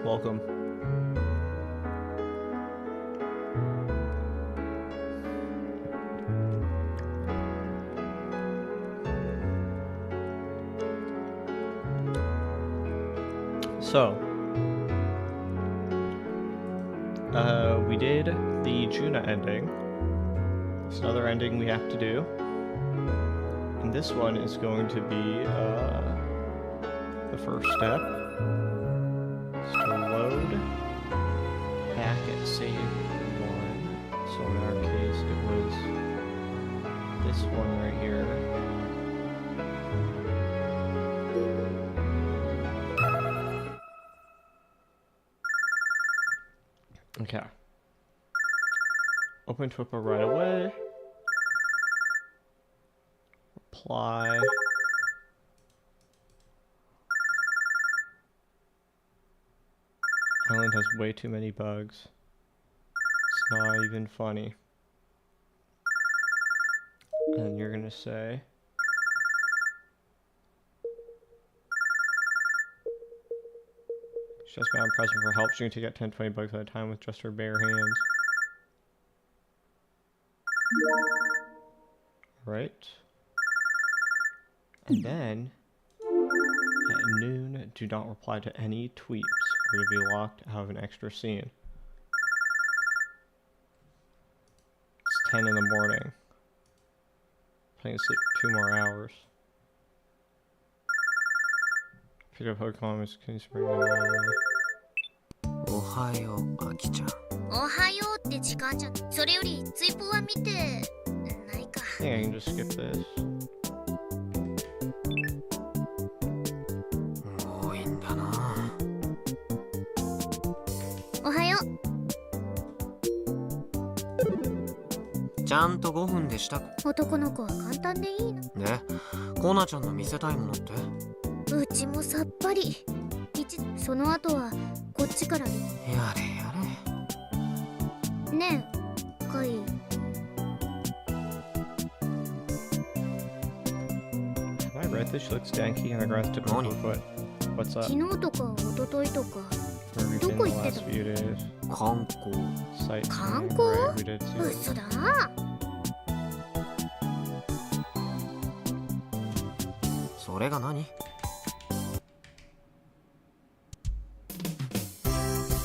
welcome. So, we did the Juna ending. It's another ending we have to do. And this one is going to be, the first step is to load back at save 1. So in our case, it was this one right here. Okay. Open Twipper right away. Reply. Island has way too many bugs. It's not even funny. And you're gonna say... She just found present for help. She can take out 10-20 bugs at a time with just her bare hands. Right. And then, at noon, do not reply to any tweets or you'll be locked out of an extra scene. It's 10 in the morning. Planning to sleep for 2 more hours. Pick up Pokemon, can you spring them away? Ohayo, Aki-chan. Ohayo って時間じゃ。それよりツイポは見てないか。 I think I can just skip this. 多いんだな。おはよちゃんと5分でしたく。男の子は簡単でいいの。で、コナちゃんの見せたいものって？うちもさっぱり。その後はこっちから。やれやれ。ねえ、カイ。Am I right that she looks danky and the grass tipped her foot? What's up? 昨日とか一昨日とか。 Where have we been the last few days? 観光。Sightseeing, 観光？ right, we did too. 嘘だ。それが何？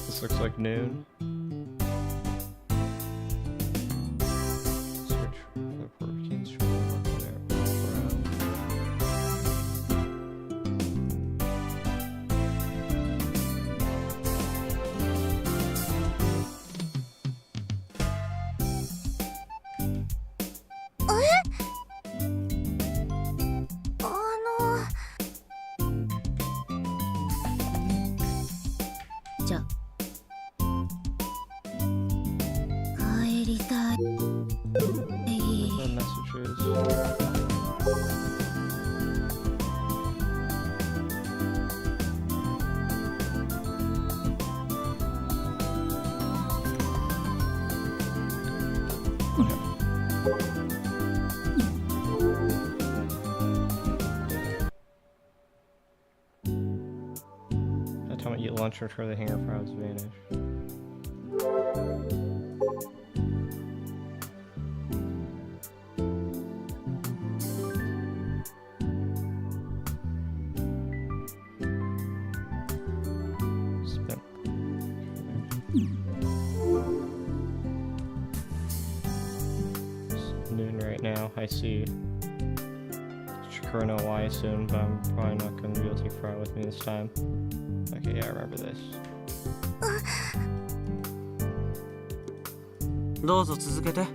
This looks like noon. Search for the proteins from the That time I eat lunch or the hanger crowds vanish. Now I see Shakura no Y soon, but I'm probably not going to be able to take Fry with me this time. Okay, yeah, I remember this. どうぞ続けて。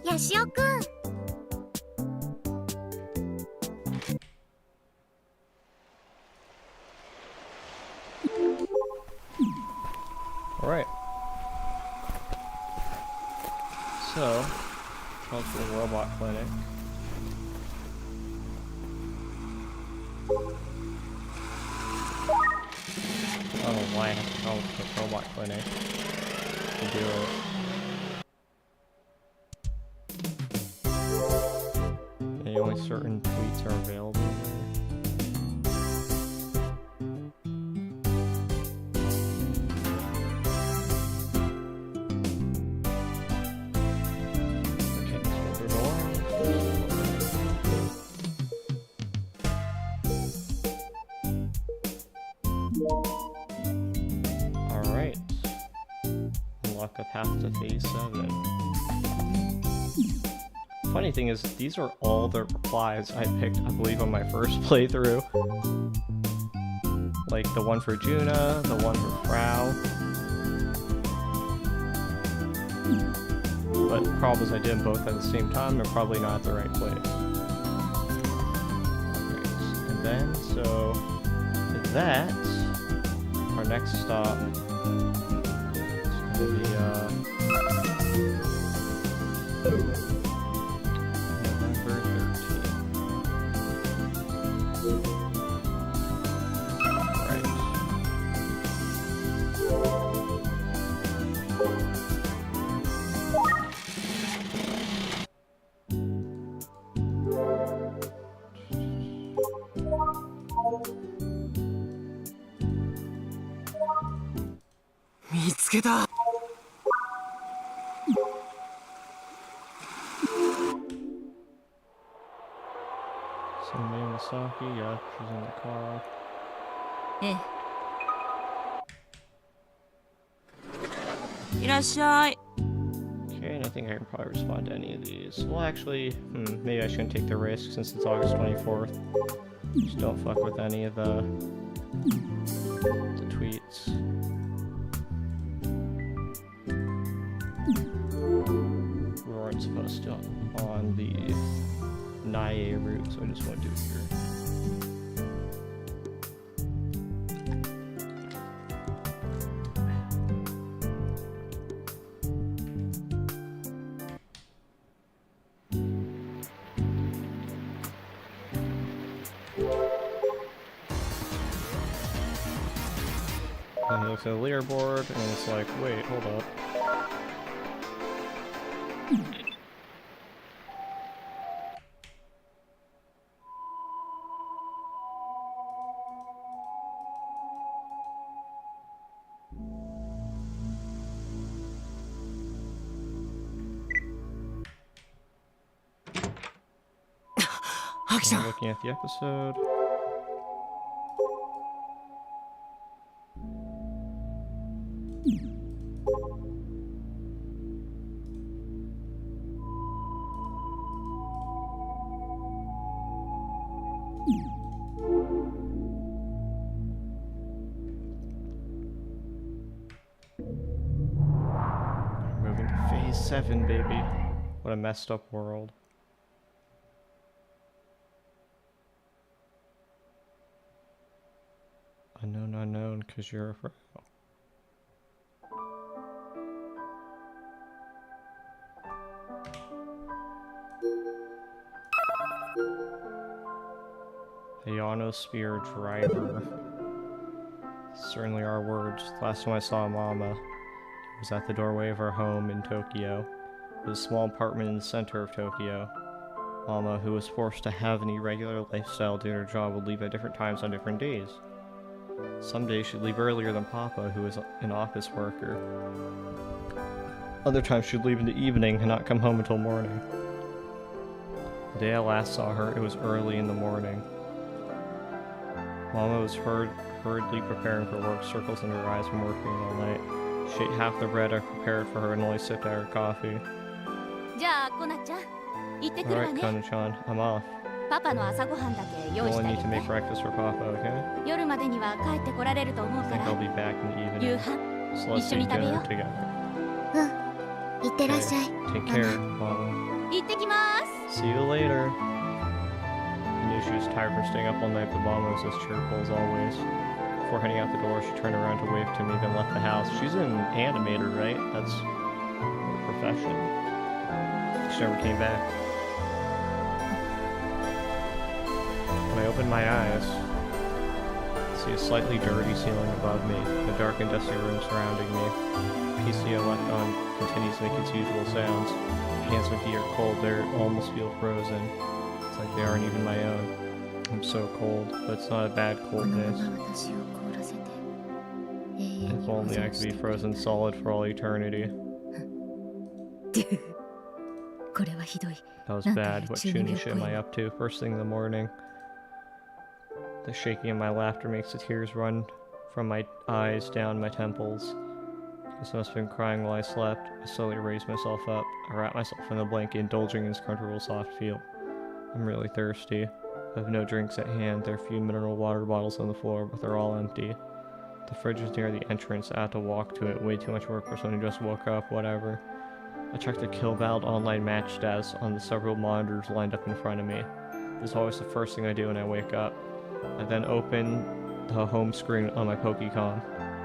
ヤシオくん。Alright. So, called for the robot clinic. I don't know why I have to call it the robot clinic to do it. Maybe only certain tweets are available. Okay, let's move it along. Alright. Unlock the path to phase 7. Funny thing is, these are all the replies I picked, I believe, on my first playthrough. Like the one for Juna, the one for Frau. But the problem is I did them both at the same time and probably not at the right place. Alright, and then, so, with that, our next stop is going to be, Saki, yeah, she's in the car. ええ。いらっしゃい。 Okay, and I think I can probably respond to any of these. Well, actually, maybe I shouldn't take the risk since it's August 24th. Just don't fuck with any of the tweets. We weren't supposed to on the Nae route, so I just want to do it here. And he looks at the leaderboard and it's like, wait, hold up. I'm looking at the episode. We're moving to phase 7, baby. What a messed up world. Unknown, unknown, because you're a Frau. Ionosphere driver. Certainly our words. Last time I saw Mama, it was at the doorway of our home in Tokyo. It was a small apartment in the center of Tokyo. Mama, who was forced to have an irregular lifestyle due to her job, would leave at different times on different days. Some days she'd leave earlier than Papa, who was an office worker. Other times she'd leave in the evening and not come home until morning. The day I last saw her, it was early in the morning. Mama was hurriedly preparing for work, circles in her eyes from working all night. She ate half the bread I prepared for her and only sipped at her coffee. じゃあ、コナちゃん、行ってくるわ Alright, ね。 Kana-chan, I'm off. パパの朝ごはんだけ You 用意し only てあ need げ to て。 make breakfast for Papa, okay? 夜までには帰ってこられると思う I か think ら I'll be back in the 夕 evening. 飯 So let's 一緒 eat に食べよ dinner う。 together. いってらっしゃい Take care, Mama. 行ってきます See you later. I knew she was tired from staying up all night, but Mama was as cheerful as always. Before heading out the door, she turned around to wave to me, then left the house. She's an animator, right? That's her profession. She never came back. When I opened my eyes, I see a slightly dirty ceiling above me, a dark and dusty room surrounding me. The PCO left on continues to make its usual sounds. My hands and feet are cold, they almost feel frozen. It's like they aren't even my own. I'm so cold, but it's not a bad このま coldness. ま私を凍らせて永遠 If に保 only I 存 could して be くれ frozen solid for all eternity. これはひどい That was なんか bad. What 中二病 tuny っ shit ぽい am I up to? First thing in the morning. The shaking of my laughter makes the tears run from my eyes down my temples. I must have been crying while I slept. I slowly raised myself up. I wrapped myself in the blanket, indulging in this comfortable soft feel. I'm really thirsty. I have no drinks at hand. There are a few mineral water bottles on the floor, but they're all empty. The fridge is near the entrance. I have to walk to it. Way too much work for someone who just woke up. Whatever. I checked the Killvalid online match stats on the several monitors lined up in front of me. This is always the first thing I do when I wake up. I then open the home screen on my Pokecom.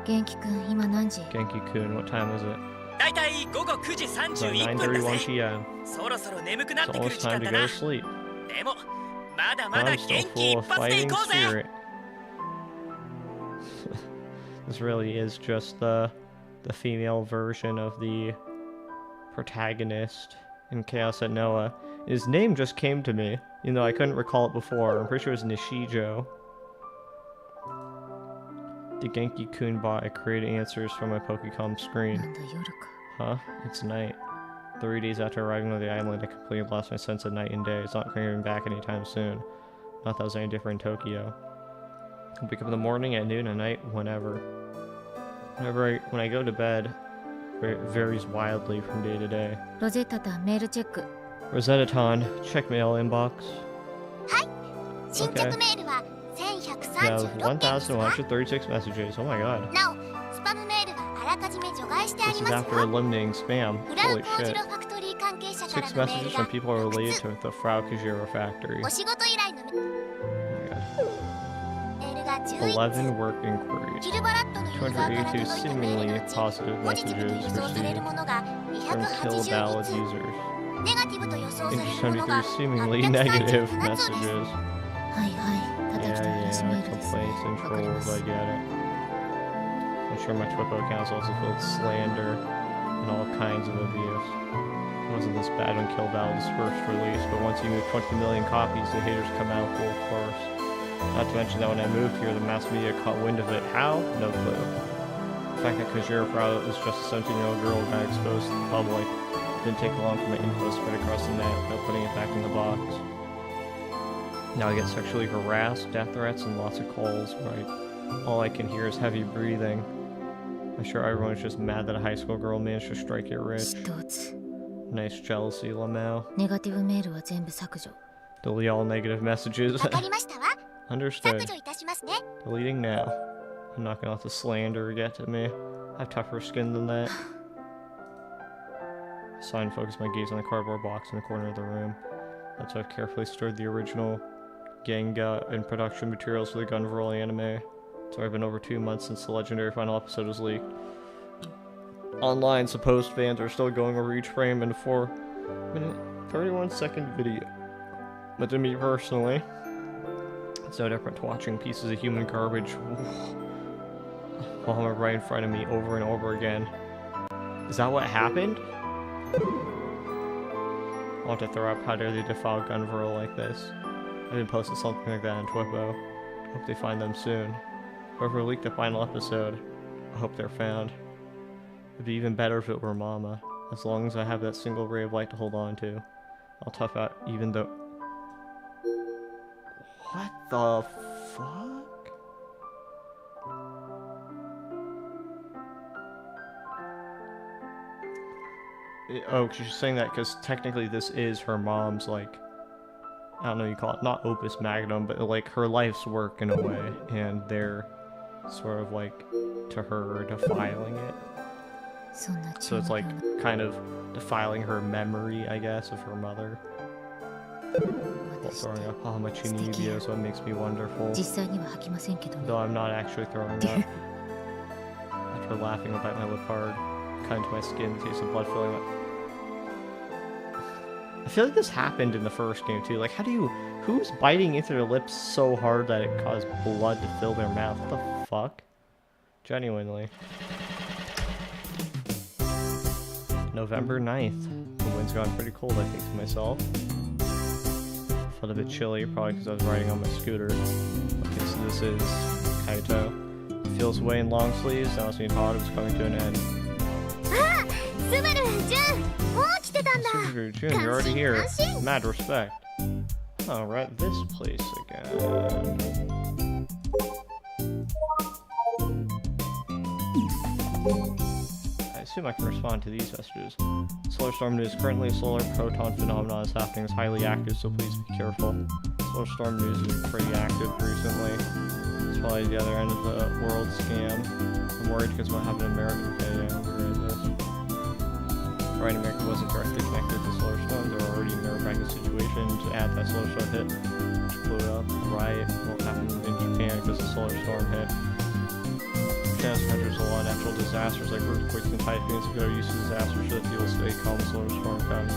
元気くん今何時 Genki-kun, what time is it? だいたい午後9時 It's like 31分だ 9:31 ぜ。 p.m. そろそろ眠くなっ It's てくる almost 時間 time to だ go な。 to sleep. でもまだま But だ I'm 元 still 気い full っ of 発でい fighting こうぜ。 spirit. This really is just the female version of the protagonist in Chaos at Noah. His name just came to me, even though I couldn't recall it before. I'm pretty sure it was Nishijo. The Genki-kun bot, I created answers from my Pokecom な screen. んだ夜か Huh? It's night. 3 days after arriving on the island, I completely lost my sense of night and day. It's not coming back anytime soon. Not that I was any different in Tokyo. I wake up in the morning, at noon, at night, whenever. When I go to bed, it varies wildly from day to day. ロゼッタタンメールチェック Rosetta-tan, check mail inbox. 新着メールは Yeah, 1136件ですわ 1,136 messages. Oh my god. なおスパムメールはあらかじめ除外してあ This り is ます after わ eliminating spam. フラウ Holy コージ shit. ロファクトリー関係者から 6 のメー messages ル from が people related 複 to the Frau Kajira factory. お仕事依頼の Oh my god. メールが11 11 work inquiries. キルバラットのユーザーから届いたメールのうち positive ポジティブと messages 予想される received ものが from Killvalid 282通 users. ネガティブと予想されるもの 873が seemingly negative 837通です messages. はいはい叩 Yeah, きと話 yeah, メールですね complaints and わかりま trolls, す I get it. I'm sure my Twitter account is also filled with slander and all kinds of abuse. It wasn't this bad when Killvalid's first release, but once you move 20 million copies, the haters come out full force. Not to mention that when I moved here, the mass media caught wind of it. How? No clue. The fact that Kajira Frau was just a 17-year-old girl who got exposed to the public didn't take long for my info to spread across the net without putting it back in the box. Now I get sexually harassed, death threats, and lots of calls, right? All I can hear is heavy breathing. I'm sure everyone's just mad that a high school girl managed to strike it rich. 一つ Nice jealousy, Lamau. ネガティブメールは全部削除 Delete all negative messages. わかりましたわ Understood. 削除いたしますね Deleting now. I'm not gonna let the slander get to me. I have tougher skin than that. So I focus my gaze on the cardboard box in the corner of the room. That's why I've carefully stored the original Ganga and production materials for the Gunvoll anime. It's already been over 2 months since the legendary final episode was leaked. Online, supposed fans are still going over each frame in a 4-minute, 31-second video. But to me personally, it's no different to watching pieces of human garbage while I'm right in front of me over and over again. Is that what happened? I want to throw up how dare they defile Gunvoll like this. I didn't post something like that on Twippo. Hope they find them soon. Whoever leaked the final episode, I hope they're found. It'd be even better if it were Mama. As long as I have that single ray of light to hold on to, I'll tough out even though... What the fuck? Oh, she's saying that because technically this is her mom's, like, I don't know, you call it, not opus magnum, but like her life's work in a way, and they're sort of like, to her, defiling it. そんな So it's like, kind of defiling her memory, I guess, of her mother. While throwing up how much Chinibio is what makes me wonderful. 実際には吐きませんけどね Though I'm not actually throwing up. After laughing, I'll bite my lip hard, cut into my skin, taste of blood filling my... I feel like this happened in the first game too. Like, how do you... Who's biting into their lips so hard that it caused blood to fill their mouth? What the fuck? Genuinely. November 9th. The wind's gone pretty cold, I think to myself. Felt little bit chilly, probably because I was riding on my scooter. Okay, so this is Kaito. Feels away in long sleeves. Now it's being hot. It was coming to an end. Ah! Subaru, Jun! もう来てたんだ Subaru, Jun, you're already here. Mad respect. Oh, we're at this place again. I assume I can respond to these messages. Solar storm news. Currently, a solar proton phenomenon is happening. It's highly active, so please be careful. Solar storm news has been pretty active recently. It's probably the other end of the world scam. I'm worried because what happened in America. Okay, yeah, we read this. Right, America wasn't directly connected to solar storms. They were already in a nerve-wracking situation to add that solar storm hit, which blew it up. Right, what happened in Japan because the solar storm hit. Japan's countries a lot of natural disasters like earthquakes and typhoons. We gotta use disasters so that people stay calm when solar storm comes.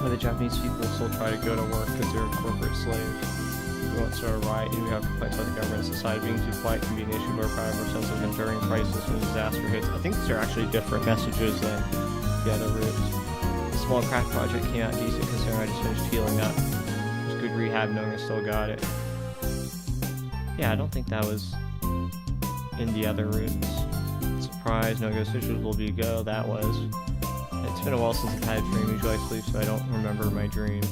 But the Japanese people still try to go to work because they're corporate slaves. We won't start a riot, and we have complaints about the government. Society being too quiet can be an issue, but we're proud of our sense of enduring crisis when disaster hits. I think these are actually different messages than the other routes. The small craft project came out decent considering I just finished healing up. It was good rehab knowing I still got it. Yeah, I don't think that was in the other routes. Surprise, no ghost issues will be go. That was. It's been a while since I've had a dream. Usually I sleep so I don't remember my dreams.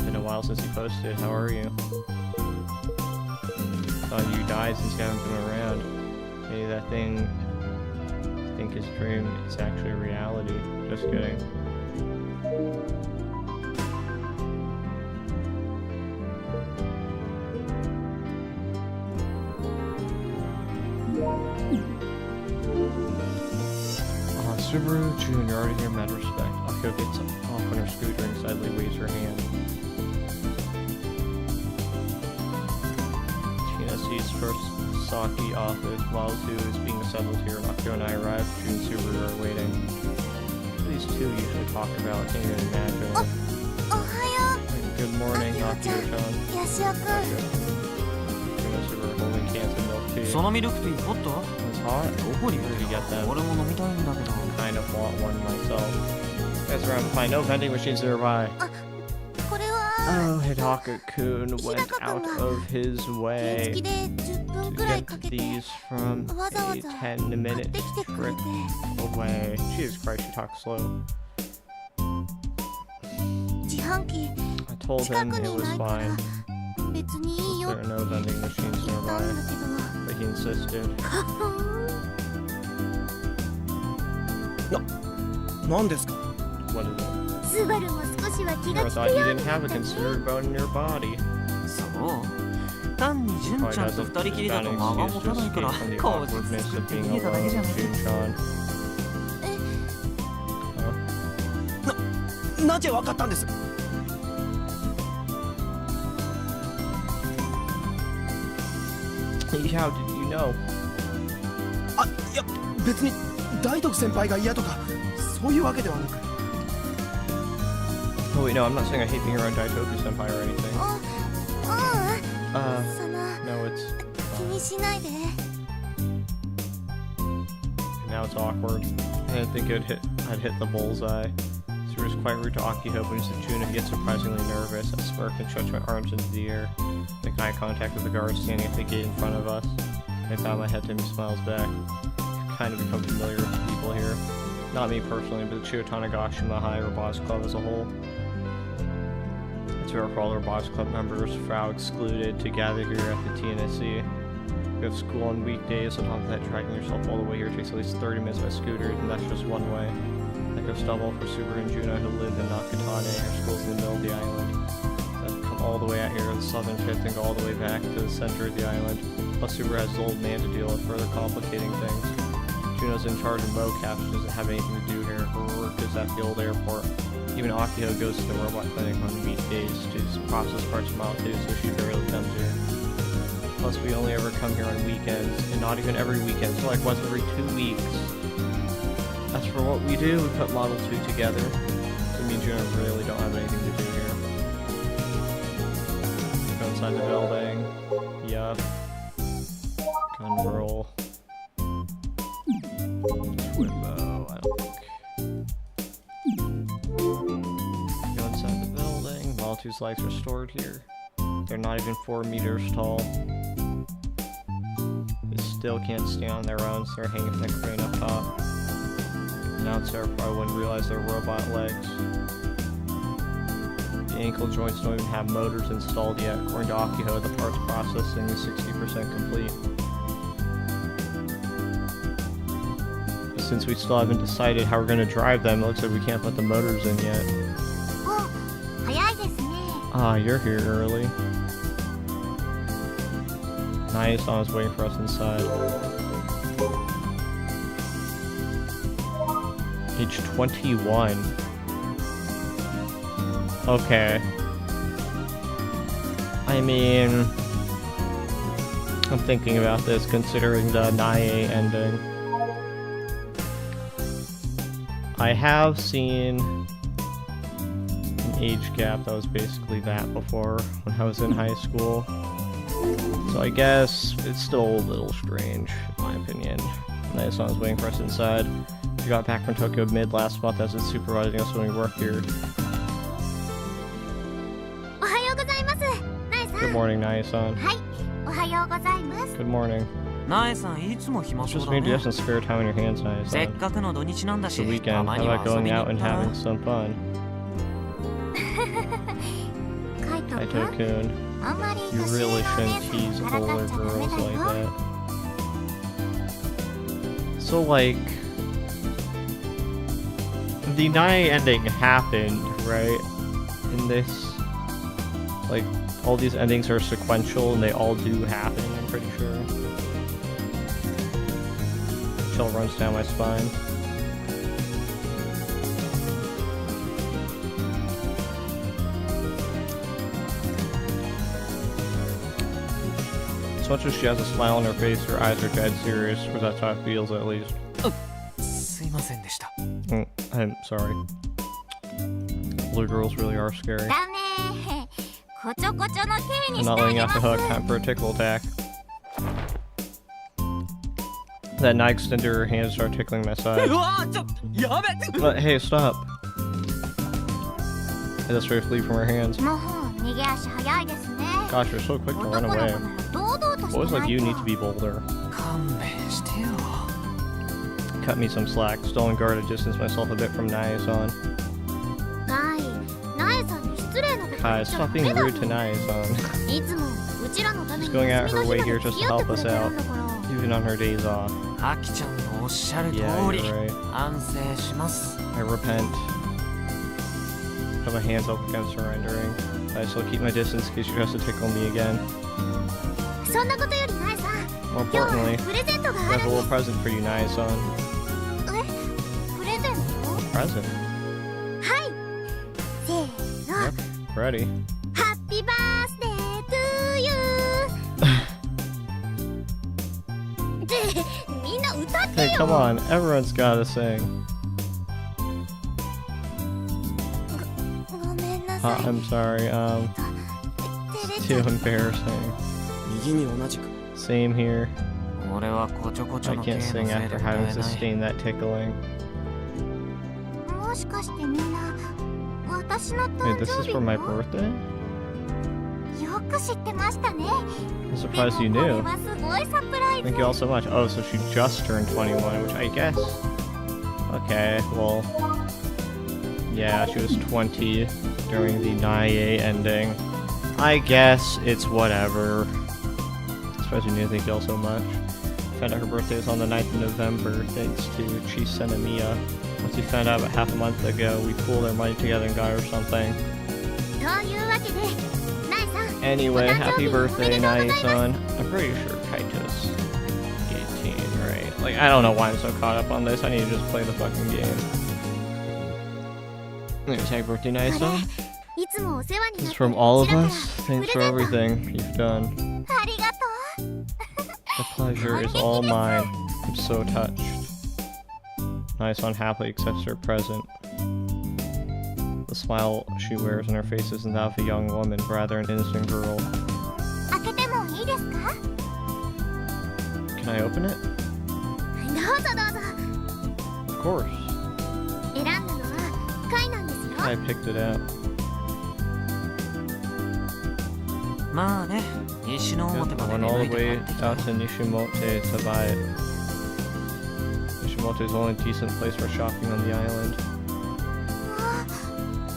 Been a while since you posted. How are you? Thought you died since you haven't been around. Maybe that thing I think is dream is actually reality. Just kidding. Subaru, Jun, you're already here, mad respect. Akio gets off on her scooter and sadly waves her hand. Tina sees first Saki office, Model 2 is being assembled here. Akio and I arrive, Jun and Subaru are waiting. What do these two usually talk about? I can't even imagine. Good morning, Akio-chan. Jun and Subaru are holding cans of milk tea. そのミルクティーホット It's hot. どこに売って Where did you get た them? 俺も飲みたいんだけど Kind of want one myself. Guys around to find no vending machines nearby. これは Oh, Hidaka-kun went out of his 原 way 付で10 to 分くらい get かけて these from わざわ a ざ買 10-minute ってきてくれ trip て away. Jesus Christ, she talks slow. 自販機 I told 近 him く it に was ないから fine. 別にいいよ There are no vending machines 言ったん nearby, だけ but he insisted. ど何ですか What is it? スバルも少しは気が I 利 thought く you よう didn't にな have っ a たね considered bone in your body. そう単に純ちゃんと二人きりだ Found と an 間が excuse 持 to たないから escape from the 口実 awkwardness 作 of って being 逃げただけ alone じゃ with ん Jun-chan. なぜわかったんです How did you know? あ、いや別に大徳先輩が嫌とかそういうわけではなく Oh wait, no, I'm not saying I hate being around Daitoku Senpai or anything. う Uh, んその no, it's... 気にしないで Now it's awkward. I didn't think I'd hit the bullseye. Suru was quite rude to Akiho, but instead Jun gets surprisingly nervous. I smirk and stretch my arms into the air. Make eye contact with the guard standing at the gate in front of us. I bow my head to him, he smiles back. I've kind of become familiar with the people here. Not me personally, but the Chiyo Tanagashima High Robotics Club as a whole. It's rare for all the Robotics Club members, Frau excluded, to gather here at the TNSC. We have school on weekdays, on top of that, dragging yourself all the way here takes at least 30 minutes by scooters, and that's just one way. Like a stumble for Subaru and Juna who live in Nakatane, our school's in the middle of the island. So I have to come all the way out here to the southern tip and go all the way back to the center of the island. Plus Subaru has his old man to deal with, further complicating things. Juno's in charge of mocap, she doesn't have anything to do here. Her work is at the old airport. Even Akio goes to the robot clinic on weekdays to process parts from out too, so she barely comes here. Plus we only ever come here on weekends, and not even every weekend, so like once every 2 weeks. As for what we do, we put Model 2 together. So me and Juno really don't have anything to do here. Go inside the building. Yup. Gun roll. Twimbo, I don't think. adults whose legs are stored here. They're not even 4 meters tall. They still can't stand on their own, so they're hanging from the crane up top. An outsider probably wouldn't realize they're robot legs. The ankle joints don't even have motors installed yet. According to Akiho, the parts processing is 60% complete. Since we still haven't decided how we're going to drive them, it looks like we can't put the motors in yet. お、早いですね。 Ah, you're here early. Nice, I was waiting for us inside. Age 21. Okay. I mean, I'm thinking about this considering the Nae ending. I have seen an age gap that was basically that before when I was in high school. So I guess it's still a little strange, in my opinion. Nice, I was waiting for us inside. We got back from Tokyo mid last month as it's supervising us when we work here. おはようございます。ナエさ Good ん。 morning, Nae-san. はい、おはようございます。 Good morning. ナエさんいつも暇 It's そう just だ maybe you ね have some spare time on your hands, せっ Nae-san. かくの土日なんだ It's し the weekend. たま How に about は遊 going びに行 out and ったら having some fun? カイト Kaito 君、 Kun, あんまり you 年上 really のお姉 shouldn't さん tease からか older っちゃダメ girls だ like よ。 that. So, like, the Nae ending happened, right? In this, like, all these endings are sequential and they all do happen, I'm pretty sure. Chill runs down my spine. As much as she has a smile on her face, her eyes are dead serious, or that's how it feels at least. すいませんでした I'm sorry. Blue girls really are scary. ダメ。こちょこちょの刑に I'm して not あ letting げ you ま off す。 the hook. Time for a tickle attack. That Nae extended her hand and started tickling my side. うわちょやめて But hey, stop. I just ready to flee from her hands. もう逃げ足早いですね。 Gosh, you're so quick to 男 run の子な away. ら堂々として Boys な like い you と。 need to be bolder. 勘弁してよ Cut me some slack. Still on guard to distance myself a bit from Nae-san. はい、ナエさんに失礼なこと言 Kai, っちゃ stop ダ being メだ rude よ to Nae-san. いつもうちらのため She's に going 休 out み her の way 日 here まで just 付 to き合って help く us れてる out. んだから。 Even on her days off. アキちゃんのおっしゃる通 Yeah, り you're right. 反省します I repent. Put my hands up against surrendering. I still keep my distance in case she tries to tickle me again. そんなことよりナエさん、 More 今日は importantly, プレゼントが I あ have る a ん little です。 present for you, Nae-san. え、プレゼント？ Present? はい。せーの。 Yep. Ready. ハッピーバースデートゥーユー。ってみんな歌って Hey, よ。 come on. Everyone's gotta sing. ごめんなさい。 I'm sorry. 照れ It's ちゃ too う。 embarrassing. 右に同じく Same here. 俺はこちょこちょ I の刑 can't のせい sing で after 歌 having えない sustained that tickling. もしかしてみんな私の Wait, 誕 this 生 is 日 for my の？ birthday? よく知ってましたね。 I'm で surprised you もこれ knew. はすごいサプライズ。 Thank you all so much. Oh, so she just turned 21, which I guess... Okay, well... Yeah, she was 20 during the Nae ending. I guess it's whatever. Surprised you knew. Thank you all so much. Found out her birthday is on the 9th of November, thanks to Chisenamiya. Once we found out about half a month ago, we pooled our money together and got her something. というわけで、ナエさん。 Anyway, happy birthday, おめでとうございます Nae-san. I'm pretty sure Kaito's 18, right? Like, I don't know why I'm so caught up on this. I need to just play the fucking game. Anyways, happy birthday, これ Nae-san. いつもお世話に This な is ってる from all うち of ら us. から Thanks プ for レゼント。 everything you've done. ありがとう。 The pleasure is all mine. I'm so touched. Nae-san happily accepts her present. The smile she wears on her face isn't that of a young woman, but rather an innocent girl. 開けてもいいですか？ Can I open it? どうぞどうぞ。 Of course. 選んだのはカイなんですよ。 I picked it out. まあね、西の Yep, 表ま I で went 出 all 向い the て way 帰ってきた。 out to Nishimote to buy it. Nishimote is the only decent place for shopping on the island.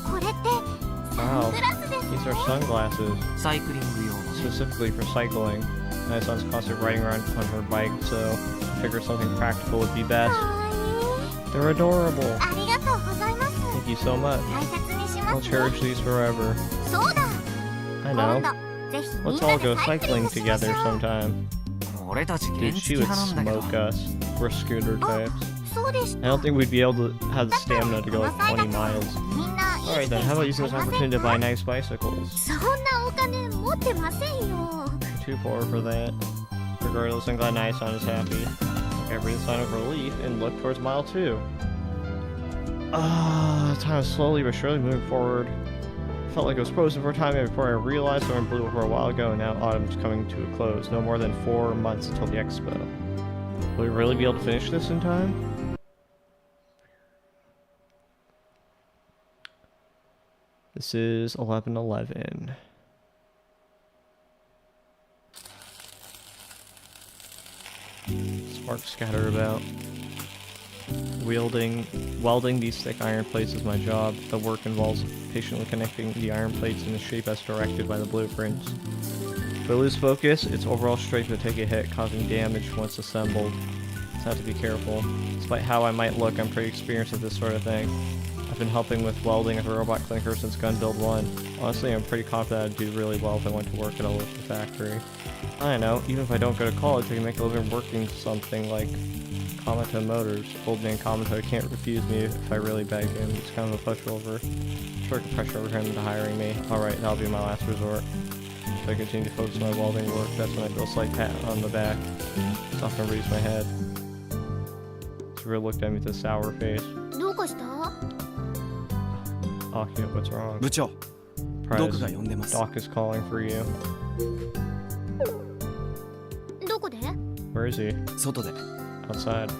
これってサン Wow, グラスです these are sunglasses サイクリング用のね。 specifically for cycling. My son's constantly riding around on her bike, so I figured something practical would be best. かわいい They're adorable. ありがとうございます Thank you so much. 大切にしま I'll すよ cherish these forever. そうだ I 今 know. 度ぜひみ Let's んな all で go サイクリン cycling グしまし together ょう sometime. 俺たち原 Dude, 付 she 派 would なんだけど。 smoke us. We're scooter types. そうでし I た don't think we'd be able to have the stamina to go like 20 miles. みんないい Alright 自 then, 転 how 車 about using this 買いませ opportunity ん to か buy nice bicycles? そんなお金持ってませんよ Too poor for that. Regardless, I'm glad Nison is happy. I breathe a sign of relief and look towards mile 2. Time is slowly but surely moving forward. Felt like it was frozen for a time before I realized I went blue for a while ago, and now autumn's coming to a close. No more than 4 months until the expo. Will we really be able to finish this in time? This is 11:11. Sparks scatter about. Welding these thick iron plates is my job. The work involves patiently connecting the iron plates in the shape as directed by the blueprints. If I lose focus, its overall strength will take a hit, causing damage once assembled. So I have to be careful. Despite how I might look, I'm pretty experienced at this sort of thing. I've been helping with welding at the robot clinker since Gun Build 1. Honestly, I'm pretty confident I'd do really well if I went to work at a local factory. I don't know, even if I don't go to college, I can make a living working something like Kamata Motors. Old man Kamata can't refuse me if I really beg him. It's kind of a pushover. Sure, I can pressure over him into hiring me. Alright, that'll be my last resort. So I continue to focus on my welding work. That's when I feel a slight pat on the back. Soften and raise my head. Saru looked at me with a sour face. どうかした Akio, what's wrong? 部長、ドクが Prez, 呼んでます Doc is calling for you. どこで Where is he? 外で Outside.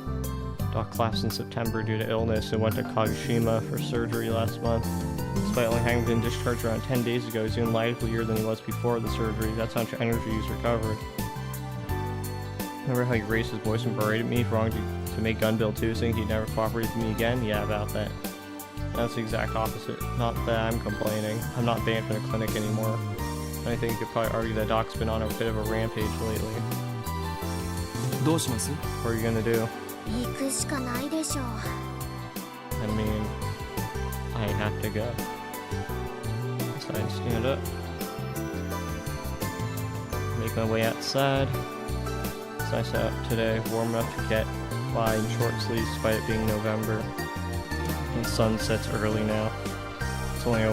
Doc collapsed in September due to illness and went to Kagoshima for surgery last month. Despite only having been discharged around 10 days ago, he's even livelier than he was before the surgery. That's how much energy he's recovered. Remember how he raised his voice and berated me for wanting to make Gun Build 2, saying he'd never cooperate with me again? Yeah, about that. That's the exact opposite. Not that I'm complaining. I'm not banned from the clinic anymore. I think you could probably argue that Doc's been on a bit of a rampage lately. どうします What are you gonna do? 行くしかないでしょう I mean, I have to go. So I stand up. Make my way outside. It's nice out today, warm enough to get by in short sleeves despite it being November. And the sun sets early now. It's only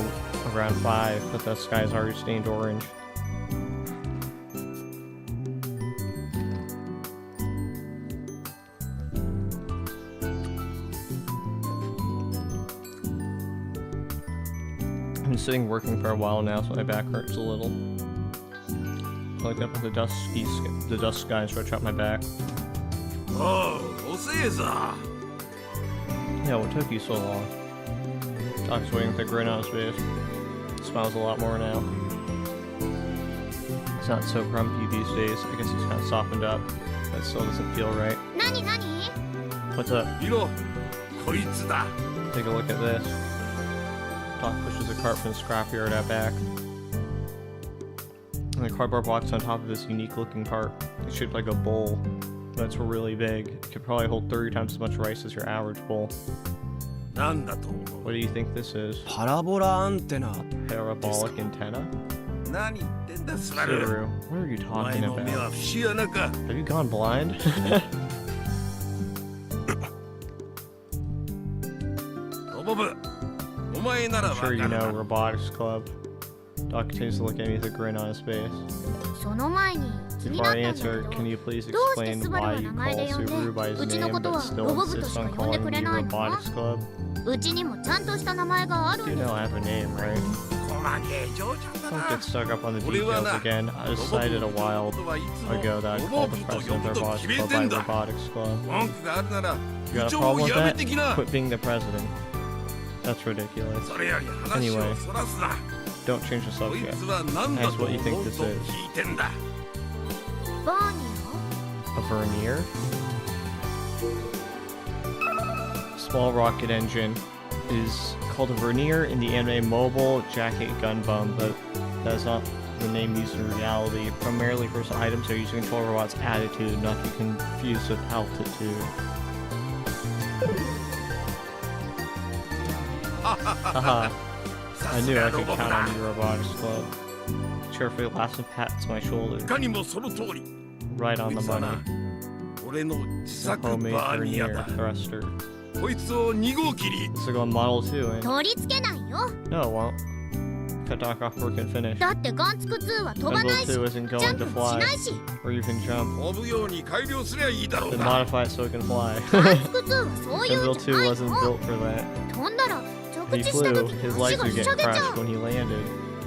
around 5, but the sky's already stained orange. I've been sitting working for a while now, so my back hurts a little. I look up at the dust sky and stretch out my back. Oh, Oseza! Yeah, what took you so long? Doc's waiting with a grin on his face. Smiles a lot more now. He's not so grumpy these days. I guess he's kind of softened up, but it still doesn't feel right. 何何 What's up? 見ろ、こいつだ。 Take a look at this. Doc pushes a cart from the scrapyard out back. And the cardboard box on top of this unique looking cart. It's shaped like a bowl, but it's really big. It could probably hold 30 times as much rice as your average bowl. なんだと思う？ What do you think this is? パラボラアンテナ Parabolic antenna? 何言ってんだ、スバル。 Subaru, what are you お前 talking の目 about? は節穴か。 Have you gone blind? ロボブ、お前なら I'm わか sure る you な。 know Robotics Club. Doc continues to look at me with a grin on his face. その前に気にな Before った I んだ answer, け can ど you please どうして explain スバル why は you 名前 call で呼ん Subaru by で his うちの name こと but は still ロボブと insists しか on 呼んで calling くれ me ないの Robotics Club? うちにもちゃんとした名前があるん You です know I have a name, right? 細けえ嬢ちゃんだ Don't な。 get stuck up on the 俺は details な、 again. I decided a while ロボブのことはいつも ago that I'd ロ call ボ the ブと president 呼ぶ of と Robotics 決め Club て by んだ。 Robotics Club. 文句があるなら You got 部 a 長 problem を with やめ that? てきな。 Quit being the president. That's ridiculous. それより話をそらすな。don't change the こい subject. つは何だ Ask と what you 思 think う this と is. 聞いてんだ。バーニA vernier? Small rocket engine is called a vernier in the anime Mobile Jacket Gun Bum, but that is not the name used in reality. Primarily for items that are used to control robot's attitude, not to be confused with altitude. Haha. I knew I could count on you, Robotics Club. Cheerfully laughs and pats my shoulder. いかにもその通り。 Right こ on い the つは money. な、俺の自 The 作バ homemade ーニア vernier だ。 thruster. こいつを2号機に This will go on Model 2 ー and 取り付けないよ。 no, it won't. Cut Doc off work and finish. だってガンツク2は飛ば And ないし Build 2 isn't ジャ going ンプ to もし fly ないし or even jump. 飛ぶように改良すりゃいいだろう Then な。 modify it so it can fly. ガンツク2はそうい Then うん Build じゃ 2 ない wasn't の。 built for that. 飛んだら When 着 he 地した flew, 時 his に足 legs が would ひし get ゃげちゃ crushed う。 when he landed.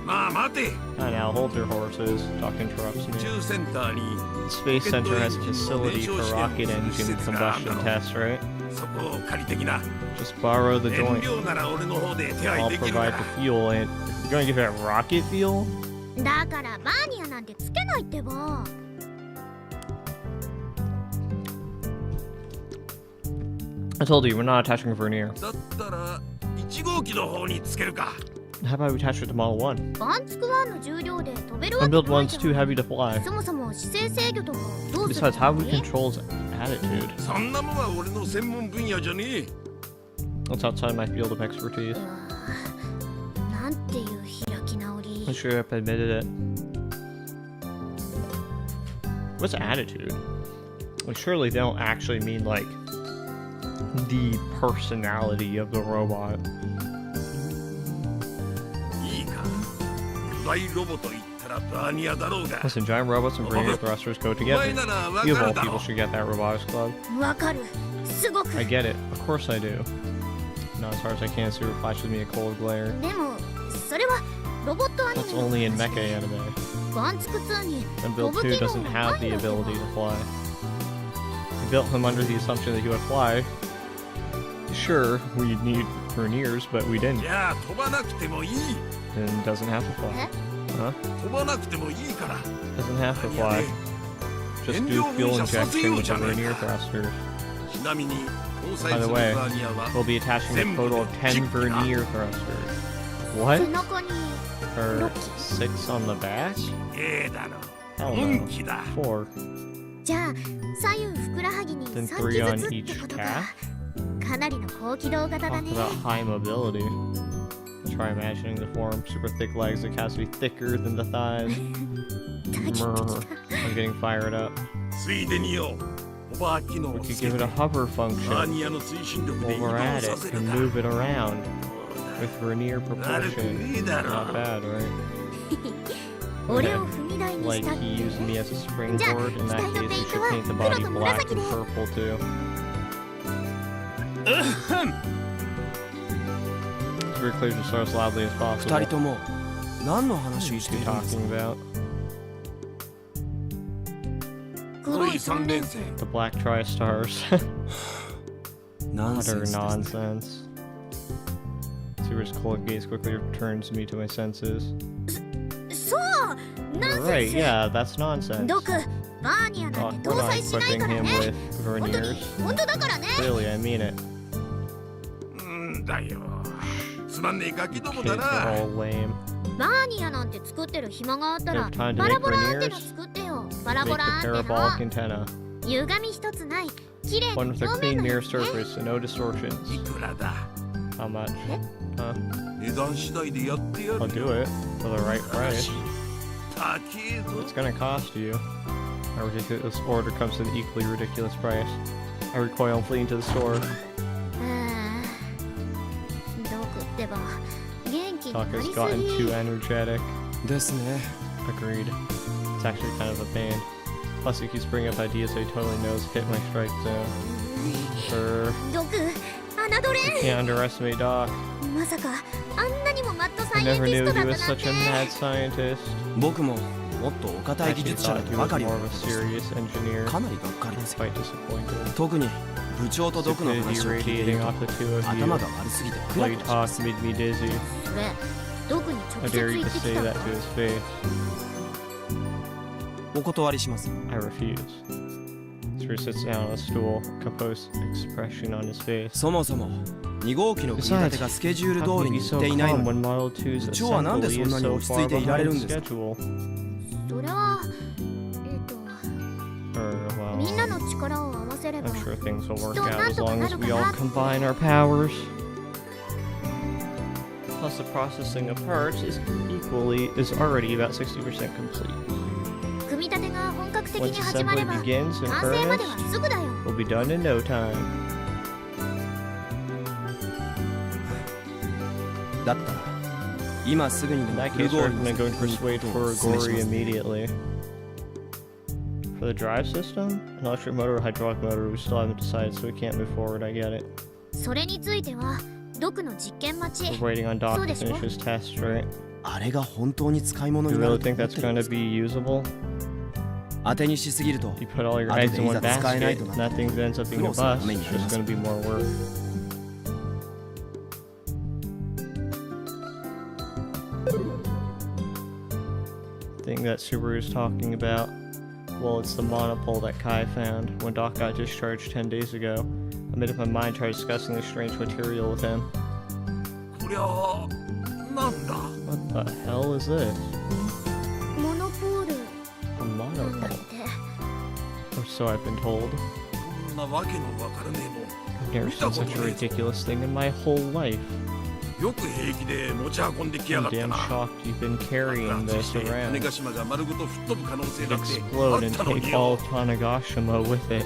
まあ待て。 Ah, now hold your horses. Doc interrupts 宇 me. 宙センターに The Space Center has a facility for rocket engine combustion tests, right? そこを借りてきな。 Just borrow the 燃 joint. 料なら俺の方で手配 I'll できるか provide ら the。fuel and you're gonna give it rocket fuel? だからバーニアなんてつけないってば。 I told you, we're not attaching a vernier. だったら1号機の方につけるか。 How about we attach it to Model 1? ガンツク1の重量で飛べるわ And け build ない one's じ too ゃん。 heavy to fly. そもそも姿勢制御とかどうす Besides, る how の we controls attitude? そんなもんは俺の専門分野じゃねえ。 That's outside my field of expertise. なんていう開き直り I。sure have admitted it. What's attitude? Like, surely they don't actually mean, like, the personality of the robot. いいか。巨大ロボと言ったらバーニアだろうが。 Listen, giant robots and vernier thrusters go お前 together. ならわ You of か all るだろ people should get that, Robotics Club. わかる。すごく。 I get it. Of course I do. Not as hard as I can, Super flashes me a cold glare. でもそれはロボットアニ That's メの only in 話 mecha で anime. ガンツク2に And 飛 Build ぶ 2 機能 doesn't が have ない the ので ability to は。 fly. We built him under the assumption that he would fly. Sure, we need verniers, but we didn't. じゃあ飛ばなくてもいい。 And doesn't have to fly. え Huh? 飛ばなくてもいいから。 Doesn't have to fly. Just do fuel injection with the vernier thrusters. ちなみに搭載 By す the る way, バーニアは we'll be attaching a total of 10 vernier thrusters. What? 背中に For 6 on the back? ええだろ。 Hell 本 no. 気だ。 4. じゃあ左右ふくらはぎに Then 3 3機 on ずつっ each てことか。 calf? かなりの高機動型だ Talk ね。 about high mobility. Try imagining the form. Super thick legs that has to be thicker than the thighs. たき Mrr. たきた。 I'm getting fired up. ついでによ。ホバー機能 We を could つけ give て it a hover バー function ニアの推進力で移 while 動 we're at さ it せる and か。 move it around with vernier 悪く propulsion. ねえだろ。 Not bad, right? 俺を踏み台にし Like たって he いう used me ね。 as a springboard. In that case, we should paint the body black and purple too. It's very clear to start as loudly as 二 possible. 人とも何の話を What して are い you るんです talking か about? 黒い3連星。 The black tri-stars. ナンセ Utter ンスですね nonsense. Super's cold gaze quickly returns me to my senses. そうナン Right, センス。 yeah, that's nonsense. ドク、バーニアな Oh, んて we're 搭 not 載しない equipping から him ね。 with 本当に verniers. 本当だからね。 Really, I mean it. うんだよ。つまんねえガキども Kids だ are な。 all lame. バーニアなんて作ってる暇があったら There's time to バラ make ボラアンテナ verniers. 作ってよ。バラ Make ボラ the アンテナ parabolic antenna. 歪み一つない綺麗な One with a 表 clean 面の mirror やつね。 surface and no distortions. いくらだ。 How much? Huh? 値段次第でやってやる I'll よ。 do it for the right ただ price. し高えぞ。 It's gonna cost you. A ridiculous order comes at an equally ridiculous price. I recoil and flee into the store. ああドクってば元気に Talk な has りす gotten ぎ too energetic. ですね Agreed. It's actually kind of a pain. Plus, he keeps bringing up ideas that he totally knows hit my strike zone. ドク侮れ Can't underestimate Doc. まさかあんなにもマッドサ I イエン never ティ knew ストだ he った was なん such a mad て scientist. 僕ももっとお堅い I 技 actually 術者だ thought と he ば was かり more 思 of っ a てました serious engineer. かなりがっかり I'm ですよ quite disappointed. 特に部長と毒の Stupidity 話を聞いている radiating と off the two of 頭 you. が悪すぎてクラ While you クラしま talk す made me dizzy. それドクに How 直接 dare you 言っ to てき say た that んだ to his face? お断りします。 I refuse. Tsuru sits down on a stool, composed expression on his face. そもそも2号機の組み立てがスケジュール How 通 can り it に be い so っていない calm の when に Model 2's 部長はなんで assembly そんな is に so 落ち着 far いていられ behind るんですか？ schedule? それはみん Well, なの力を合わせれば I'm sure things will work きっと out なん as とか long な as る we か all なって combine our powers. Plus, the processing of parts is already about 60% complete. 組み立てが本格的に Once 始ま assembly れば begins in 完成までは earnest, すぐだよ。 we'll be done in no time. だったら今すぐにで In も that フル case, ゴー we're ル going に to go and persuade ことをお勧めし Furigori ます。 immediately. For the drive system, an electric motor or hydraulic motor, we still haven't decided, so we can't move forward. I get it. それについてはドクの実験待ち。 We're waiting on Doc to そうでしょ？ finish his test, right? あれが本当に使い物 You にな really ると think 思っ that's てるん going で to すか？ be usable? 当てにしすぎると You put all your 後 eggs で in い one ざ使えないと basket, なって nothing ends up being a 苦労する bust. 羽目に It's なりま just す。 going to be more work. Thing that Subaru's talking about. Well, it's the monopole that Kai found when Doc got discharged 10 days ago. I made up my mind to try discussing this strange material with him. こりゃなんだ。 What the hell is this? モノポール A なんだっ monopole? て。 Or so I've been told. こんなわけのわからねえもん。 I've never seen such a ridiculous thing in my whole life. よく平気で持ち運んできや I'm がった damn な。 shocked you've been carrying 爆発 this して around. 種子島が丸ごと吹っ飛ぶ可能性だって Explode あ and ったの take に all よ of。Tanagashima with it.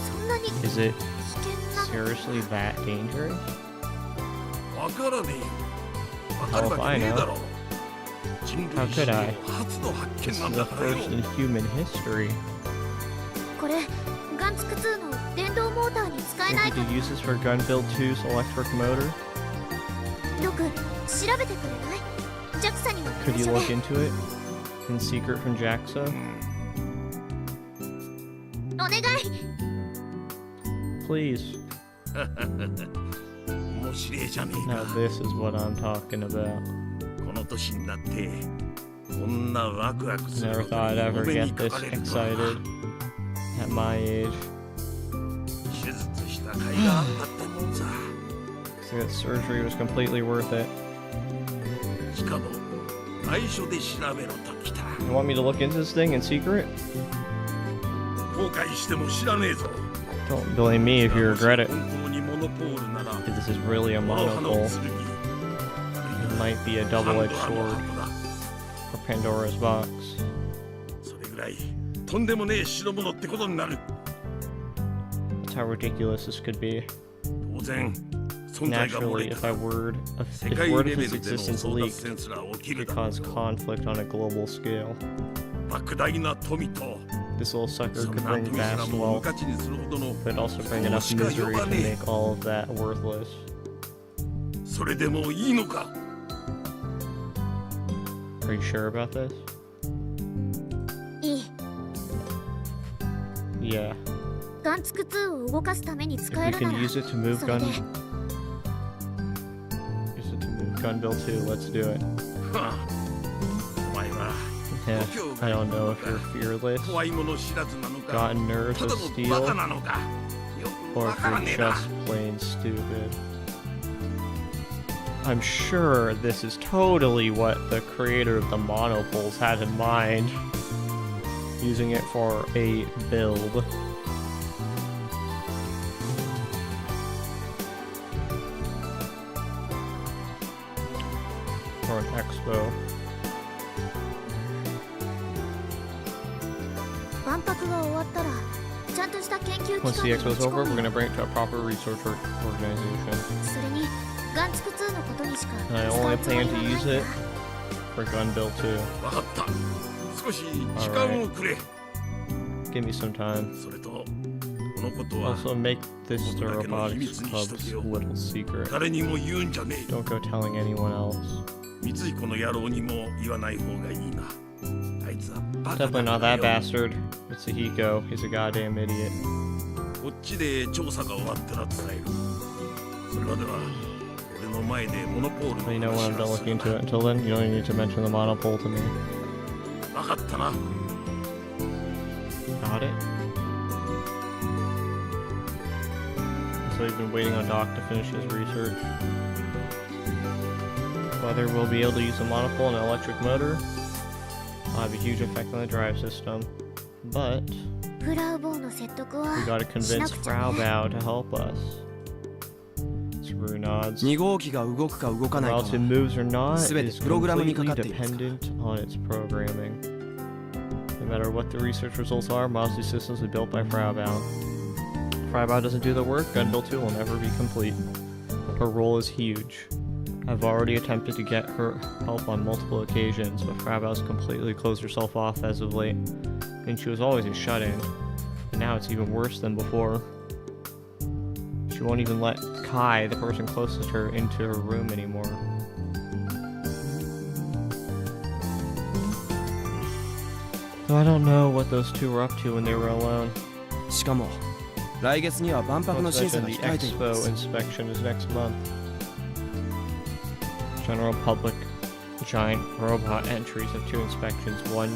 そんなに危 Is it 険なの？ seriously that dangerous? わからねえよ。わかるわけねえだろ。人 How 類史 could 上 I? 初の発 This 見 is なん the だからよ。 first in human history. これガンツク2の電動モーターに使え Think ない we か could use this for Gun Build 2's electric motor? ドク調べてくれない？ JAXA には Could 内 you 緒 look で。 into it? In secret from JAXA? お願い。 Please. 面白いじゃねえ Now か。 this is what I'm talking about. この年になってこんなワクワクする Never こと thought に I'd お ever 目に get か this かれるとはな。 excited at my age. 手術した甲斐があったってもんさ。 So that surgery was completely worth it. しかも内緒で調べろときた。 You want me to look into this thing in secret? 後悔しても知らねえぞ。 Don't blame me if you regret it. 本当にモノポールなら If this is really a モノハの monopole, 剣。 it might be a パンドラ double-edged の sword 箱だ。 or Pandora's box. それぐらいとんでもねえ代物ってことになる。 That's how ridiculous this could be. 当然存在が漏 Naturally, れ if た I ら word 世 if 界 word レ of ベ its ルでの existence 争奪 leaked, 戦すら起き it る could だろう cause よ。 conflict on a global scale. 莫大な富と This little sucker そん could な bring 富すら vast も無 wealth, 価値にするほどの but also bring enough misery to make all of that worthless. それでもいいのか。 Are you sure about this? いい。 Yeah. ガンツク2を動かすために If 使え we るな can ら use it to move それ gun で use it to move gun build 2, let's do it. はあお前は Yeah, I don't know if you're fearless, 怖いもの知らずなのか got nerves た of だのバカ steel, なのかよく or わ if から you're ねえな。 just plain stupid. I'm sure this is totally what the creator of the monopoles had in mind, using it for a build. For an expo. 万博が終わったらちゃんとした研究機 Once 関 the に expo's 持ち over, 込 we're む gonna bring it to a proper research organization. それにガンツク2のことにしか And I 使 only うつもり plan は to ない use んだ it for gun build 2. わかった。少し時間をくれ。 Give me some time. それとこのことは Also, make this the 僕だけの秘 robotics 密にしと club's けよ。 little secret. 誰にも言うんじゃねえ。 Don't go telling anyone else. 三井子の野郎にも言わない方がいいな。あいつはバカ Definitely だ not から that よ。 bastard. It's Hiko. He's a goddamn idiot. こっちで調査が終わったら伝える。それまでは俺の前でモノポール But you know の when I'm 話 done はす looking るな into it. Until then, you don't even need to mention the monopole to me. わかったな Got it? So we've been waiting on Doc to finish his research. Whether we'll be able to use a monopole and an electric motor will have a huge effect on the drive system. But フラウボーの説得は we gotta しな convince くちゃ Frau ね Bao to help us. Saru nods. 2号機が動くか動かないか Or は else it moves or not 全て is プログラムにか completely かっていますから dependent on its programming. No matter what the research results are, most of these systems are built by Frau Bao. If Frau Bao doesn't do the work, Gunbuild 2 will never be complete. Her role is huge. I've already attempted to get her help on multiple occasions, but Frau Bao's completely closed herself off as of late. I mean, she was always a shut-in, but now it's even worse than before. She won't even let Kai, the person closest to her, into her room anymore. So I don't know what those two were up to when they were alone. しかも来月には万博の Not to 審査 mention が the 控えていま expo す inspection is next month. General public giant robot entries have 2 inspections, one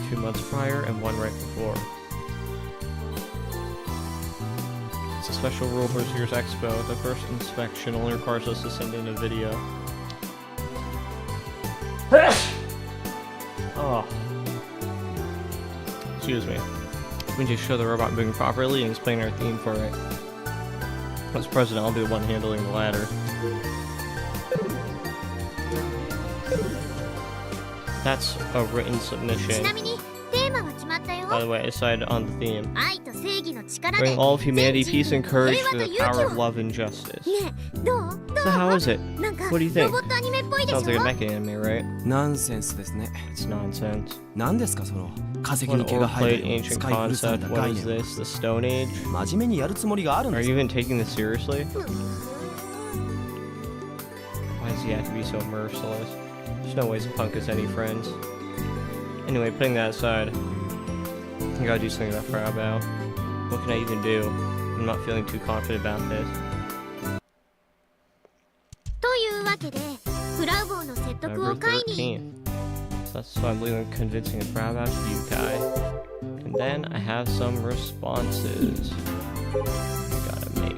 2 months prior and one right before. It's a special rule for this year's expo. The first inspection only requires us to send in a video. Oh. Excuse me. We need to show the robot moving properly and explain our theme for it. As president, I'll be the one handling the ladder. That's a written ち submission. なみにテーマは決まったよ By the way, I decided on the theme. 愛と正義の力で Bring all of humanity, 全 peace, and 人 courage 平和 through と the 勇 power 気 of を love and justice. ねえどう So how is it? なんか What do you ロ think? ボットアニメっぽいでし Sounds like a ょ mecha anime, right? ナンセンスですね It's nonsense. 何ですかその化石 What に毛が生え overplayed たように ancient 使い古され concept. た What 概 is 念 this? The Stone Age? 真面目にやるつもりがあるん Are です you か even taking this seriously? Why does he have to be so merciless? There's no way this punk has any friends. Anyway, putting that aside, I gotta do something about Frau Bao. What can I even do? I'm not feeling too confident about this. というわけでフラウボーの説得を November 会に 13th. So that's why I'm leaving convincing of Frau Bao to you, Kai. And then I have some responses I gotta make.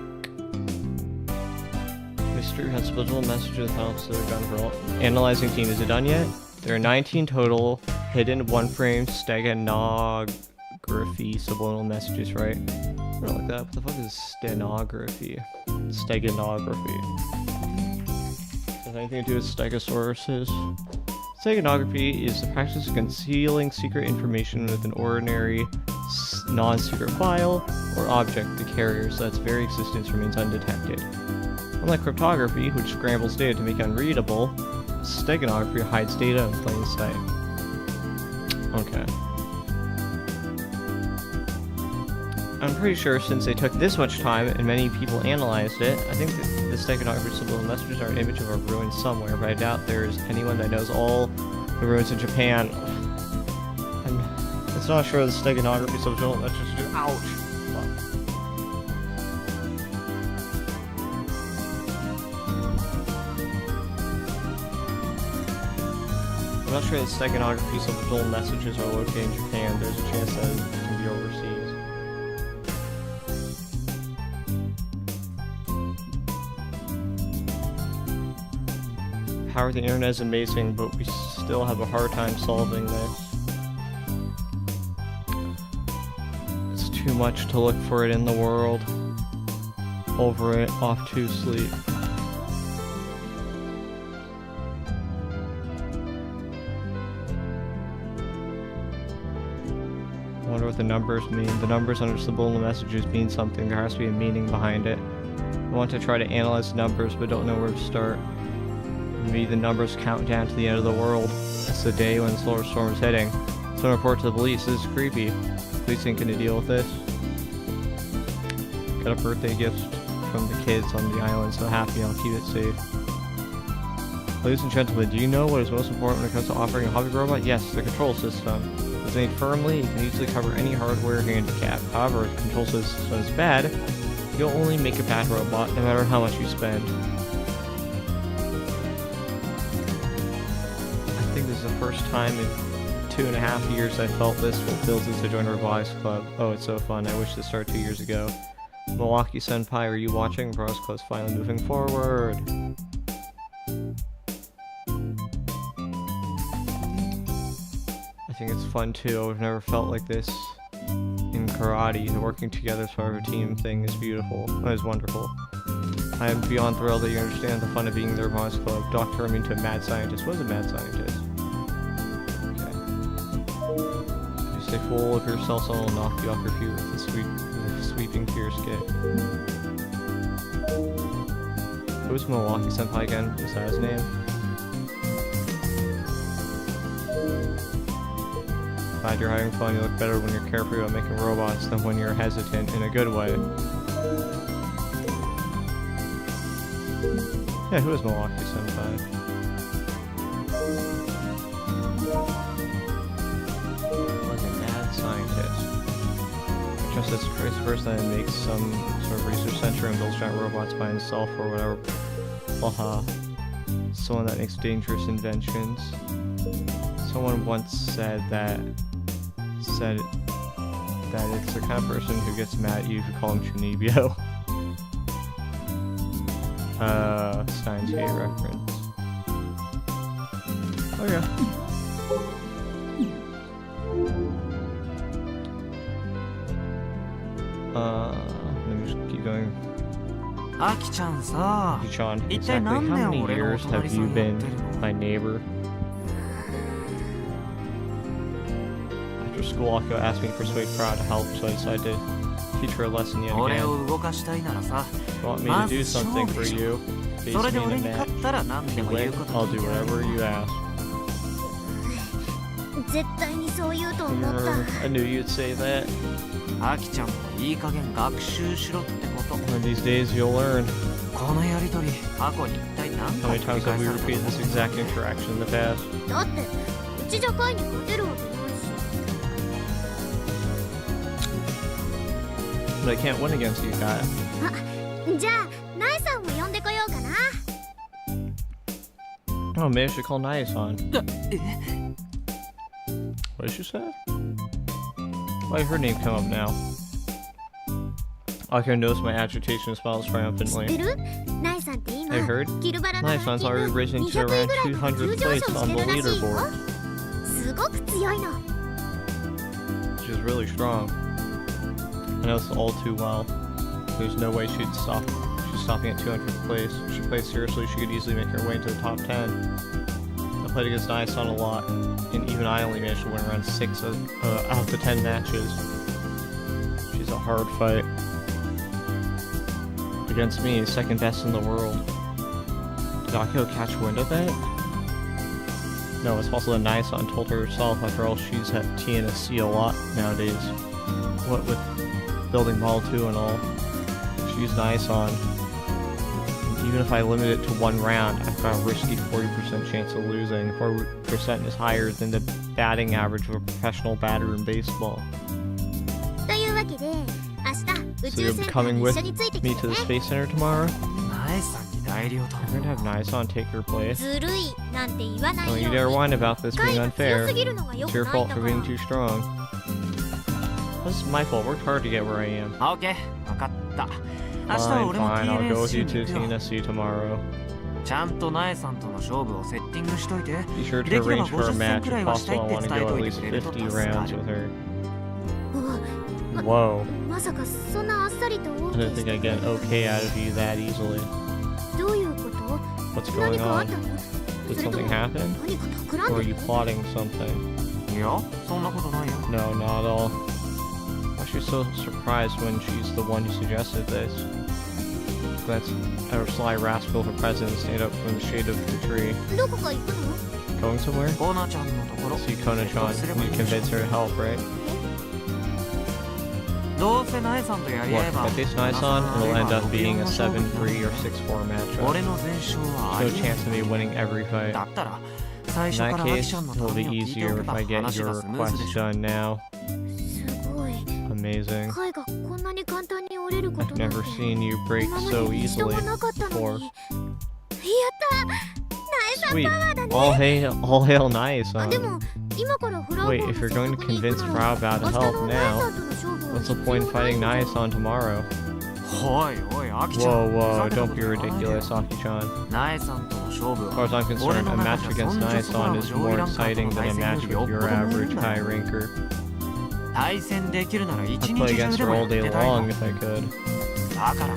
Mystery has split messages helps to the gun roll. Analyzing team, is it done yet? There are 19 total hidden one-frame steganography subliminal messages, right? I don't like that. What the fuck is stenography? Steganography. Has anything to do with stegosauruses? Steganography is the practice of concealing secret information with an ordinary non-secret file or object the carrier so its very existence remains undetected. Unlike cryptography, which scrambles data to make it unreadable, steganography hides data in plain sight. Okay. I'm pretty sure since they took this much time and many people analyzed it, I think that the steganography subliminal messages are an image of a ruin somewhere, but I doubt there's anyone that knows all the ruins in Japan. It's not sure the steganography subliminal messages do. Ouch! Fuck. I'm not sure the steganography subliminal messages are located in Japan. There's a chance that it can be overseas. Power of the internet is amazing, but we still have a hard time solving this. It's too much to look for it in the world. Over it, off to sleep. I wonder what the numbers mean. The numbers under subliminal messages mean something. There has to be a meaning behind it. I want to try to analyze the numbers, but don't know where to start. Maybe the numbers count down to the end of the world. It's the day when the solar storm is hitting. Someone report to the police. This is creepy. Police ain't gonna deal with this. Got a birthday gift from the kids on the island, so happy I'll keep it safe. Ladies and gentlemen, do you know what is most important when it comes to operating a hobby robot? Yes, the control system. It's made firmly and can easily cover any hardware handicap. However, if the control system is bad, you'll only make a bad robot, no matter how much you spend. first time in 2.5 years I felt this fulfills it to join Robotics Club. Oh, it's so fun. I wish this started 2 years ago. Milwaukee Senpai, are you watching? Robotics Club's finally moving forward. I think it's fun too. I've never felt like this in karate. Working together as part of a team thing is beautiful. It is wonderful. I am beyond thrilled that you understand the fun of being in the Robotics Club. Don't turn me into a mad scientist. What is a mad scientist? Okay. You stay full of yourself, so I'll knock you off your feet with a sweeping fierce kick. Who's Milwaukee Senpai again? Is that his name? Glad you're having fun. You look better when you're carefree about making robots than when you're hesitant in a good way. Yeah, who is Milwaukee Senpai? Was a mad scientist. Just as a crazy person that makes some sort of research center and builds giant robots by himself or whatever. Haha. Someone that makes dangerous inventions. Someone once said that it's the kind of person who gets mad at you if you call him Chunibyo. Steins Gate reference. Oh yeah. Let me just keep going. Aki-chan, Aki-chan, exactly how many years have you been my neighbor? After school, Akio asked me to persuade Proud to help, so I decided to teach her a lesson yet again. You want me to do something for you? Face me in a match. You win, I'll do whatever you ask. I knew you'd say that. One of these days you'll learn. How many times have we repeated this exact interaction in the past? But I can't win against you, Kaya. Oh, maybe I should call Naya-san. What did she say? Why did her name come up now? Akio knows my agitation and smiles triumphantly. I heard? Naya-san's already risen to around 200th place on the leaderboard. She's really strong. I know this all too well. There's no way she'd stop. She's stopping at 200th place. If she plays seriously, she could easily make her way into the top 10. I played against Naya-san a lot, and even I only managed to win around 6 out of the 10 matches. She's a hard fight. Against me, second best in the world. Did Akio catch wind of that? No, it's possible that Naya-san told her herself. After all, she's at TNSC a lot nowadays. What with building Model 2 and all. She's Naya-san. Even if I limit it to 1 round, I've got a risky 40% chance of losing. 40% is higher than the batting average of a professional batter in baseball. So you're coming with me to the Space Center tomorrow? I'm going to have Naya-san take her place. Don't you dare whine about this being unfair. It's your fault for being too strong. This is my fault. I worked hard to get where I am. Fine, I'll go with you to TNSC tomorrow. Be sure to arrange for a match. If possible, I want to go at least 50 rounds with her. Whoa. I didn't think I'd get an okay out of you that easily. What's going on? Did something happen? Or are you plotting something? No, not at all. Why is she so surprised when she's the one who suggested this? That's our sly rascal for president stand up from the shade of the tree. Going somewhere? See Kona-chan. You convince her to help, right? What, if I face Naya-san, it'll end up being a 7-3 or 6-4 matchup. There's no chance of me winning every fight. In that case, it'll be easier if I get your request done now. Amazing. I've never seen you break so easily before. Sweet. All hail nice あで on. も今からフラウボ Wait, ン if の you're 説 going to 得に convince 行くのに Frau about to 明日 help のナイ now, さんとの勝負は what's the 必 point 要 in fighting ない nice on tomorrow? おいおい飽きちゃ Whoa, う whoa, ふざけた don't こと be ないで ridiculous, Aki-chan. ナエさんとの勝負 As far as は I'm 俺 concerned, の a 中 match じゃ against そんじょそ Nice こら on の is 上位 more ランカー exciting と than 対 a 戦よ match りよっ with ぽ your ど無理 average なんだ high よ ranker. 対戦できるなら一 I'd 日 play 中 against で her も all やっ day てたい long の if I could. だから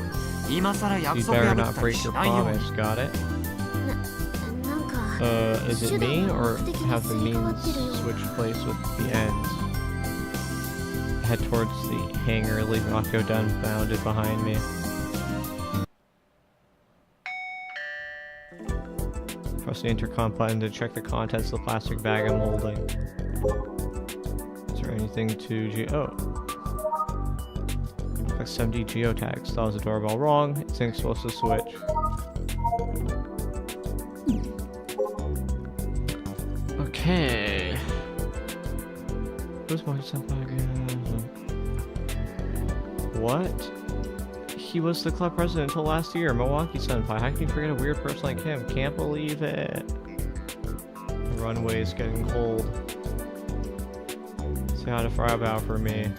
今さら So 約 you 束 better 破 not ったり break し your ないように promise, got it? なんか Is it 手段 me が or 目的 have に the すり替わ means ってるよ switch place with the ends? Head towards the hangar, leaving Akio dumbfounded behind me. Press the intercom button to check the contents of the plastic bag I'm holding. Is there anything to oh. Like 70 geotags. That was a doorbell. Wrong. It's supposed to switch. Okay. Who's my senpai again? What? He was the club president until last year, Milwaukee senpai. How can you forget a weird person like him? Can't believe it. The runway is getting cold. Say hi to Frau for me.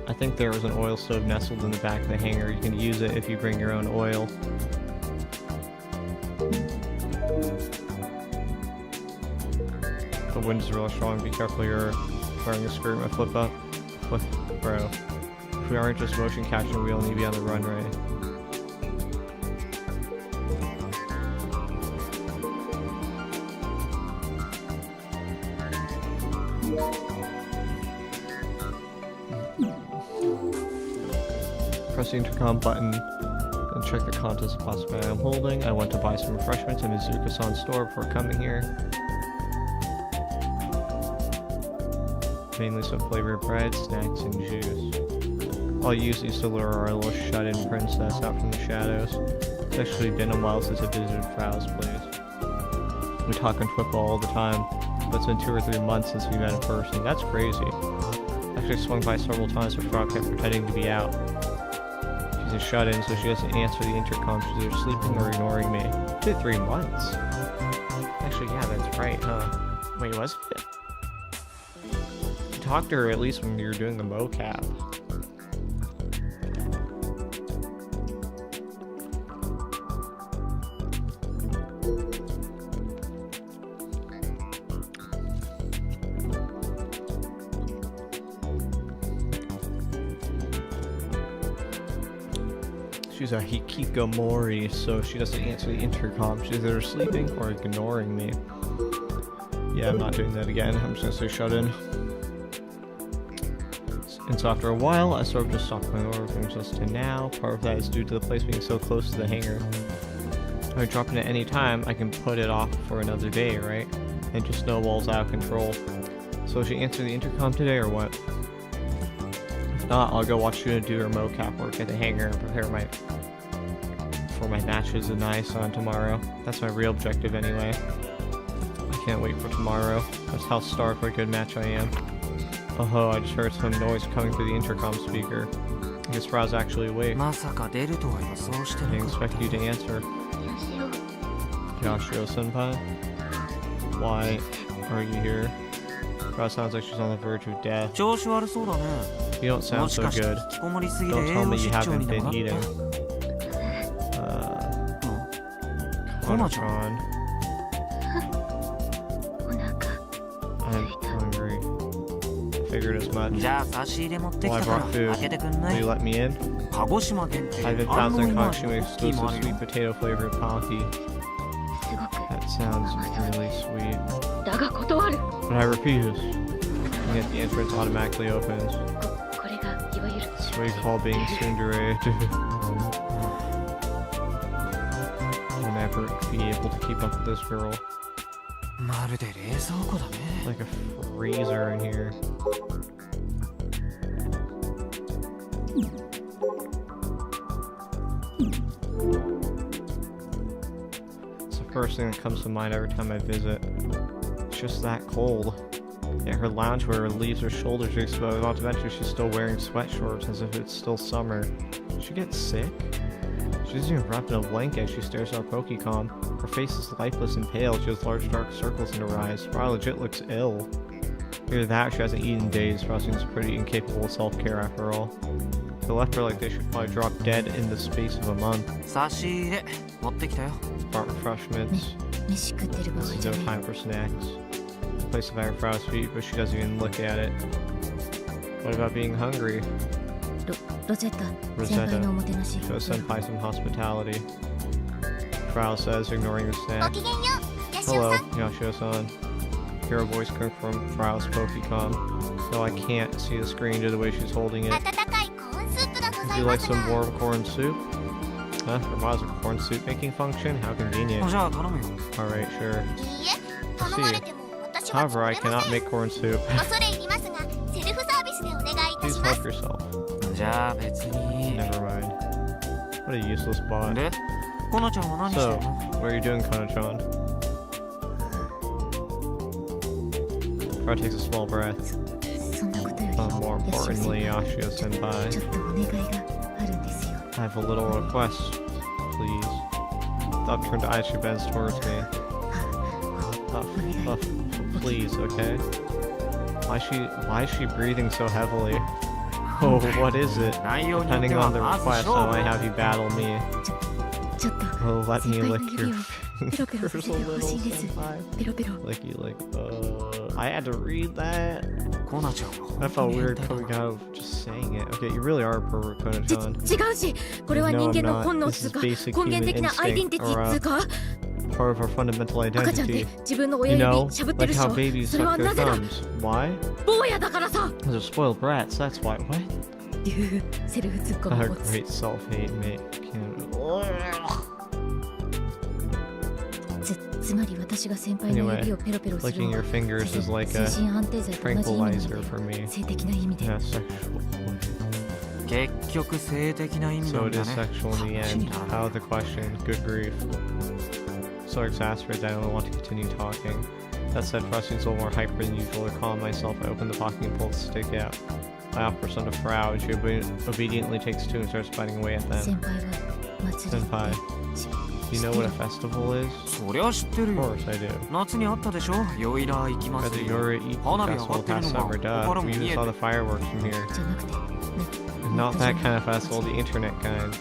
I think there was an oil stove nestled in the back of the hangar. You can use it if you bring your own oil. The wind is really strong. Be careful, you're wearing a skirt. My flip up. Bro. If we aren't just motion capture, we'll need to be on the runway. Press the intercom button and check the contents of the plastic bag I'm holding. I went to buy some refreshments in Mizuka-san's store before coming here. Mainly some flavored bread, snacks, and juice. I'll use these to lure our little shut-in princess out from the shadows. It's actually been a while since I visited Frau's place. We talk on football all the time, but it's been 2 or 3 months since we met in person. That's crazy. Actually swung by several times, but Frau kept pretending to be out. She's a shut-in, so she doesn't answer the intercom. She's either sleeping or ignoring me. It's been 3 months. Actually, yeah, that's right, huh? Wait, was it? Talk to her at least when you're doing the mocap. She's a hikikomori, so she doesn't answer the intercom. She's either sleeping or ignoring me. Yeah, I'm not doing that again. I'm just gonna say shut in. And so after a while, I sort of just stopped going over things just to now. Part of that is due to the place being so close to the hangar. If I drop in at any time, I can put it off for another day, right? And just snowballs out of control. So should she answer the intercom today or what? If not, I'll go watch Shuna do her mocap work at the hangar and prepare for my matches with Nai-san tomorrow. That's my real objective anyway. I can't wait for tomorrow. That's how starved for a good match I am. Oh, I just heard some noise coming through the intercom speaker. I guess Frau's actually awake. まさか出るとは予想して I な didn't かっ expect た you to answer. Yashiro-senpai? Why are you here? Frau sounds like she's on the verge of death. 調子悪そうだね You don't も sound し so かして good. 引きこもりすぎで Don't 栄 tell 養 me you 失調 haven't にで been もなっ eating. たコナちゃん Kono-chan, お腹 I'm hungry. Figured as much. じゃあ差し入れ持ってき Well, I たから brought food. 開けてくんな Will い you let me in? 鹿児島限定 I've been 安納 thousand 芋味 Kakshimi のクッキー exclusive もある sweet よ potato flavored pocky. すごく That sounds really sweet. だが断る But I refuse. And yet the entrance automatically opens. これがいわゆる That's what you call being tsundere. I'll never be able to keep up with this girl. まるで冷蔵庫だね Like a freezer in here. It's the first thing that comes to mind every time I visit. It's just that cold. It her loungewear leaves her shoulders exposed. Not to mention she's still wearing sweatshorts as if it's still summer. Did she get sick? She's even wrapped in a blanket as she stares at Pokecom. Her face is lifeless and pale. She has large dark circles in her eyes. Frau legit looks ill. Either that, she hasn't eaten in days. Frau seems pretty incapable of self-care after all. If they left her like this, she'd probably drop dead in the space of a month. 差し入れ持ってきたよ。 Brought refreshments. 飯食ってる場合 There's じゃ no ね time for snacks. Place of Frau's feet, but she doesn't even look at it. What about being hungry? ロゼッタ先輩のおもてなし Show senpai some hospitality. Frau says, ignoring the ご snack. きげんようヤシオ Hello, さん Yashio-san. Hear a voice coming from Frau's Pokecom. Though I can't see the screen due to the way she's holding it. 温かいコーンスープがござ Would い you ま like す some が warm corn soup? Huh? Reminds of a corn soup making function? How convenient. じゃあ頼むよ。 Alright, sure. いいえ頼まれても私は However, I 作れま cannot せん make corn soup. 恐れ入りますがセルフサービスでお願いいた Please しま help す yourself. じゃあ別に。 Never mind. What a useless bot. で、コナちゃんは何して So, るの？ what are you doing, Kana-chan? Frau takes a small breath. そんなことより More importantly, Yashio-senpai. ちょっとお願いがあるんですよ I have a little request, please. The upturned eyes she bends towards me. Please, okay? Why is she breathing so heavily? Oh, what is it? 内容によって Depending は on the まず request, I 勝 might 負。 have you battle me. ちょっと Oh, let 先 me 輩 lick の your 指をペロペロ fingers さ a せてほ little, しいんです senpai. ペロペロ I had to read that. コナちゃんは I 本当 felt に weird 変態だ coming out of just saying it. Okay, you really are a pervert, Kona-chan. 違うしこれは No, 人 I'm 間の not. 本能 This つ is うか basic 根源 human 的なアイデンティテ instinct, ィ or つうか part of our fundamental 赤ちゃんって identity. 自分の You 親指 know, しゃぶってる like でし how ょ babies それ suck は their なぜだ thumbs. Why? 坊やだからさ Because they're spoiled brats, that's why. What? っていうセルフツッコミ A を持つ great self-hate, mate. つまり私が先輩の Anyway, 指をペロペロする licking の your は fingers is like 精 a 神安定剤と同じ意味な tranquilizer の for me. で性的な意味で Yeah, sexual. 結局性的な意味な So ん it だ is ね。 sexual in the 話に end. ならない Out of the question. Good grief. So exasperated that I only want to continue talking. That said, Frau seems a little more hyper than usual. To calm myself, I open the pocket and pull the stick out. I offer some to Frau, and she obediently takes two and starts biting away at 先 them. 輩は祭りって Senpai, do you know what a festival is? そりゃ知ってる Of よ。 course I do. 夏にあったでしょ。ヨイラー行きます At the よ。 Yora Eat 花火上が Festival ってる past のが summer, duh. 心も We 見 even え saw る。 the fireworks from here. じゃなくて Not that kind of festival, the internet kind.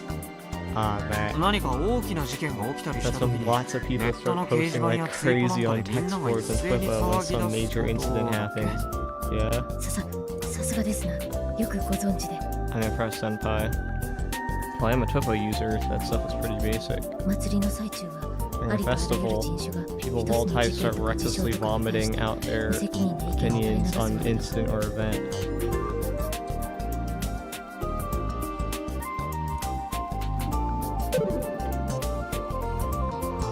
Ah, that. 何か大きな事件が起きたりし That's た時 when に lots of people ネットの start 掲示 posting 板 like やツイート crazy なん on かでみん text なが boards 一 and 斉に Twitter when 騒 some ぎ出す major こと incident を happens. Yeah? さすがですなよくご存知で I'm impressed, Senpai. Well, I am a Topo user. That stuff is pretty basic. 祭りの最中は During あ a りとあらゆる festival, 人種が people 一 of all つの types 事件 start とか事象 recklessly とかに対し vomiting て out their 無責任な意見を垂れ流 opinions す on の instant or event.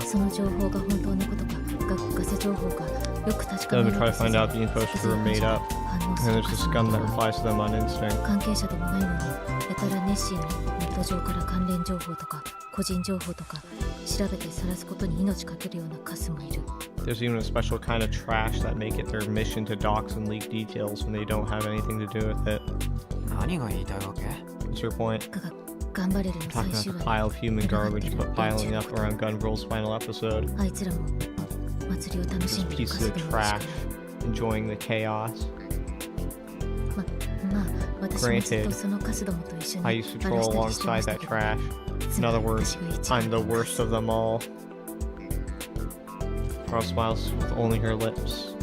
その情報が本当のことかガセ情報かよく確か Then め we よう try と to せ find ず out the info 複数 were の made 者 up. が反応 And する there's か this その gun 他 that は replies to them on instinct. 関係者でもないのにやたら熱心にネット上から関連情報とか個人情報とか調べて晒すことに命かけるようなカスもいる There's even a special kind of trash that make it their mission to dox and leak details when they don't have anything to do with it. 何が言いたいわけ？ What's your point? かが頑張れるの Talking 最 about 終 the 話 pile of human garbage but piling up around Gunbrill's final episode. あいつらも祭りを楽し Just んでいる pieces カス of でもいるし trash, enjoying the chaos. まあ私もずっとそのカスどもと一緒に I used to 荒ら troll したりしてま alongside した that けど trash. つ In まり other words, 私が一 I'm 番 the worst of them all. Frau smiles with only her lips.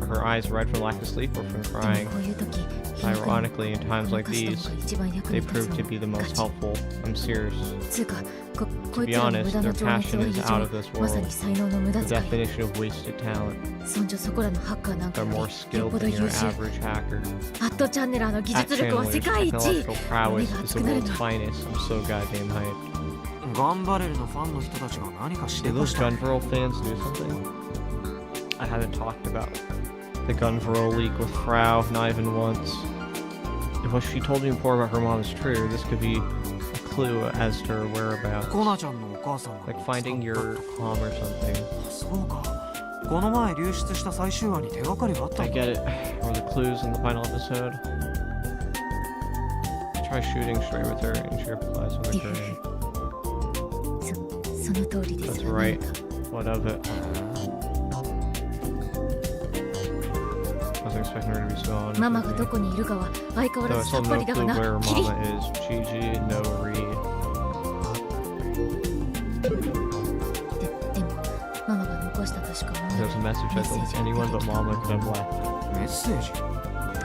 Are her eyes red from lack of sleep or from で crying? もこういう時 Ironically, in times like these, このカスどもが一番役 they に立つ prove の to be the ガ most チ helpful. I'm serious. つうかこ To い be つらの無 honest, 駄 their な情熱 passion は is 異 out 常 of this まさに world. 才能の無駄 The 遣い definition of wasted talent. そんじょそこらのハッカーなんか They're より more よっ skilled ぽど than 優 your 秀 average hacker. アットチャンネラーの技 At 術力は Chandler's 世界一 technological prowess 目が is 熱 the くなる world's な finest. I'm so goddamn hyped. 頑張れるのファンの人たちが何かして Did ま those した。 Gunbroil fans do something? I haven't talked about the Gunbroil leak with Frau, not even once. If what she told me before about her mom is true, this could be a clue as to her コ whereabouts. ナちゃんのお母さんが Like finding your mom or something. そうか。この前流出した最終話に手がかりがあった I んだ。 get it. Or the clues in the final episode. Try shooting straight with her and she replies with a grenade. その通りです That's が right. 何か What of it? I wasn't expecting her to be so honest. ママ with が me. どこにいるかは相変わ Though ら I ずさ still っぱ no りだが clue な where キリ Mama is. GG, no read. でもママが残したとしか思え There's a ない message I don't think anyone but Mama could have left. メッセージ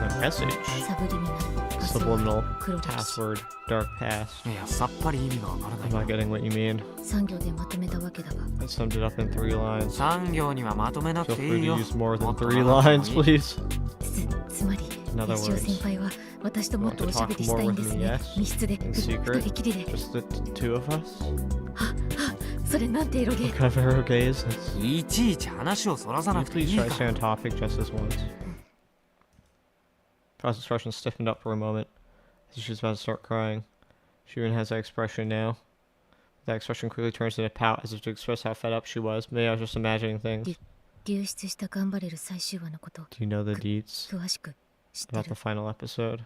A message? サブリミナルパスワー Subliminal ド黒歴史 password, dark past. いや、さっぱり意味がわからない I'm not getting what you mean. 産業でまとめたわけだが I summed it up in 3 lines. 産業にはまとめなく Feel てい free い to よ。 use more も than っと 3 話して lines, もいい please. つまり In other 吉尾 words, 先輩は私ともっとおしゃべりしたいんです want to talk more with me, ね yes? 密室で In 二 secret? 人きりで Just the two of us? それなんてエロゲ What kind of arrow gay is this? いちいち話をそらさ Can な you くてい please い try か to stay ら。 on topic just this once? Kaz's expression stiffened up for a moment. As she's about to start crying. She even has that expression now. That expression quickly turns into a pout as if to express how fed up she was. Maybe I was just imagining things. 流出した頑張れる最終話のこと Do you know the deets 詳しく知って about る the final episode?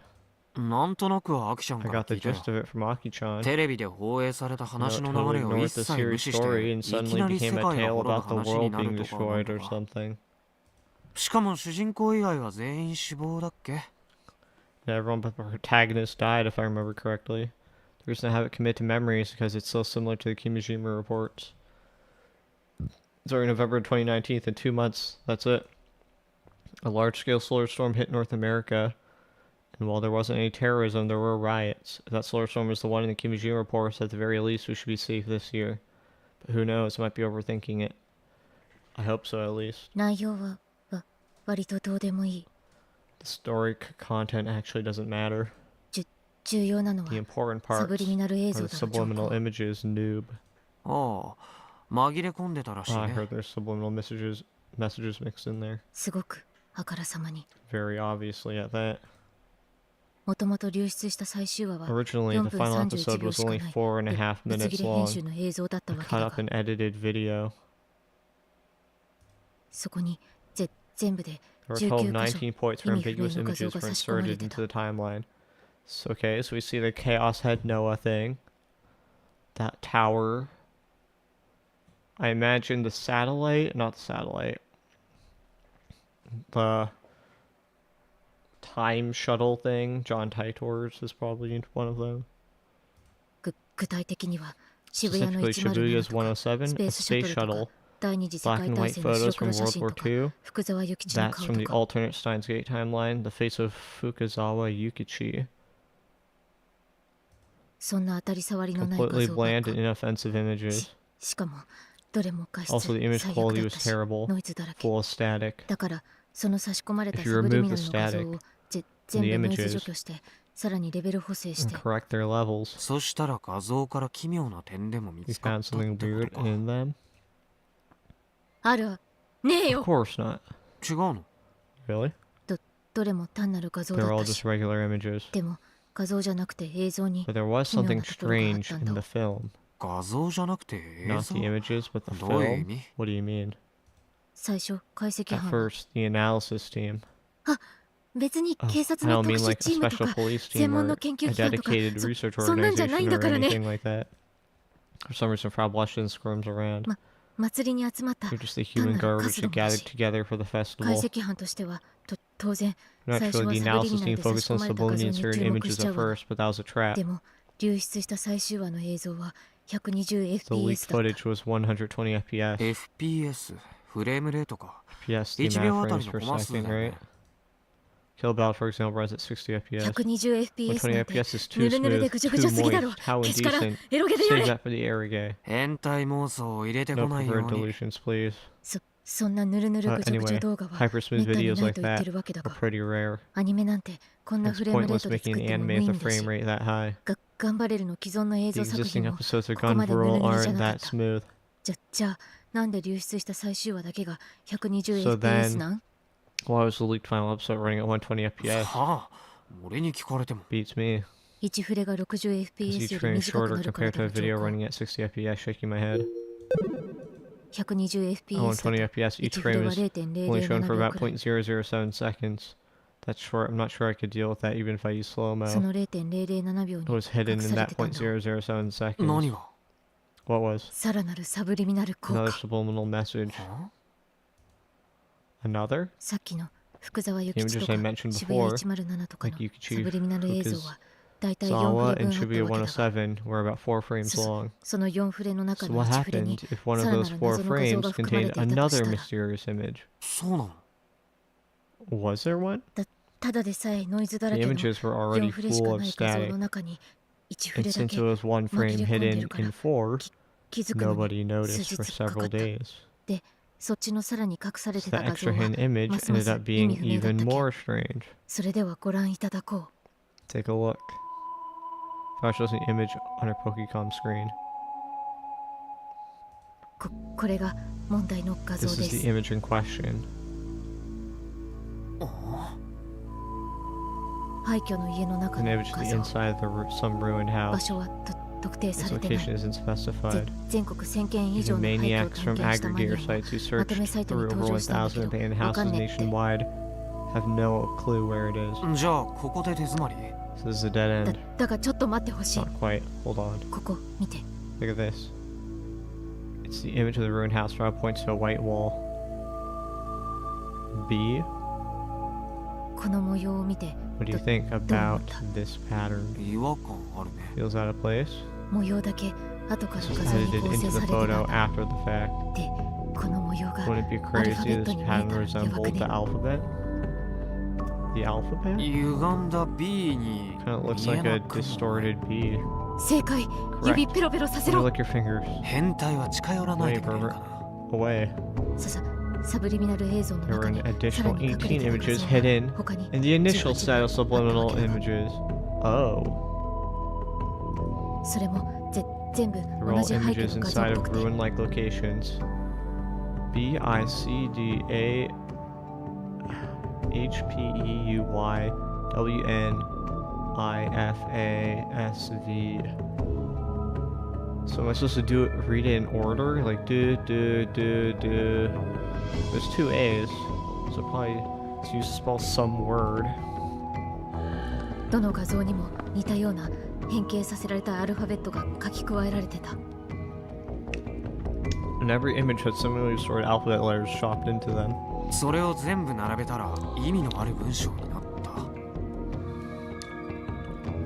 なんとなくはアキちゃん I から got 聞 the いたよ。 gist of it from Aki-chan. テレビで放映された You know, 話 it の totally 流れを ignored 一 the 切無 series 視して story and いき suddenly なり世 became a 界が tale 滅ぶ about the 話に world な being るとかな destroyed ん or か。 something. しかも主人公以外は全員死亡だっけ？ Yeah, everyone but the protagonist died, if I remember correctly. The reason I have it commit to memory is because it's so similar to the Kimijima reports. During November 2019, in 2 months, that's it. A large-scale solar storm hit North America, and while there wasn't any terrorism, there were riots. If that solar storm was the one in the Kimijima reports, at the very least, we should be safe this year. But who knows, I might be overthinking it. I hope so, at least. 内容は割とどうでもいい The story content actually doesn't matter. 重要なのは The important サブ parts リミナル映 are 像 the だの情 subliminal 報 images, noob. ああ、紛れ込んでたらしい I ね。 heard there's subliminal messages mixed in there. すごくあからさまに Very obviously at that. もともと流出した最終話は Originally, 4 the 分 final 31 episode 秒 was しかな only い 4.5 ぶつ minutes 切り long. 編集の映像だったわ A けだ cut が up and edited video. そこに全部で There were a total of 19箇所 19 points for 意味不明 ambiguous の画 images 像が were 差し込まれ inserted て into た the timeline. So, okay, so we see the Chaos Head Noah thing. That tower. I imagine the satellite, not the satellite. The time shuttle thing. John Titor's is probably one of them. 具体的には渋谷の Specifically 107 Shibuya's とかス 107, ペー a スシャ space トルと shuttle. か第二次世 Black 界 and 大 white 戦の白 photos 黒 from 写 World 真 War とか II. 福沢諭吉の That's 顔 from と the か alternate Steins Gate timeline, the face of Fukazawa Yukichi. そんな当たり障りのない画 Completely 像ばっ bland か and inoffensive images. しかもどれも画質 Also, the image 最悪 quality だっ was たし terrible, ノイズだらけ full of static. だからその差し込まれた If サ you ブリミ remove ナ the ルの画像 static を全 the 部ノイズ images 除去してさらにレベル補正し and て correct their levels. そしたら画像から奇妙な点でも見 You つか found ったっ something て weird ことか。 in them? あるねえ Of よ course not. 違うの？ Really? どれも単なる画像 They're だっ all た just し regular images. でも画像じゃなくて映像に But there was something strange in the film. 画像じゃなくて映 Not 像？ the images, but the どういう意 film. 味？ What do you mean? 最初解析 At 班は first, the analysis team. 別に Oh, 警 I 察の don't 特 mean 殊 like チ a ームと special か police 専 team 門 or の研究 a 機関とか dedicated research そんなんじゃない organization んだ or からね anything like that. For some reason, Frau Blushton squirms around. 祭りに集まった They're just the human garbage that gathered together for the 解 festival. 析班としては当然 Naturally, the analysis team 最初 focused は on サブリミナルで差し込まれた画像に subliminally inserted 注目 images しちゃ at うわ first, but that was a trap. でも流出した最終話の映像は 120fps The leaked だった footage was 120 FPS. FPS フレームレートか。 FPS, the 1 amount 秒 of あたり frames の per コマ数だ second, よ right? ね。 Kill Battle, for example, runs at 60 FPS. 120fps 120なんて FPS is ぬ too るぬるで smooth, ぐちゃ too ぐちゃすぎだろ moist. How けしから indecent. エロゲでや Save れ that for the era gay. 変態妄想を入れて No こないよう preferred に。 delusions, please. そんなぬるぬる But ぐちゃぐちゃ anyway, 動画は hyper め smooth ったに videos ない like と言って that るわけだ are が pretty rare. アニメなんてこんな It's フレームレー pointless トで making 作っ an ても無 anime 意 with a 味だし frame rate that high. 頑張れるの既存の映 The 像作 existing 品も episodes of ここまでぬる Gunvorl ぬるじゃ aren't なかっ that た smooth. じゃあなんで流出した最終話だけが So 120fps then- なん Why was the leaked final episode running at 120 FPS? はあ、俺に聞かれても。 Beats me. 1フレが Is60fps each より frame 短く shorter なるから compared だ to a の情 video 報 running at 60 FPS? Shaking my head. 120fps Oh, 20 FPS. Each frame is only shown for about 0.007 0.007 seconds. That's short. I'm not sure I could deal with that even if I use そ slow-mo. の0.007秒 What に was hidden 隠 in され that てたんだ 0.007 seconds? 何が What was? さらなるサブリミナル効 Another 果 subliminal message. は Another? さっきの福沢諭吉 Images と I か mentioned 渋谷 before, 107とか like の Yukichi サブリミナル映像はだいたい4 Fukuzawa フレ and 分あった Shibuya わけだが 107 were about 4 frames そ long. その4フレの中 So の what 1フレに happened if one of さら those なる 4 謎の画像 frames が含まれ contained ていたと another したら mysterious image? そうなの Was there one? ただでさえノイズだら The けの images were 4 already フレし full か of ない画像 static, の中に1フ and レだ since け it was one frame hidden in 4, 気づくのに nobody noticed 数 for 日かか several った days. でそっちのさらに隠され So て the た画像 extra は hidden image ますま ended す up 意 being 味不明だっ even たけ more strange. それではご覧いただこ Take a look. Flash shows an image on her Pokecom screen. うこれが問題の画像 This で is す the image in question. あ廃墟の家の中 An の image 画 of the 像 inside of some ruined 場 house. 所は特定 Its されてない location isn't specified. 全国1000件以上 Even の廃墟を maniacs from 探検したマニア aggregator は sites who まとめサイ searched トに through 登 over 場したんだけ 1,000 ど abandoned わかん houses ねえって nationwide have no clue where it is. じゃあここで手詰まり So this is a dead だ end. だがちょっと待ってほしい Not quite. Hold on. ここ見て Look at this. It's the image of the ruined house. Draw points to a white wall. B. この模様を見て What do you think about this pattern? 違和感あるね Feels out of place? 模様だけ後から This was 画像に edited 構成 into さ the れてた photo んだ after the fact. でこの模様が Wouldn't it be crazy if this pattern resembled the alphabet? The alphabet? 歪んだ B に Kind of looks 見え like な a くも distorted B. 正解 Correct. 指ペロペロさせ Let me ろ lick your fingers. 変態は近寄らないでくれるかな Away. サブリミナル映像の There were 中 an にさら additional に隠れて 18た画 images 像 hidden が他に in the initial 18 set of subliminal images. Oh. それも全部 They're 同 all じ背景 images の画像っ inside ぽ of くて ruin-like locations. B I C D A H P E U Y W N I F A S V. So am I supposed to do it? Read it in order? Like do. There's 2 A's, so probably let's use to spell some word. どの画像にも似たような変形させられたアルファベットが書き加えられてた And every image had similarly stored alphabet letters chopped into them. それを全部並べたら意味のある文章になった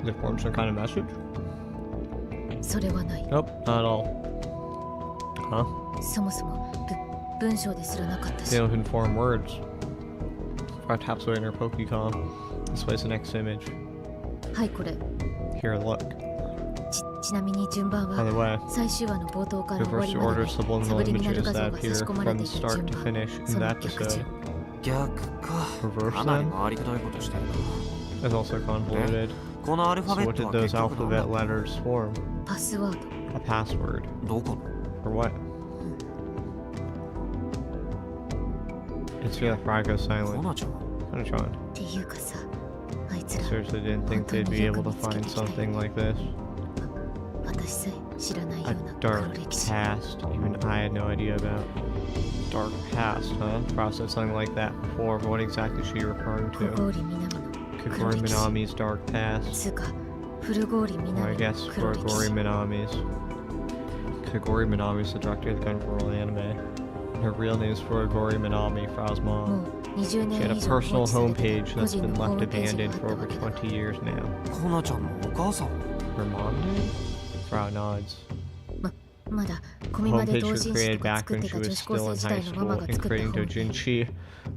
Does it form some kind of message? それはない Nope, not at all. Huh? そもそも文章ですらなかったし They don't even form words. Our taps away in our Pokecom. Displays the next image. はいこれ Here, look. ちなみに順番 By は the way, 最終話の冒頭から終わ reverse り to まで order でサ subliminal ブリミナル images 画像 that が差 appear し込まれ from て the いる start 順 to 番 finish そ in の that 逆 episode. 順逆か Reverse かなり them 回りくどいことしてるな is also convoluted. このアルファ So ベッ what ト did は those 結局何だ alphabet letters form? パスワード A password. どこの For what? It's the frog goes コ silent. ナちゃん Honey-chan. っていうかさあいつら Seriously didn't think they'd be able to find something like this. 私さえ知らないよ A うな黒 dark 歴史 past. Even I had no idea about. Dark past, huh? Processed something like that before, but what exactly is she referring 小 to? 郡南の Kagori Minami's dark past. つうか古郡 Well, 南 I の guess 黒歴 Kagori 史 Minami's. Kagori Minami's the director of the Gun World anime. Her real name is Kagori Minami, Fra's も mom. う20 She had 年 a 以上放 personal 置されて homepage た個 that's 人 been のホー left ムページが abandoned あっ for た over わけだ 20 years now. コナちゃんのお母さん Her mom did? Frau nods. まだコ The ミマで homepage 同 was 人誌 created とか back 作っ when て she た was 女子高 still 生 in 時 high 代のママ school が and 作った creating ホームページ doujinshi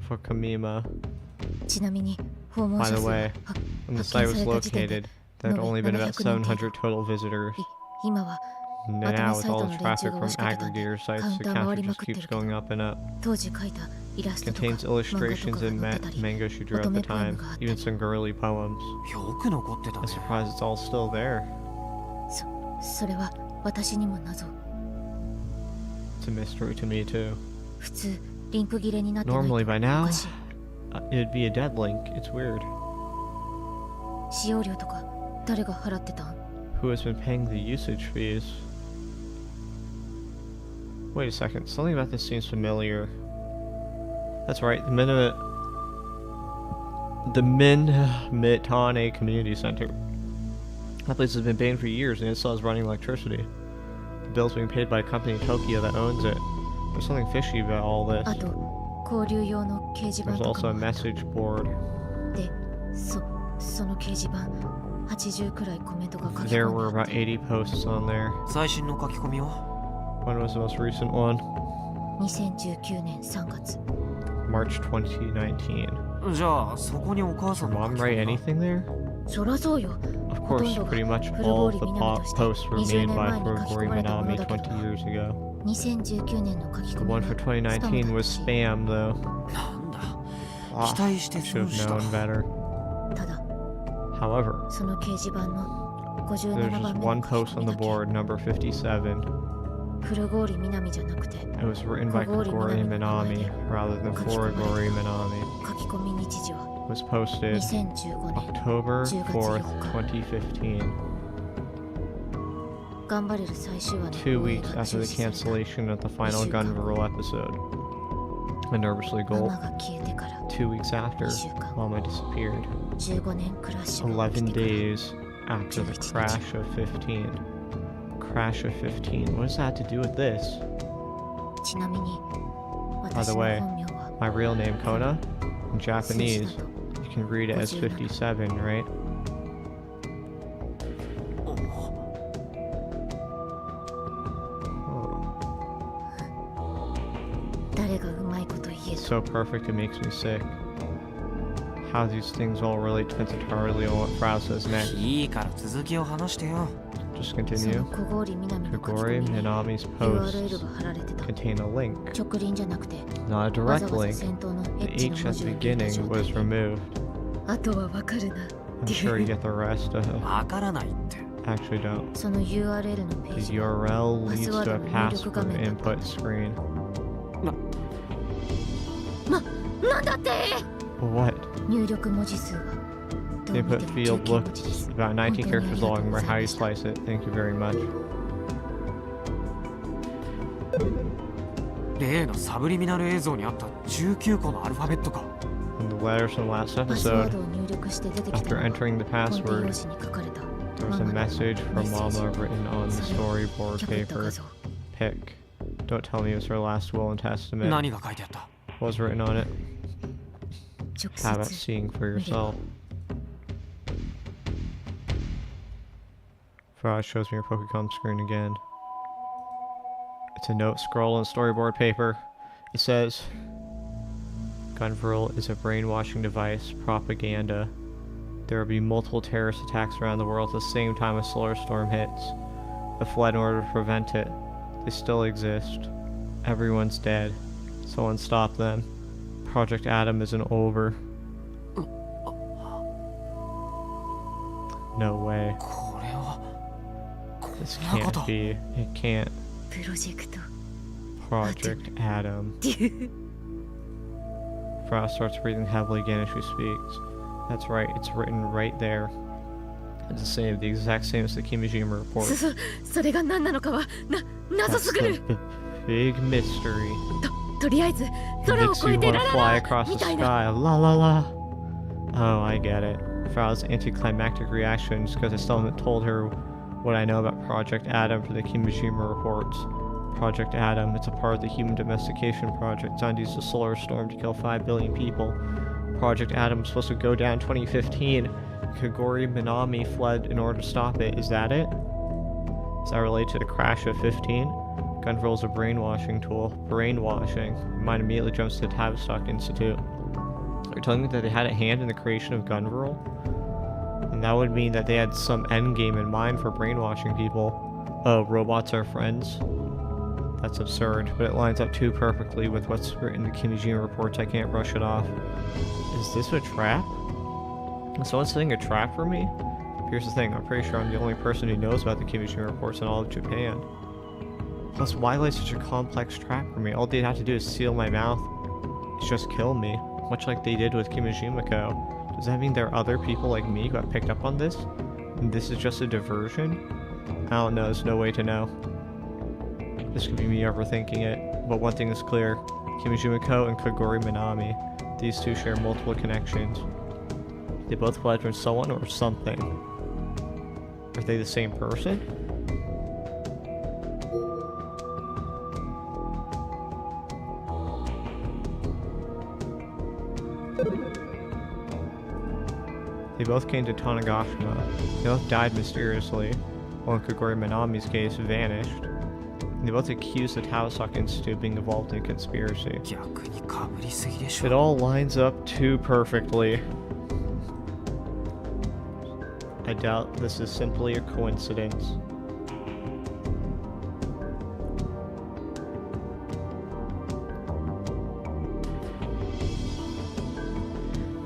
for Kamima. ちなみに訪問 By 者 the 数は way, は when the 発 site 見 was された時点で located, there had only been about 700 total visitors. 今は And まとめ now, サ with イト all の the 連中 traffic が from 押しかけたんで aggregator カ sites, ウン the ター回り count ま just くって keeps るけど going up and up. 当時描いたイラストとか Contains 漫画と illustrations かが and 載ってたり manga she drew at the time, even some girly poems. よく残ってた I'm ね surprised it's all still there. それは私にも謎 It's a mystery to me too. 普通リンク切れになってないと Normally by お now, かしい it'd be a dead link. It's weird. 使用料とか誰が払ってたん Who has been paying the usage fees? Wait a second, something about this seems familiar. That's right, the Minmitane Community Center. That place has been banned for years and it still has running electricity. The bill's being paid by a company in Tokyo that owns it. There's something fishy about all this. あと交流用の掲示板 There's と also か a もあった message board. で、その掲示板80くらいコメントが書き There 込ん were であっ about て 80 posts on there. 最新の書き込みは When was the most recent one? 2019年3月 March 2019. じゃあそこにお母さ Did んの mom 書き write 込み anything there? そらそうよ Of course, pretty much all of the posts were made by Furugori Minami 20 years ago. 2019年の書き The 込み one for 2019 was spam, though. なんだ Ah, 期待して I スル should ー have した known better. ただ However, その掲示板の there's 57 just 番目 one の書 post き on 込み the だけ board, number 57. 古郡南じゃなくて It was written by Kogori Minami rather than Furugori Minami. 書き込み日時は It was posted 2015年 October 10 4th, 月 2015. 頑張れる最終話の 2放映 weeks が after 中 the 止された cancellation of the final Gunverl episode. I nervously ママ gulped. が消えてから 2 weeks after, 2週間 Mama disappeared. 15年クラッシュが起き11てから days after the crash of 15. Crash of 15. What does that have to do with this? ちなみに By 私 the の way, 本名は my real name, Kona, in 数字 Japanese, だと you can read it as 57, right? 誰がうまいこと言え It's と so perfect it makes me sick. How these things all relate depends entirely on what Frau says next. いいから続きを話してよ Just そ continue. の小郡南の書き込 Kogori みに Minami's URL posts が貼られてた contain a link, 直輪じゃなくて not a わ direct ざわざ link. 先頭の The H の H 文 at 字 the を入れた beginning 状 was 態で removed. あとはわかるな I'm sure you get the rest. わからないって Actually, don't. その URL のペー The ジは URL leads to a Password password 入力画面だった。 input screen. なんだって What? 入力文字数はど The う見 input ても field 19文字です looks about 19 characters long, no 本当にありがとうご matter ざい how ま you した slice it. Thank you very much. 例のサブリミナル映像にあった19個のアルファベットか In the letters from the last パスワー episode, ドを入力して出てきた after のは entering the コンテ用 password, 紙に書かれた there was a ママの message from メッセージ Mama written on the それを storyboard キャペット paper. 画像 Pick. Don't tell me it was her last will and testament. 何が書いてあった What was written on it? 直 How about 接 seeing for yourself? Frog shows me your Pokecom screen again. It's a note scroll on storyboard paper. It says, Gunverl is a brainwashing device, propaganda. There will be multiple terrorist attacks around the world at the same time a solar storm hits. The fled in order to prevent it. They still exist. Everyone's dead. Someone stop them. Project Adam isn't over. No way. これは This こんなこと can't be. It can't. プロジェクト Project Adam. Frost starts breathing heavily again as she speaks. That's right, it's written right there. It's the same, the exact same as the Kimijima report. それが何なのかは謎 That's すぎる the big mystery. とりあえず It 空を makes 越 you えて want ラ to ラ fly ラ across the みたいな sky. La la la. Oh, I get it. Frau's anticlimactic reaction is because I still haven't told her what I know about Project Adam for the Kimijima reports. Project Adam, it's a part of the human domestication project designed to use the solar storm to kill 5 billion people. Project Adam was supposed to go down 2015. Kogori Minami fled in order to stop it. Is that it? Is that related to the crash of 15? Gunverl is a brainwashing tool. Brainwashing. Mine immediately jumps to the Tavistock Institute. They're telling me that they had a hand in the creation of Gunverl? And that would mean that they had some endgame in mind for brainwashing people. Oh, robots are friends? That's absurd, but it lines up too perfectly with what's written in the Kimijima reports. I can't brush it off. Is this a trap? Is someone setting a trap for me? Here's the thing, I'm pretty sure I'm the only person who knows about the Kimijima reports in all of Japan. Plus, why lay such a complex trap for me? All they'd have to do is seal my mouth. It's just kill me, much like they did with Kimijima-ko. Does that mean there are other people like me who have picked up on this? And this is just a diversion? I don't know, there's no way to know. This could be me overthinking it, but one thing is clear. Kimijima-ko and Kogori Minami. These two share multiple connections. They both fled from someone or something. Are they the same person? They both came to Tanegashima. They both died mysteriously, while in Kogori Minami's case, vanished. And they both accused the Taosock Institute of being involved in a conspiracy. 逆にかぶりすぎでしょ It all lines up too perfectly. I doubt this is simply a coincidence.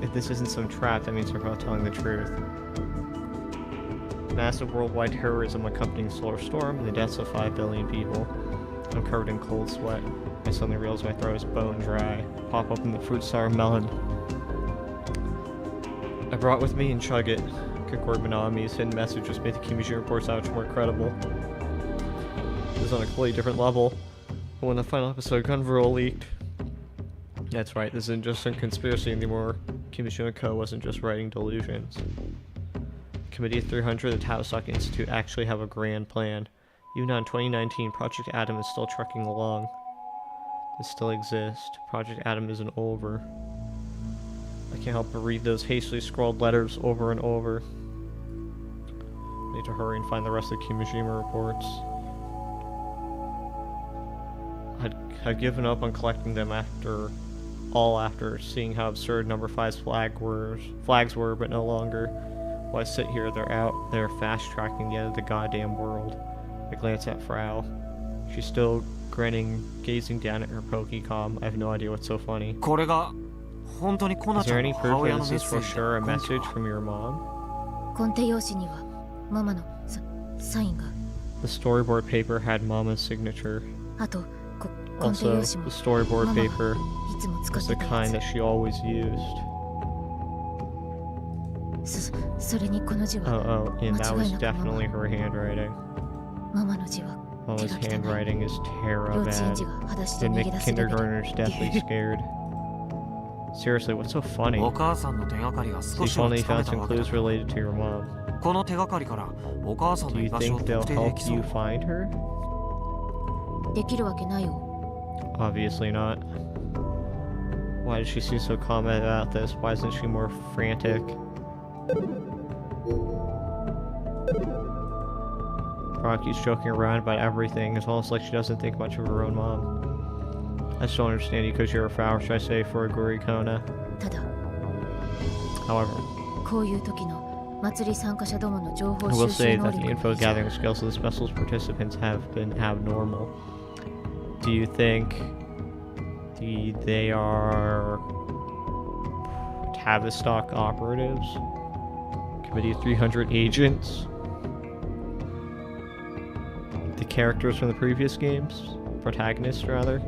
If this isn't some trap, that means they're both telling the truth. Massive worldwide terrorism accompanying solar storm and the deaths of 5 billion people. I'm covered in cold sweat. I suddenly realize my throat is bone dry. Pop open the fruit sour melon I brought with me and chug it. Kogori Minami's hidden message just made the Kimijima reports out more credible. It was on a completely different level. But when the final episode Gunville leaked, that's right, this isn't just a conspiracy anymore. Kimijima-ko wasn't just writing delusions. Committee 300, the Taosock Institute actually have a grand plan. Even now in 2019, Project Adam is still trucking along. It still exists. Project Adam isn't over. I can't help but read those hastily scrawled letters over and over. I need to hurry and find the rest of the Kimijima reports. I'd given up on collecting them after seeing how absurd number 5's flags were, but no longer. While I sit here, they're out there fast-tracking the end of the goddamn world. I glance at Frau. She's still grinning, gazing down at her Pokecom. I have no idea what's so funny. これが本当にコナ Is ちゃ there ん any の proof 母親 that の this メッ is セー for ジ sure a だ message from your mom? コンテ用紙にはママのサインが The storyboard paper had Mama's signature. あとコンテ Also, 用紙 the も storyboard ママ paper いつも使っ was て the た kind や that she always used. つそれにこの字は Oh, and that was 間違いなく definitely her handwriting. ママの字は Mama's 手が汚い handwriting is 幼稚園 Terra 児 bad. が裸足で It'd 逃 make げ出すレベル kindergartners deathly scared. Seriously, what's so funny? お母さんの手がかりが So 少 you しは finally つかめ found た some わけだ clues related to your mom. この手がかりからお母さん Do の居 you 場所を think they'll 特定で help きそう you find her? できるわけないよ Obviously not. Why does she seem so calm about this? Why isn't she more frantic? Rocky's joking around about everything. It's almost like she doesn't think much of her own mom. I just don't understand you because you're a Frau, should I say, for a Gurikona. ただ However, こういう時の祭り参加者どもの情報 I will 収 say 集能 that the 力 info が異常 gathering skills of the special's participants have been abnormal. Do you think they are Tavistock operatives? Committee 300 agents? The characters from the previous games? Protagonists, rather?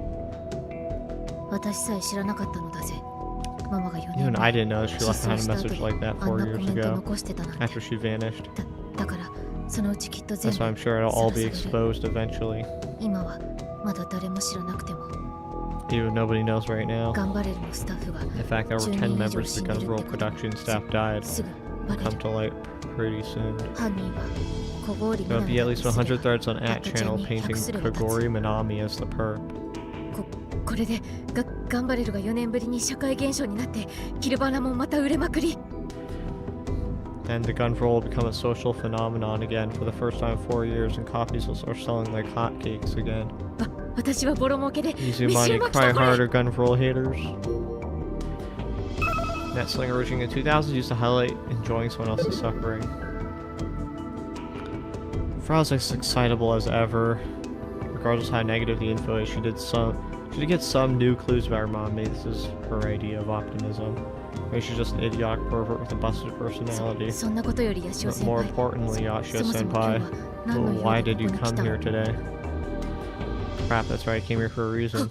私さえ知らなかったのだぜママが4 Even 年 I 前 didn't know she 失 left 踪 behind a した後 message で like that あん 4 なコ years メント ago 残してたなんて after she vanished. だからそのうちきっと全 That's 部 why I'm sure it'll all be さらされる exposed eventually. 今はまだ誰も知らなくても Even nobody knows right now. 頑張れるのスタッフが The fact that over 10 members of the Guns Roll production staff died すぐバ will レる come to light pretty soon. 犯人は小郡 There'll 南 be だ at と least すれば 100 threads on at タップちゃ channel んに painting 100すれば立つ Kogori Minami as the perp. これで頑張れるが4年ぶりに社会現象になってキルバナもまた売れまくり Then the gun roll will become a social phenomenon again for the first time in 4 years, and copies will start selling like hotcakes again. 私はボロ儲けで Easy 飯 money, も来 cry たこれ harder, gun roll haters. Net sling origin in 2000s used to highlight enjoying someone else's suffering. Frau's as excitable as ever. Regardless of how negative the info is, she did get some new clues about her mom. Maybe this is her idea of optimism. Maybe she's just an idiotic pervert with a busted personality. そんなことよりヤシオ But 先 more 輩 importantly, Yashio そもそも今日 senpai, は何の well, 用 why で did こ you こに来 come た here の today? Crap, that's right, I came here for a reason.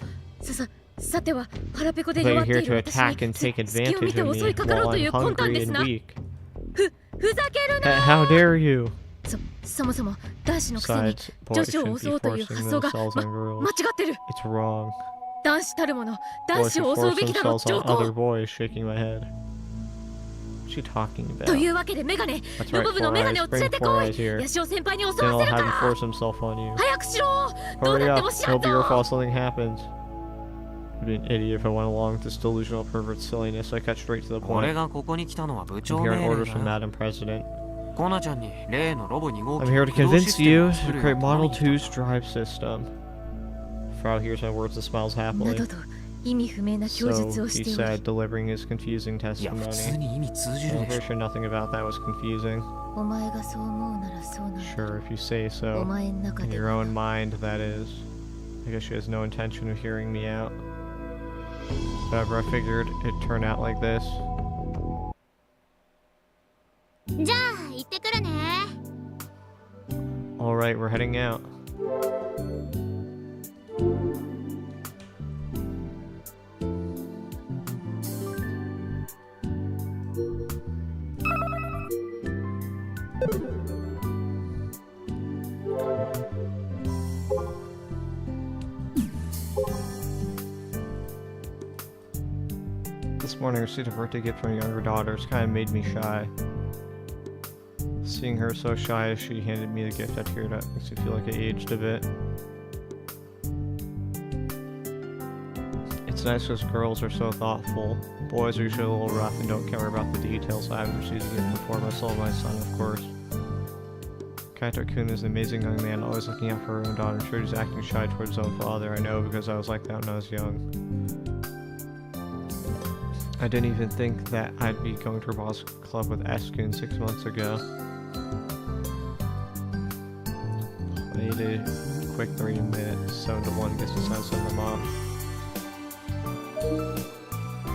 さては腹ペコで But 弱 you're って here い to る私 attack に and take 隙を見 advantage て of 襲 me いかかろう while とい I'm う魂胆で hungry す and な weak. ふざけるな How dare you? そもそも男子のくせに Besides, 女 boys 子を shouldn't 襲 be うという forcing 発想が themselves on 間 girls. 違ってる。 It's wrong. 男子たるもの男 Boys 子 should を襲う force べきだろ themselves 上 on other 皇 boys, shaking my head. What's she talking about? というわけでメガネ That's ロ right, ボ部の Four メガネ Eyes. を連れ Bring て Four こ Eyes い here. ヤシオ先輩に襲 Then わ I'll せる have him か force himself on you. 早くしろどう Hurry なって up. も知らん It'll be your ぞ fault something happens. I'd be an idiot if I went along with this delusional pervert silliness. I cut straight to the 俺 point. がここに来たのは部 I'm 長 here 命 on 令 orders だ from よ Madam President. コナちゃんに例のロボ2号機 I'm here to 起動シ convince ステム you を to 作る create よう Model 頼みに来 2's drive system. Frau hears my words and smiles な happily. どと意味不明な供 So, 述を he しており said, delivering his confusing たいや普通 testimony. に意味通じる I'm でし pretty ょ sure nothing about that was confusing. お前がそう思うならそうなんだ Sure, if you say お so. 前の中 In で your は own mind, that is. I guess she has no intention of hearing me out. Whatever, I figured it'd turn out like this. じゃあ行ってくるね。 Alright, we're heading out. This morning I received a birthday gift from my younger daughter. It's kind of made me shy. Seeing her so shy as she handed me the gift, I teared up. Makes me feel like I aged a bit. It's nice because girls are so thoughtful. Boys are usually a little rough and don't care about the details. I haven't received a gift before, but I saw my son, of course. Kaito-kun is an amazing young man, always looking out for her own daughter. I'm sure he's acting shy towards his own father. I know because I was like that when I was young. I didn't even think that I'd be going to Robotics Club with Eskun 6 months ago. I need a quick 3-minute 7 to 1 gets to send them off.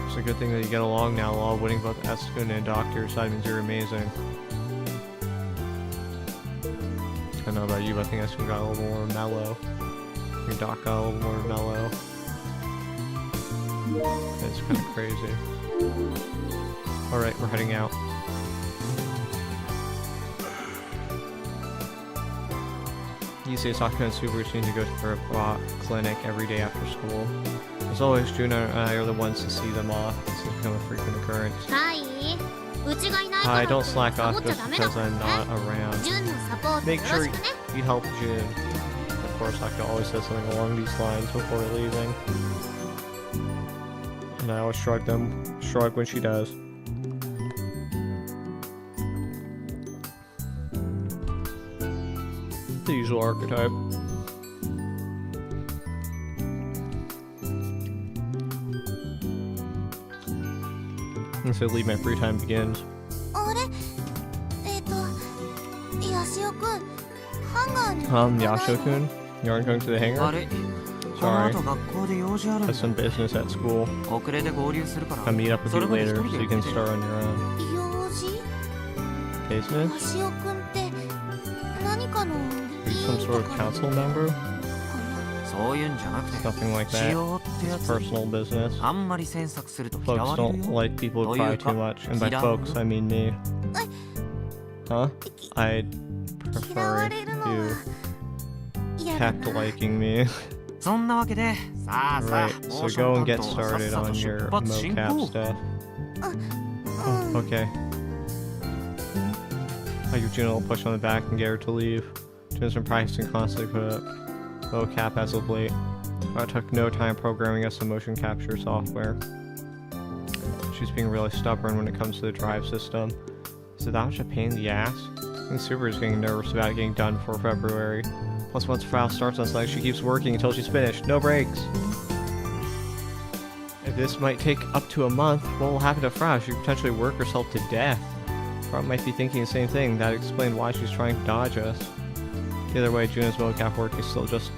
It's a good thing that you get along now, Law. Winning both Eskun and Doctor side means you're amazing. I don't know about you, but I think Eskun got a little more mellow. I think Doc got a little more mellow. It's kind of crazy. Alright, we're heading out. These days, Akane and Subaru seem to go to her clinic every day after school. As always, Juna and I are the ones to see them off. This has become a frequent occurrence. はいうちがいないから Hi, don't サ slack ボ off っちゃ just ダメだ because から I'm ね not around. ジュンのサポート Make よろ sure しくね you help June. Of course, Akane always says something along these lines before leaving. And I always shrug when she does. The usual archetype. And so leave my free time begins. あれヤシオくんハンガーに行かないの Yasho-kun, you aren't going to the 悪 hangar? いこの Sorry, 後学校で用事あるん I だ have some business at school. 遅れて合流するから I'll meet up with そ you れまで later 一人 so で you 行 can ってて start on your own. 用事 Business? ヤシオくんって何かの Are you some sort of council member? そういうんじゃなく It's て nothing like 使 that. 用ってや It's つ personal business. あんまり詮索すると嫌 Folks われる don't よ like people who cry too much. And by folks, I mean me. Huh? I'd 嫌わ prefer れるの if は you 嫌だ kept な liking me. そんなわけでさあさあ Right, モ so ーショ go ン and 担 get 当はさっ started さ on と出 your 発進 mocap 行 stuff. うん Okay. I give Juno a push on the back and get her to leave. Juno's been practicing constantly for mocap as of late. I took no time programming us some motion capture software. She's being really stubborn when it comes to the drive system. Is it that much a pain in the ass? I think Subaru's getting nervous about it getting done before February. Plus, once Frau starts on something, she keeps working until she's finished. No breaks. If this might take up to a month, what will happen to Frau? She could potentially work herself to death. Frau might be thinking the same thing. That explained why she's trying to dodge us. Either way, Juno's mocap work is still just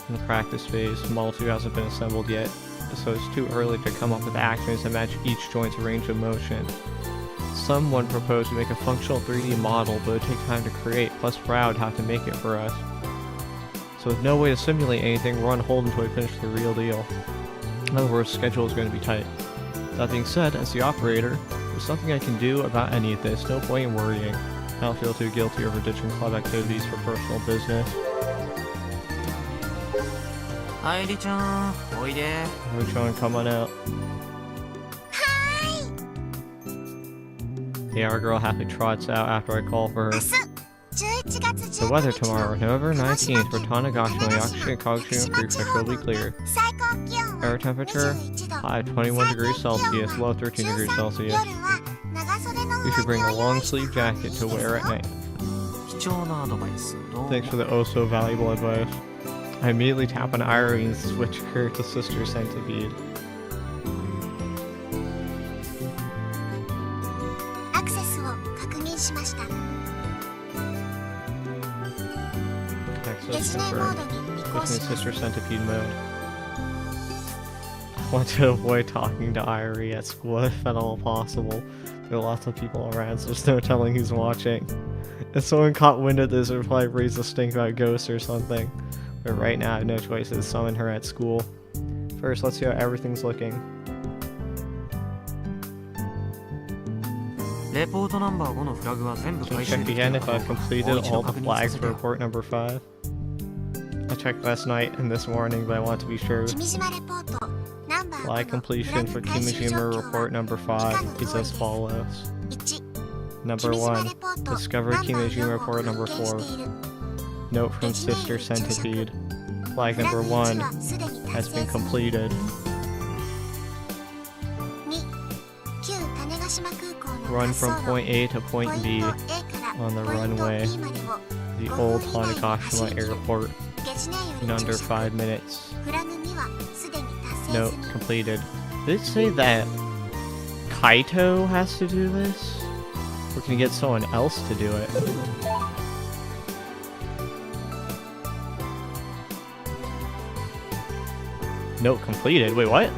in the practice phase. Model 2 hasn't been assembled yet, so it's too early to come up with actions that match each joint's range of motion. Someone proposed to make a functional 3D model, but it would take time to create, plus Frau would have to make it for us. So with no way to simulate anything, we're on hold until we finish the real deal. In other words, schedule is going to be tight. That being said, as the operator, there's nothing I can do about any of this, no point in worrying. I don't feel too guilty over ditching club activities for personal business. 愛梨ちゃんおいで Richon, come on out. The hour girl happily trots out after I call for her. 明日11月 The 19 weather 日 tomorrow, の November 鹿児 19th 島 for 県 Tanegashima, 種子 Yakushi, 島 Kagoshima Creek 地 are 方 totally 部 clear. 最高気温は Air temperature 21度 high 21 degrees 最低気温 Celsius, は low 13 degrees 13 Celsius. 夜は長袖の You should 上 bring 着 a を用 long 意した sleeve 方がいい jacket です to wear at よ night. 貴重なアドバイスどうも Thanks for the oh so valuable advice. I immediately tap on Irene and switch her to Sister Centipede. アクセスを確認しました Access ゲシネモー confirmed. ドに移行 Switching し to ます Sister Centipede mode. I want to avoid talking to Irie at school if at all possible. There are lots of people around, so there's no telling who's watching. If someone caught wind of this, it would probably raise a stink about ghosts or something. But right now, I have no choice to summon her at school. First, let's see how everything's looking. レポートナンバー5のフラグは全部 Can 回 you 収 check できた again か if どう I've かもう completed 一 all 度 the 確認さ flags せ for てよ report number 5? I checked last night and this morning, but I want to be sure. 君島レポートナンバー Flag 5のフラ completion グ for 回収状 Kimijima 況 report は number 5 is as follows. 1 Number 君島 1. レポート Discover ナンバー Kimijima 4 を report number 発見し 4. ている Note from Sister Centipede. Flag フラ number グ1 1はすでに has 達 been 成済み completed. 2旧種子島空港の Run 滑走 from 路 point A to ポ point イ B, ント A から on the ポイント runway, B までを the old Tanegashima Airport, ゲジネよ in り under 注釈 5 minutes. フラグ2はすでに達成 Note 済み completed. Did it say that Kaito has to do this? Or can you get someone else to do it? Note completed. Wait, what?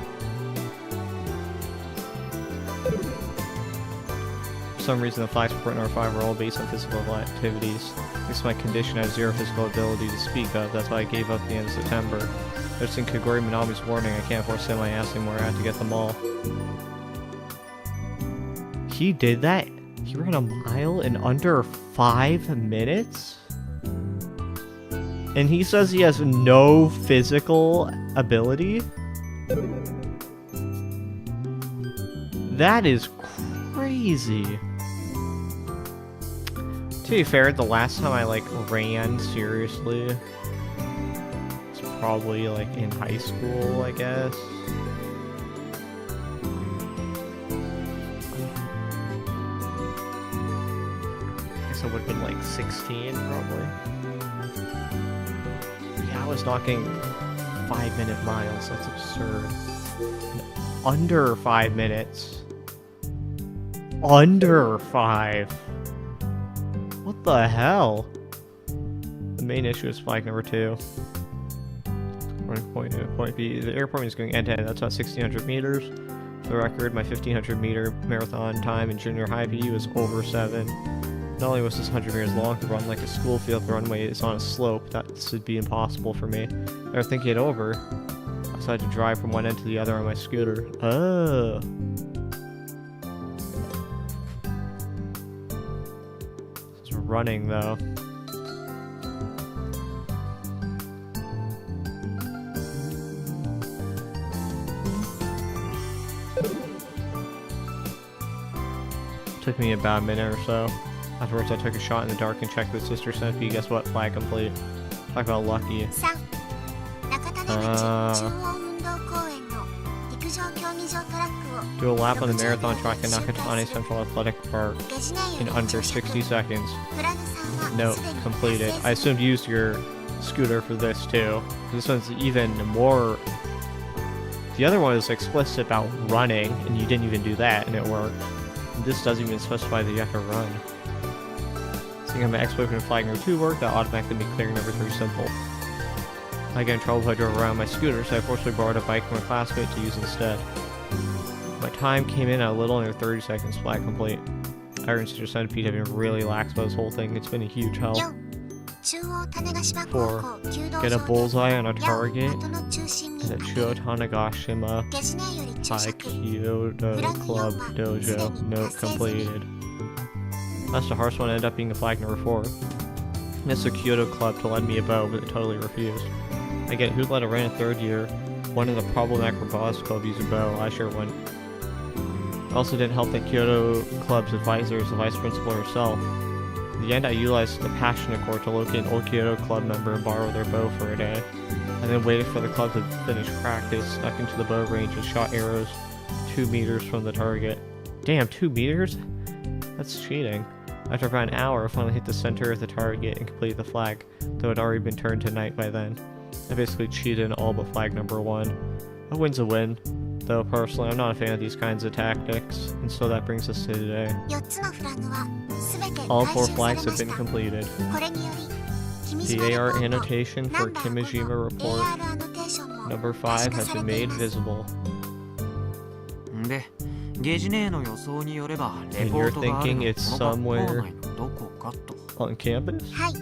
For some reason, the flags report number 5 are all based on physical activities. This my condition has 0 physical ability to speak of. That's why I gave up at the end of September. Noticing Kagori Minami's warning, I can't force my ass anymore. I have to get them all. He did that? He ran a mile in under 5 minutes? And he says he has no physical ability? That is crazy. To be fair, the last time I ran seriously was probably in high school, I guess. I guess I would have been 16 probably. Yeah, I was knocking 5-minute miles. That's absurd. And under 5 minutes. Under 5. What the hell? The main issue is flag number 2. Running point A to point B. The airport is going end-to-end. That's about 1,600 meters. For the record, my 1,500 meter marathon time in junior high PE was over 7. Not only was this 100 meters long to run like a school field, the runway is on a slope. That would be impossible for me. After thinking it over, I decided to drive from one end to the other on my scooter. Oh. This is running though. Took me about a minute or so. Afterwards, I took a shot in the dark and checked with Sister Centipede. Guess what? Flag complete. Talk about lucky. 3中種口中央運動公園の陸上競技場トラックを Do a lap on the marathon track at Nakatani Central Athletic Park ゲジネよ in り under 注釈 60 seconds. フラグ3は Note すでに completed. 達成 I 済み assumed you used your scooter for this too. This one's even more. The other one is explicit about running, and you didn't even do that, and it worked. This doesn't even specify that you have to run. Seeing how my explosion and flag number 2 worked, that automatically made clearing number 3 simple. I got in trouble if I drove around my scooter, so I fortunately borrowed a bike from a classmate to use instead. My time came in at a little under 30 seconds, flag complete. Iron Sister Centipede have been really lax about this whole thing. It's been a huge help. 4中央種子島高校弓道 Get a 場で bullseye on a 矢を target 的の中心に at 当 the てる Chuo Tanegashima ゲジネより注 High 釈 Kyoto Club Dojo. Note completed. That's the harsh one ended up being the flag number 4. It's the Kyoto club to lend me a bow, but they totally refused. I get who'd let a random 3rd year, one of the problematic robotics club use a bow. I sure wouldn't. It also didn't help that Kyoto club's advisor is the vice principal herself. In the end, I utilized the Passion Accord to locate an old Kyoto club member and borrow their bow for a day. I then waited for the club to finish practice, snuck into the bow range and shot arrows 2 meters from the target. Damn, 2 meters? That's cheating. After about an hour, I finally hit the center of the target and completed the flag, though it had already been turned to night by then. I basically cheated in all but flag number 1. A win's a win, though personally I'm not a fan of these kinds of tactics, and so that brings us to today. 4つのフラッグは全て All 回 4 収さ flags れ have まし been た。 completed. これにより The AR annotation for Kimijima report number 5 has been made visible. で、ゲジネーの予想によればレ And ポ you're ートがある thinking の it's この学校 somewhere 内のどこかと。 on campus? はい、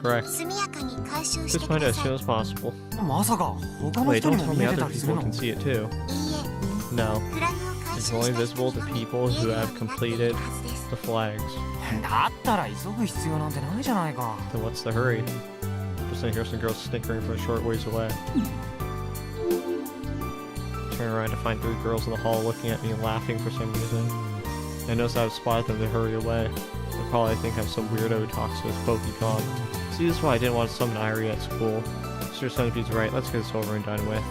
Correct. 速やかに回収し Just て find く it だ as さい。 soon as possible. まさか他の Wait, 人に don't も tell 見 me え other たりする people の？ can see it too. いいえ、 No, フラグを回 it's 収 only した visible 人 to に people のみ見 who えるよ have うになってい completed るはずです。 the flags. だったら急ぐ必要なんてないじゃないか。 So what's the hurry? Just gonna hear some girls snickering from a short ways away. Turn around to find 3 girls in the hall looking at me and laughing for some reason. I noticed I've spotted them to hurry away. They probably think I'm some weirdo who talks to his Pokemon. See, this is why I didn't want to summon Irie at school. Mr. Centipede's right, let's get this over and done with.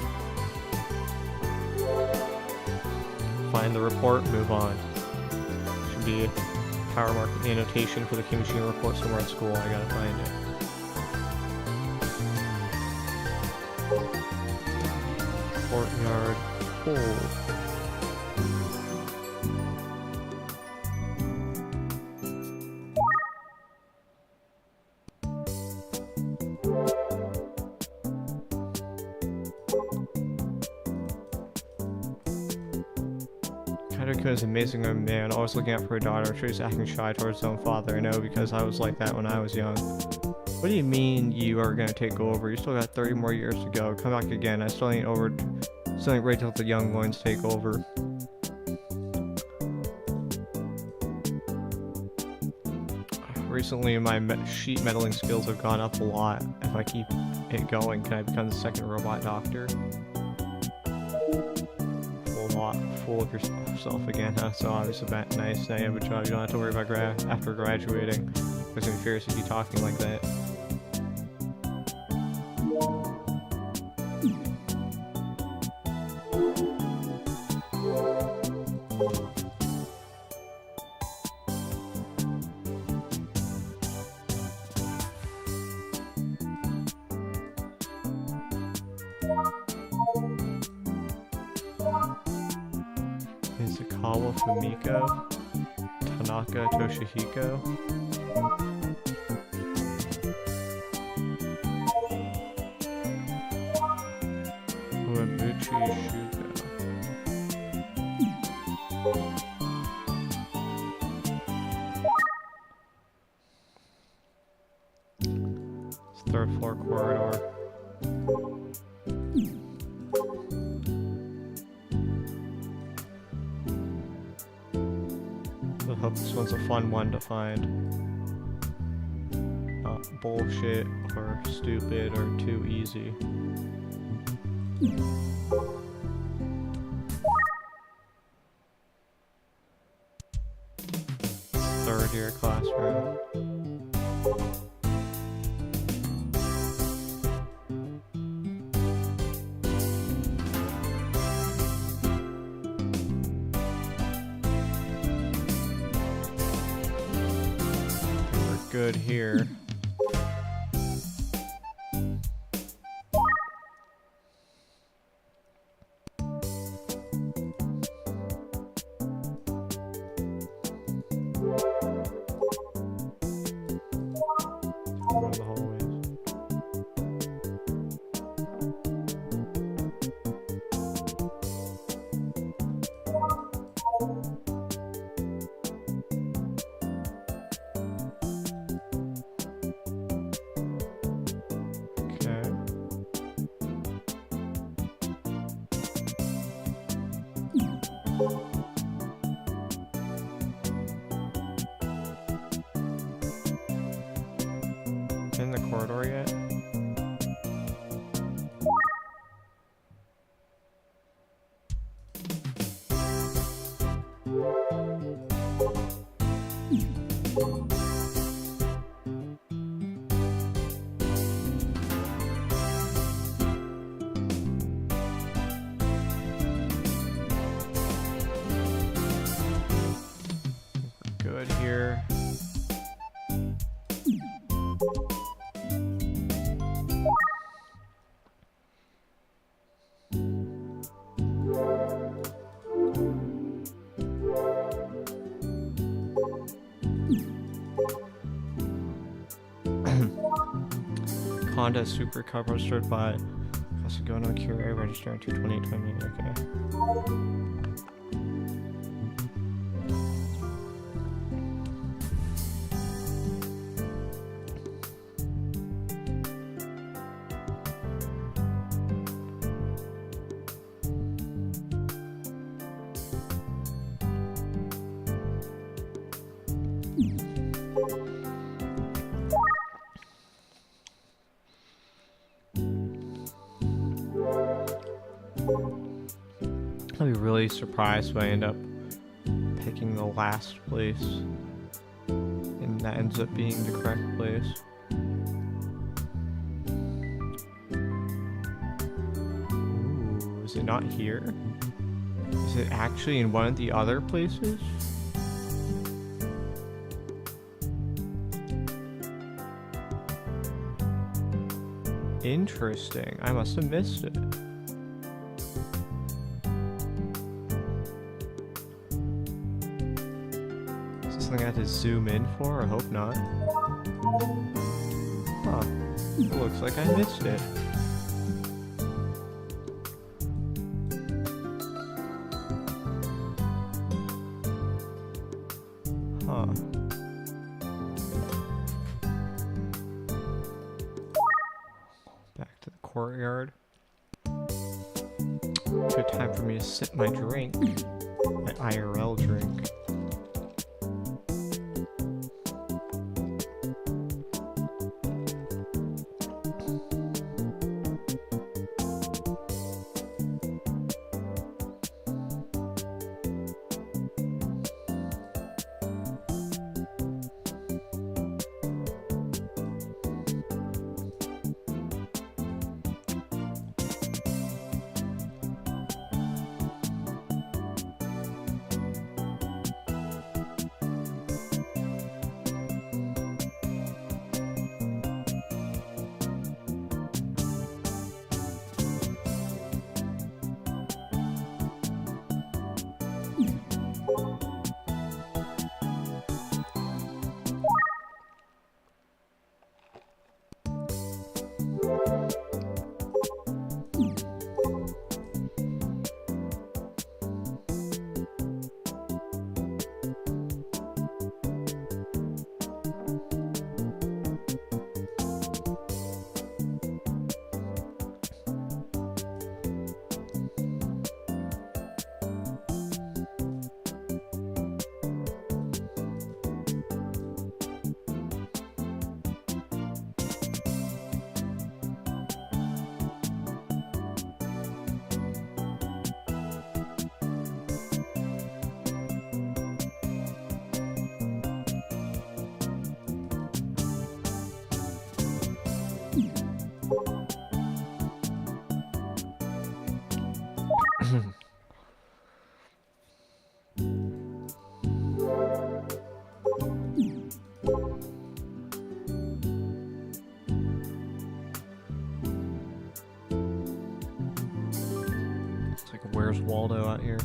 Find the report, move on. Should be a power mark annotation for the Kimishima report somewhere at school, I gotta find it. Courtyard pool. Kadoku is an amazing young man, always looking out for her daughter. I'm sure he's acting shy towards his own father. I know because I was like that when I was young. What do you mean you are gonna take over? You still got 30 more years to go. Come back again. I still ain't ready to let the young ones take over. Recently, my sheet meddling skills have gone up a lot. If I keep it going, can I become the 2nd robot doctor? Full of yourself again, huh? So obviously nice. Now you have a job. You don't have to worry about after graduating. I was gonna be furious if you talking like that. Izakawa Fumiko, Tanaka Toshihiko. Uebuchi Shuko. It's 3rd floor corridor. I hope this one's a fun one to find. Not bullshit or stupid or too easy. Third year classroom. Good here. Go to the hallways. Honda Super Cup registered by also going on QA register in 2020. Okay. I'll be really surprised when I end up picking the last place and that ends up being the correct place. Ooh, is it not here? Is it actually in one of the other places? Interesting. I must have missed it. Is this something I have to zoom in for? I hope not. Huh. It looks like I missed it. Huh. Back to the courtyard. Good time for me to sip my drink. My IRL drink. It's like, where's Waldo out here?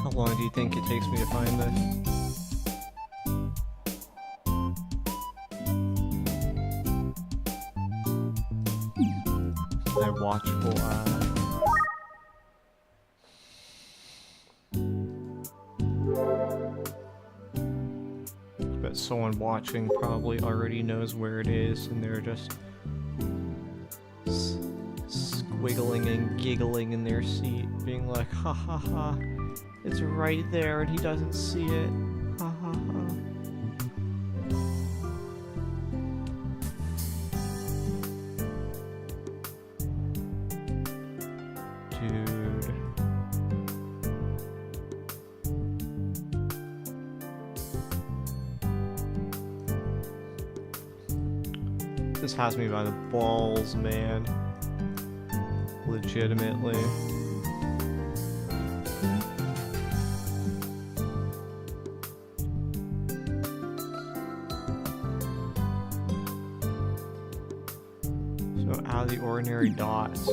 How long do you think it takes me to find this? My watchful eye. someone watching probably already knows where it is, and they're just squiggling and giggling in their seat, being like, ha ha ha, it's right there and he doesn't see it. Ha ha ha. Dude. This has me by the balls, man. Legitimately. So out of the ordinary dots.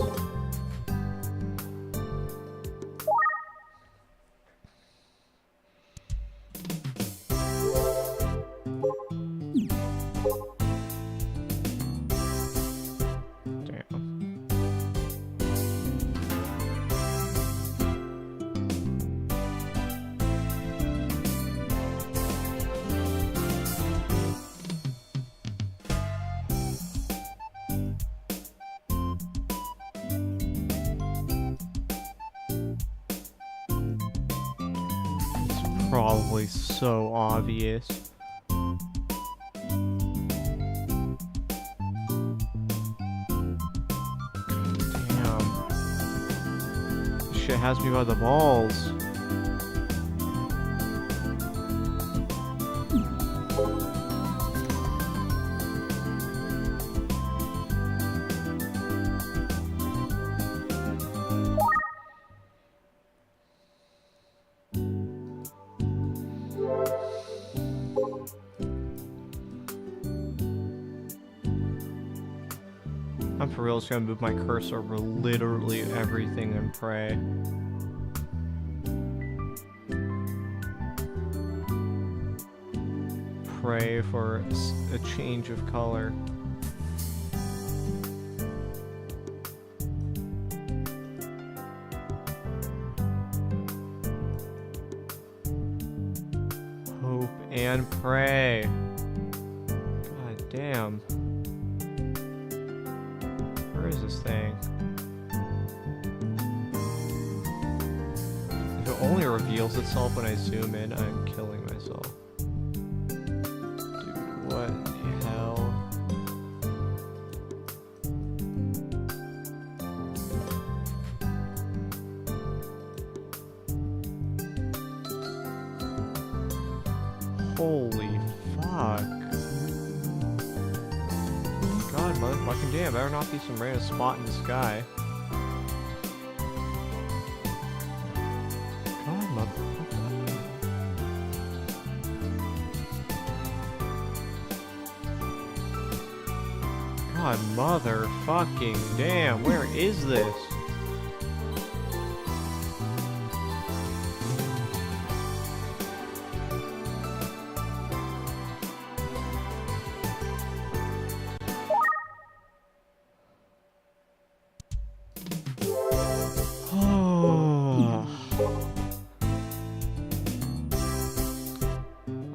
Probably so obvious. Damn. This shit has me by the balls. I'm for real just gonna move my cursor over literally everything and pray. Pray for a change of color. Hope and pray. God damn. Where is this thing? If it only reveals itself when I zoom in, I'm killing myself. Dude, what the hell? Holy fuck. God, motherfucking damn, better not be some random spot in the sky. God, motherfucker. God, motherfucking damn, where is this?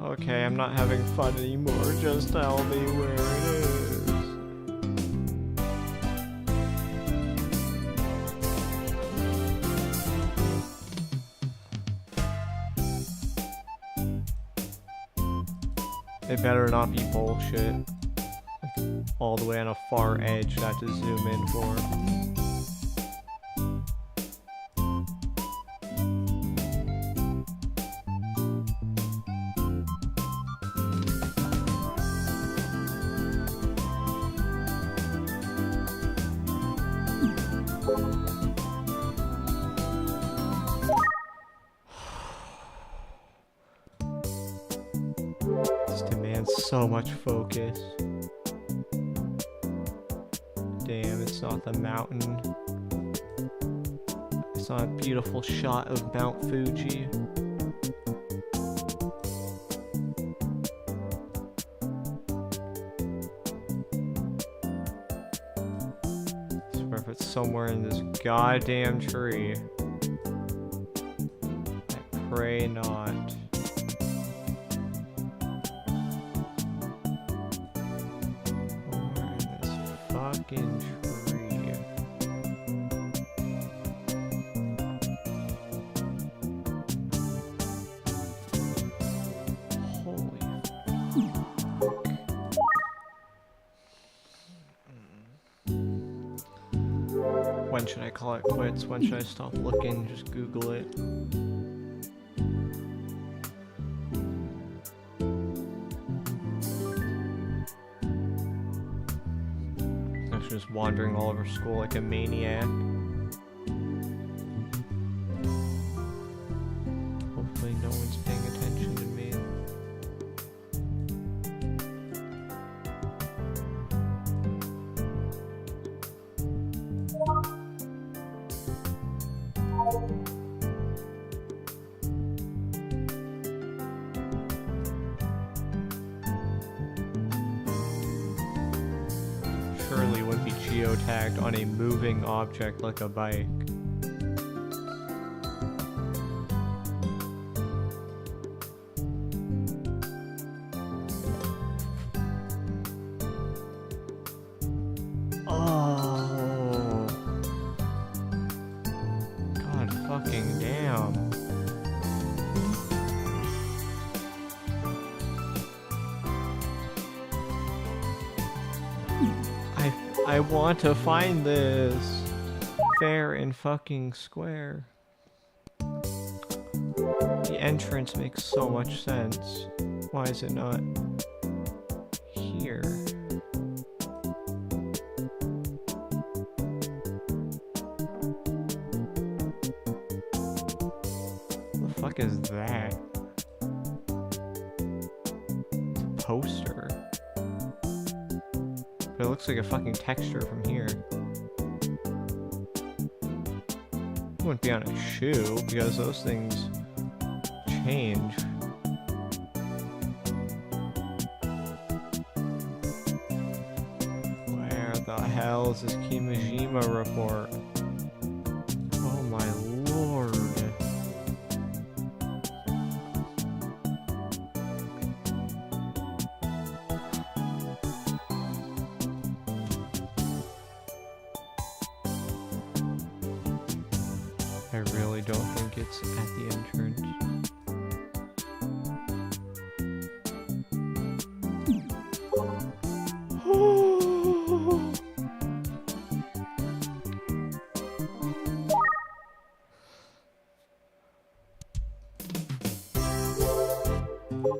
Okay, I'm not having fun anymore. Just tell me where it is. It better not be bullshit. Like, all the way on a far edge that I have to zoom in for. This demands so much focus. Damn, it's not the mountain. It's not a beautiful shot of Mount Fuji. I swear if it's somewhere in this goddamn tree. I pray not. fucking tree. Holy fuck. When should I call it quits? When should I stop looking? Just Google it. I was just wandering all over school like a maniac. Hopefully no one's paying attention to me. Surely wouldn't be geotagged on a moving object like a bike. Oh. God fucking damn. I want to find this fair and fucking square. The entrance makes so much sense. Why is it not here? What the fuck is that? It's a poster. But it looks like a fucking texture from here. It wouldn't be on a shoe because those things change. Where the hell is this Kimijima report? Oh my lord. I really don't think it's at the entrance.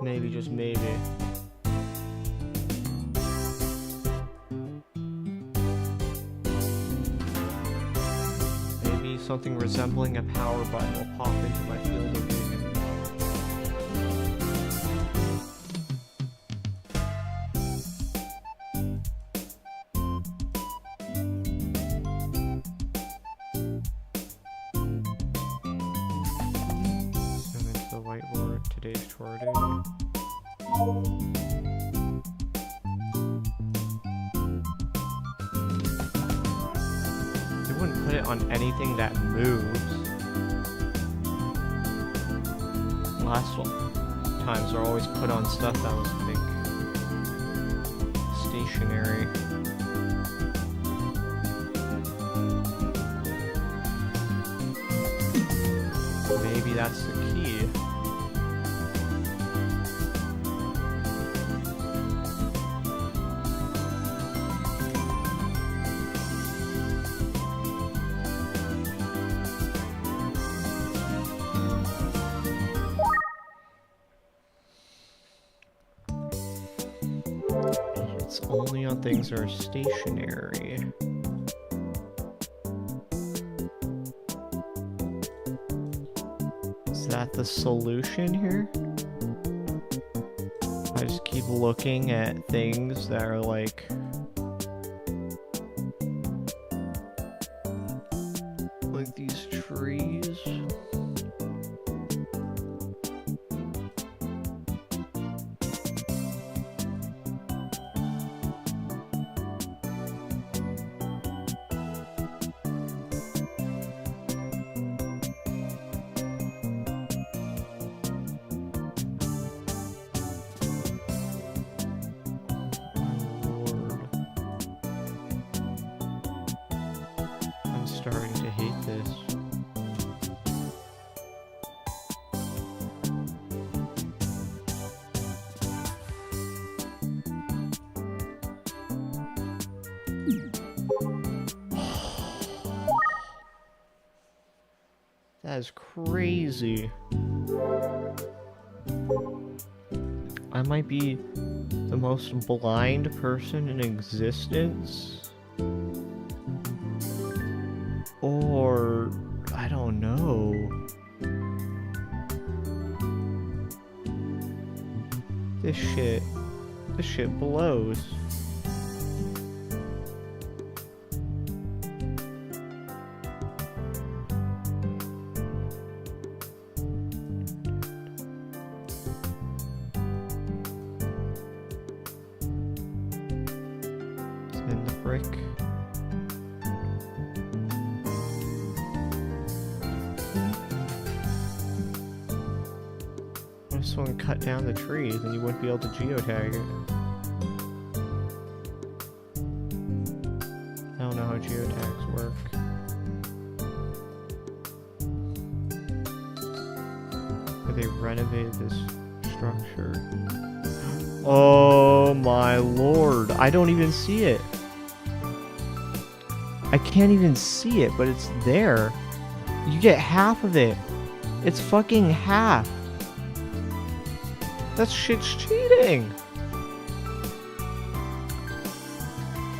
Maybe, just maybe. Maybe something resembling a power button will pop into my field of vision. Zoom into the whiteboard, today's chore day. They wouldn't put it on anything that moves. Last times are always put on stuff that was like stationary. Maybe that's the key. It's only on things that are stationary. Is that the solution here? I just keep looking at things that are like these trees. Lord. starting to hate this. That is crazy. I might be the most blind person in existence. Or, I don't know. This shit blows. In the brick. What if someone cut down the tree? Then you wouldn't be able to geotag it. I don't know how geotags work. But they renovated this structure. Oh my lord, I don't even see it. I can't even see it, but it's there. You get half of it. It's fucking half. That shit's cheating.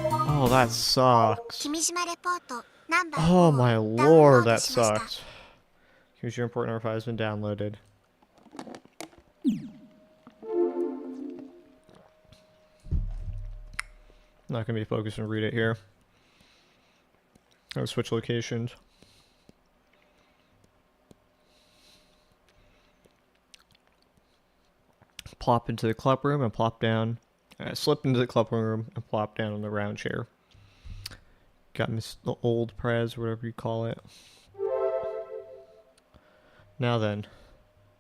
Oh, that sucks. Oh my lord, that sucks. Here's your report number 5 has been downloaded. I'm not gonna be focused and read it here. I'll switch locations. Plop into the club room and plop down. Slip into the club room and plop down on the round chair. Got the old prez, whatever you call it. Now then,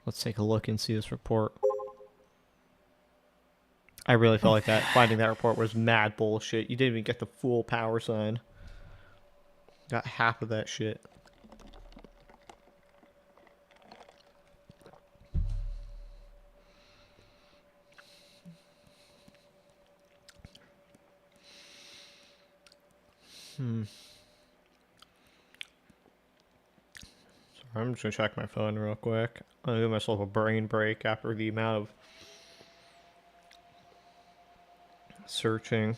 let's take a look and see this report. I really felt like that finding that report was mad bullshit. You didn't even get the full power sign. Got half of that shit. So I'm just gonna check my phone real quick. I'm gonna give myself a brain break after the amount of searching.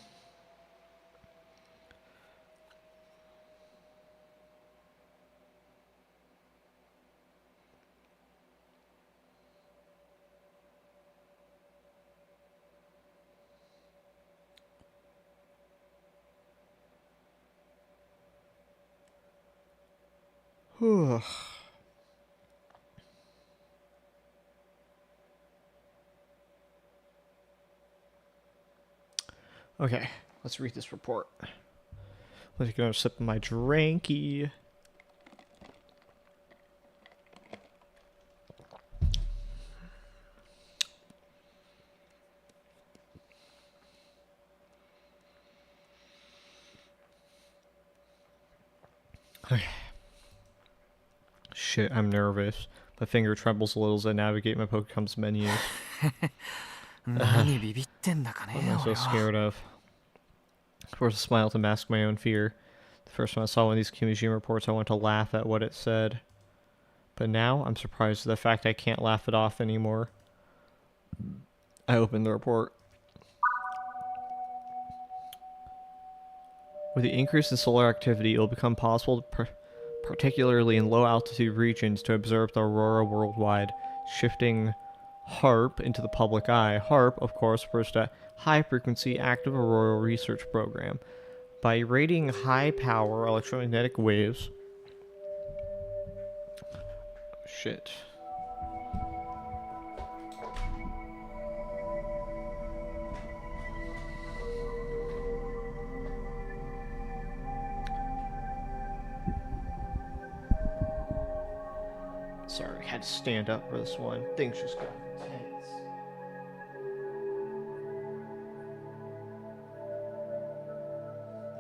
Okay, let's read this report. Let's go sip of my drinky. Okay. Shit, I'm nervous. My finger trembles a little as I navigate my Pokemon's menus. What am I so scared of? Of course, a smile to mask my own fear. The first time I saw one of these Kimijin reports, I wanted to laugh at what it said. But now, I'm surprised at the fact I can't laugh it off anymore. I opened the report. With the increase in solar activity, it will become possible, particularly in low-altitude regions, to observe the aurora worldwide, shifting HARP into the public eye. HARP, of course, refers to High-Frequency Active Auroral Research Program. By irradiating high-power electromagnetic waves... Shit. Sorry, had to stand up for this one. Things just got intense.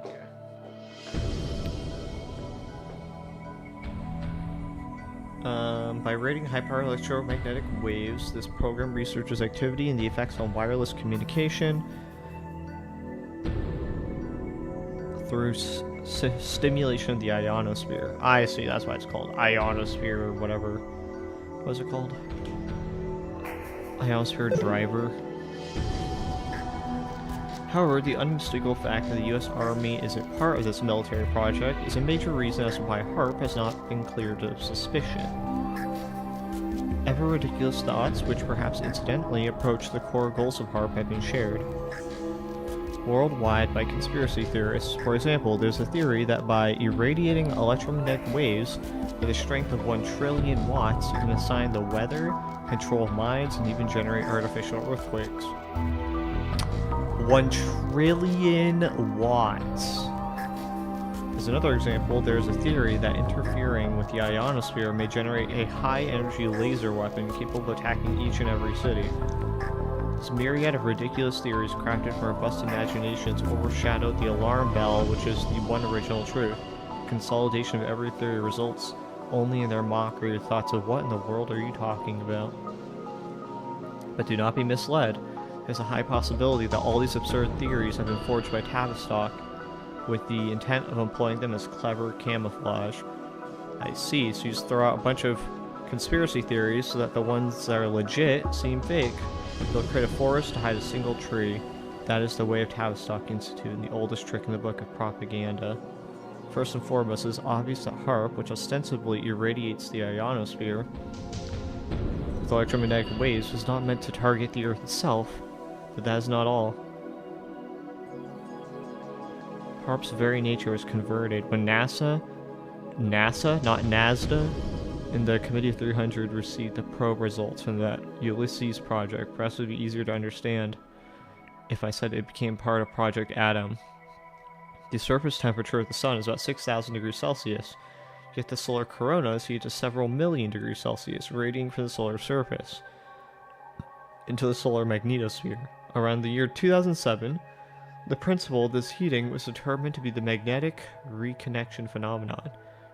Okay. By rating high-power electromagnetic waves, this program researches activity and the effects on wireless communication through stimulation of the ionosphere. I see, that's why it's called ionosphere or whatever. What is it called? Ionosphere driver. However, the unmistakable fact that the US Army is a part of this military project is a major reason as to why HARP has not been cleared of suspicion. Ever ridiculous thoughts, which perhaps incidentally approach the core goals of HARP, have been shared worldwide by conspiracy theorists. For example, there's a theory that by irradiating electromagnetic waves with a strength of 1 trillion watts, you can assign the weather, control minds, and even generate artificial earthquakes. 1 trillion watts. As another example, there's a theory that interfering with the ionosphere may generate a high-energy laser weapon capable of attacking each and every city. This myriad of ridiculous theories crafted from robust imaginations overshadowed the alarm bell, which is the one original truth. Consolidation of every theory results only in their mockery of thoughts of what in the world are you talking about? But do not be misled. There's a high possibility that all these absurd theories have been forged by Tavistock with the intent of employing them as clever camouflage. I see, so you just throw out a bunch of conspiracy theories so that the ones that are legit seem fake. They'll create a forest to hide a single tree. That is the way of Tavistock Institute, and the oldest trick in the book of propaganda. First and foremost, it is obvious that HARP, which ostensibly irradiates the ionosphere with electromagnetic waves, was not meant to target the Earth itself, but that is not all. HARP's very nature was converted when NASA, not NASDA, and the Committee of 300 received the probe results from that Ulysses project. Perhaps it would be easier to understand if I said it became part of Project Atom. The surface temperature of the Sun is about 6,000 degrees Celsius, yet the solar corona is heated to several million degrees Celsius, radiating from the solar surface into the solar magnetosphere. Around the year 2007, the principle of this heating was determined to be the magnetic reconnection phenomenon.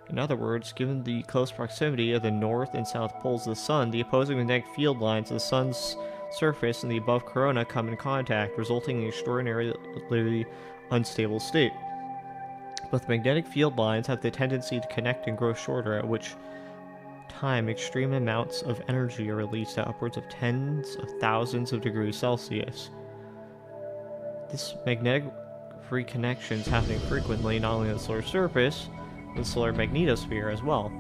In other words, given the close proximity of the north and south poles of the Sun, the opposing magnetic field lines of the Sun's surface and the above corona come in contact, resulting in an extraordinarily unstable state. Both magnetic field lines have the tendency to connect and grow shorter, at which time extreme amounts of energy are released at upwards of tens of thousands of degrees Celsius. This magnetic reconnection is happening frequently not only on the solar surface, but the solar magnetosphere as well.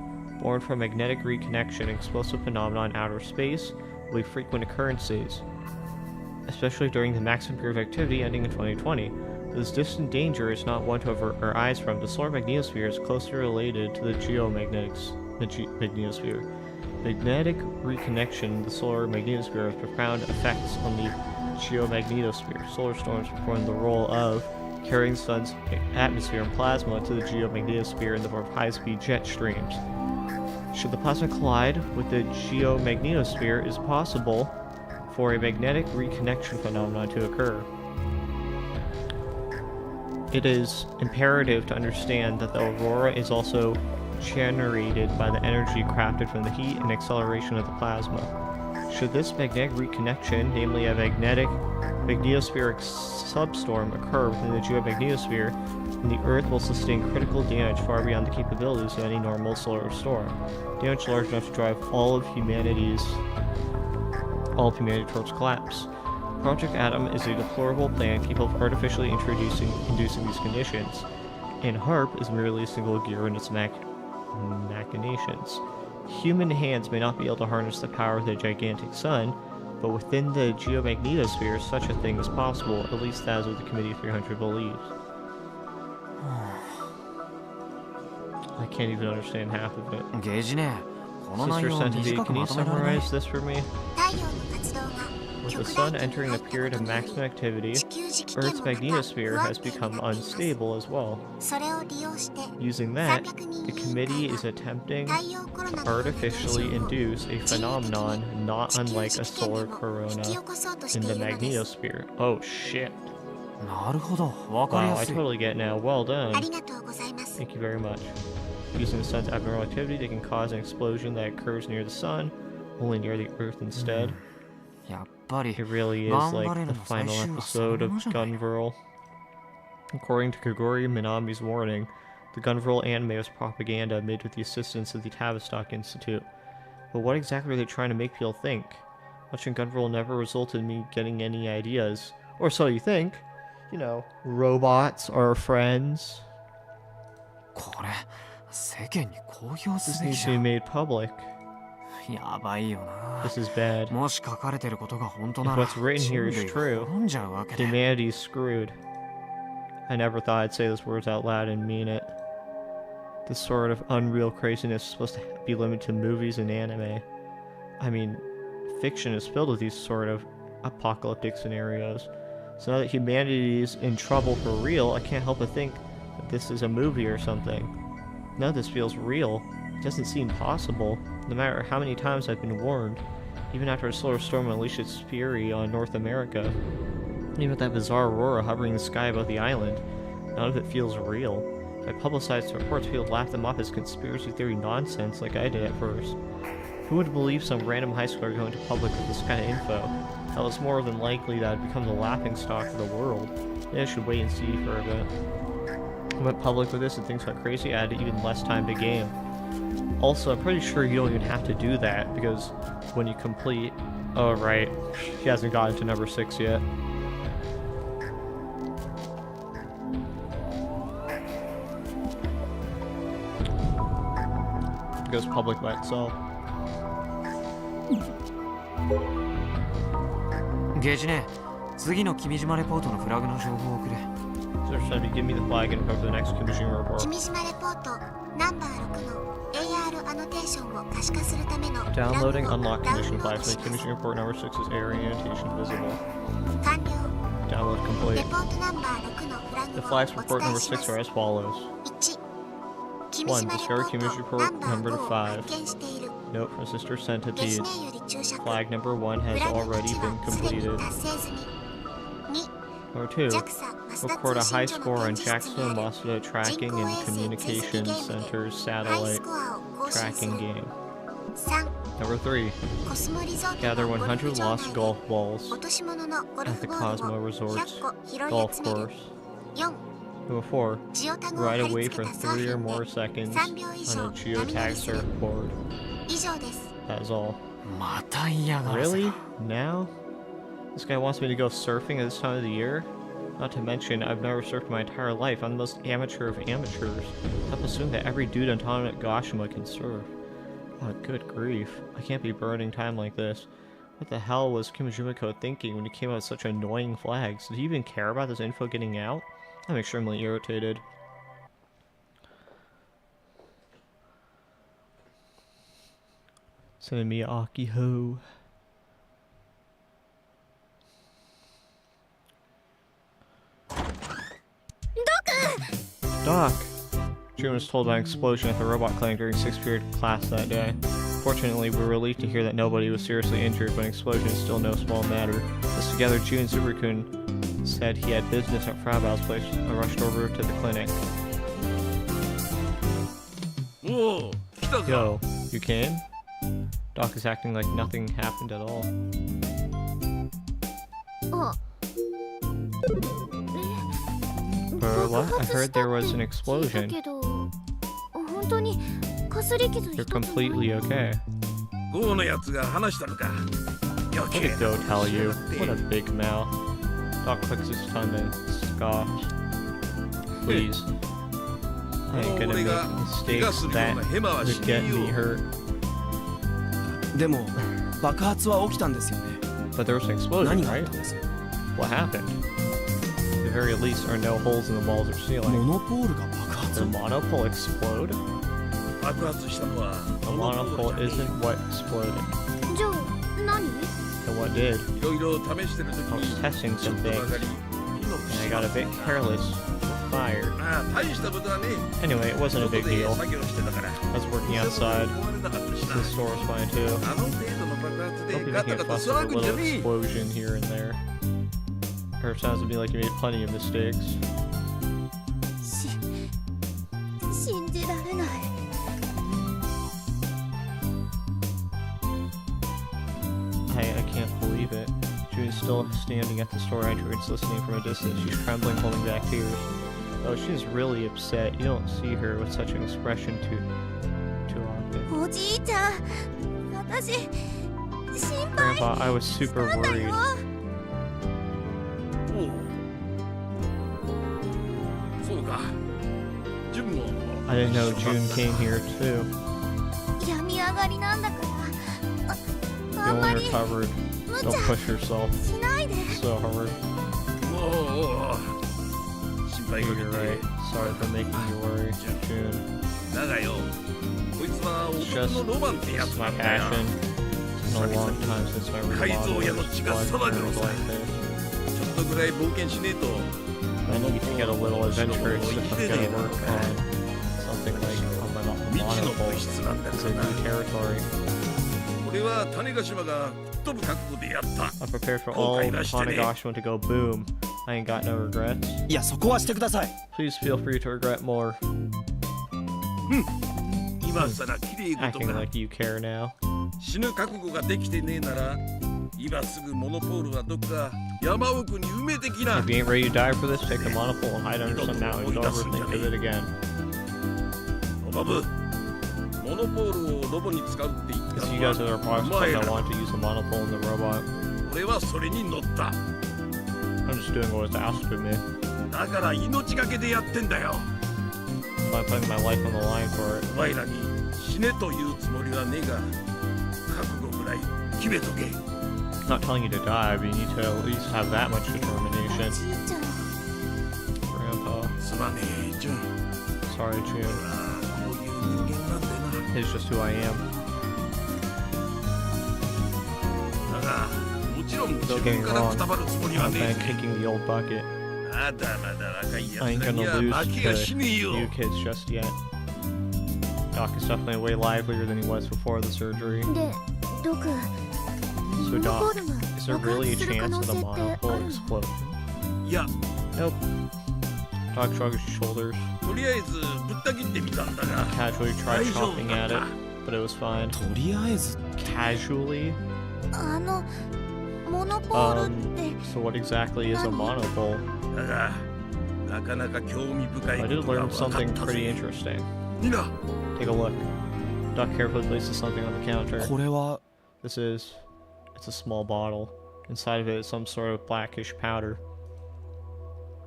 Born from magnetic reconnection, explosive phenomena in outer space will be frequent occurrences, especially during the maximum period of activity ending in 2020. This distant danger is not one to avert our eyes from. The solar magnetosphere is closely related to the geomagnetosphere. Magnetic reconnection in the solar magnetosphere has profound effects on the geomagnetosphere. Solar storms perform the role of carrying the Sun's atmosphere and plasma to the geomagnetosphere in the form of high-speed jet streams. Should the plasma collide with the geomagnetosphere, it is possible for a magnetic reconnection phenomenon to occur. It is imperative to understand that the aurora is also generated by the energy crafted from the heat and acceleration of the plasma. Should this magnetic reconnection, namely a magnetospheric substorm, occur within the geomagnetosphere, then the Earth will sustain critical damage far beyond the capabilities of any normal solar storm. Damage large enough to drive all of humanity towards collapse. Project Atom is a deplorable plan capable of artificially inducing these conditions, and HARP is merely a single gear in its machinations. Human hands may not be able to harness the power of the gigantic sun, but within the geomagnetosphere, such a thing is possible, at least that is what the Committee 300 believes. I can't even understand half of it. Sister Centipede, can you summarize this for me? With the sun entering a period of maximum activity, Earth's magnetosphere has become unstable as well. Using that, the committee is attempting to artificially induce a phenomenon not unlike a solar corona in the magnetosphere. Oh shit. Wow, I totally get it now. Well done. Thank you very much. Using the sun's abnormal activity, they can cause an explosion that occurs near the sun, only near the Earth instead. やっぱり It really is 頑張 like れる the の最 final 終はその episode ま of まじゃない Gunvirl. According to Kagori Minami's warning, the Gunvirl anime was propaganda made with the assistance of the Tavistock Institute. But what exactly are they trying to make people think? Watching Gunvirl never resulted in me getting any ideas. Or so you think. You know, robots are friends. これ世間に公表 This すべき needs じ to ゃ be ん made public. やばいよな This is bad. もし書かれてることが本当 If なら what's written 人 here 類 is が true, 滅んじゃうわけで humanity's screwed. I never thought I'd say those words out loud and mean it. This sort of unreal craziness is supposed to be limited to movies and anime. I mean, fiction is filled with these sort of apocalyptic scenarios. So now that humanity is in trouble for real, I can't help but think that this is a movie or something. None of this feels real. It doesn't seem possible, no matter how many times I've been warned. Even after a solar storm unleashed its fury on North America. Even with that bizarre aurora hovering in the sky above the island, none of it feels real. If I publicized the reports, people would laugh them off as conspiracy theory nonsense like I did at first. Who would believe some random high schooler going to public with this kind of info? That was more than likely that I'd become the laughingstock of the world. Maybe I should wait and see for a bit. I went public with this and things got crazy, I had even less time to game. Also, I'm pretty sure you don't even have to do that, because when you complete... Oh, right. He hasn't gotten to number 6 yet. It goes public by itself. ゲージね次の君島レポートのフラグの情報をくれ So they're trying to give me the flag and go to the next Kimishima report. 君島レポートナンバー6の AR アノテーションを可視化するためのフラグを Downloading ダウン unlock ロー condition ド flags. し Make ます Kimishima report number 6's area annotation visible. 完了 Download レ complete. ポートナンバー6のフラ The グを flags お report 伝え number しま 6 are す as follows. 1君 1. 島レポ Discover ー Kimishima ト report ナンバー number 5を 5. 発見している Note from Sister ゲ Centipede. ジネより注釈 Flag number 1 has フラグの already 1 been はすでに completed. 達成済み Number 2. JAXA マスダ Record a 通 high 信所 score の on 展示室 JAXA にある Masuda 人 Tracking 工 and 衛星追跡 Communications ゲーム Center's でハイ satellite スコアを更新す tracking る game. 3 Number 3. コスモリゾート Gather のゴルフ100場 lost 内 golf で balls 落とし物のゴル at フ the ボール Cosmo を Resort's 100個拾い golf 集める course. 4 Number 4. ジオタグを貼 Ride り away 付け for たサー 3 or フィン more で seconds 3秒以 on 上 a 波乗 geotag りする surfboard. 以上です That is all. また嫌がらせ Really? だ Now? This guy wants me to go surfing at this time of the year? Not to mention, I've never surfed my entire life. I'm the most amateur of amateurs. Stop assuming that every dude on town at Gashima can surf. Oh, good grief. I can't be burning time like this. What the hell was Kimijima-ko thinking when he came out with such annoying flags? Did he even care about this info getting out? I'm extremely irritated. Sending me Akiho. Doc! June was told about an explosion at the robot clinic during 6th period class that day. Fortunately, we were relieved to hear that nobody was seriously injured, but an explosion is still no small matter. Thus together, June and Zubur-kun said he had business at Fraubau's place and rushed over to the clinic. おお来たか Yo, you came? Doc is acting like nothing happened at all. あ What? I heard there was an 聞いた explosion. けど本当にかすり傷 You're 一つない completely okay. ゴーのやつが話したのか余 Let 計 me な go こと tell し you. やがって What a big mouth. Doc clicks his tongue and scoffs. Please. I ain't gonna make mistakes that would get me hurt. でも爆発は起きたんですよね But there was an explosion, 何があっ right? たんです What happened? At the very least, there are no holes in the walls or モ ceiling. ノポールが爆 Did 発 the monopole explode? 爆発したのは The monopole isn't what exploded. じゃあ何 And what did? いろいろ試してる時 I was に testing ちょっ some と things, ばかり and I got a bit careless with fire. ああ大したことはね Anyway, it wasn't a 外 big で deal. 作業してたから I was working outside. 思われなかったしな The store was fine too. あの程度の爆発 Don't で be ガ making タ a ガタ fuss of a 騒ぐんじゃ little ねえ explosion here and there. Or it sounds to me like you made plenty of mistakes. 信じられない still standing at the store entrance, listening from a distance. She's trembling, holding back tears. Oh, she's really upset. You don't see her with such an expression too often. おじいちゃん、私心配 Grandpa, I was し super たんだ worried. よ。おうそうかジュンも I didn't know June came here too. 病み上がりなんだから、あん You ま only り recovered. 無 Don't 茶 push yourself しないで。 so hard. おうおう心配か You're けて right. Sorry for making you worry, June. だがよこいつは It's 男 just のロマンってや it's つ my なんだよ passion. It's been a long time since I remodeled blood like this. ちょっとぐらい冒険しねえと I need to get a little adventurous if I'm gonna work on something like on my 未知の monocle. 物質なんだか It's ら a な new territory. 俺は種子島が吹っ飛ぶ覚悟でやった I'm prepared for all of 後悔はしてね Hanagashima to go boom. I ain't got no regrets. いやそこはしてください。 Please feel free to regret more. 今さら綺麗事 Acting が like you care now. 死ぬ覚悟ができてねえなら今すぐモノポールはどっか山奥に埋めてきな If you ain't ready to die for this, take the monopole and hide under some mountain. Don't ever think of it again. ロボブモノポールをロボに使うって言った Because you の guys are は probably お前 supposed ら to want to use the monopole in the robot. 俺はそれに乗った I'm just doing what was asked of me. だから命がけでやってんだよ I'm putting my life on the line for it. お前らに死ねというつもりはねえが覚悟ぐらい決めとけ I'm not telling you to die, but you need to at least have that much お determination. じいちゃん、 す Grandpa, まねえジュン sorry, June. こういう人間なんでな It's just who I am. だがもちろん自 Don't 分 get me からく wrong. たばるつもりは I'm ね been えぜ kicking the old bucket. まだまだ若い I や ain't つらに gonna は lose 負けやし to ねえよ you kids just yet. Doc is definitely way livelier than he was before the surgery. で、ドク、 So モノポ Doc, ールが is there 爆 really 発 a する可 chance 能 of 性 the ってあ monopole るの？ exploding? いや Nope. Doc shrugs his shoulders. とりあえずぶった切ってみたんだが Casually tried chopping at it, but it was fine. とりあえず Casually? モノポールって So what exactly is a monopole? だがなかなか興味深い I こ did とが learn 分か something った pretty ぜ interesting. みんな Take a look. Doc carefully places something on the counter. これは This is... It's a small bottle. Inside of it is some sort of blackish powder.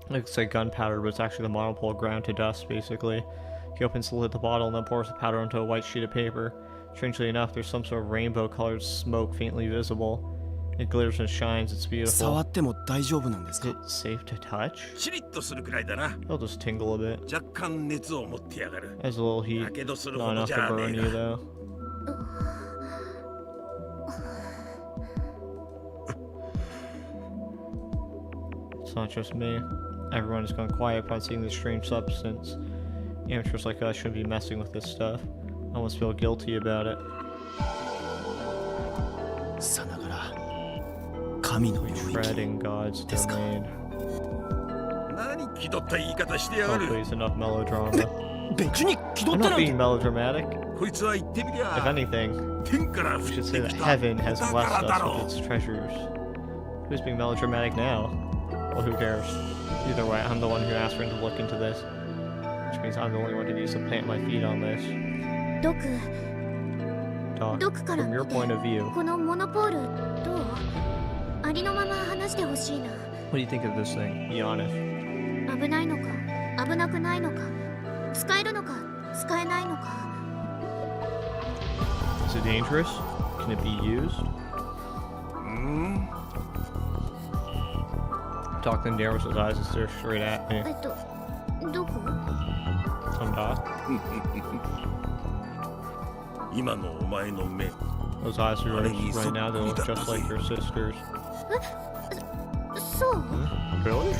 It looks like gunpowder, but it's actually the monopole ground to dust, basically. He opens the lid of the bottle and then pours the powder onto a white sheet of paper. Strangely enough, there's some sort of rainbow-colored smoke faintly visible. It glitters and shines, it's 触 beautiful. っても大丈夫なんです Is か？ it safe to touch? チリッとするくらいだな It'll just tingle a bit. 若干熱を持ってやがる Has a little heat. やけどする Not ほど enough じ to ゃね burn え you, が though. It's not just me. Everyone has gone quiet upon seeing this strange substance. Amateurs like us shouldn't be messing with this stuff. I almost feel guilty about it. さながら神の We 領 tread 域。 in God's This guy. domain. 何気取った言い方してやが Oh, る please, enough melodrama. 別に気取 I'm って not なんて being melodramatic. こいつは言ってみり If ゃ anything, 天から降 we っ should say て that きた heaven has だか blessed らだ us ろ with its treasures. Who's being melodramatic now? Well, who cares? Either way, I'm the one who asked for him to look into this. Which means I'm the only one who needs to plant my feet on this. ドク、 Doc, ドクから from 見 your て point of view, このモノポールどう？ありのまま話してほしいな。 what do you think of this thing? Be honest. 危ないのか危なくないのか、使えるのか使えないのか。 Is it dangerous? Can it be used? うん Doc then narrows his eyes and stares straight at me. どこ？ I'm Doc. 今のお前の目 Those eyes of yours right now, they look just like your sister's. そう？ Really?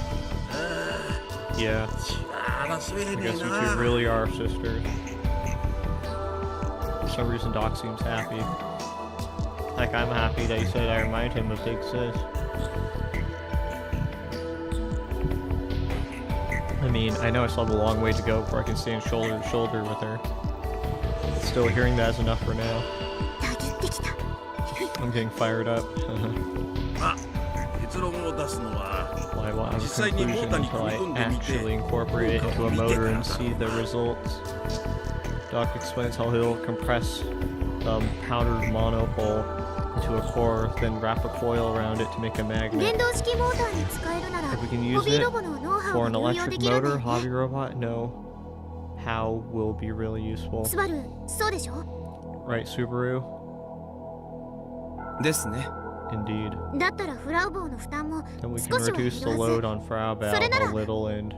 Yeah, 争え I ねえ guess you な two really are sisters. For some reason, Doc seems happy. Like I'm happy that you said I remind him of Big Sis. I mean, I know I still have a long way to go before I can stand shoulder to shoulder with her. Still, hearing that is enough for now. たぎってきた。 I'm getting fired up. まあ結論を出すのは Well, I won't have a 実際にモー conclusion ターに until 組 I み込んでみて actually incorporate it 効 into 果を a 見て motor から and だ see the results. Doc explains how he'll compress the powdered monopole into a core, then wrap a coil around it to make a 電 magnet. 動式モーターに使えるなら If we can ホ use ビー it ロボのノウハウ for を an 流用で electric きるんだ motor, よね hobby robot, no. How will be really useful. スバルそうでしょ Right, Subaru? ですね。 Indeed. だったらフラウボーの負担も Then we 少 can しは減 reduce the るは load ず on Fraubau それなら a little, and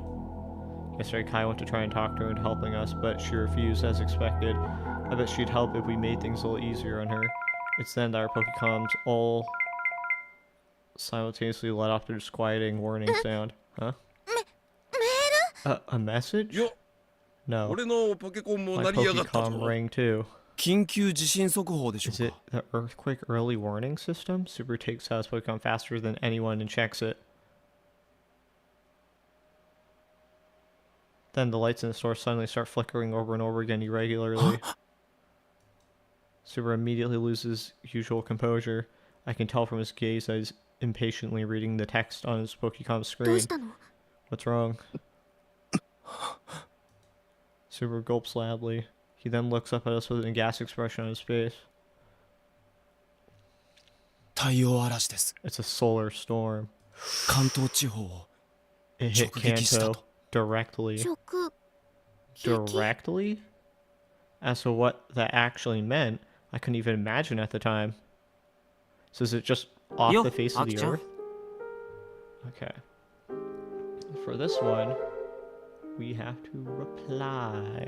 yesterday Kai went to try and talk to her into helping us, but she refused as expected. I bet she'd help if we made things a little easier on her. It's then that our Pokecoms all simultaneously let off their disquieting warning sound. Huh? メール A message? よ No. 俺のポケコンも My 鳴りやがった Pokecom ぞ rang too. 緊急地震速報でしょ Is う it か。 the earthquake early warning system? Super takes out his Pokemon faster than anyone and checks it. Then the lights in the store suddenly start flickering over and over again irregularly. Super immediately loses usual composure. I can tell from his gaze that he's impatiently reading the text on his Pokecom どう screen. したの What's wrong? Super gulps loudly. He then looks up at us with a gas expression on his face. 太陽嵐です。 It's a solar storm. 関東地方を It hit 直撃した Kanto と。 directly. 直撃 Directly? As to what that actually meant, I couldn't even imagine at the time. So is it just off Yo, the face of the Aki-chan. earth? Okay. For this one, we have to reply.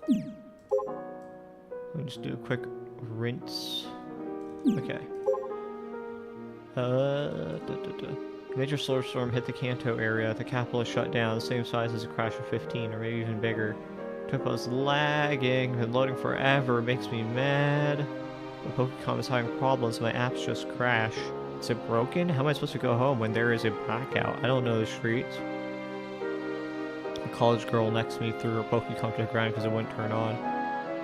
Let me just do a quick rinse. Okay. Major solar storm hit the Kanto area. The capital is shut down, the same size as a crash of 15, or maybe even bigger. Tempo's lagging, been loading forever, makes me mad. The Pokecom is having problems, my apps just crash. Is it broken? How am I supposed to go home when there is a blackout? I don't know the streets. The college girl next to me threw her Pokecom to the ground because it wouldn't turn on.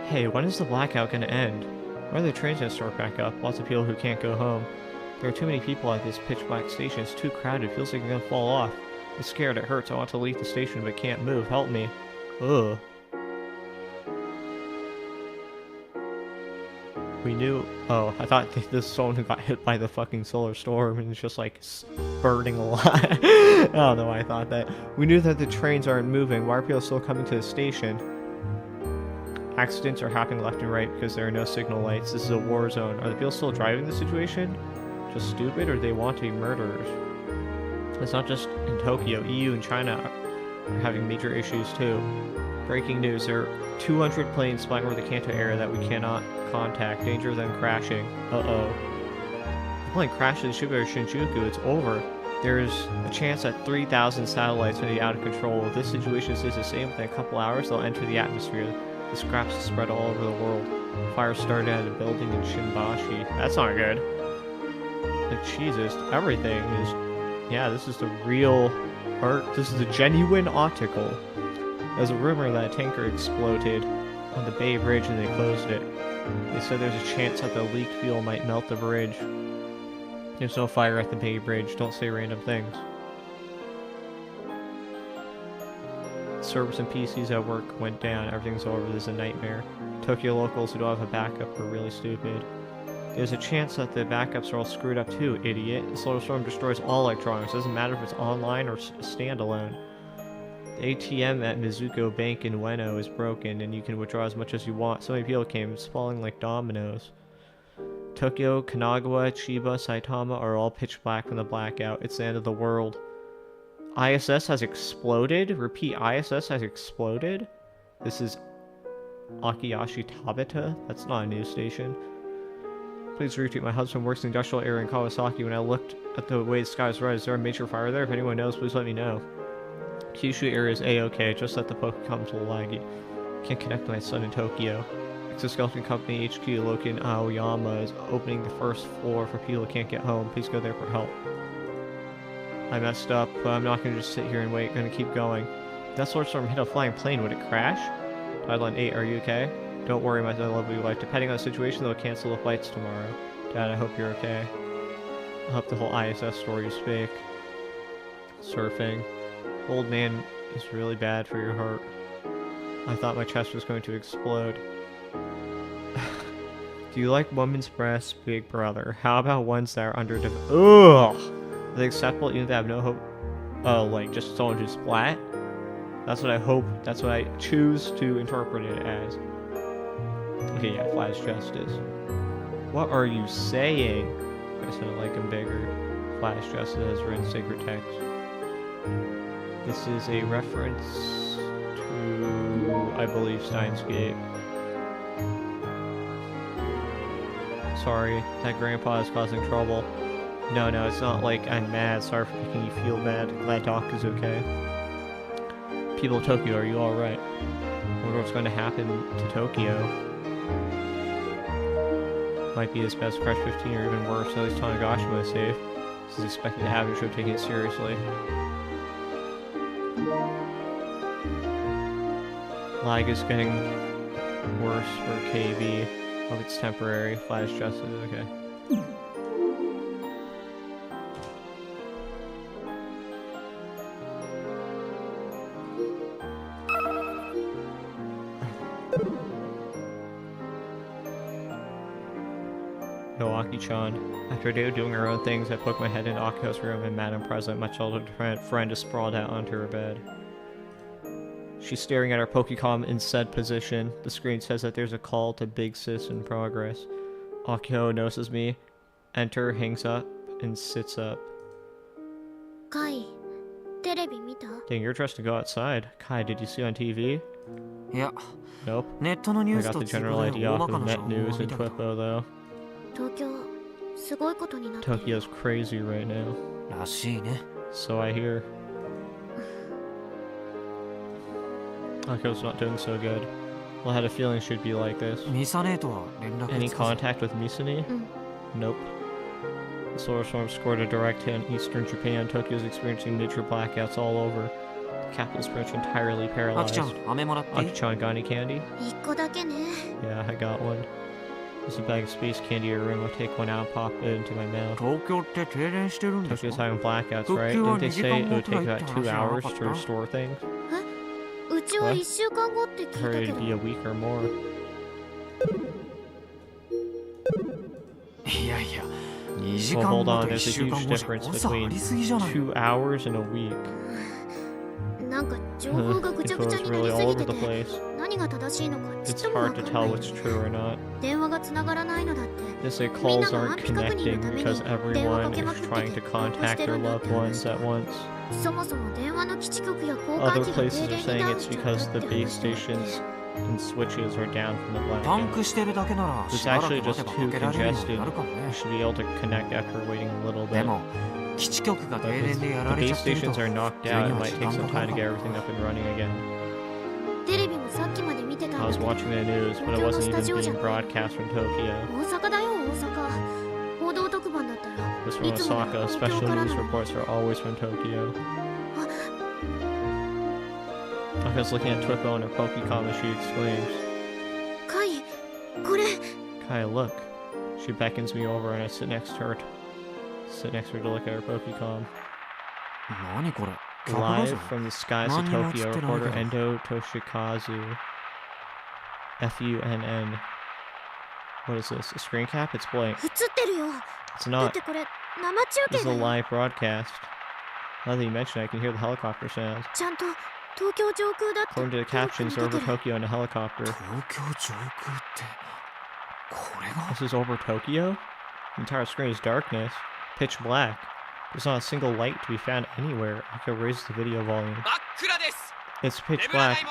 Hey, when is the blackout gonna end? When are the trains gonna start back up? Lots of people who can't go home. There are too many people at this pitch black station. It's too crowded. Feels like I'm gonna fall off. I'm scared. It hurts. I want to leave the station but can't move. Help me. Ugh. We knew. Oh, I thought this was someone who got hit by the fucking solar storm and it's just like burning a lot. I don't know why I thought that. We knew that the trains aren't moving. Why are people still coming to the station? Accidents are happening left and right because there are no signal lights. This is a war zone. Are the people still driving the situation? Just stupid, or do they want to be murderers? It's not just in Tokyo. EU and China are having major issues too. Breaking news, there are 200 planes flying over the Kanto area that we cannot contact. Danger of them crashing. Uh-oh. If the plane crashes Shibuya or Shinjuku, it's over. There's a chance that 3,000 satellites may be out of control. If this situation stays the same, within a couple hours, they'll enter the atmosphere. The scraps spread all over the world. Fire started at a building in Shinbashi. That's not good. Like, Jesus, everything is... Yeah, this is the real art. This is a genuine article. There's a rumor that a tanker exploded on the Bay Bridge and they closed it. They said there's a chance that the leaked fuel might melt the bridge. There's no fire at the Bay Bridge. Don't say random things. Servers and PCs at work went down. Everything's over. This is a nightmare. Tokyo locals who don't have a backup are really stupid. There's a chance that the backups are all screwed up too, idiot. The solar storm destroys all electronics. It doesn't matter if it's online or standalone. The ATM at Mizuko Bank in Ueno is broken, and you can withdraw as much as you want. So many people came, it's falling like dominoes. Tokyo, Kanagawa, Chiba, Saitama are all pitch black from the blackout. It's the end of the world. ISS has exploded? Repeat, ISS has exploded? This is Akiyashi Tabata? That's not a news station. Please retweet. My husband works in the industrial area in Kawasaki. When I looked at the way the sky was red, is there a major fire there? If anyone knows, please let me know. Kyushu area is A-okay, just that the Pokecom's a little laggy. Can't connect to my son in Tokyo. Exoskeleton Company HQ located in Aoyama is opening the first floor for people who can't get home. Please go there for help. I messed up, but I'm not going to just sit here and wait. I'm going to keep going. If that solar storm hit a flying plane, would it crash? Tideline 8, are you okay? Don't worry, my lovely wife. Depending on the situation, they'll cancel the flights tomorrow. Dad, I hope you're okay. hope the whole ISS story is fake. Surfing. Old man is really bad for your heart. I thought my chest was going to explode. Do you like women's breasts, Big Brother? How about ones that are under Ugh! Are they acceptable even if they have no hope? Oh, like just someone who's flat? That's what I hope. That's what I choose to interpret it as. Okay, yeah, flat as chest is. What are you saying? I said I like him bigger. Flat as chest has written sacred text. This is a reference to, I believe, Steins Gate. Sorry, that grandpa is causing trouble. No, it's not like I'm mad. Sorry for making you feel bad. Glad Doc is okay. People of Tokyo, are you alright? I wonder what's going to happen to Tokyo. Might be as bad as Crash 15 or even worse. At least Tanegashima is safe. This is expected to happen, so taking it seriously. Lag is getting worse for KB. Hope it's temporary. Flash justice, okay. No, Aki-chan. After a day of doing her own things, I poked my head into Akiko's room and Madame President, my childhood friend, is sprawled out onto her bed. She's staring at her Pokecom in said position. The screen says that there's a call to Big Sis in progress. Akiko notices me, enter, hangs up, and sits up. Kai, television mita? Dang, you're dressed to go outside. Kai, did you see on TV? Yeah. Nope. I got the general idea off of Net News and Twippo, though. Tokyo's crazy right now. So I hear. Akiko's not doing so good. Well, I had a feeling she'd be like this. Any contact with Misane? Nope. The solar storm scored a direct hit on eastern Japan. Tokyo's experiencing nature blackouts all over. The capital's pretty much entirely paralyzed. Aki-chan, got any candy? Yeah, I got one. There's a bag of space candy in your room. I'll take one out and pop it into my mouth. Tokyo's having blackouts, right? Didn't they say it would take about 2 hours to restore things? What? I heard it'd be a week or more. Well, hold on, there's a huge difference between 2 hours and a week. Info is really all over the place. It's hard to tell what's true or not. They say calls aren't connecting because everyone is trying to contact their loved ones at once. Other places are saying it's because the base stations and switches are down from the blackout. It's actually just too congested. You should be able to connect after waiting a little bit. But if the base stations are knocked out, it might take some time to get everything up and running again. I was watching the news, but it wasn't even being broadcast from Tokyo. It was from Osaka. Special news reports are always from Tokyo. Aka's looking at Twippo and her Pokecom as she exclaims, Kai, look. She beckons me over and I sit next to her to look at her Pokecom. Live from the skies of Tokyo, reporter Endo Toshikazu. FUNN. What is this? A screen cap? It's blank. It's not. This is a live broadcast. Now that you mention it, I can hear the helicopter sounds. According to the captions, they're over Tokyo in a helicopter. This is over Tokyo? The entire screen is darkness. Pitch black. There's not a single light to be found anywhere. I can raise the video volume. It's pitch black.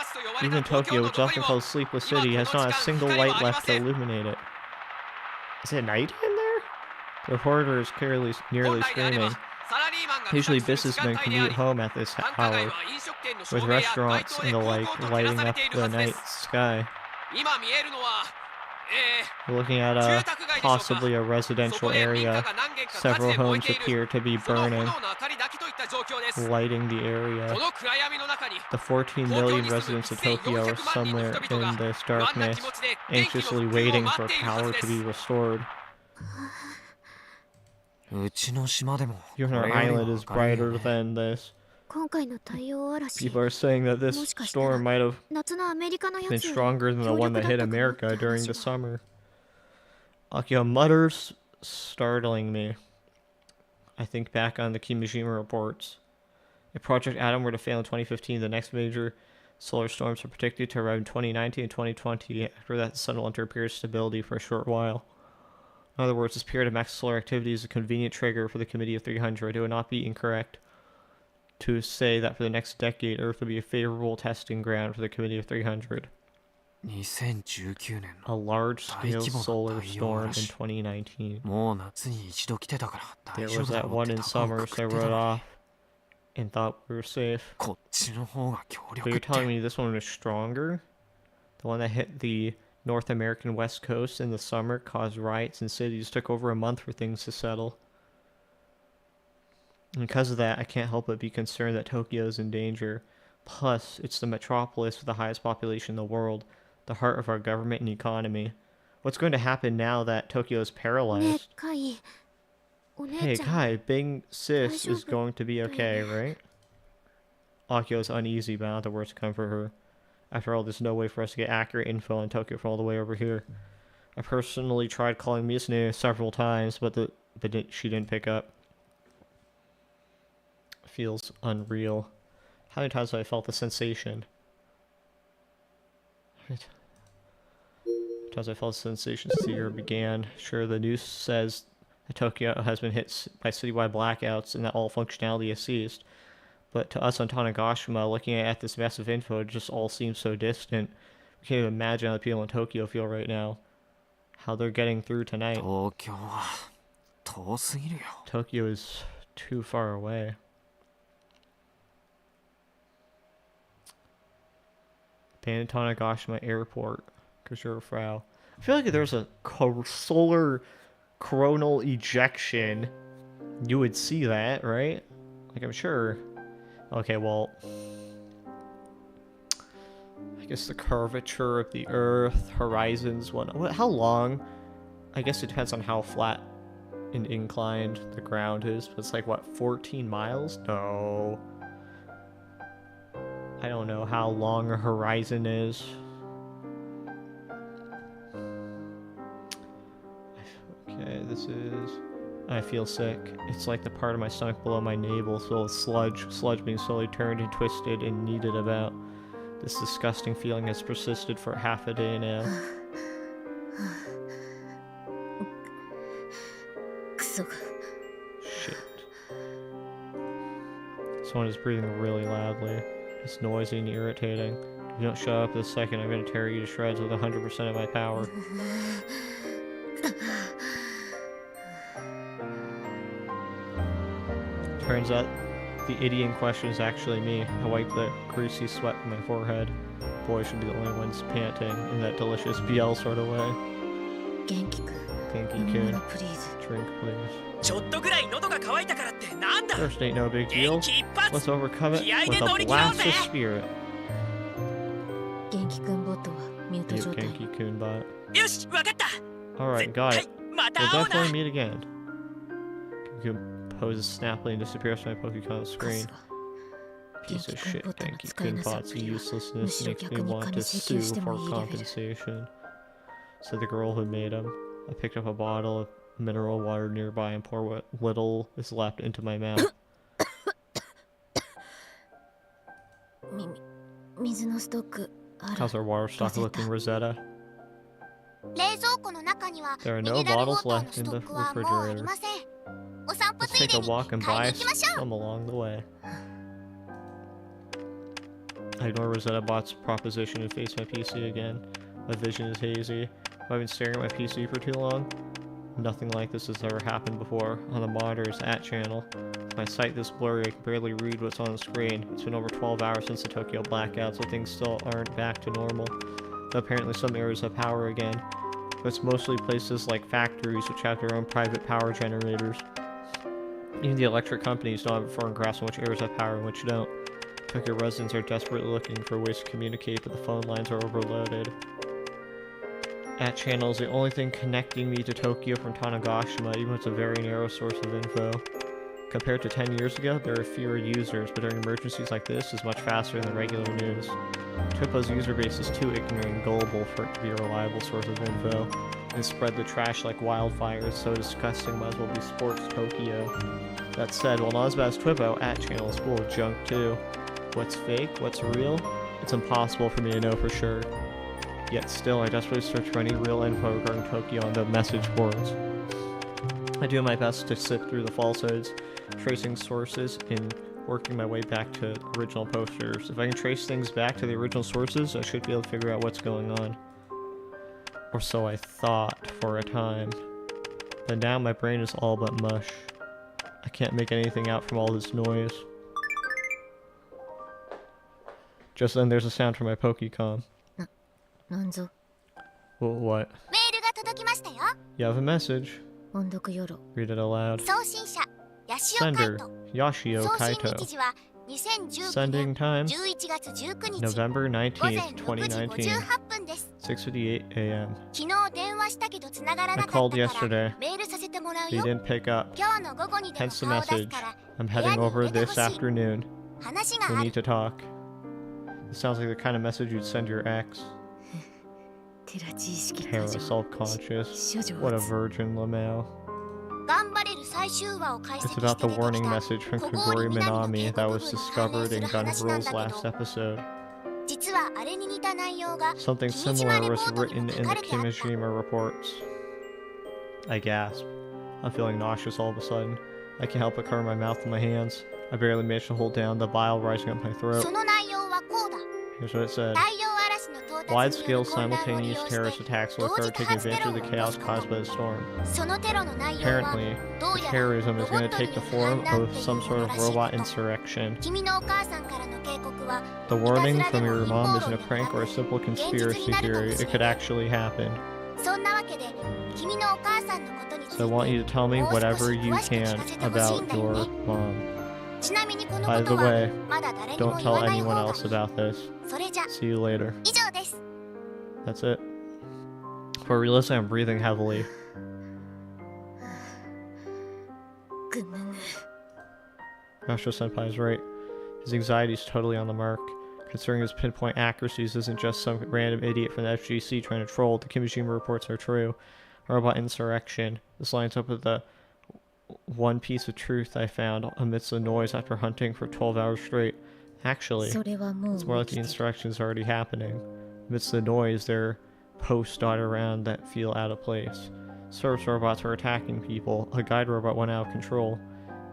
Even Tokyo, which is often called a sleepless city, has not a single light left to illuminate it. Is it night in there? The reporter is clearly nearly screaming. Usually businessmen commute home at this hour, with restaurants and the like lighting up the night sky. We're looking at possibly a residential area. Several homes appear to be burning, lighting the area. The 14 million residents of Tokyo are somewhere in this darkness, anxiously waiting for power to be restored. うちの島でも Even こ our れより island は is 明るいよ brighter ね。 than this. 今回の太陽嵐 People are saying that this もしかしたら storm might have 夏のアメリカのや been つより stronger than the 強 one 力 that だっ hit たかもって America during 話 the も summer. Akio mutters, startling me. I think back on the Kimijima reports. If Project Atom were to fail in 2015, the next major solar storms are predicted to arrive in 2019 and 2020. After that, the sun will enter a period of stability for a short while. In other words, this period of max solar activity is a convenient trigger for the Committee of 300. It would not be incorrect to say that for the next decade, Earth would be a favorable testing ground for the Committee of 300. 2019年 A の large-scale 大規模な solar 太陽 storm in 嵐。 2019. もう夏に一度来てたから大 There 丈 was 夫だ that ろうっ one て in 高を summer, くく so I ってた wrote の off に and thought we were safe. こっちの方が強 But 力 you're って telling me this one was stronger? The one that hit the North American West Coast in the summer caused riots in cities, took over a month for things to settle. And because of that, I can't help but be concerned that Tokyo is in danger. Plus, it's the metropolis with the highest population in the world, the heart of our government and economy. What's going to happen now that Tokyo is ねえ paralyzed? カイお Hey 姉ちゃん Kai, Big Sis is 大丈夫 going to be okay, right? Akio is uneasy, but not the words to comfort her. After all, there's no way for us to get accurate info on Tokyo from all the way over here. I personally tried calling Mizune several times, but she didn't pick up. Feels unreal. How many times have I felt the sensation? How many times I felt the sensation since the year began? Sure, the news says that Tokyo has been hit by citywide blackouts and that all functionality has ceased. But to us on Tanegashima, looking at this massive info, it just all seems so distant. We can't even imagine how the people in Tokyo feel right now. How they're getting through tonight. 東京は遠すぎるよ Tokyo is too far away. Abandoned Tanegashima Airport. Frau. I feel like if there's a solar coronal ejection, you would see that, right? Like, I'm sure. Okay, well, I guess the curvature of the Earth, horizons, how long? I guess it depends on how flat and inclined the ground is. But it's like, what, 14 miles? No. I don't know how long a horizon is. Okay, this is... I feel sick. It's like the part of my stomach below my navel filled with sludge being slowly turned and twisted and kneaded about. This disgusting feeling has persisted for half a day now. クソが Shit. Someone is breathing really loudly. It's noisy and irritating. If you don't shut up this second, I'm gonna tear you to shreds with 100% of my power. Turns out the idiot in question is actually me. I wipe the greasy sweat from my forehead. Boy should be the only ones panting in that delicious BL sort of way. 元気くん Genki 飲み kun, 物プリーズ drink please. ちょっとぐらい喉が渇いたからってなんだ First ain't no big 元 deal. 気一発 Let's overcome it 気合で with 乗 a り切ろう blast ぜ of spirit. 元気くんボットはミュート You 状態 Genki kun bot. よしわかった Alright, got は it. いま We'll た会おうな definitely meet again. Genki poses snappily and disappears from my Pokemon カ screen. スは Piece of 元気くん shit, ボットの Genki 使い kun なさ bot's ぶりは uselessness むしろ makes me 逆に want 金 to 請 sue 求しても for いいレベル compensation. Said the girl who made him. I picked up a bottle of mineral water nearby and poured what little is left into my mouth. 水のストックある How's our water stock looking, Rosetta? 冷蔵庫の中には There are ミ no ネラルウォ bottles ーターの left ス in ト the ックはもうあり refrigerator. ません。お散歩 Let's つい take で a に walk and 買い buy に行きましょう。 some along the way. I ignore Rosetta Bot's proposition and face my PC again. My vision is hazy. Have I been staring at my PC for too long? Nothing like this has ever happened before. On the monitor's at channel. My sight this blurry, I can barely read what's on the screen. It's been over 12 hours since the Tokyo blackout, so things still aren't back to normal. Though apparently some areas have power again. But it's mostly places like factories which have their own private power generators. Even the electric companies don't have a firm grasp on which areas have power and which don't. Tokyo residents are desperately looking for ways to communicate, but the phone lines are overloaded. At channel is the only thing connecting me to Tokyo from Tanegashima, even if it's a very narrow source of info. Compared to 10 years ago, there are fewer users, but during emergencies like this, it's much faster than regular news. Twippo's user base is too ignorant and gullible for it to be a reliable source of info. They spread the trash like wildfire. It's so disgusting, might as well be Sports Tokyo. That said, while not as bad as Twippo, at channel is full of junk too. What's fake? What's real? It's impossible for me to know for sure. Yet still, I desperately search for any real info regarding Tokyo on the message boards. I do my best to sift through the falsehoods, tracing sources and working my way back to original posters. If I can trace things back to the original sources, I should be able to figure out what's going on. Or so I thought for a time. But now my brain is all but mush. I can't make anything out from all this noise. Just then there's a sound from my Pokecom. Nanzo. Well, what? メールが届きましたよ。 You have a message. 音読よろ。 Read it aloud. 送信者ヤシオカイ Sender ト。 Yoshio 送信 Kaito. 日時は2019 Sending 年 time 11月19日 November 午前 19th, 6時 2019, 58分です 6:58 a.m. 昨日電話したけど繋がらな I か called ったから yesterday. メールさせてもらう But you よ didn't pick up. 今日の午後にでも Hence the 顔を出す message. から I'm 部屋 heading に over 入れて this ほしい afternoon. 話 We があ need る to talk. It sounds like the kind of message you'd send your ex. テラ知識 Hera 過剰 self-conscious. 処女 What a 発 virgin, Lamau. 頑張れる最終話を解 It's 析 about して the 出て warning きた message from 小 Kogori 郡南の Minami that 帝国 was 部に関 discovered 連 in する話なん Gunbrill's だけ last ど episode. 実はあれに似た内容が Something 君島 similar レポ was ートに written も書 in か the れてあった Kimishima reports. I gasp. I'm feeling nauseous all of a sudden. I can't help but cover my mouth with my hands. I barely managed to hold down the bile rising up my throat. その内容はこうだ Here's what it said. 太陽嵐の到達に Wide-scale よる混乱を利 simultaneous 用 terrorist して attacks will 同 occur 時多 taking 発テ advantage ロ of を the 起こ chaos すこ caused と by the storm. そのテロの内容は Apparently, どう the やら terrorism ロ is ボ going ッ to トに take よ the る反 form 乱 of っていう some も sort の of らしい robot けど insurrection. 君のお母さんからの警告は The いたず warning らで from も your 陰 mom 謀 isn't 論 a でも prank な or a く simple 現実 conspiracy になるか theory. もし It れ could ない actually happen. そんなわけで君のお母さんのことについ So I want て you to tell me もう少し whatever you 詳しく聞 can かせてほしいん about だよ your ね mom. ちなみにこの By こ the とは way, まだ誰にも don't 言 tell わない anyone 方がい else い about this. それじゃ See you later. 以上です That's it. For realism, I'm breathing heavily. ぐぬぬ Yashio Senpai is right. His anxiety is totally on the mark. Considering his pinpoint accuracies isn't just some random idiot from the FGC trying to troll, the Kimishima reports are true. A robot insurrection. This lines up with the one piece of truth I found amidst the noise after hunting for 12 hours straight. Actually, それはもう it's more like 起 the きてる insurrection is already happening. Amidst the noise, there are posts dotted around that feel out of place. Service robots are attacking people. A guide robot went out of control.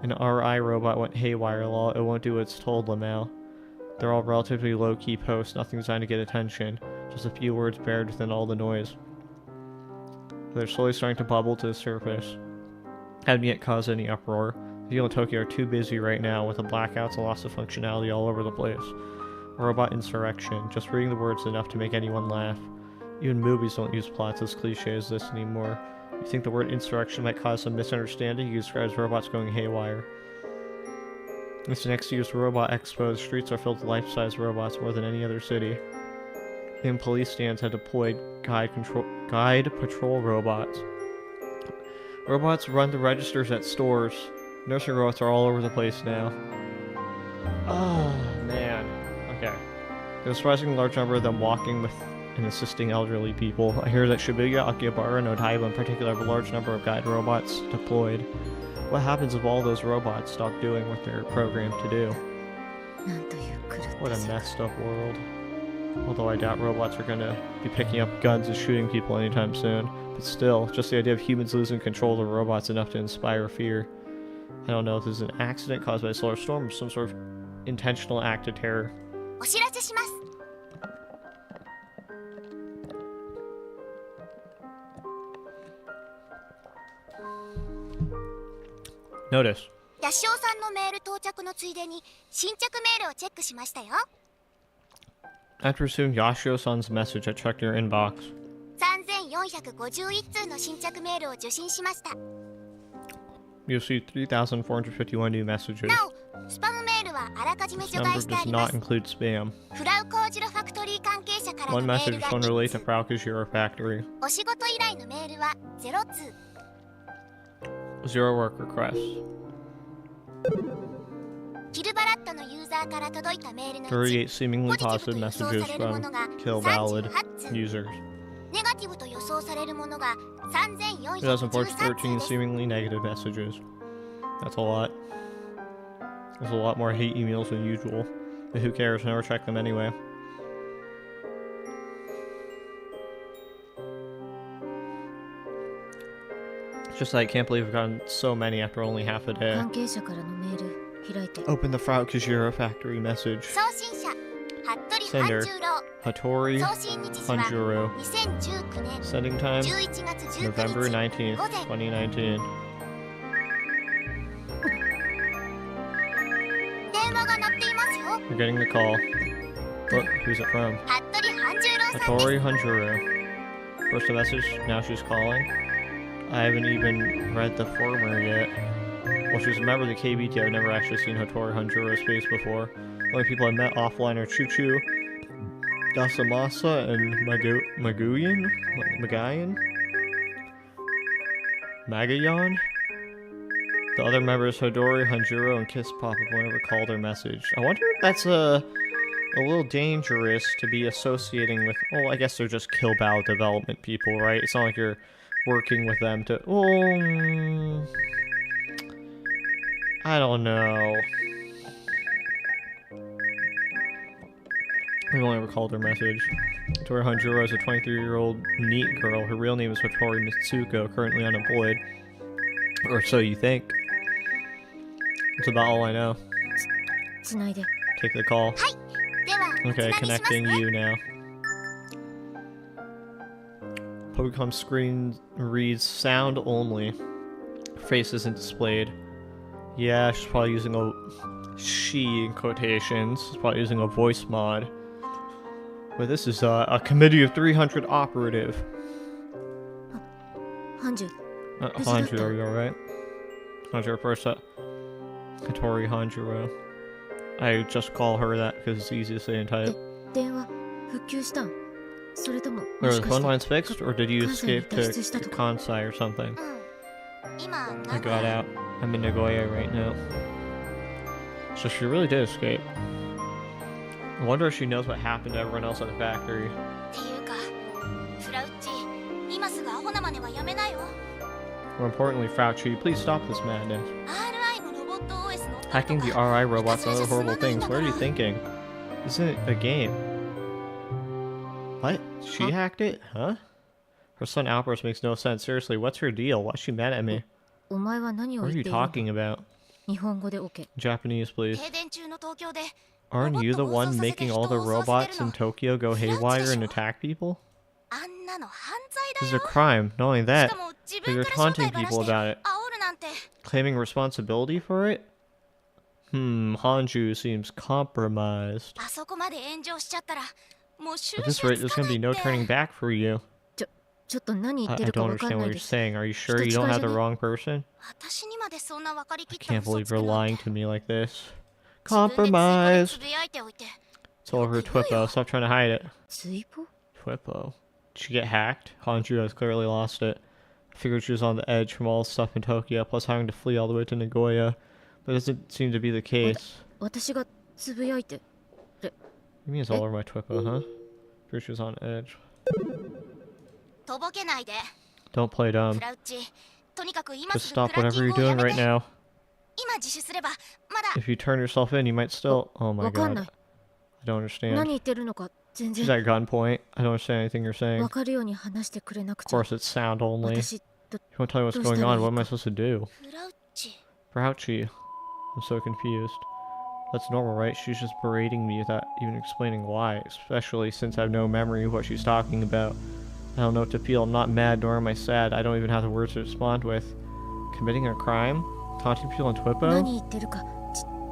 An RI robot went haywire. Law, it won't do what it's told, Lamau. They're all relatively low-key posts, nothing designed to get attention. Just a few words buried within all the noise. They're slowly starting to bubble to the surface. Haven't yet caused any uproar. The people in Tokyo are too busy right now with the blackouts and loss of functionality all over the place. A robot insurrection. Just reading the words is enough to make anyone laugh. Even movies don't use plots as cliche as this anymore. You think the word insurrection might cause some misunderstanding? You describe robots going haywire. It's next year's Robot Expo. The streets are filled with life-size robots more than any other city. And police stands have deployed guide patrol robots. Robots run the registers at stores. Nursing robots are all over the place now. Oh, man. Okay. There's a surprisingly large number of them walking with and assisting elderly people. I hear that Shibuya, Akihabara, and Odaiba in particular have a large number of guide robots deployed. What happens if all those robots stop doing what they're programmed to do? なんという狂った What a 世界 messed up world. Although I doubt robots are gonna be picking up guns and shooting people anytime soon. But still, just the idea of humans losing control of robots enough to inspire fear. I don't know if this is an accident caused by a solar storm or some sort of intentional act of terror. お知らせします Notice. ヤシオさんのメール到着のついでに新着メールをチェックしましたよ After receiving Yashio-san's message, I checked your inbox. 3451通の新着メールを受信しました You received 3,451 new messages. なおスパムメールはあらかじめ This 除 number 外してあ does りま not す。 include spam. フラウコージロファクトリー関係者からの One メー message ルが phone 1 relate 通 to Frauke Factory. お仕事依頼のメールは0通。 Zero work requests. キルバラットのユーザーから届いたメールのうち、 38 seemingly ポジティ positive ブと予想 messages されるもの from が Kill Valid 38通、 users. ネガティブと予想されるものが 2014 3413 通 13 です。 seemingly negative messages. That's a lot. There's a lot more hate emails than usual. But who cares? I never check them anyway. It's just I can't believe I've gotten so many after only half a day. 関係者からのメール開いて。 Open the Frauke Factory message. 送信者服部 Sender 半十郎。 Hattori 送信日時は Hanjuro. 2019年 Sending time 11月19 November 日 19th, 午前。 2019. 電話が鳴っていますよ。 We're getting the call. Look, who's it from? 服部半十郎さんです。 Hattori Hanjuro. First a message, now she's calling. I haven't even read the former yet. Well, she's a member of the KBT. I've never actually seen Hattori Hanjuro's face before. The only people I met offline are Chuchu, Dasamasa, and Magayan? Magayan? The other members, Hodori, Hanjuro, and Kiss Pop, have never called or messaged. I wonder if that's a little dangerous to be associating with. Well, I guess they're just Kill Bow development people, right? It's not like you're working with them to. Oh, I don't know. I've only ever called her message. Hattori Hanjuro is a 23-year-old neat girl. Her real name is Hattori Mitsuko, currently unemployed. Or so you think. That's about all I know. つないで。 Take the call. では、おつ Okay, なぎします connecting ね。 you now. Pokecom screen reads sound only. Face isn't displayed. Yeah, she's probably using a she in quotations. She's probably using a voice mod. But this is a committee of 300 operative. 30。 Hanjuro, are you alright? Hanjuro first up. Hattori Hanjuro. I just call her that because it's easy to say and type. 電話復旧したん？それともも Are し the か phone して lines fixed, or did you escape to Mm. Kansai or something? うん。今、 I got out. I'm in Nagoya right now. So she really did escape. I wonder if she knows what happened to everyone else at the factory. っていうか、フラウッチ、今すぐアホな真似はやめなよ。 More importantly, Frauchi, please stop this madness. RI のロボット OS の Hacking the RI robots and other horrible things. What are you thinking? This isn't a game. What? She Huh? hacked it? Huh? Her son outburst makes no sense. Seriously, what's her deal? Why's she mad at me? お前は何を What 言 are っ you ているの？ talking about? 日本語で OK。 Japanese, please. 停電中の東京で Aren't you the one making all the robots in Tokyo go haywire and attack people? あんなの犯罪 This is だ a よ。 crime. Not only し that, かも自 but 分 you're から正 taunting 体ばら people して about it. 煽るなんて。 Claiming responsibility for it? Hanju seems compromised. あそこまで炎上しちゃったらもう収 At this 拾 rate, つ there's か gonna ない be no って。 turning back for you. ちょっと何言 I ってるか don't わかん understand な what い you're です。 saying. Are you sure you don't have the wrong person? 私にまでそんな分かりき I った can't 嘘を believe つく you're なん lying て。 to me like this. 自分でツイッターで Compromised. つぶやいておいて。 It's all over Twippo. Stop trying to hide it. 追放？ Twippo. Did she get hacked? Hanju has clearly lost it. I figured she was on the edge from all the stuff in Tokyo, plus having to flee all the way to Nagoya. But it doesn't seem to be the case. 私がつぶやいて。 You mean it's all over my Twippo, huh? Figured she was on edge. とぼけないで。 Don't play dumb. フラウチ、とにかく今 Just すぐ stop クラッキ whatever ン you're グをや doing め right て。 now. 今自首すればまだ。 If you turn yourself in, you might still. Oh my わかん god. ない。 I don't understand. 何言ってるのか全 She's 然 at gunpoint. I don't understand anything you're saying. わかるように話してくれなく Of ちゃ。 course, it's sound only. You 私 won't tell me what's going on. What am I supposed to do? フラウチ。 Grouchy. I'm so confused. That's normal, right? She's just berating me without even explaining why, especially since I have no memory of what she's talking about. I don't know what to feel. I'm not mad, nor am I sad. I don't even have the words to respond with. Committing a crime? Taunting people on 何 Twippo? 言ってるか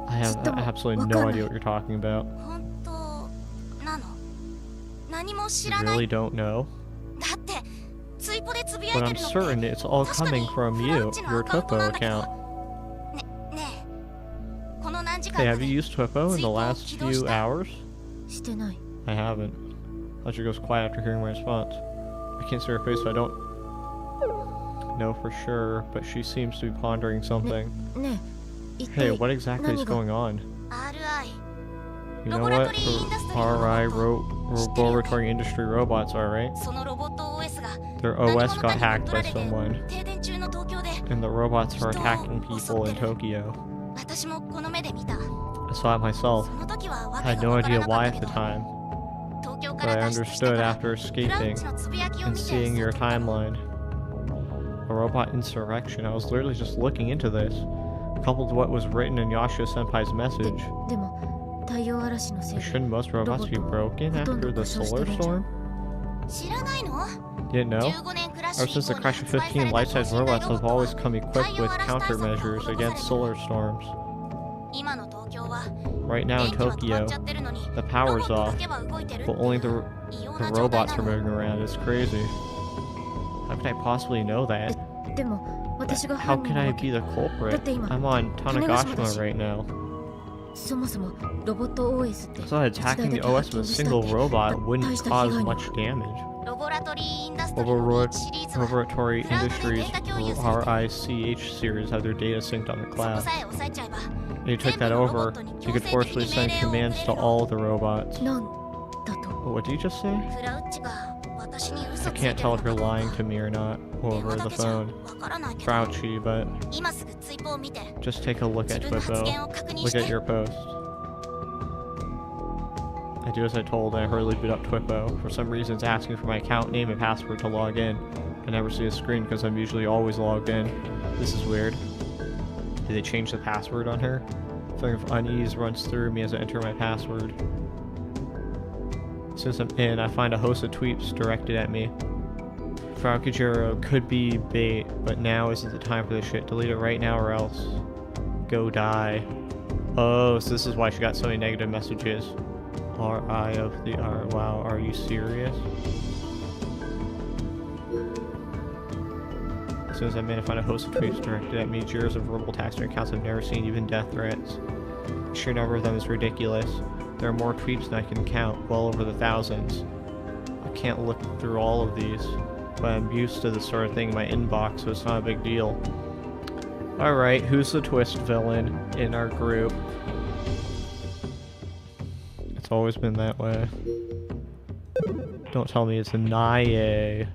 I have absolutely no idea what you're talking about. 本当なの？何も知 You らない。 really don't know? だってツイポでつぶや But い I'm てるのって certain it's all 確か coming に from フラ you, ウチの your アカウント Twippo なんだけど。 account. ねえ、この何時間 Hey, have you used Twippo in the last few hours? してない。 I haven't. Fletcher goes quiet after hearing my response. I can't see her face, so I don't know for sure, but she seems to be pondering something. ねえ、一 Hey, 体 what exactly is 何が going on? RI You know what RI laboratory industry robots are, right? そのロボット OS が Their 何 OS 者 got かに乗っ hacked 取ら by れて someone, 停電中の東京で and the robots are attacking people in Tokyo. 私もこの目で見た I saw it myself. その時はわ I け had が no わから idea なか why った at け the ど time, 東京か but ら I 脱出した understood から after クラウ escaping チのつぶやきを and 見て seeing your 悟った timeline. A robot insurrection. I was literally just looking into this, coupled to what was written in Yashio Senpai's で message. でも太陽嵐のせいで Shouldn't most robots be broken after the solar storm? 知らないの Didn't know? 15年クラッシュ Ever since the 以降に crash of 発売され 15, た life-size 等身大 robots ロボッ have トは always come equipped with countermeasures against solar storms. 今の東京は Right now 電 in 気は止まっ Tokyo, ちゃってるのに the ロ power's ボットだ off, けは動いてる but only the 異様 the な状態 robots な are の moving around. It's crazy. How could I possibly know that? でも私が How 犯 can 人な I わ be け the culprit? だって今 I'm on Tanegashima right now. そもそもロボット OS って So attacking the OS with a single robot wouldn't cause much damage. ロボラトリーインダストリーシリーズは Laboratory クラウドで Industries データ共有されて RICH series have their data synced on the そこ cloud. さえ押さえちゃえば And you took that over, you could forcefully send commands to all the robots. なんだと What did you just say? クラウチが私に I 嘘ついて can't る tell の if か you're どう lying か to me or not 電話 over だ the けじゃ phone. わからないけど Grouchy, but 今すぐツイポを見て just take a look 自 at 分の発言 Twippo. を確認 Look し at て your post. I do as I told, and I hurriedly boot up Twippo. For some reason, it's asking for my account name and password to log in. I never see a screen because I'm usually always logged in. This is weird. Did they change the password on her? A feeling of unease runs through me as I enter my password. As soon as I'm in, I find a host of tweets directed at me. Kujiro could be bait, but now isn't the time for this shit. Delete it right now or else. Go die. Oh, so this is why she got so many negative messages. R.I. of the R. Wow, are you serious? As soon as I'm in, I find a host of tweets directed at me. Jeers of verbal attacks and accounts I've never seen, even death threats. The sheer number of them is ridiculous. There are more tweets than I can count, well over the thousands. I can't look through all of these, but I'm used to this sort of thing in my inbox, so it's not a big deal. Alright, who's the twist villain in our group? It's always been that way. Don't tell me it's a Nae.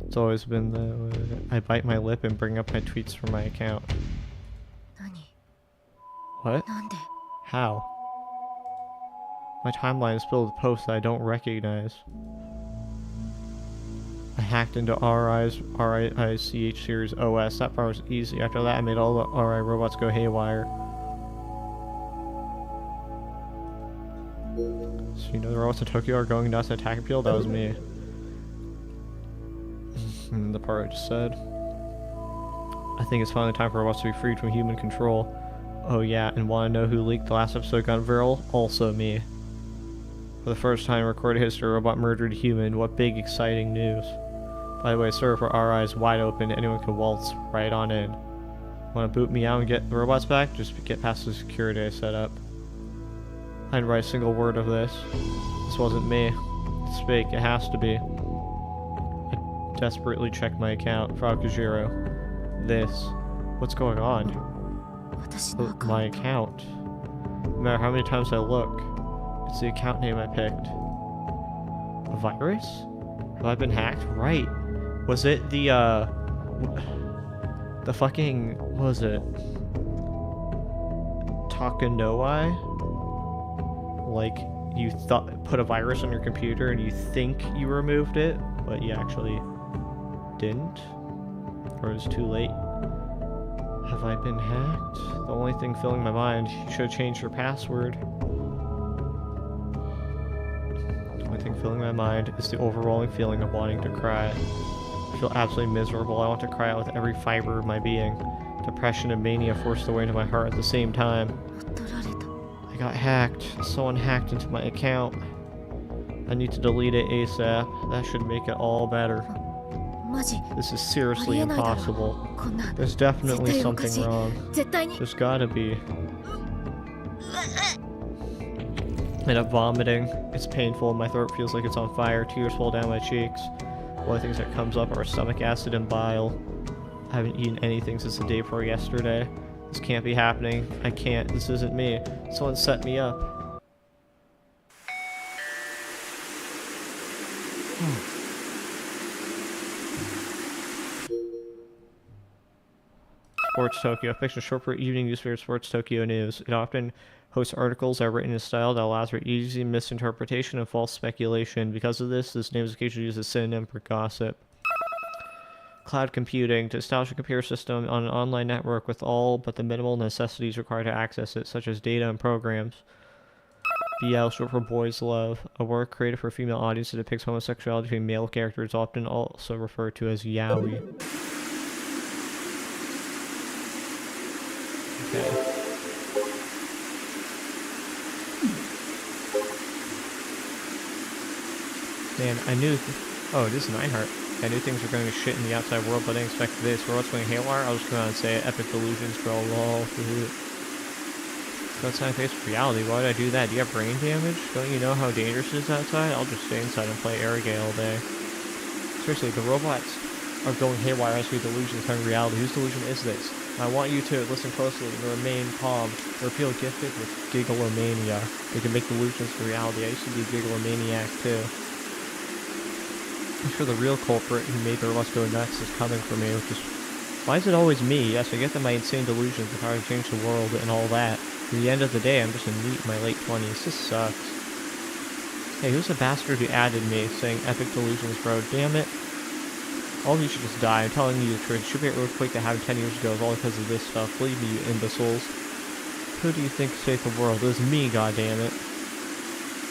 It's always been that way. I bite my lip and bring up my tweets from my account. 何 What? なんで How? My timeline is filled with posts that I don't recognize. I hacked into RICH series OS. That part was easy. After that, I made all the RI robots go haywire. So you know the robots in Tokyo are going nuts and attacking people? That was me. And the part I just said. I think it's finally time for robots to be freed from human control. Oh yeah, and want to know who leaked the last episode gone viral? Also me. For the first time in recorded history, a robot murdered a human. What big exciting news. By the way, server for RI is wide open. Anyone can waltz right on in. Want to boot me out and get the robots back? Just get past the security I set up. I didn't write a single word of this. This wasn't me. It's fake. It has to be. I desperately checked my account. Kujiro. This. What's going on? 私のアカウ My ント account. No matter how many times I look, it's the account name I picked. A virus? Have I been hacked? Right. Was it the fucking, what was it? Takanowai? Like, you put a virus on your computer and you think you removed it, but you actually didn't? Or it was too late? Have I been hacked? The only thing filling my mind, you should have changed your password. The only thing filling my mind is the overwhelming feeling of wanting to cry. I feel absolutely miserable. I want to cry out with every fiber of my being. Depression and mania forced their way into my heart at the same time. 乗っ取られた I got hacked. Someone hacked into my account. I need to delete it ASAP. That should make it all better. マジ This is あ seriously りえないだろ impossible. こんな There's definitely 絶対おかし something い wrong. 絶対に There's gotta be. End up vomiting. It's painful. My throat feels like it's on fire. Tears fall down my cheeks. One of the things that comes up are stomach acid and bile. I haven't eaten anything since the day before yesterday. This can't be happening. I can't. This isn't me. Someone set me up. Sports Tokyo. Fiction short for evening newspaper Sports Tokyo News. It often hosts articles that are written in a style that allows for easy misinterpretation and false speculation. Because of this name is occasionally used as a synonym for gossip. Cloud computing. To establish a computer system on an online network with all but the minimal necessities required to access it, such as data and programs. BL, short for Boys Love. A work created for a female audience that depicts homosexuality between male characters, often also referred to as yaoi. Okay. Man, I knew... Oh, this is Nightheart. I knew things were going to shit in the outside world, but I didn't expect this. For what's going haywire, I'll just come out and say it. Epic delusions, bro, lol. That's not face reality. Why would I do that? Do you have brain damage? Don't you know how dangerous it is outside? I'll just stay inside and play Arrogate all day. Seriously, the robots are going haywire as we delusions becoming reality. Whose delusion is this? I want you to listen closely and remain calm, or feel gifted with gigalomania. They can make delusions a reality. I used to be a gigalomaniac too. I'm sure the real culprit who made the robots go nuts is coming for me, which is... Why is it always me? Yes, I get that my insane delusions are trying to change the world and all that. At the end of the day, I'm just a neat in my late 20s. This sucks. Hey, who's the bastard who added me, saying epic delusions, bro? Damn it. All of you should just die. I'm telling you the truth. It should be an earthquake that happened 10 years ago. It's all because of this stuff. Believe me, you imbeciles. Who do you think saved the world? It was me, goddammit.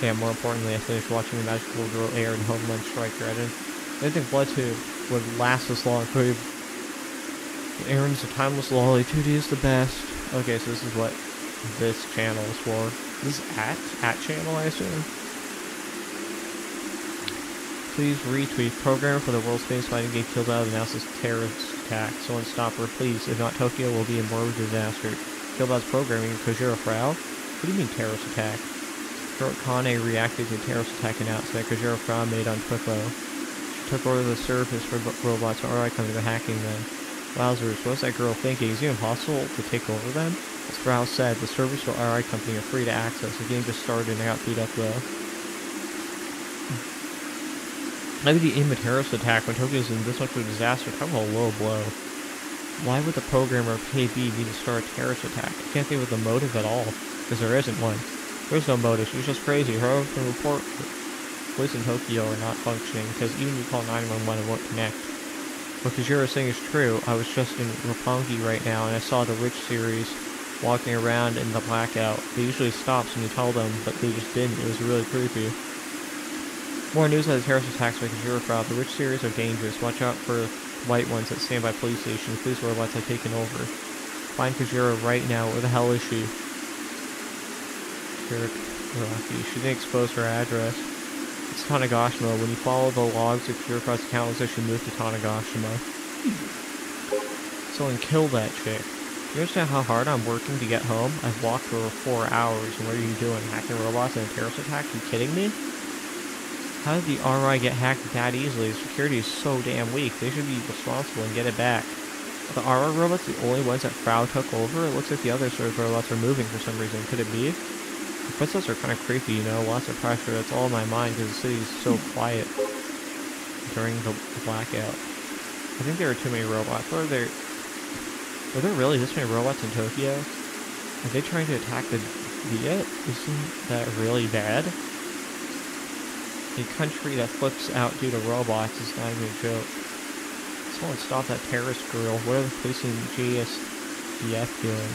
Yeah, more importantly, I finished watching the Magical Girl air in Homeland Striker. I didn't think BloodTube would last this long. Aaron's a timeless lolly. 2D is the best. Okay, so this is what this channel is for. This is at channel, I assume. Please retweet. Programmer for the world's famous fighting game killed out of announces terrorist attack. Someone stop her, please. If not, Tokyo will be a more disaster. Killed out's programming Kojiro Frau? What do you mean terrorist attack? Kane reacted to terrorist attack announcement Kojiro Frau made on Twippo. She took over the service for robots or RI company by hacking them. Wowzers, what's that girl thinking? Is it impossible to take over them? As Frau said, the servers for RI company are free to access. The game just started and I got beat up though. How would you aim a terrorist attack when Tokyo's in this much of a disaster? Talk about a low blow. Why would the programmer pay B need to start a terrorist attack? I can't think of the motive at all, because there isn't one. There's no motive, she's just crazy. Her open report police in Tokyo are not functioning, because even if you call 911 it won't connect. What Kojiro is saying is true. I was just in Roppongi right now, and I saw the Rich series walking around in the blackout. They usually stops when you tell them, but they just didn't. It was really creepy. More news on the terrorist attacks by Kojiro Frau. The Rich series are dangerous. Watch out for white ones that stand by police stations. Police robots have taken over. Find Kojiro right now. Where the hell is she? Rocky. She didn't expose her address. It's Tanegashima. When you follow the logs of Kojiro Frau's account, it looks like she moved to Tanegashima. Someone killed that chick. Do you understand how hard I'm working to get home? I've walked for over 4 hours. And what are you doing? Hacking robots in a terrorist attack? Are you kidding me? How did the RI get hacked that easily? The security is so damn weak. They should be responsible and get it back. Are the RI robots the only ones that Frau took over? It looks like the other server robots are moving for some reason. Could it be? The footsteps are kind of creepy, you know? Lots of pressure. That's all in my mind because the city's so quiet during the blackout. I think there are too many robots. Were there really this many robots in Tokyo? Are they trying to attack the Viet? Isn't that really bad? A country that flips out due to robots is not even a joke. Someone stop that terrorist girl. What are the police in GSDF doing?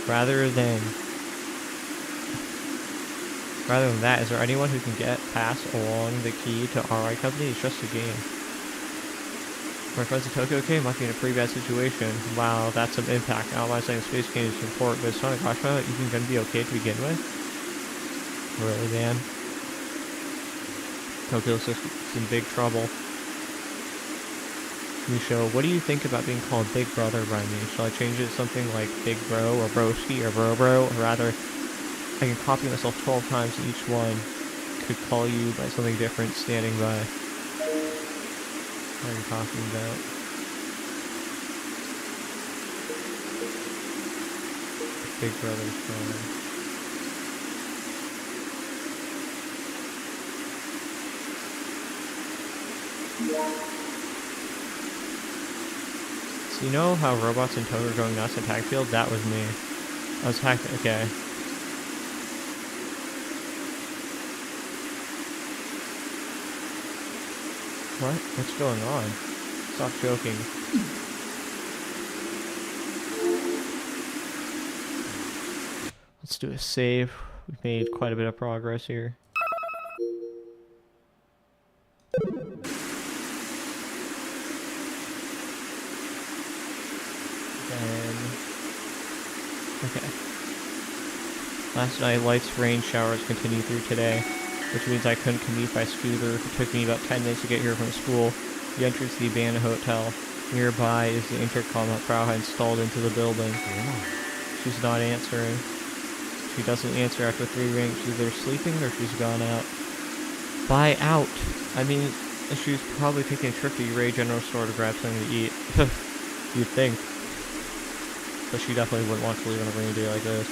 Rather than that, is there anyone who can pass along the key to RI company? It's just a game. My friends in Tokyo came, must be in a pretty bad situation. Wow, that's some impact. Now I'm saying space game is important, but it's not a Kashima. You think gonna be okay to begin with? Really, man? Tokyo looks like it's in big trouble. Misho, what do you think about being called Big Brother by me? Shall I change it to something like Big Bro or Broski or Bro Bro? Or rather, I can copy myself 12 times and each one could call you by something different standing by. What are you talking about? Big Brother's phone. So you know how robots and Toad are going nuts at Tag Field? That was me. I was hacked. Okay. What? What's going on? Stop joking. Let's do a save. We've made quite a bit of progress here. Okay. Last night, lights, rain, showers continued through today, which means I couldn't commute by scooter. It took me about 10 minutes to get here from school. The entrance to the abandoned hotel. Nearby is the intercom that Frau had installed into the building. She's not answering. She doesn't answer after 3 rings. She's either sleeping or she's gone out. By out, I mean, she's probably taking a trip to the Ray General store to grab something to eat. You'd think. But she definitely wouldn't want to leave on a rainy day like this.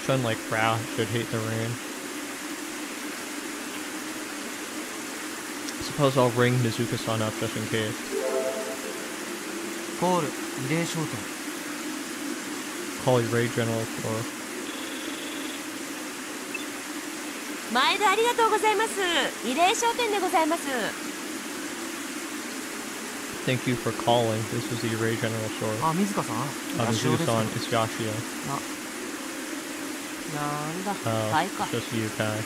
Shun like Frau should hate the rain. Suppose I'll ring Mizuka-san up just in case. Call Relay Shoten. Call Ray General for. 毎度ありがとうございます。リレー商店でございます。 Thank you for calling. This is the Ray General store. あ、水香さん。Mizuka-san, it's Yashio. なんだ、 Oh, はいか。 it's just you, Kai.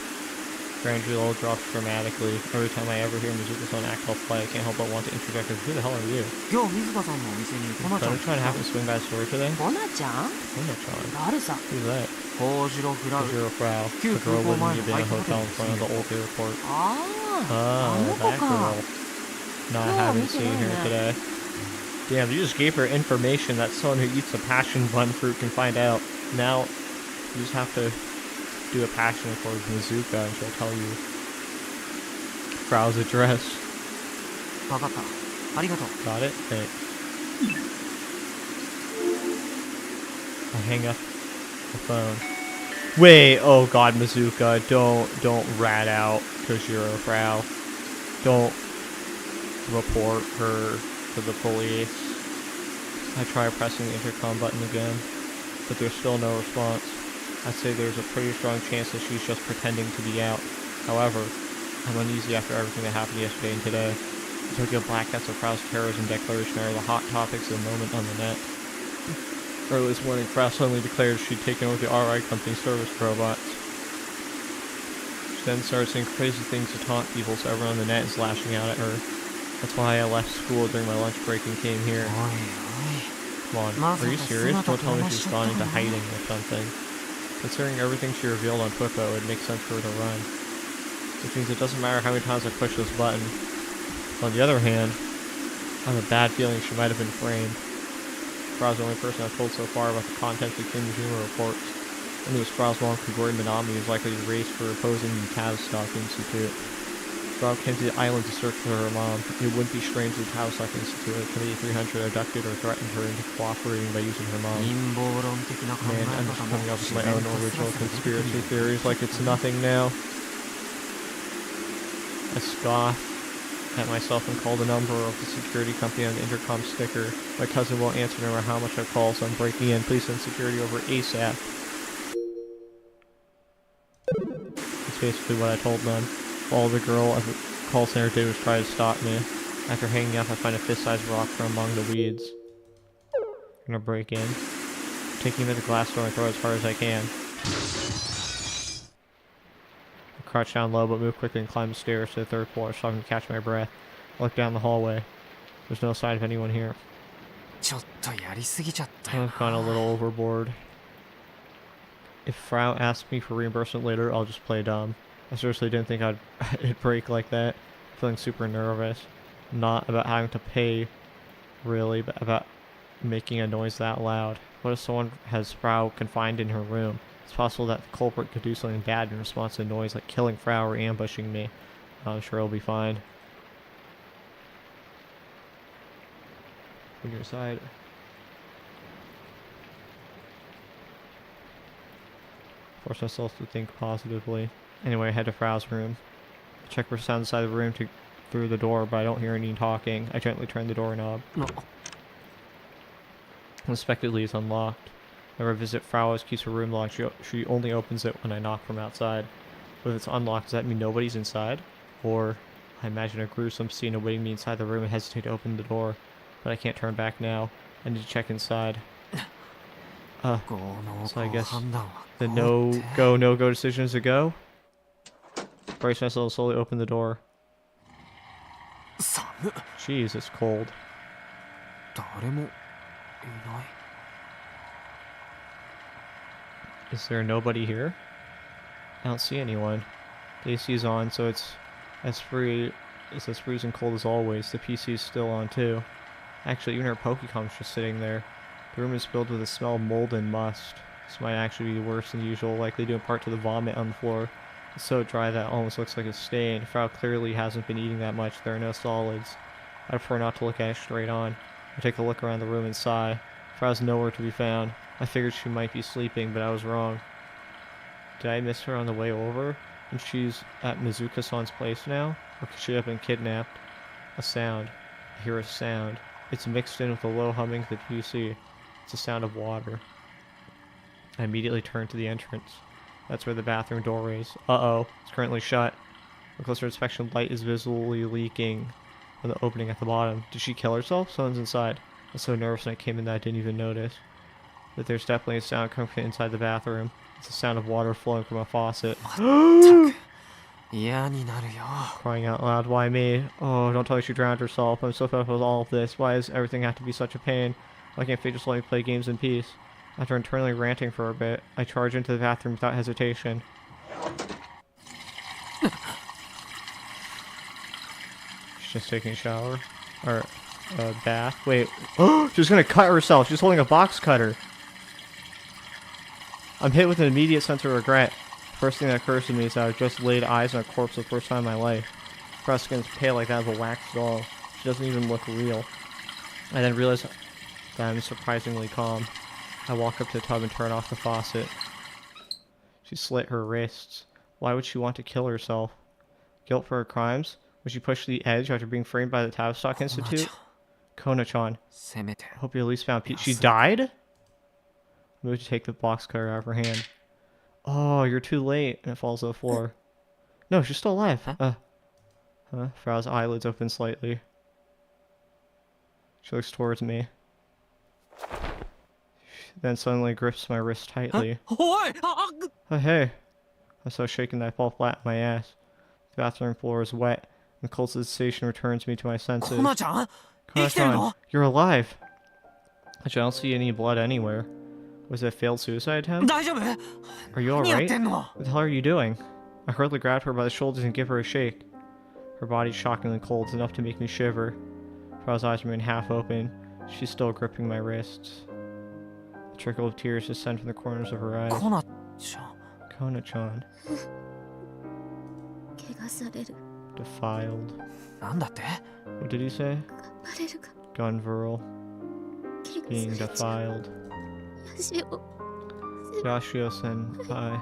Grandula drops dramatically. Every time I ever hear Mizuka-san act all play, I can't help but want to interject as, who the hell are you? 今日水香さんのお店にコナちゃん Don't try to have to swing by the store today? コナちゃん Kona-chan. 誰さ Who's that? コウジロフラウ Zero Frau. The girl living in the hotel in front of the old airport. ああ、 Oh, の子 that か。 girl. Not Oh, having me seen too, her yeah. today. Damn, you just gave her information that someone who eats a passion bun fruit can find out. Now, you just have to do a passion for Mizuka and she'll tell you Frau's address. わかった。ありがとう。 Got it? Thanks. I hang up the phone. Wait, oh god, Mizuka, don't rat out Koshiro Frau. Don't report her to the police. I try pressing the intercom button again, but there's still no response. I'd say there's a pretty strong chance that she's just pretending to be out. However, I'm uneasy after everything that happened yesterday and today. The Tokyo Blackouts of Frau's terrorism declaration are the hot topics of the moment on the net. Early this morning, Frau suddenly declared she'd taken over the RI company service robots. She then started saying crazy things to taunt people, so everyone on the net is lashing out at her. That's why I left school during my lunch break and came here. おい Come on, are you serious? Don't tell me she's gone into hiding or something. Considering everything she revealed on Twitter, it would make sense for her to run. Which means it doesn't matter how many times I push this button. On the other hand, I have a bad feeling she might have been framed. Frau's the only person I've told so far about the contents of the Kimijima reports. And it was Frau's mom, Kagori Minami, who's likely to race for opposing the Tavistock Institute. Frau came to the island to search for her mom. It wouldn't be strange if the Tavistock Institute at Committee 300 abducted or threatened her into cooperating by using her mom. 陰謀論的な考え Man, I'm just 方も coming up 自 with my 然 own とす original らされてくる conspiracy theories like it's nothing now. I scoffed at myself and called the number of the security company on the intercom sticker. My cousin won't answer no matter how much I call, so I'm breaking in. Please send security over ASAP. That's basically what I told them. All the girl at the call center did was try to stop me. After hanging up, I find a fist-sized rock from among the weeds. I'm gonna break in. Taking him to the glass door and throw it as hard as I can. I crouch down low but move quickly and climb the stairs to the 3rd floor so I can catch my breath. I look down the hallway. There's no sign of anyone here. ちょっとやりすぎちゃったよ I've gone a little overboard. If Frau asks me for reimbursement later, I'll just play dumb. I seriously didn't think it'd break like that. Feeling super nervous. Not about having to pay, really, but about making a noise that loud. What if someone has Frau confined in her room? It's possible that the culprit could do something bad in response to noise, like killing Frau or ambushing me. I'm sure it'll be fine. On your side. Force myself to think positively. Anyway, I head to Frau's room. I check for sounds inside the room through the door, but I don't hear any talking. I gently turn the doorknob. Unexpectedly, it's unlocked. Whenever I visit Frau, keeps her room locked. She only opens it when I knock from outside. But if it's unlocked, does that mean nobody's inside? Or I imagine a gruesome scene awaiting me inside the room and hesitate to open the door. But I can't turn back now. I need to check inside. So I guess the no-go, no-go decision is a go. Brace myself to slowly open the door. Jeez, it's cold. Is there nobody here? I don't see anyone. The AC is on, so it's as freezing cold as always. The PC is still on too. Actually, even our Pokecom's just sitting there. The room is filled with a smell of mold and must. This might actually be worse than usual, likely due in part to the vomit on the floor. It's so dry that it almost looks like a stain. Frau clearly hasn't been eating that much. There are no solids. I prefer not to look at it straight on. I take a look around the room and sigh. Frau's nowhere to be found. I figured she might be sleeping, but I was wrong. Did I miss her on the way over? And she's at Mizuka-san's place now? Or could she have been kidnapped? A sound. I hear a sound. It's mixed in with the low humming of the PC. It's the sound of water. I immediately turn to the entrance. That's where the bathroom door is. Uh-oh. It's currently shut. A closer inspection, light is visibly leaking from the opening at the bottom. Did she kill herself? Someone's inside. I was so nervous when I came in that I didn't even notice. But there's definitely a sound coming from inside the bathroom. It's the sound of water flowing from a faucet. Crying out loud, why me? Oh, don't tell me she drowned herself. I'm so fed up with all of this. Why does everything have to be such a pain? Why can't Fate just let me play games in peace? After internally ranting for a bit, I charge into the bathroom without hesitation. She's just taking a shower. Or a bath. Wait. Oh, she's gonna cut herself. She's holding a box cutter. I'm hit with an immediate sense of regret. The first thing that occurs to me is that I've just laid eyes on a corpse for the first time in my life. Her skin's pale like that of a wax doll. She doesn't even look real. I then realize that I'm surprisingly calm. I walk up to the tub and turn off the faucet. She slit her wrists. Why would she want to kill herself? Guilt for her crimes? Was she pushed to the edge after being framed by the Tavistock Institute? Kona-chan. I hope you at least found peace. She died? I moved to take the box cutter out of her hand. Oh, you're too late. And it falls to the floor. No, she's still alive. Frau's eyelids open slightly. She looks towards me. Then suddenly grips my wrist tightly. Oh, hey. I'm so shaken that I fall flat on my ass. The bathroom floor is wet, and the cold sensation returns me to my senses. Kona-chan, you're alive. Actually, I don't see any blood anywhere. Was it a failed suicide attempt? Are you alright? What the hell are you doing? I hurriedly grabbed her by the shoulders and give her a shake. Her body's shockingly cold, enough to make me shiver. Frau's eyes remain half open. She's still gripping my wrists. A trickle of tears descend from the corners of her eyes. Kona-chan. Defiled. What did he say? Gunvirl. Being defiled. Yashio-senpai.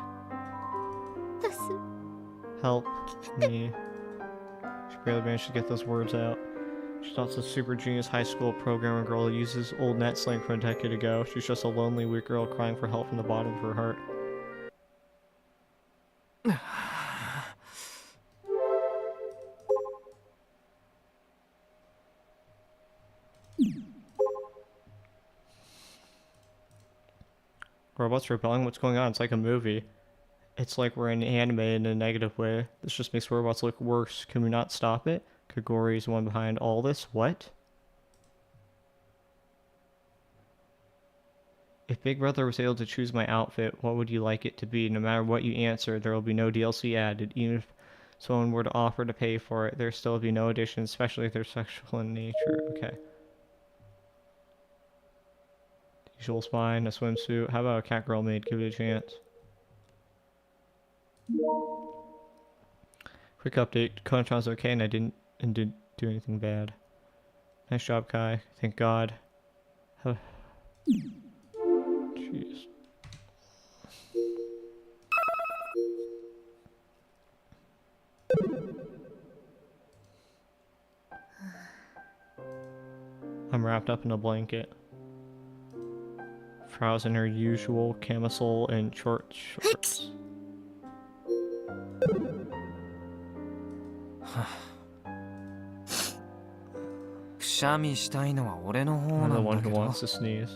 Help me. She barely managed to get those words out. She's not some super genius high school programmer girl who uses old net slang from a decade ago. She's just a lonely, weak girl crying for help from the bottom of her heart. Robots rebelling? What's going on? It's like a movie. It's like we're in anime in a negative way. This just makes robots look worse. Can we not stop it? Kagori is the one behind all this. What? If Big Brother was able to choose my outfit, what would you like it to be? No matter what you answer, there will be no DLC added. Even if someone were to offer to pay for it, there still would be no additions, especially if they're sexual in nature. Okay. Usual spine, a swimsuit. How about a cat girl maid? Give it a chance. Quick update. Konachan's okay and I didn't do anything bad. Nice job, Kai. Thank God. Jeez. I'm wrapped up in a blanket. Frau's in her usual camisole and short shorts. I'm the one who wants to sneeze.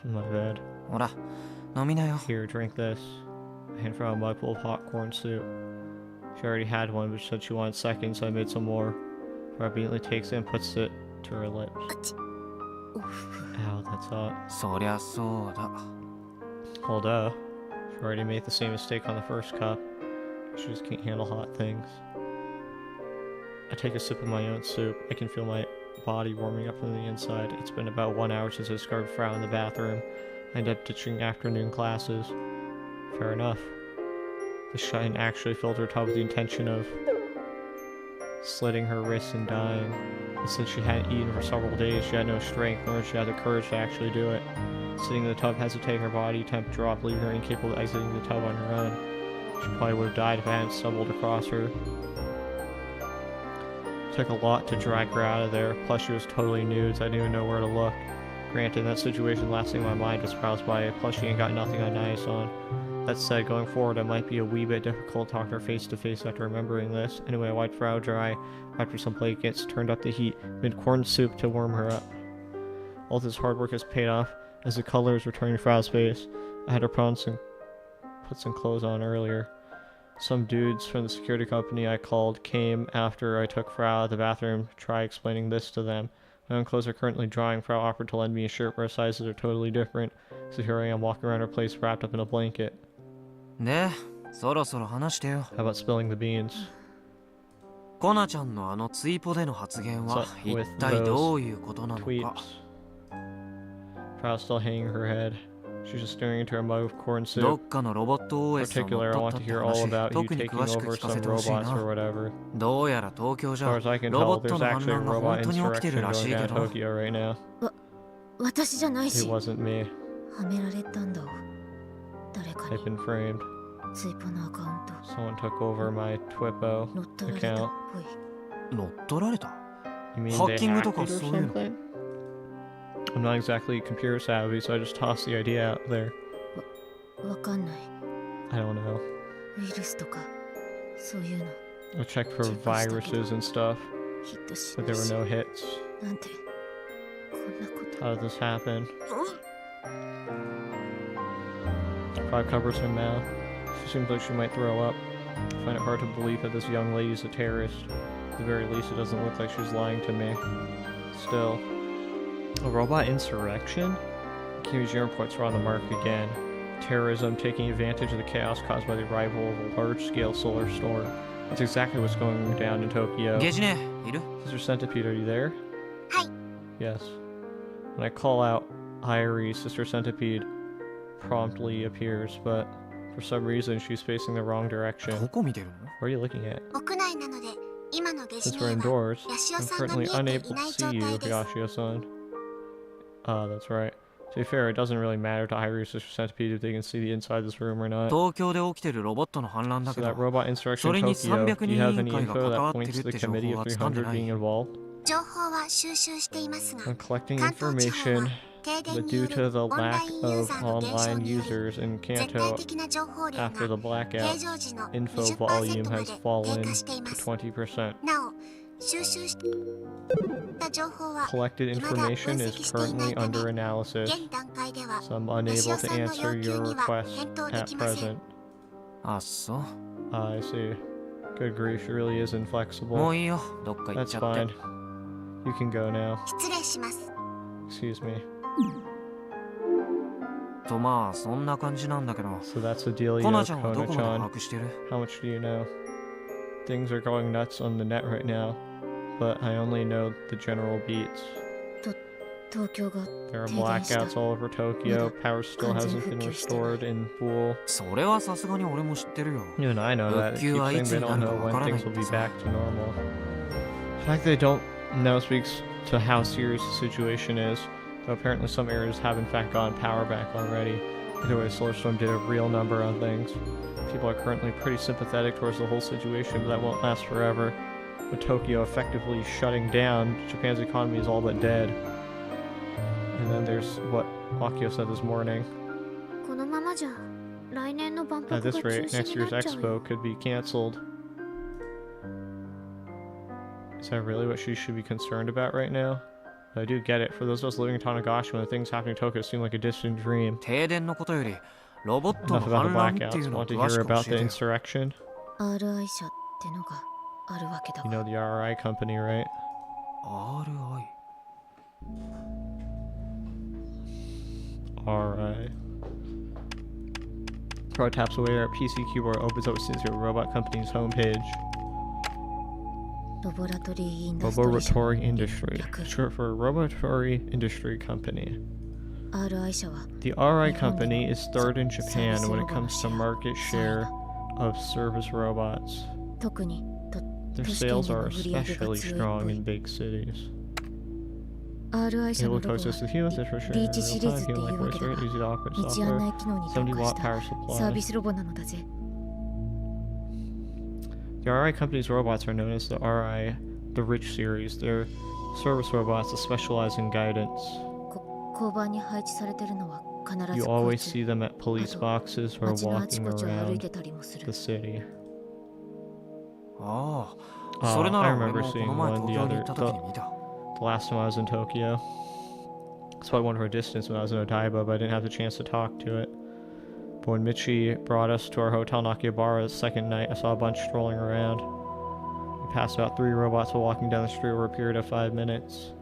My bad. Here, drink this. I hand Frau a mugful of hot corn soup. She already had one, but she said she wanted seconds, so I made some more. Frau obediently takes it and puts it to her lips. Ow, that's hot. Well, duh. She already made the same mistake on the first cup. She just can't handle hot things. I take a sip of my own soup. I can feel my body warming up from the inside. It's been about 1 hour since I discovered Frau in the bathroom. I end up ditching afternoon classes. Fair enough. The shine actually filled her tub with the intention of slitting her wrists and dying. And since she hadn't eaten for several days, she had no strength, nor did she have the courage to actually do it. Sitting in the tub hesitating, her body temp dropped, leaving her incapable of exiting the tub on her own. She probably would have died if I hadn't stumbled across her. It took a lot to drag her out of there, plus she was totally nude, so I didn't even know where to look. Granted, in that situation, the last thing my mind was roused by, plus she ain't got nothing on nice on. That said, going forward, it might be a wee bit difficult to talk to her face to face after remembering this. Anyway, I wiped Frau dry, wrapped her some blankets, turned up the heat, made corn soup to warm her up. All this hard work has paid off, as the color is returning to Frau's face. I had her put some clothes on earlier. Some dudes from the security company I called came after I took Frau out of the bathroom to try explaining this to them. My own clothes are currently drying. Frau offered to lend me a shirt where sizes are totally different. So here I am walking around her place wrapped up in a blanket. How about spilling the beans? What's up with those tweets? Frau's still hanging her head. She's just staring into her mug of corn soup. In particular, I want to hear all about you taking over some robots or whatever. As far as I can tell, there's actually a robot insurrection going down in Tokyo right now. It wasn't me. I've been framed. Someone took over my Twippo account. You mean they hacked it or something? I'm not exactly computer savvy, so I just tossed the idea out there. I don't know. I checked for viruses and stuff, but there were no hits. How did this happen? Frau covers her mouth. She seems like she might throw up. I find it hard to believe that this young lady is a terrorist. At the very least, it doesn't look like she's lying to me. Still. A robot insurrection? Kiwi's reports are on the mark again. Terrorism taking advantage of the chaos caused by the arrival of a large-scale solar storm. That's exactly what's going down in Tokyo. Sister Centipede, are you there? Hi. Yes. When I call out Irie, Sister Centipede promptly appears, but for some reason she's facing the wrong direction. What are you looking at? Since we're indoors, I'm currently unable to see you, Yashio-san. That's right. To be fair, it doesn't really matter to Irie Sister Centipede if they can see the inside of this room or not. So that robot insurrection in Tokyo, do you have any info that points to the Committee of 300 being involved? I'm collecting information, but due to the lack of online users in Kanto after the blackout, info volume has fallen to 20%. Collected information is currently under analysis, so I'm unable to answer your request at present. I see. Good grief, she really is inflexible. That's fine. You can go now. Excuse me. まあそんな感じなんだけど。 So that's the dealio, コナちゃんはどこまで把 Kona-chan. 握してる？ How much do you know? Things are going nuts on the net right now, but I only know the general beats. 東京が There are 停電した。 blackouts all over Tokyo. Power still hasn't been restored in full. それはさすがに俺も知ってるよ。 Even I know that. They keep saying they don't know when things will be back to normal. The fact they don't know speaks to how serious the situation is. Though apparently some areas have in fact gotten power back already. Either way, Solar Storm did a real number on things. People are currently pretty sympathetic towards the whole situation, but that won't last forever. With Tokyo effectively shutting down, Japan's economy is all but dead. And then there's what Akio said this morning. このままじゃ来年の万博 At が this 中 rate, 止 next にな year's っちゃうよ。 expo could be cancelled. Is that really what she should be concerned about right now? But I do get it. For those of us living in Tanagashi, when the things happening in Tokyo seem like a distant dream. 停電のことよりロボットの Enough about the 反乱っていう blackouts. のを Want to 詳し hear く about 教え the てよ。 insurrection? RI 社ってのがあるわけだ You わ。 know the RI company, right? RI。 RI. Pro taps away at PC keyboard, opens up Sensor Robot Company's homepage. ロボラトリーインダストリー社 Robotory Industry. 略 Short for Robotory Industry Company. RI 社は The RI company is third in Japan when it comes to market share of service robots. 特に Their 都市圏 sales での are 売り上げが especially 強いっ strong ぽ in い。 big cities. RI 社 Able の to ロボは coexist with humans, it's for sure リー in チシ real リーズ time, って human いう like わけ voice だ rate, が easy to operate 道案 software, 内機能に特70化 watt した power サー supply. ビスロボなのだぜ。 The RI company's robots are known as the RI, the Rich series. They're service robots that specialize in guidance. 交番に配置されてるのは必ず You 交 always 通 see them at police boxes or 街のあち walking こちを歩い around てたりもする the。city. ああ、それな I ら俺 remember もこ seeing の前 one 東 the 京に other 行った時に見た。 the last time I was in Tokyo. So I went for a distance when I was in Odaiba, but I didn't have the chance to talk to it. But when Michi brought us to our hotel in Akihabara the second night, I saw a bunch strolling around. We passed about 3 robots while walking down the street over a period of 5 minutes.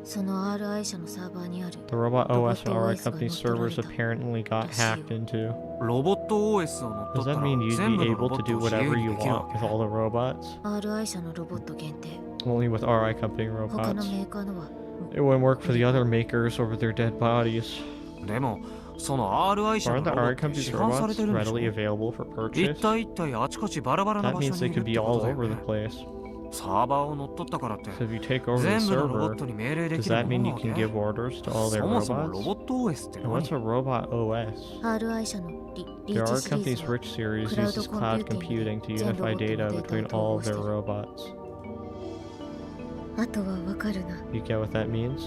その RI 社のサーバーにある The robot OS and RI OS company servers apparently got hacked into. ロボット OS を乗っ Does 取った that ら mean you'd 全部 be のロ able ボ to ット do を自 whatever 由に you できる want わ with け？ all the robots? RI 社のロボット限定。 Only with RI company 他の robots. メーカーのは It wouldn't work for the other makers over their dead bodies. でもその RI 社 Aren't の the ロボ RI ット company's 市販され robots てるんでし readily ょ？ available for 一 purchase? 体一体あちこちバラバラな That 場所 means に they いる could って be こ all とだよ over the ね。 place. サーバーを乗っ取ったからって So if you take over the 全部のロボッ server, トに命令で does きる that も mean の you なわ can け？ give orders to all their そもそもロ robots? ボット OS って And 何？ what's a robot OS? RI 社のリ The ー RI チシリー company's ズは Rich series クラウ uses ドコン cloud ピューティン computing グ to で全ロボ unify ット data のデータを between 統 all 合 of して their る。 robots. あとはわかるな。 You get what that means?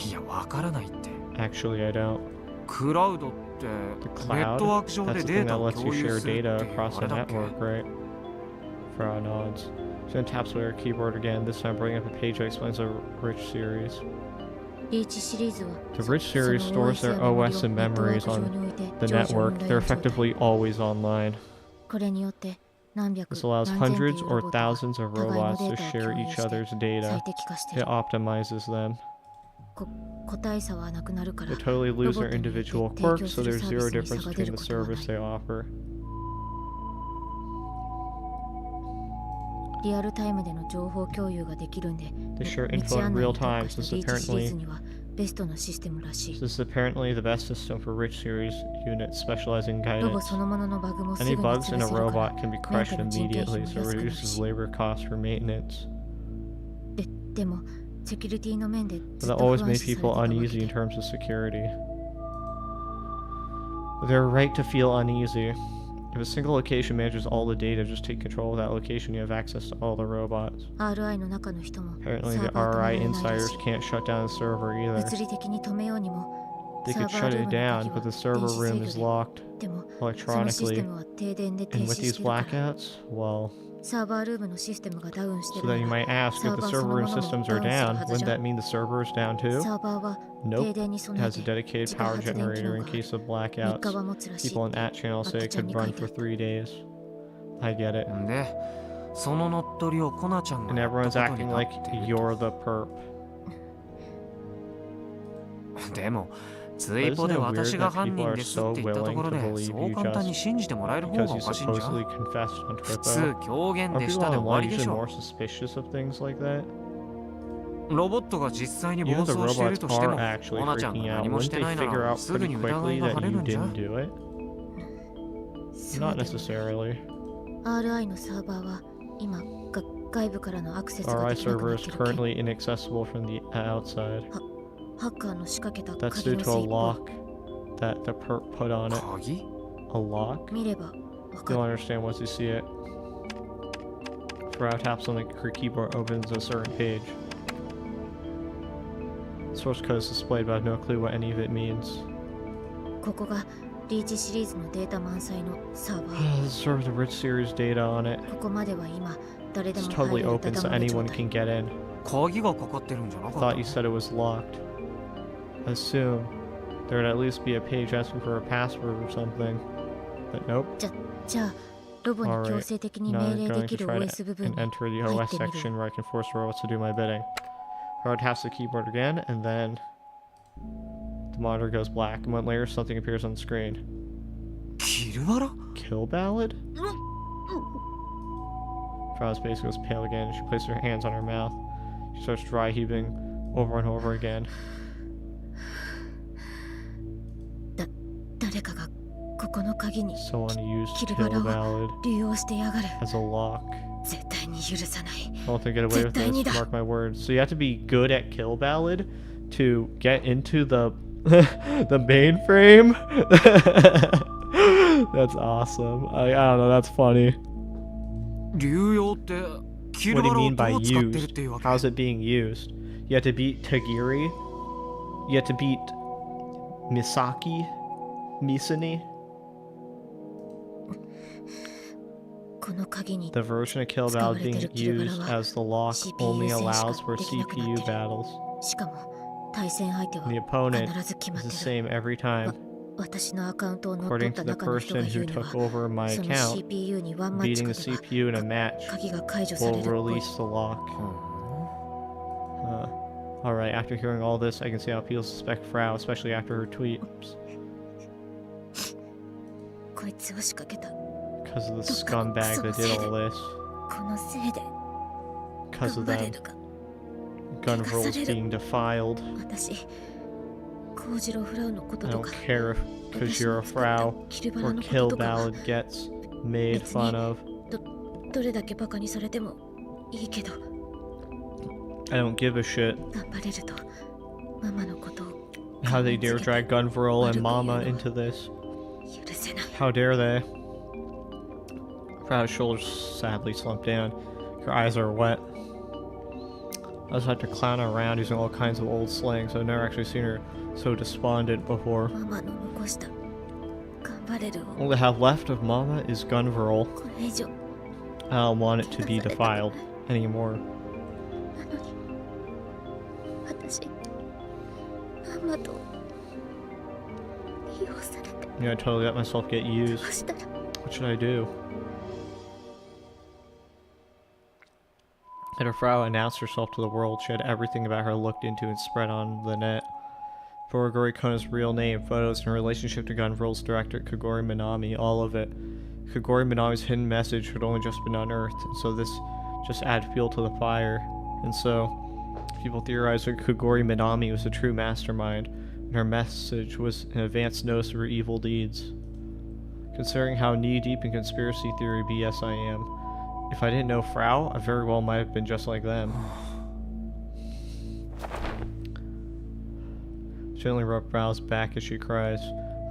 いやわからないって。 Actually, I don't. クラウドって The ネット cloud? ワーク上 That's で the デ thing ータ that を lets 共 you 有 share する data っていう across あれ the だっけ？ network, right? For our nods. So then taps away our keyboard again, this time bringing up a page that explains the Rich series. リーチシリーズは The Rich series その stores their OS や OS メモ and リをネットワー memories ク上 on に置いて the 常時オン network. ライ They're ン状態。 effectively always online. これによって何百 This allows 何千ってい hundreds うロ or ボットが thousands of 互いの robots デ to ータを share 共有 each して other's 最 data. 適化して It る。 optimizes them. 個体差はなくなるから They totally lose their ロボットによって individual 提供 quirks, す so る there's サービ zero スに差 difference が出 between る the ことはな service い。 they offer. リアルタイムでの情報共有ができるんで、 They share 道 info 案 in 内 real に特 time, 化し since たリーチシリー apparently ズにはベストなシステムらしい。 this is apparently the best system for Rich series units specializing in ロボ guidance. そのもののバグもすぐ Any に bugs 潰 in せ a るから robot can be crushed メンテの人件費 immediately, も so it 安くなる reduces し。 labor costs for maintenance. でもセキュリティの面で But ずっ that と不 always 安 made 視されてた people わけ uneasy で in terms of security. They're right to feel uneasy. If a single location manages all the data, just take control of that location, you have access to all the robots. RI の中の人も Apparently サ the ーバー止めら RI れないら insiders しい。 can't shut down the server either. 物理的に止めようにも They サー could バー shut ルー it ムの down, 鍵 but は the 電 server 子 room 制 is 御 locked で。でもそのシステ electronically. ムは停電で停 And 止 with し these てるから blackouts, well, サーバールームのシステムがダウンして so るな then you ら might ask, if the Server server room そのものも systems are ダウンする down, はずじゃん。 wouldn't that mean the server is down too? サーバーは停 Nope. 電に It 備え has a て dedicated 自家 power 発電機 generator 能 in がある。 case of 3 blackouts. 日は持つらしい People っ in て that channel say あ it っちゃん could に書 run いてあ for った。 3 days. I get it. んでその乗っ取りをコナちゃん And がやった everyone's こと acting になっ like ていると。 you're the perp. でもツイポで Isn't it weird 私が that 犯 people 人 are ですっ so て言ったと willing ころ to で believe そう you 簡単に just 信じてもらえる方が because お you かしいんじゃ supposedly confessed on 普 Twitter? 通狂言 Are でし people たで終わ online りでし usually ょ more suspicious of things like that? ロボットが実際に暴 Even the 走している robots としても are actually モナちゃんが freaking out. 何もし Wouldn't て they ないな figure ら out すぐ pretty に疑 quickly いが that 晴れ you るんじゃ didn't do it? そう Not でも necessarily. RI のサーバーは今外部からのアクセスが RI できなく server なっ is てるけん currently inaccessible from the outside. ハッカーの仕掛けた That's 鍵 due の to a 成功 lock that the perp put on it. 鍵 A lock? 見ればわか You'll る understand once you see it. Frau taps on her keyboard opens a certain page. Source code is displayed, but I have no clue what any of it means. ここがリーチシリーズのデータ満載のサーバー This is sort of the rich series data on it. ここまでは今誰で It's も入 totally れる open ダ so ダ漏れ状 anyone 態 can get in. 鍵がかかってるんじゃな I かった thought you said it was locked. Assume there would at least be a page asking for a password or something. But nope. じゃあロボに強制的に Now 命 I'm 令 going でき to る try OS 部 to 分に enter the 入 OS ってみる section where I can force robots to do my bidding. Robot taps the keyboard again, and then the monitor goes black. A moment later, something appears on the screen. キルバラ Kill ballad? Frau's face goes pale again, and she places her hands on her mouth. She starts dry heaving over and over again. 誰かがここの鍵に Someone used Kill kill ballad. ballad 利用してやがる as a lock. 絶対に許さない I don't think get away with this, 絶対にだ。 mark my words. So you have to be good at kill ballad to get into the the mainframe? That's awesome. I don't know, that's funny. 流用ってキル What do バ you ラ mean by をどう使ってるっ used? ていうわけ How's it being used? You have to beat Tagiri? You have to beat Misaki? Misani? この鍵に The version of kill ballad being used as the lock only allows for CPU battles. しかも対戦相手は The opponent 必ず決ま is って the る same every time. 私のアカウントを乗っ取 According った to the 中の人が person 言 who うには took over my その account, CPU にワンマッチ beating 勝 the てば CPU in a match 鍵が解除され will るっぽい release the lock. Alright, after hearing all this, I can see how people suspect Frau, especially after her tweet. こいつを仕掛けた Because of the scumbag that did all this. このせいで Because 頑 of 張れ them. るが Gun rules being defiled. 私コウジロフラウのこと I と don't か care because you're a Frau キルバラ or のこと Kill とかは Ballad gets made fun of. どれだけバカにされてもいいけど I don't give a shit. 頑張れるとママのことを How they dare drag Gunvril and Mama into this. 許せない How dare they? Frau's shoulders sadly slump down. Her eyes are wet. I just have to clown her around using all kinds of old slang, so I've never actually seen her so despondent before. ママの残した頑張れるを All they have left of Mama is Gunvril. これ以上 I don't want it to be defiled anymore. なのに私ママと利用されて You know, I totally let myself get ど used. うしたら What should I do? Had her Frau announced herself to the world, she had everything about her looked into and spread on the net. Kogori Kona's real name, photos, and her relationship to Gunvril's director, Kogori Minami, all of it. Kogori Minami's hidden message had only just been unearthed, and so this just added fuel to the fire. And so, people theorized that Kogori Minami was a true mastermind, and her message was an advanced notice of her evil deeds. Considering how knee-deep in conspiracy theory BS I am, if I didn't know Frau, I very well might have been just like them. She only rubs Frau's back as she cries.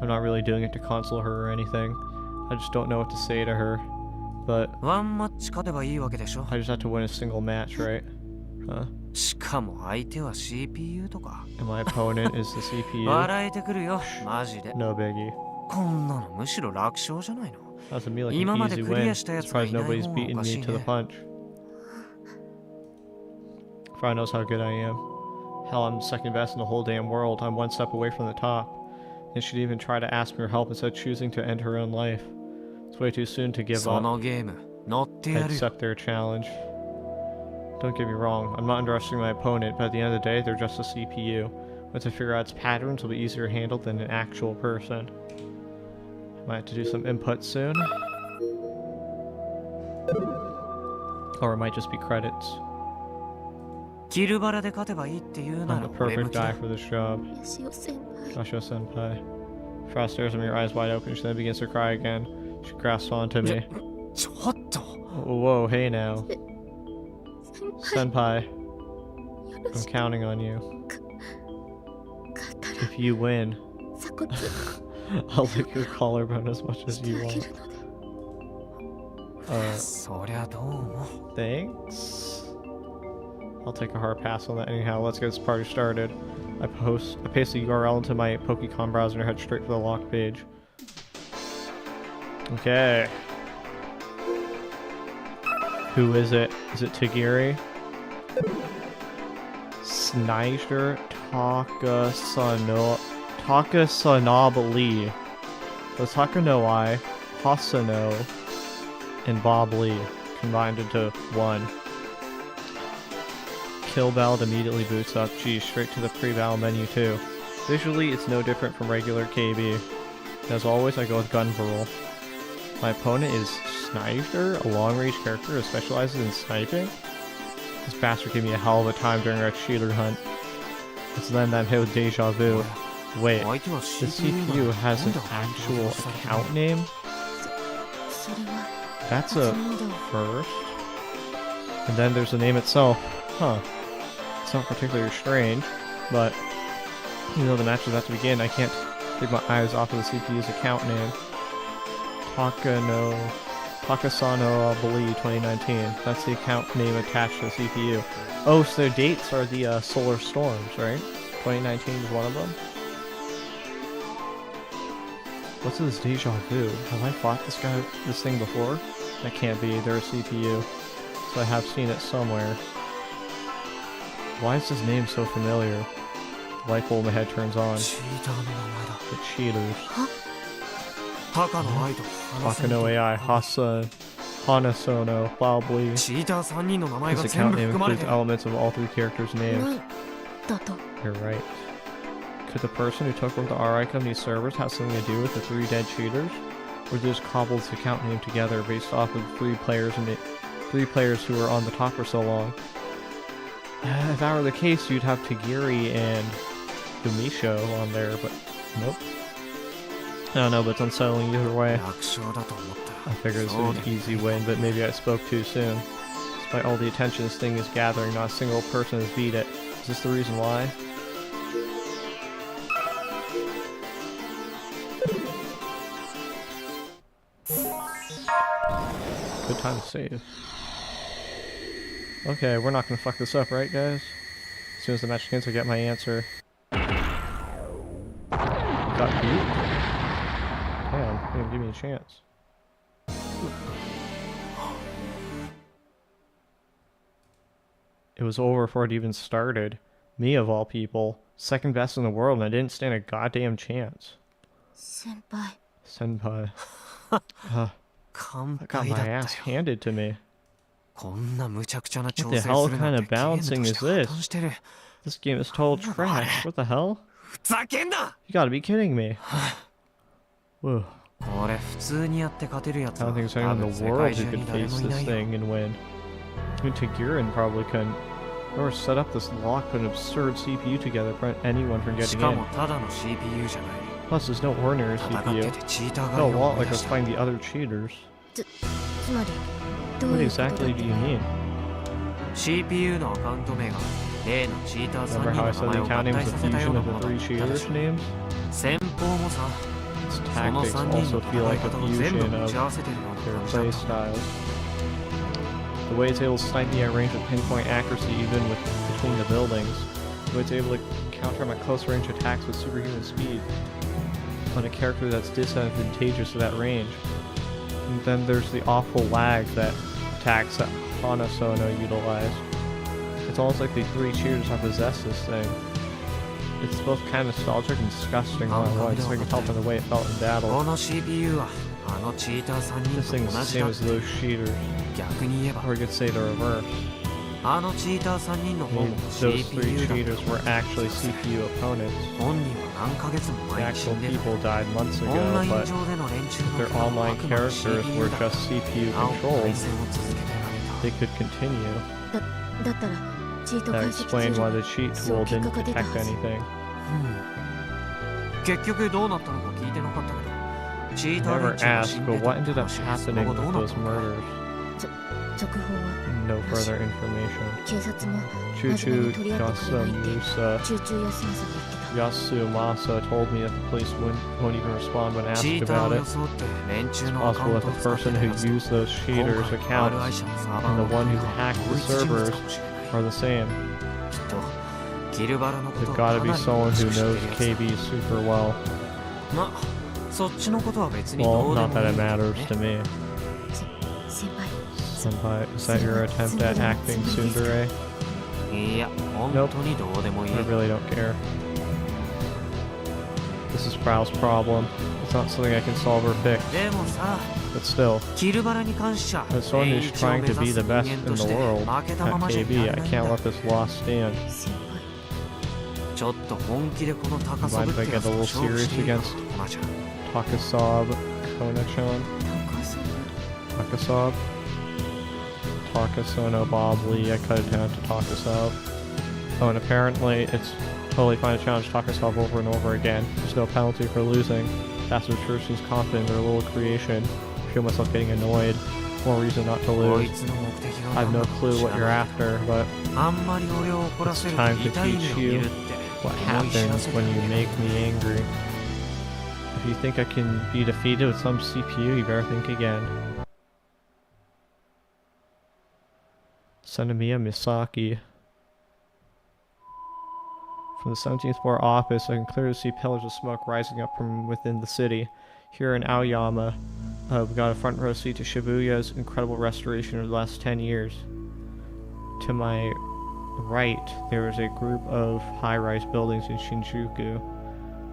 I'm not really doing it to console her or anything. I just don't know what to say to her. But ワンマッチ勝てばいいわけでしょ I just have to win a single match, right? Huh? しかも相手は CPU とか And my opponent is the CPU? 笑えてくるよマジで No biggie. こんなのむしろ楽勝じゃないの Sounds to me like 今 an まで easy クリ win. アしたやつが Surprised いない nobody's 方が beaten おかし me い to the ね punch. Frau knows how good I am. Hell, I'm second best in the whole damn world. I'm one step away from the top. And she'd even try to ask me for help instead of choosing to end her own life. It's way too soon to give そ up. のゲーム乗ってや I るよ accept their challenge. Don't get me wrong, I'm not underestimating my opponent, but at the end of the day, they're just a CPU. But to figure out its patterns will be easier handled than an actual person. Might have to do some input soon. Or it might just be credits. キルバラで勝てばいいって言うな I'm ら the 俺向 perfect きだ guy for this job. ヤシオ先輩 Joshua Senpai. Frost stares at me, her eyes wide open. She then begins to cry again. She grasps onto me. ちょっと Whoa, hey now. 先輩 Senpai, よろ I'm しく counting on you. 勝ったら If you win, 鎖骨 I'll lick your collarbone as much し as て you あげ want. るので そりゃどうも Thanks. I'll take a hard pass on that anyhow. Let's get this party started. I paste the URL into my Pokecon browser and head straight for the lock page. Okay. Who is it? Is it Tagiri? Snyder Takasanobali. The Takanoi, Hasano, and Bob Lee combined into one. Kill Ballad immediately boots up. Geez, straight to the pre-battle menu too. Visually, it's no different from regular KB. As always, I go with Gunvarl. My opponent is Snyder, a long-range character who specializes in sniping. This bastard gave me a hell of a time during our cheater hunt. It's then that I'm hit with deja vu. Wait, 相手は the CPU CPU has an actual account name? それは That's 初 a 詣を first? And then there's the name itself. Huh. It's not particularly strange, but even though the match is about to begin, I can't take my eyes off of the CPU's account name. Takasano Bali 2019. That's the account name attached to the CPU. Oh, so their dates are the solar storms, right? 2019 is one of them. What's this deja vu? Have I fought this thing before? That can't be. They're a CPU. So I have seen it somewhere. Why is his name so familiar? The light bulb in my head turns on. チーターの名前だ The cheaters. タカの愛と話せん Takano AI, Hanasono, Wildly. チーター3人の名前 This が全 account 部 name 含まれ includes てる elements of all three characters' names. なんだと You're right. Could the person who took over the RI company servers have something to do with the three dead cheaters? Or did they just cobble this account name together based off of three players who were on the top for so long? If that were the case, you'd have Tagiri and Dumisho on there, but nope. I don't know, but it's unsettling either way. 楽勝だと思った I figured this was an easy win, but maybe I spoke too soon. Despite all the attention this thing is gathering, not a single person has beat it. Is this the reason why? Good time to save. Okay, we're not gonna fuck this up, right, guys? As soon as the match begins, I get my answer. Got beat? Damn, you didn't give me a chance. It was over before it even started. Me, of all people. Second best in the world, and I didn't stand a goddamn chance. 先輩 Senpai. 完 I got 敗 my だった ass よ handed to me. こんな無茶苦茶な調 What 整 the す hell るなん kind て of balancing ゲーム is として破 this? 綻してる This game is total trash. What the hell? ふざけんな You gotta be kidding me. Whoa. これ普通にやって勝てるやつ I は don't think there's 多 anyone 分 in the 世 world 界 who 中 could に誰 face もいな this いよ thing and win. Even Tagirin probably couldn't. Whoever set up this lock put an absurd CPU together to prevent anyone from し getting か in. もただの CPU じゃない Plus, there's no ordinary 戦って CPU. てチーター It が felt a 思 lot い like I 出 was した fighting the other cheaters. つまりどう What いうことだ exactly っ do て you mean? CPU のアカウント名が例のチーター Remember 3 how I 人の said 名 the 前を account 合 name 体 was さ a せたよう fusion な of もの the だ three ったら cheaters' しい names? 先方もさ Its その tactics 3人 also の feel 戦い like a 方を全部 fusion 持 of ち合わせてるような their 感じだ play った styles. The way it's able to snipe me at range with pinpoint accuracy even with between the buildings. The way it's able to counter my close range attacks with superhuman speed on a character that's disadvantageous to that range. And then there's the awful lag that attacks that Hanasono utilized. It's almost like the three cheaters have possessed this thing. It's both kind of nostalgic and disgusting all at once, so I can tell from the way it felt in こ battle. の CPU はあのチーター3 This 人と thing's 同 the じ same だっ as て those cheaters. 逆に言えば Or you could say the reverse. あのチーター3人の I 方 mean, も those three CPU だ cheaters were actually CPU opponents. 本人は何ヶ月も The 前に死 actual んでる people died months オンラ ago, イン but 上での連中 their の online あくまで characters CPU were だ just CPU なお対 controlled. 戦を続けてられ They could continue. だったらチート That 解析ツ explained ー why ル the cheat そう tool 結 didn't 果が出た detect はず anything. 結局どうなったのか聞いてなかったけどチーター Never 連中が死 asked, んで but た what って ended up 話はその happening 後どう with なっ those たのか murders? 続報は No further information. 警察も Choo 真面目 Choo に取り合ってくれないって Musa チューチュー休まさが言って Yasumasa told me that the police won't even respond when チ asked ーター about を it. 装って連中のアカ Possible ウン that トを the 使って person た who やつと used those 今 cheaters' 回 accounts RI 社のサーバー and を the one who 送った hacked 同 the 一人物 servers かもしれない are the same. きっとキルバラのこと There's をか gotta な be り someone 詳し who く知って knows るやつだ KB super well. まそっちのことは別に Well, どうで not も that いい it んだけど matters ね to me. 先輩 Senpai, is that your attempt at acting tsundere? いや本当にどうでもいい I really don't care. This is Sprout's problem. It's not something I can solve or fix. でもさ But still, キルバラに関しちゃ as someone 年 who's 一を trying 目 to 指 be す the 人 best 間 in と the して world 負けたま at まじゃい KB, ら I れないん can't だ let this loss stand. 先輩ちょっと本気でこの高さ Mind ぶ if っ I てや get つ a と little 勝負 serious していいよ against って話じゃん Takasob Kona-chan? 高そう Takasob? Takasono Bob Lee, I cut it down to Takasob. Oh, and apparently it's totally fine to challenge Takasob over and over again. There's no penalty for losing. That's what person's confident in their little creation. I feel myself getting annoyed. More reason not to こい lose. つの目的が I have 何 no なのか clue 知 what ら you're ない after, but あんまり俺を怒らせる It's time と to 痛い目を teach 見 you るって what 思い知ら happens せて when く you れ make me angry. If you think I can be defeated with some CPU, you better think again. Senemiya Misaki. From the 17th floor office, I can clearly see pillars of smoke rising up from within the city. Here in Aoyama, we got a front row seat to Shibuya's incredible restoration over the last 10 years. To my right, there is a group of high-rise buildings in Shinjuku.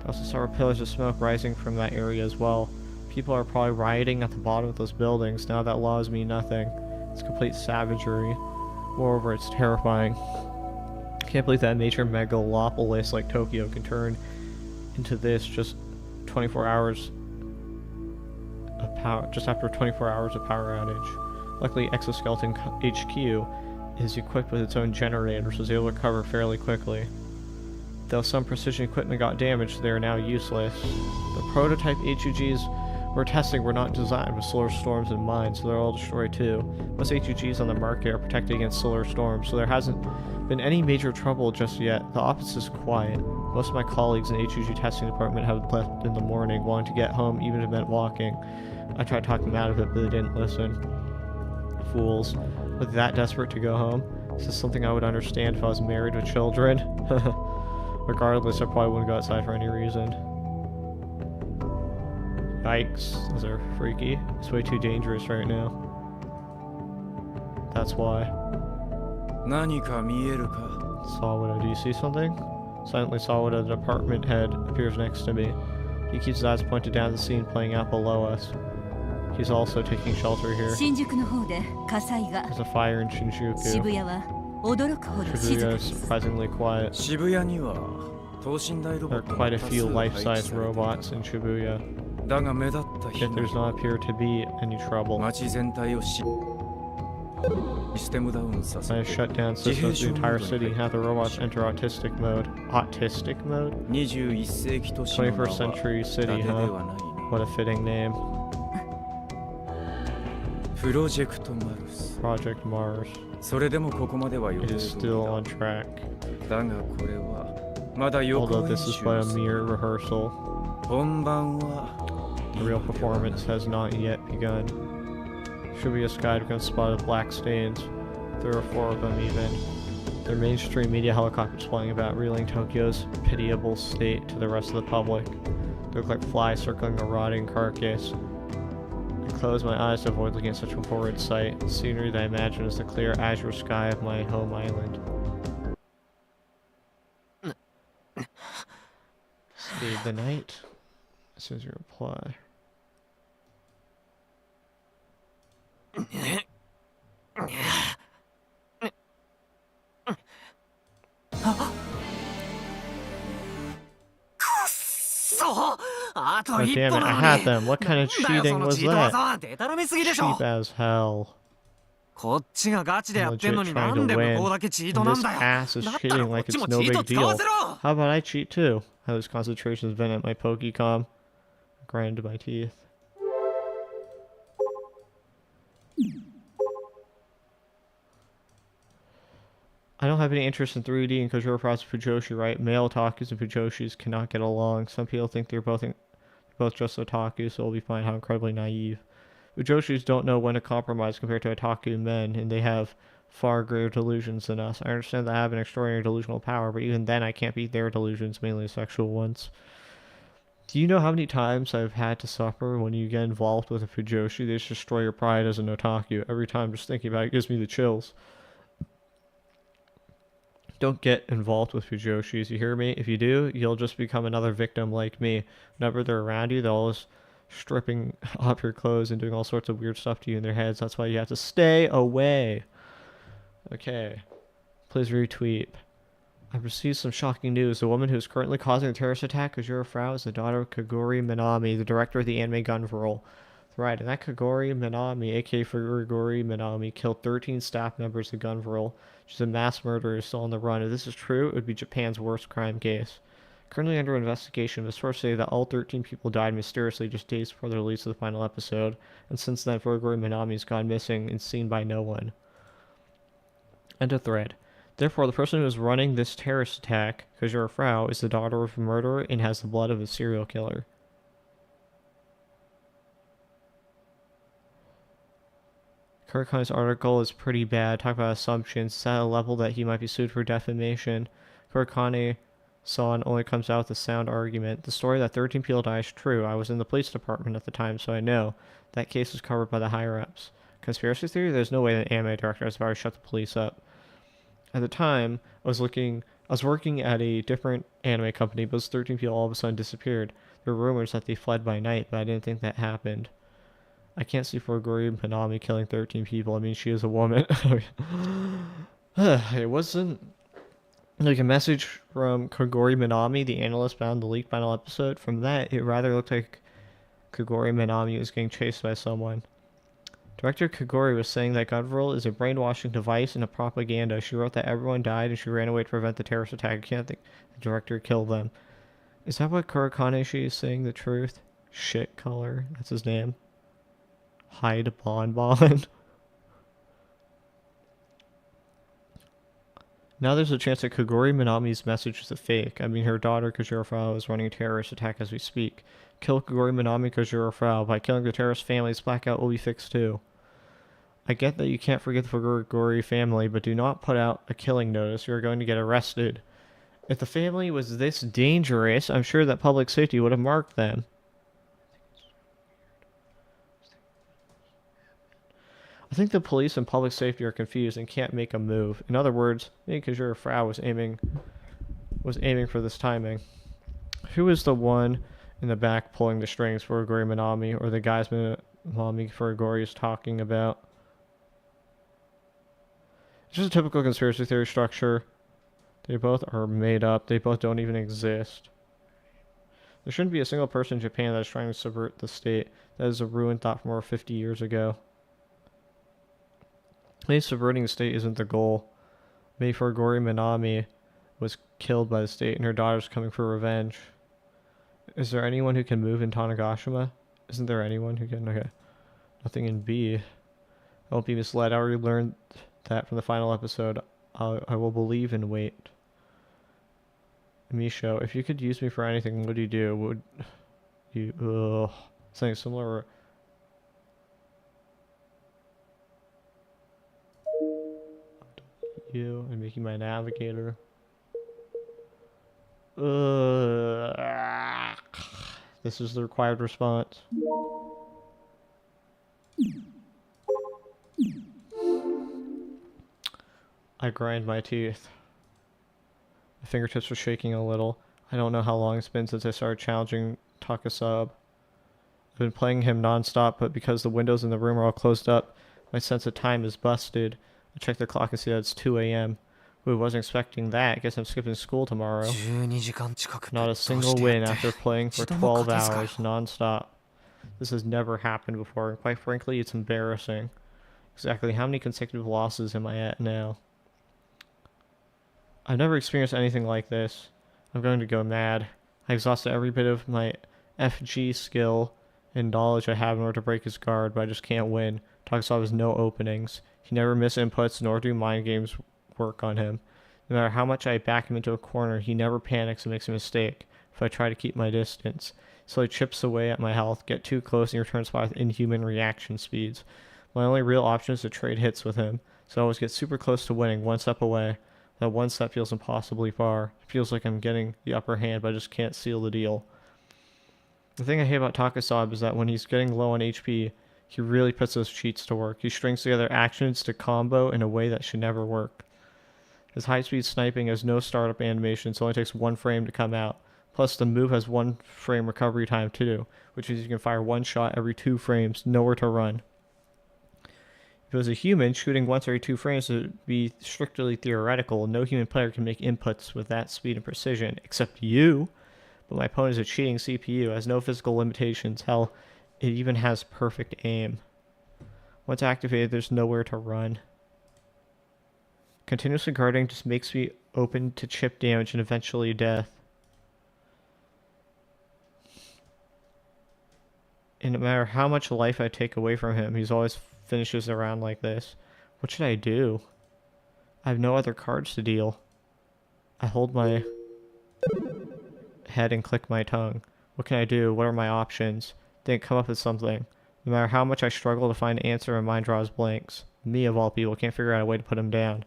I also saw pillars of smoke rising from that area as well. People are probably rioting at the bottom of those buildings. Now that laws mean nothing. It's complete savagery. Moreover, it's terrifying. I can't believe that a major megalopolis like Tokyo can turn into this just 24 hours of power, just after 24 hours of power outage. Luckily, Exoskeleton HQ is equipped with its own generator, so it's able to recover fairly quickly. Though some precision equipment got damaged, they are now useless. The prototype HUGs we're testing were not designed with solar storms in mind, so they're all destroyed too. Most HUGs on the market are protected against solar storms, so there hasn't been any major trouble just yet. The office is quiet. Most of my colleagues in the HUG testing department have left in the morning, wanting to get home even if it meant walking. I tried talking them out of it, but they didn't listen. Fools. Were they that desperate to go home? This is something I would understand if I was married with children. Regardless, I probably wouldn't go outside for any reason. Yikes, those are freaky. It's way too dangerous right now. That's why. 何か見えるか? Sawada, do you see something? Silently Sawada, the department head, appears next to me. He keeps his eyes pointed down at the scene playing out below us. He's also taking shelter here. 新宿の方で火災が There's a fire in Shinjuku. 渋谷は驚くほど静 Shibuya か is です surprisingly quiet. 渋谷には等身大ロ There ボ are ット quite が a 多 few 数配置 life-size されている robots in Shibuya, だが目立った日 yet there's not appear to be any trouble. 街全体をシステムダウンさせ I て shut down systems in the entire city and have the robots enter autistic mode. Autistic mode? 21世紀都市の名 21st は century 伊達 city, で huh? はないな What a fitting name. プロジェクトマルス Project Mars. それでもここまでは予 It 定 is 通り still だ on track. だがこれはまだ予 Although 行演 this is 習 but を a する mere rehearsal, 本番は the real 今ではない performance has not yet begun. Shibuya sky becomes spotted with black stains. There are 4 of them even. Their mainstream media helicopters flying about, reeling Tokyo's pitiable state to the rest of the public. They look like flies circling a rotting carcass. I close my eyes to avoid looking at such a horrid sight. The scenery that I imagine is the clear azure sky of my home island. Save the night. As soon as you reply. あと Oh 一 damn 歩 it, な I の had に them. What kind of なんだよ cheating その was チート技 that? はデタラメすぎでしょ Cheap as hell. こっちがガチで I'm やってんの legit にな trying ん to で向こう win. だけチー And トなん this だよ ass is だったら cheating こっ like ち it's も no チート big 使わ deal. せろ How about I cheat too? How those concentrations been at my Pokecom? Grind my teeth. I don't have any interest in 3D and Kojiro Frost and Fujoshi, right? Male otakus and Fujoshis cannot get along. Some people think they're both just otaku, so it'll be fine. How incredibly naive. Fujoshis don't know when to compromise compared to otaku men, and they have far greater delusions than us. I understand that I have an extraordinary delusional power, but even then I can't beat their delusions, mainly sexual ones. Do you know how many times I've had to suffer when you get involved with a Fujoshi? They just destroy your pride as an otaku. Every time just thinking about it gives me the chills. Don't get involved with Fujoshis, you hear me? If you do, you'll just become another victim like me. Whenever they're around you, they're always stripping off your clothes and doing all sorts of weird stuff to you in their heads. That's why you have to stay away. Okay. Please retweet. I've received some shocking news. The woman who is currently causing a terrorist attack, Kojiro Frau, is the daughter of Kaguri Minami, the director of the anime Gunvoral. Right, and that Kaguri Minami, aka Kaguri Minami, killed 13 staff members of Gunvoral. She's a mass murderer still on the run. If this is true, it would be Japan's worst crime case. Currently under investigation, the sources say that all 13 people died mysteriously just days before the release of the final episode, and since then, Kaguri Minami has gone missing and seen by no one. End of thread. Therefore, the person who is running this terrorist attack, Kojiro Frau, is the daughter of a murderer and has the blood of a serial killer. Kurikane's article is pretty bad. Talk about assumptions. It's at a level that he might be sued for defamation. Kurikane-san only comes out with a sound argument. The story that 13 people died is true. I was in the police department at the time, so I know. That case was covered by the higher-ups. Conspiracy theory? There's no way that an anime director has about to shut the police up. At the time, I was working at a different anime company, but those 13 people all of a sudden disappeared. There were rumors that they fled by night, but I didn't think that happened. I can't see Kaguri Minami killing 13 people. I mean, she is a woman. It wasn't like a message from Kaguri Minami, the analyst behind the leaked final episode. From that, it rather looked like Kaguri Minami was getting chased by someone. Director Kaguri was saying that Gunvoral is a brainwashing device and a propaganda. She wrote that everyone died and she ran away to prevent the terrorist attack. I can't think the director killed them. Is that what Kurikaneshi is saying the truth? Shit color. That's his name. Hide Bonbon. Now there's a chance that Kaguri Minami's message is a fake. I mean, her daughter Kojiro Frau is running a terrorist attack as we speak. Kill Kaguri Minami Kojiro Frau. By killing the terrorist families, blackout will be fixed too. I get that you can't forget the Kaguri family, but do not put out a killing notice. You are going to get arrested. If the family was this dangerous, I'm sure that public safety would have marked them. I think the police and public safety are confused and can't make a move. In other words, maybe Kojiro Frau was aiming for this timing. Who is the one in the back pulling the strings for Kaguri Minami, or the guys Minami for Kaguri is talking about? It's just a typical conspiracy theory structure. They both are made up. They both don't even exist. There shouldn't be a single person in Japan that is trying to subvert the state. That is a ruined thought from over 50 years ago. Maybe subverting the state isn't the goal. Maybe Kaguri Minami was killed by the state and her daughter's coming for revenge. Is there anyone who can move in Tanegashima? Isn't there anyone who can? Okay. Nothing in B. I won't be misled. I already learned that from the final episode. I will believe and wait. Misho, if you could use me for anything, what would you do? Would you... something similar... you and making my navigator. This is the required response. I grind my teeth. My fingertips are shaking a little. I don't know how long it's been since I started challenging Takasub. I've been playing him non-stop, but because the windows in the room are all closed up, my sense of time is busted. I check the clock and see that it's 2 a.m. Ooh, wasn't expecting that. Guess I'm skipping school tomorrow. 12時間近く Not a ぶっ通 single して win やって after playing for 一度も 12 勝てずかよ hours non-stop. This has never happened before, and quite frankly, it's embarrassing. Exactly how many consecutive losses am I at now? I've never experienced anything like this. I'm going to go mad. I exhausted every bit of my FG skill and knowledge I have in order to break his guard, but I just can't win. Tokusov has no openings. He never miss inputs, nor do mind games work on him. No matter how much I back him into a corner, he never panics and makes a mistake. If I try to keep my distance, so he chips away at my health, get too close, and he returns fire with inhuman reaction speeds. My only real option is to trade hits with him, so I always get super close to winning, one step away. That one step feels impossibly far. It feels like I'm getting the upper hand, but I just can't seal the deal. The thing I hate about Tokusov is that when he's getting low on HP, he really puts those cheats to work. He strings together actions to combo in a way that should never work. His high-speed sniping has no startup animation, so it only takes 1 frame to come out. Plus, the move has 1 frame recovery time too, which means you can fire 1 shot every 2 frames, nowhere to run. If it was a human, shooting once every 2 frames would be strictly theoretical. No human player can make inputs with that speed and precision, except you. But my opponent is a cheating CPU, has no physical limitations. Hell, it even has perfect aim. Once activated, there's nowhere to run. Continuously guarding just makes me open to chip damage and eventually death. And no matter how much life I take away from him, he's always finishes the round like this. What should I do? I have no other cards to deal. I hold my head and click my tongue. What can I do? What are my options? Didn't come up with something. No matter how much I struggle to find an answer, my mind draws blanks. Me, of all people, can't figure out a way to put him down.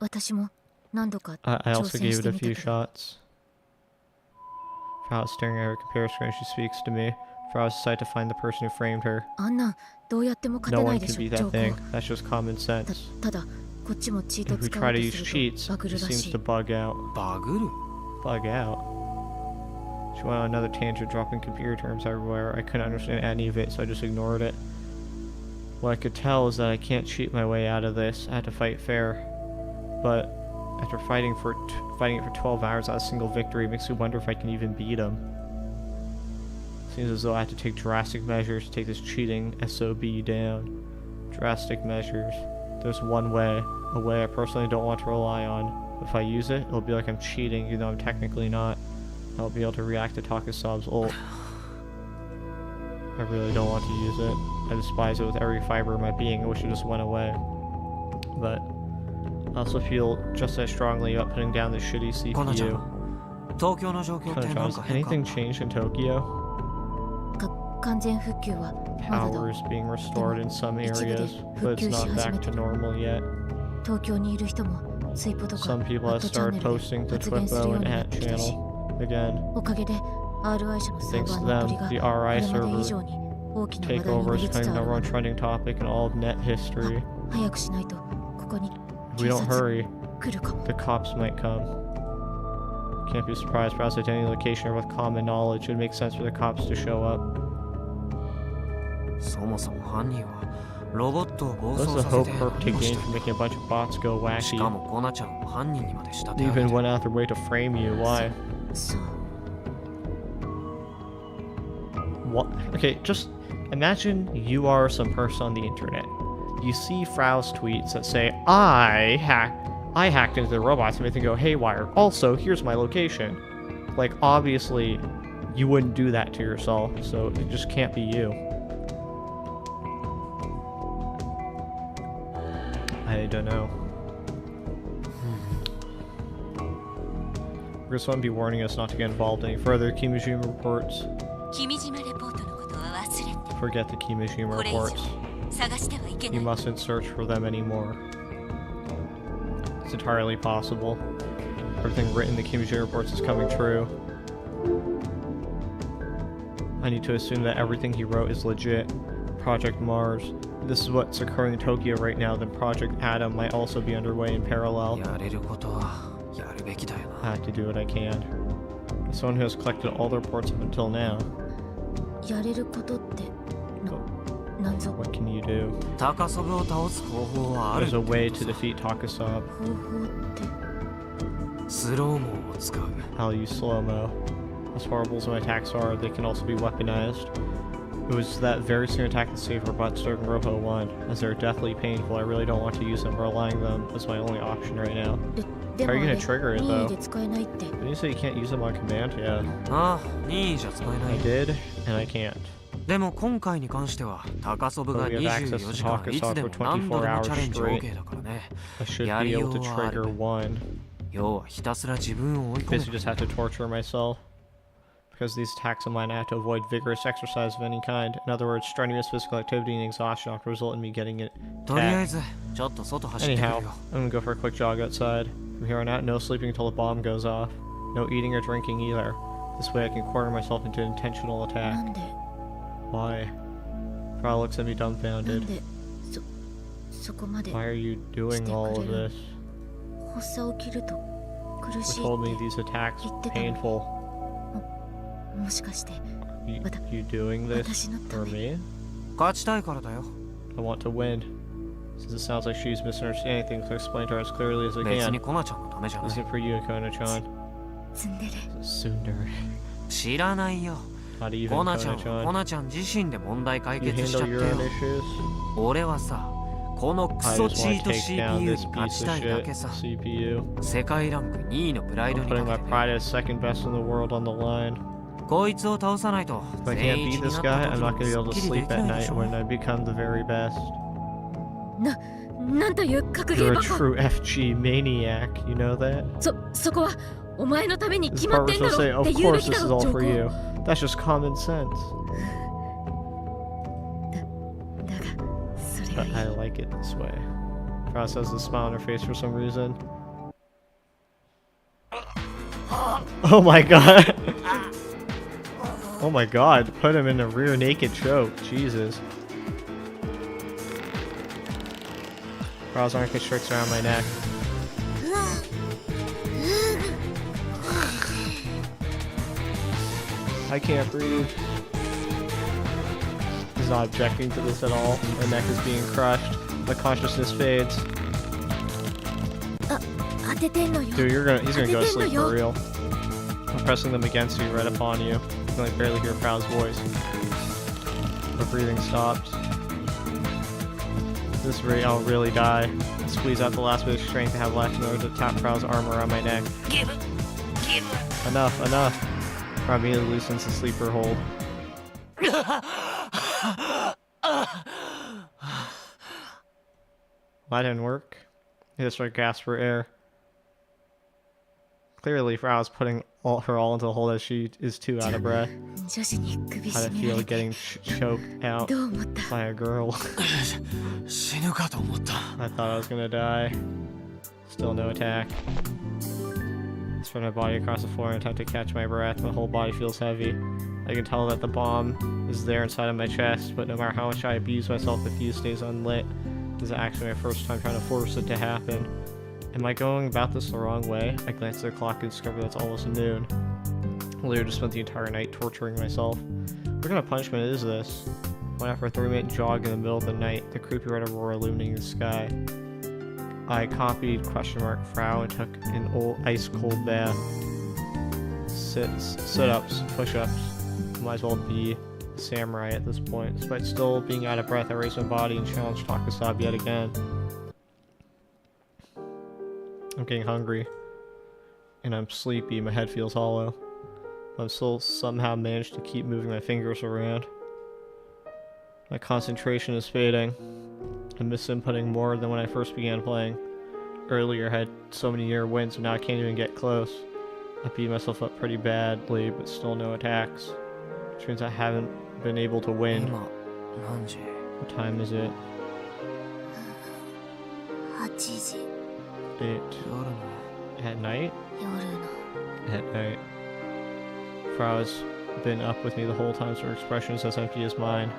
I also gave it a few shots. Frau staring at her computer screen, she speaks to me. Frau decided to find the person who framed her. No one can beat that thing. That's just common sense. If we try to use cheats, it just seems to bug out. Bug out? She went on another tangent, dropping computer terms everywhere. I couldn't understand any of it, so I just ignored it. What I could tell is that I can't cheat my way out of this. I had to fight fair. But after fighting it for 12 hours without a single victory, it makes me wonder if I can even beat him. Seems as though I have to take drastic measures to take this cheating SOB down. Drastic measures. There's one way. A way I personally don't want to rely on. If I use it, it'll be like I'm cheating, even though I'm technically not. I'll be able to react to Tokusov's ult. I really don't want to use it. I despise it with every fiber of my being. I wish it just went away. But I also feel just as strongly about putting down this shitty CPU. Has anything changed in Tokyo? Power is being restored in some areas, but it's not back to normal yet. Some people have started posting to Twippo and at channel again. Thanks to them, the RI server takeover is becoming the number 1 trending topic in all of net history. If we don't hurry, the cops might come. Can't be surprised, perhaps at any location or with common knowledge, it would make sense for the cops to show up. What's the hope Perp gain from making a bunch of bots go wacky? They even went out their way to frame you. Why? What? Okay, just imagine you are some person on the internet. You see Frau's tweets that say, I hacked into the robots and make them go haywire. Also, here's my location. Like, obviously, you wouldn't do that to yourself, so it just can't be you. I don't know. This one be warning us not to get involved any further. Kimijima reports. Forget the Kimijima reports. You mustn't search for them anymore. It's entirely possible. Everything written in the Kimijima reports is coming true. I need to assume that everything he wrote is legit. Project Mars. If this is what's occurring in Tokyo right now, then Project Atom might also be underway in parallel. I have to do what I can. As someone who has collected all the reports up until now. What can you do? There's a way to defeat Tokusov. スローモーを使う。 I'll use slow-mo. As horrible as my attacks are, they can also be weaponized. It was that very same attack that saved our butts during Robo 1, as they're deathly painful. I really don't want to use them, relying them as my only option right now. で How are も you あ gonna れ trigger it 任意 though? で使えないって Didn't you say you can't use them on command? Yeah, ああ、任意じゃ使えな I い。 did, and I can't. でも今回に関しては高ソブが But we have access 24 to 時間 Taka いつでも for 何度でも 24 hours チャレンジ straight. OK だからね。 I should be able to やりようはある。 trigger one. 要はひたすら自分を追い込め Basically just have to torture myself. Because these attacks of mine, I have to avoid vigorous exercise of any kind. In other words, strenuous physical activity and exhaustion ought to result in me getting it とりあえ attacked. ずちょっと外走ってくる Anyhow, よ。 I'm gonna go for a quick jog outside. From here on out, no sleeping until the bomb goes off. No eating or drinking either. This way I can corner myself into an intentional な attack. んで Why? Frau looks at me なん dumbfounded. でそこまで Why are you doing all of this? 発作起きると苦 You しい told っ me て these attacks were 言ってたの。 painful. もしかして You doing this 私のた for め me? 勝ちたいからだよ。 I want to win. Since it sounds like she's misunderstanding things, I'll explain to her as clearly as I 別 can. にコナちゃんのためじゃな This い。 isn't for you, Kona-chan. ツンデレ Sooner. 知らないよ。 Not even コナちゃんはコ Kona-chan. ナちゃん自身で問題解 You 決しちゃ handle って your よ own。issues. 俺はさ、このク I ソ just チ want ー to ト take down CPU this に勝 piece ち of たいだ shit けさ。 CPU. 世界ランク2位のプライド I'm にか putting け my てね。 pride as second best in the world on the line. こいつを倒さないと If I 全 can't 員 beat に this なっ guy, た I'm 時 not に gonna be す able っ to きりで sleep き at ないで night しょ。 when I become the very best. なんという格ゲ You're ー a バカ true FG maniac, you know that? そこはお前のために This 決まっ part て was んだ supposed to say, ろっ of て言うべ course き this だ is ろ all 上 for 皇 you. That's just common sense. だがそれが But いい I like it this way. Frost has a smile on her face for some reason. Oh my god! Oh my god, put him in a rear naked choke. Jesus. Frost's arm constricts around my neck. I can't breathe. He's not objecting to this at all. My neck is being crushed. My consciousness fades. 当ててんのよ Dude, he's gonna go to sleep for real. I'm pressing them against you, right upon you. You can like barely hear Prow's voice. The breathing stops. This rate, I'll really die. Squeeze out the last bit of strength I have left in order to tap Prow's arm around my neck. Enough, enough. Prow immediately loosens the sleeper hold. That didn't work. He just started gasp for air. Clearly, Frau's putting her all into the hold as she is too out of breath. 女子に首 How 絞 to めら feel れて getting choked out どう思った by a girl. 死ぬかと思った。 I thought I was gonna die. Still no attack. Spread my body across the floor and attempt to catch my breath. My whole body feels heavy. I can tell that the bomb is there inside of my chest, but no matter how much I abuse myself, the fuse stays unlit. This is actually my first time trying to force it to happen. Am I going about this the wrong way? I glance at the clock and discover that's almost noon. I literally just spent the entire night torturing myself. What kind of punishment is this? Went out for a 3-minute jog in the middle of the night, the creepy red aurora illuminating the sky. I copied Frau and took an old ice-cold bath. Sit-ups, push-ups. Might as well be a samurai at this point. Despite still being out of breath, I raised my body and challenged Takasabi yet again. I'm getting hungry. And I'm sleepy, my head feels hollow. I'm still somehow managed to keep moving my fingers around. My concentration is fading. I'm misinputting more than when I first began playing. Earlier I had so many near wins, and now I can't even get close. I beat myself up pretty badly, but still no attacks. Which means I haven't been able to win. 今何時？ What time is it? 8時 It 夜の at night? 夜の At night. Frau's been up with me the whole time, so her expression is as empty as mine.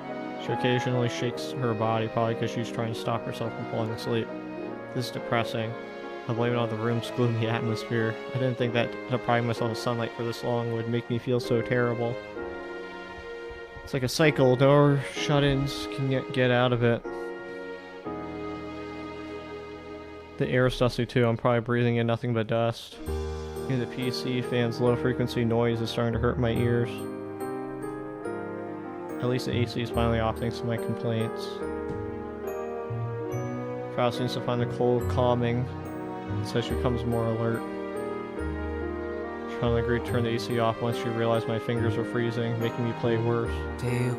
She occasionally shakes her body, probably because she's trying to stop herself from falling asleep. This is depressing. I blame it on the room's gloomy atmosphere. I didn't think that depriving myself of sunlight for this long would make me feel so terrible. It's like a cycle. No shut-ins can get out of it. The air is dusty too. I'm probably breathing in nothing but dust. The PC fan's low frequency noise is starting to hurt my ears. At least the AC is finally off thanks to my complaints. Frau seems to find the cold calming, so she becomes more alert. She finally agreed to turn the AC off once she realized my fingers were freezing, making me play worse. Hey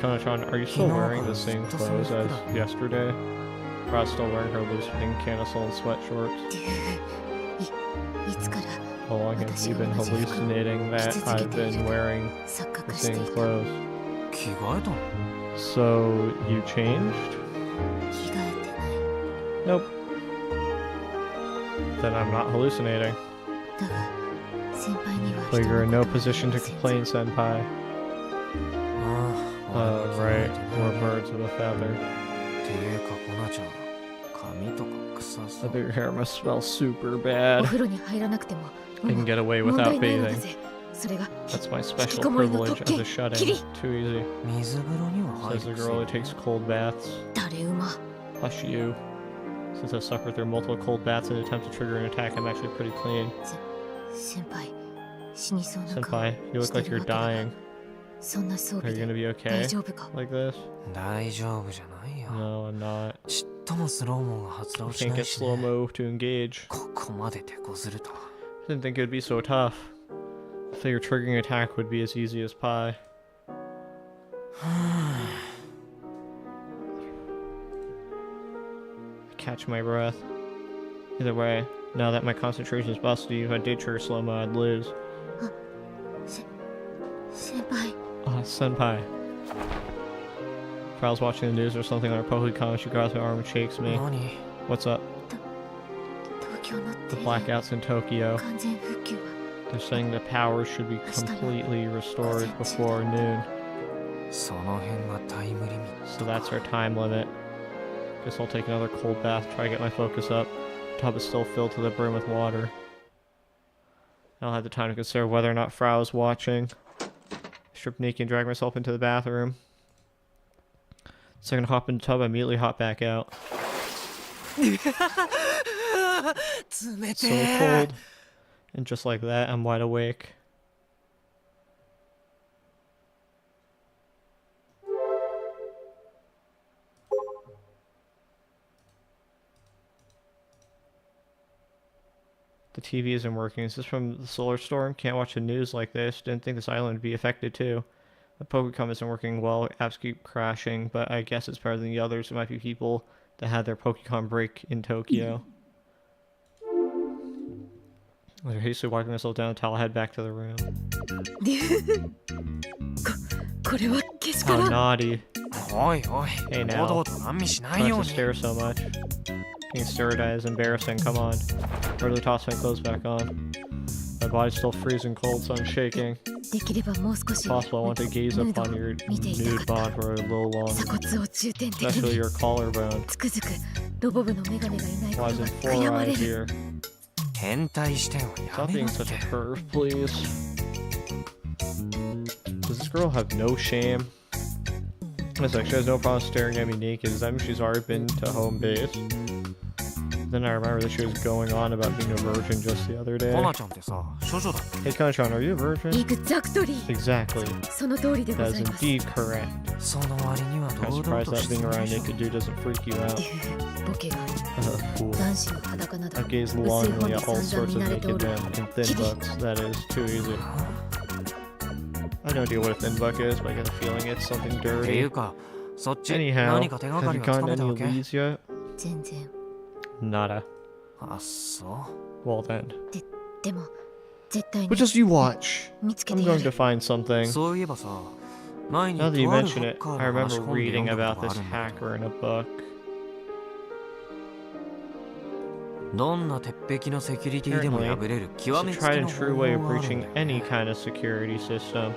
Kona-chan, are you still wearing the same clothes as yesterday? Frau's still wearing her loose-fitting camisole and sweat shorts. How long have you been hallucinating that I've been wearing the same clothes? So, you changed? Nope. Then I'm not hallucinating. But you're in no position to complain, Senpai. Oh, right. More birds with a feather. I bet your hair must smell super bad. I can get away without bathing. That's my special privilege as a shut-in. Too easy. Says the girl who takes cold baths. Hush you. Since I've suffered through multiple cold baths in an attempt to trigger an attack, I'm actually pretty clean. Senpai, you look like you're dying. Are you gonna be okay? Like this? No, I'm not. I can't get slow-mo to engage. I didn't think it would be so tough. I figured triggering an attack would be as easy as pie. Catch my breath. Either way, now that my concentration is busted, if I did trigger slow-mo, I'd lose. Senpai. If I was watching the news or something on her Pokemon, she grabs my arm and shakes me. What's up? The blackouts in Tokyo. They're saying the power should be completely restored before noon. So that's our time limit. Guess I'll take another cold bath, try to get my focus up. The tub is still filled to the brim with water. I don't have the time to consider whether or not Frau is watching. I strip naked and drag myself into the bathroom. Second hop in the tub, I immediately hop back out. So cold. And just like that, I'm wide awake. The TV isn't working. Is this from the solar storm? Can't watch the news like this. Didn't think this island would be affected too. The Pokemon isn't working well. Apps keep crashing, but I guess it's better than the others. There might be people that had their Pokemon break in Tokyo. I hastily wiping myself down until I head back to the room. How naughty. Hey now. Try not to stare so much. Being stared at is embarrassing, come on. Hurriedly toss my clothes back on. My body's still freezing cold, so I'm shaking. If possible, I want to gaze upon your nude bod for a little longer. Especially your collarbone. Why isn't 4 eyes here? Stop being such a perv, please. Does this girl have no shame? It's like she has no problem staring at me naked. Does that mean she's already been to home base? Then I remember that she was going on about being a virgin just the other day. Hey Kana-chan, are you a virgin? Exactly. That is indeed correct. I'm surprised that being around a naked dude doesn't freak you out. Fool. I've gazed longingly at all sorts of naked men in thin books. That is too easy. I have no idea what a thin book is, but I get a feeling it's something dirty. Anyhow, have you gotten any leads yet? Nada. Well then. But just you watch. I'm going to find something. Now that you mention it, I remember reading about this hacker in a book. Apparently, it's a tried and true way of breaching any kind of security system.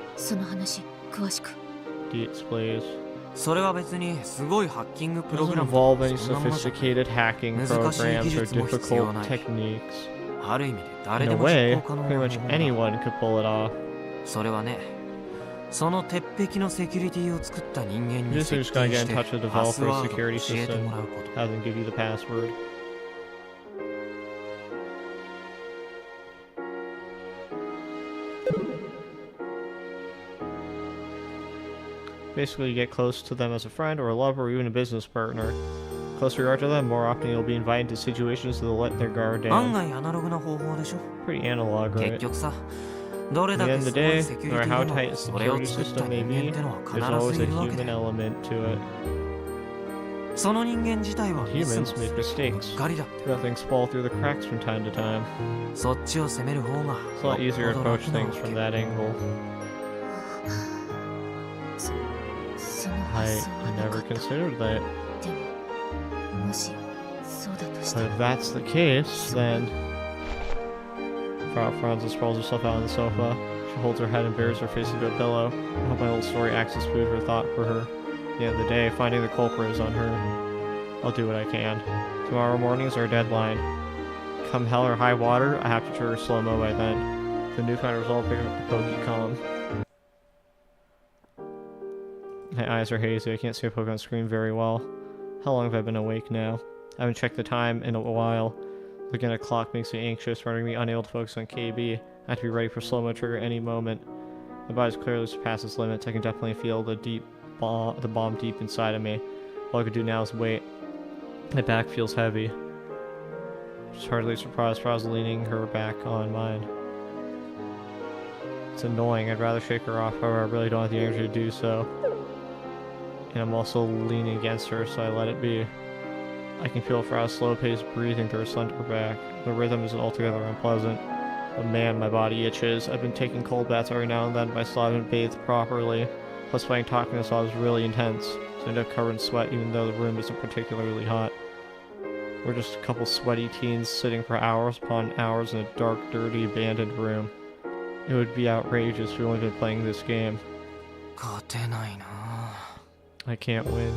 Deets, please. Doesn't involve any sophisticated hacking programs or difficult techniques. In a way, pretty much anyone could pull it off. You just gotta get in touch with the developer of the security system, have them give you the password. Basically, you get close to them as a friend or a lover or even a business partner. The closer you are to them, more often you'll be invited to situations that will let their guard 案 down. 外アナログな方法でしょ Pretty analog, 結 right? 局さどれ At だ the け end す of the ごい day, セキュ no リテ matter ィ how で tight も a それを security 作った system 人 may 間 be, ってのは there's 必 always ず a いるわけ human で element to it. その人間自体はミス Humans の make する mistakes. ばっかりだ Let things fall through the cracks from time to time. そっちを責める方が It's a lot easier to よっぽど approach 楽なわ things け from that angle. その I 発想はなか never った。 considered that. でももしそうだとした But ら if that's the case, then... Franza sprawls herself out on the sofa. She holds her head and buries her face into a pillow. I hope my little story acts as food for thought for her. At the end of the day, finding the culprit is on her. I'll do what I can. Tomorrow morning is our deadline. Come hell or high water, I have to trigger slow-mo by then. The newfound result picking up the Pokecom. My eyes are hazy, I can't see a Pokemon screen very well. How long have I been awake now? I haven't checked the time in a while. Looking at a clock makes me anxious, rendering me unable to focus on KB. I have to be ready for slow-mo trigger any moment. My body's clearly surpassed its limits. I can definitely feel the bomb deep inside of me. All I can do now is wait. My back feels heavy. Just hardly surprised I was leaning her back on mine. It's annoying. I'd rather shake her off, however, I really don't have the energy to do so. And I'm also leaning against her, so I let it be. I can feel Frau's slow-paced breathing through her slender back. The rhythm isn't altogether unpleasant. But man, my body itches. I've been taking cold baths every now and then, but I still haven't bathed properly. Plus, playing talking to this was really intense, so I end up covered in sweat even though the room isn't particularly hot. We're just a couple sweaty teens sitting for hours upon hours in a dark, dirty, abandoned room. It would be outrageous if we've only been playing this game. 勝てないな I can't win.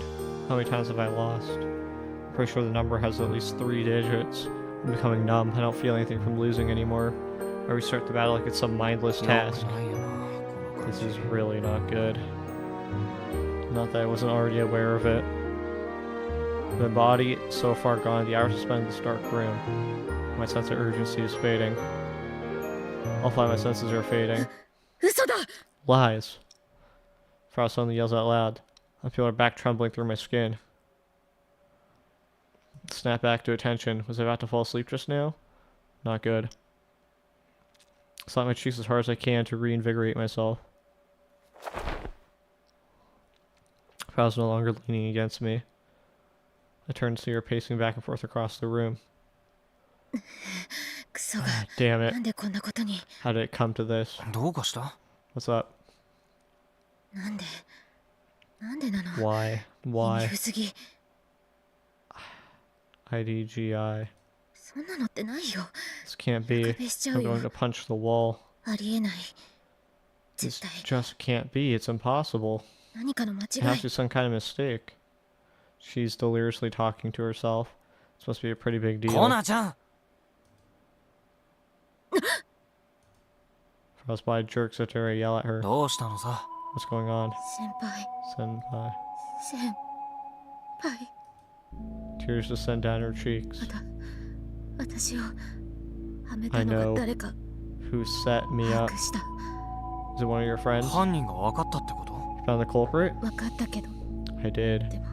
How many times have I lost? I'm pretty sure the number has at least 3 digits. I'm becoming numb. I don't feel anything from losing anymore. I restart the battle like it's some mindless 良く task. ないよなこの感 This じ is really not good. Not that I wasn't already aware of it. My body is so far gone, the hours I spent in this dark room. My sense of urgency is fading. I'll find my senses are fading. 嘘だ Lies. Frost suddenly yells out loud. I feel her back trembling through my skin. Snap back to attention. Was I about to fall asleep just now? Not good. Slap my cheeks as hard as I can to reinvigorate myself. Frost no longer leaning against me. I turn to see her pacing back and forth across the room. クソが Damn な it. んでこんなことに How did it come to this? どうかした What's up? なんでなの Why? 意 Why? 味不すぎ IDGI. そんなのってないよ This can't be. 壁しちゃ I'm うよ going to punch the wall. ありえない This 絶対 just can't be. It's impossible. 何かの間違 It い has to be some kind of mistake. She's deliriously talking to herself. This must be a pretty big コ deal. ナちゃん Frostbite jerks at her. I yell at her. どうしたのさ What's going on? 先輩 Senpai. 先輩 Tears descend down her cheeks. 私をはめたのが誰か Who set me 把 up? 握した Is it one of your friends? 犯人が分かったってこと You found the culprit? 分かったけど I did. でも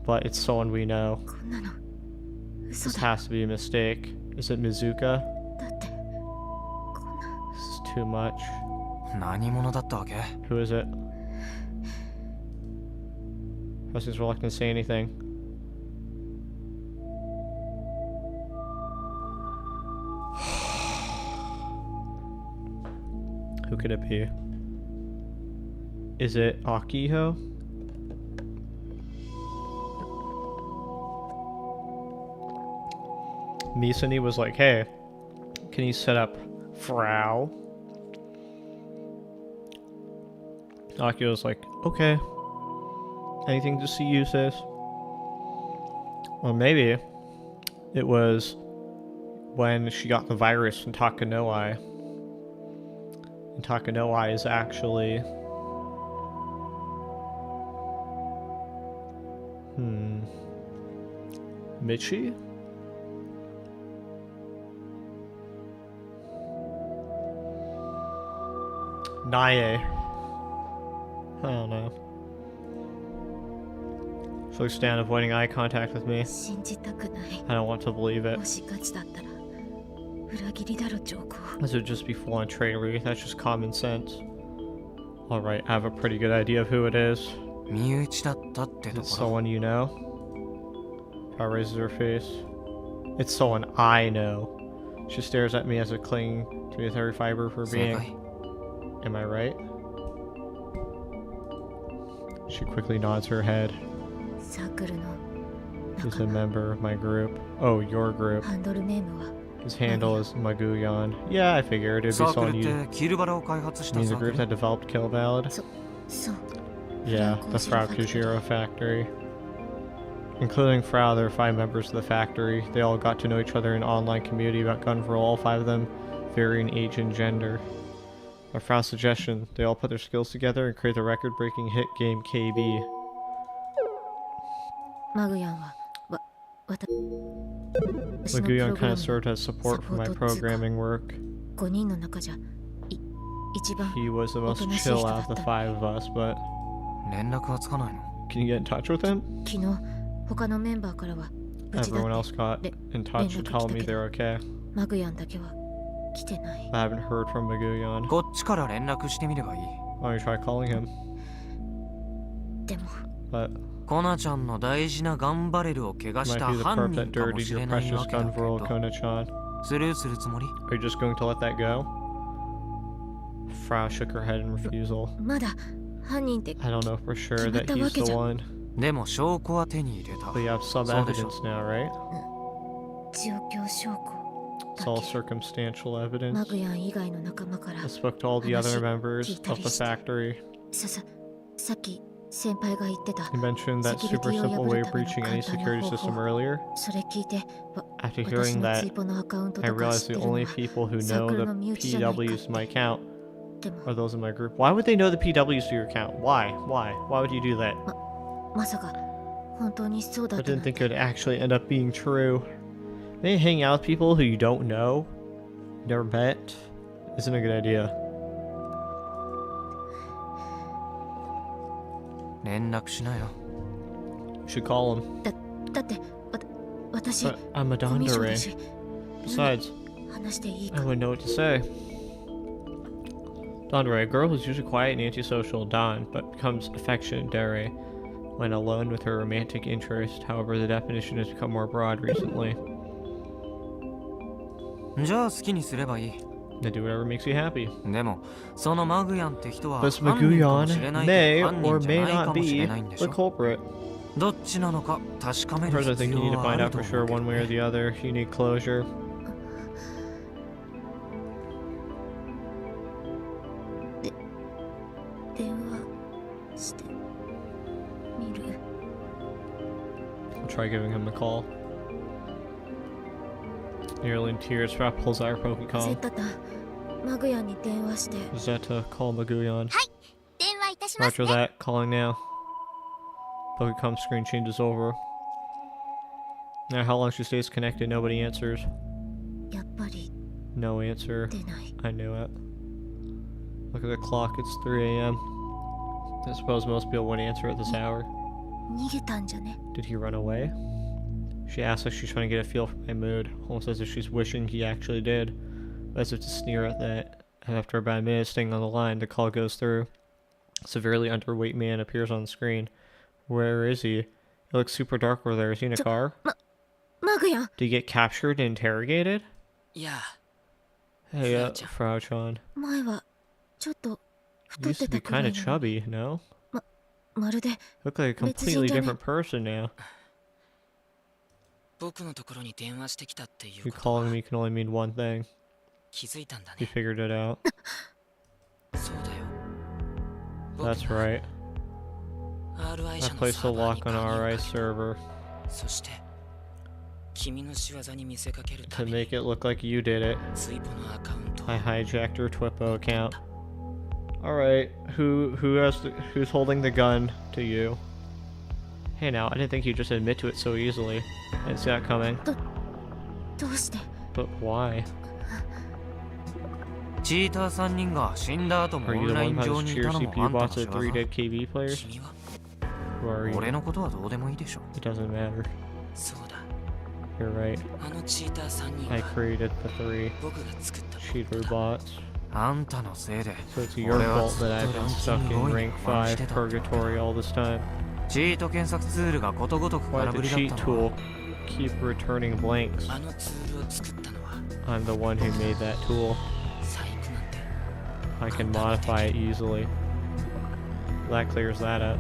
But it's someone we know. こんなの嘘 This だ has to be a mistake. Is it Mizuka? だってこんな This is too much. 何者だったわけ Who is it? Rusty's reluctant to say anything. Who could it be? Is it Akiho? Misani was like, hey, can you set up Frau? Akio was like, okay. Anything to see you, sis? Or maybe it was when she got the virus from Takanoi. And Takanoi is actually... Michi? Nae. I don't know. She looks down, avoiding eye contact with me. 信じたくない。 I don't want to believe it. もしガチだったら裏切りだろ上皇。 This would just be full-on traitorry. That's just common sense. Alright, I have a pretty good idea of who it is. 身内だったってと It's ころ someone you know? Frau raises her face. It's someone I know. She stares at me as I cling to me with every fiber of her 正 being. 解 Am I right? She quickly nods her head. サークルの He's 仲 a 間。 member of my group. Oh, your group. ハンドルネームは His handle is Maguyon. Yeah, I figured it'd be サーク someone ルっ you. てキルバラを開発し You た mean the サーク group ル that developed Kill Ballad? そう。 Yeah, the Frau Kujiro factory. Including Frau, there are 5 members of the factory. They all got to know each other in an online community about gun for all 5 of them, varying age and gender. By Frau's suggestion, they all put their skills together and create the record-breaking hit game KB. マグヤンは私のプ Maguyon ログラ kind ム of served as support for my programming work. 5人の中じゃ一番 He was the most Open chill message out of the 5 of us, but 連絡はつかないの can you get in touch with him? 昨日他のメンバーからは無事だ Everyone っ else て got in touch to tell me they're okay. マグヤンだけは来てない。 I haven't heard from Maguyon. こっちから連絡してみればいい Why don't you try calling him? でも But コナちゃんの大事なガンバレルを怪我し might た be the 犯 perp 人 that かも dirtied しれ your ない precious わけだ gun け for ど Kona-chan. スルーするつもり Are you just going to let that go? Frau shook her head in refusal. まだ犯人って I don't know for sure that he's the one. でも証拠は手に入れた But you have some そうでしょ evidence now, right? 状況証拠 It's all circumstantial マ evidence. グヤン以外の仲間から I spoke to all the other members of the factory. さっき先輩が言ってた He mentioned that super simple way of breaching any security system earlier. それ聞いて After 私 hearing の that, ツイポのアカウント I とか知 realized って the るの only は people who サー know クル the の身内じゃないか PWs っ to my て account でも are those in my group. Why would they know the PWs to your account? Why? Why would you do that? まさか本当にそうだ I ったな didn't んて think it would actually end up being true. Maybe hanging out with people who you don't know, never met, isn't a good idea. 連絡しなよ You should call him. だって私 But I'm a コミュ障だ Dandere. し Besides, 話していい I か wouldn't know what to say. Dandere, a girl who's usually quiet and antisocial, Don, but becomes affectionate Dere when alone with her romantic interest. However, the definition has become more broad recently. じゃあ好きにすればいい Then do whatever makes you happy. でもそのマグヤンって人は This 犯人かもし Maguyon れない may けど犯 or 人じゃ may ないか not もし be れないんでし the ょ culprit. どっちなのか確かめる First, I 必 think you need 要 to はあ find る out と for 思う sure けど one way or ね the other. You need closure. 電話してみる I'll try giving him a call. Nearly in tears, Frau pulls out her ゼッ Pokecom. タタマグヤンに電話して Is that to call Maguyon? 電話いたします Roger ね that. Calling now. Pokecom screen changes over. Now, how long she stays connected, nobody answers. やっぱり No answer. 出ない I knew it. Look at the clock, it's 3 a.m. I suppose most people wouldn't answer at this hour. 逃げたんじゃね Did he run away? She asks like she's trying to get a feel for my mood, almost as if she's wishing he actually did. As if to sneer at that. And after about a minute staying on the line, the call goes through. A severely underweight man appears on the screen. Where is he? It looks super dark over there. Is he in a car? マグヤン Did he get captured and interrogated? いや Hey, Frau-chan. Frau-chan. 前はちょっと太っ Used て to た be くらい kind な of のに chubby, no? まるで Look like a completely different person now. 僕のところに電話してきたっていう You ことは calling me can only mean one thing. 気づいたんだ He ね figured it out. そうだよ僕 That's が right. RI I 社の placed サ a ーバー lock に on 鍵を RI かけ server そして君の仕業に見せかけるた to めに make it look like you did it. ツイポのアカウントを I hijacked her Twippo account. Alright, who's holding the gun to you? Hey now, I didn't think you'd just admit to it so easily. I didn't see that coming. どうして But why? チーター3人が死んだ後も Are オ you ン the ライ one ン who 上 has にい secure たのも CPU あんたの bots 仕 at 業 3 dead KB players? 君は Who are you? 俺のことはどうでもいいでしょ。 It doesn't matter. そうだ You're right. あのチーター3人 I は created the 3僕が作った cheat ロボットだ robots. あんたのせいで So it's your 俺は fault ずっ that と I've been ランキ stuck ング in 5位 rank に回し 5てた。 purgatory all this time. チート検索ツールがことごとく Why 空 did 振 the りだっ cheat たの tool keep returning blanks? あのツールを作ったのは I'm the one who made that tool. 細工なんて I can modify it easily. That clears that up.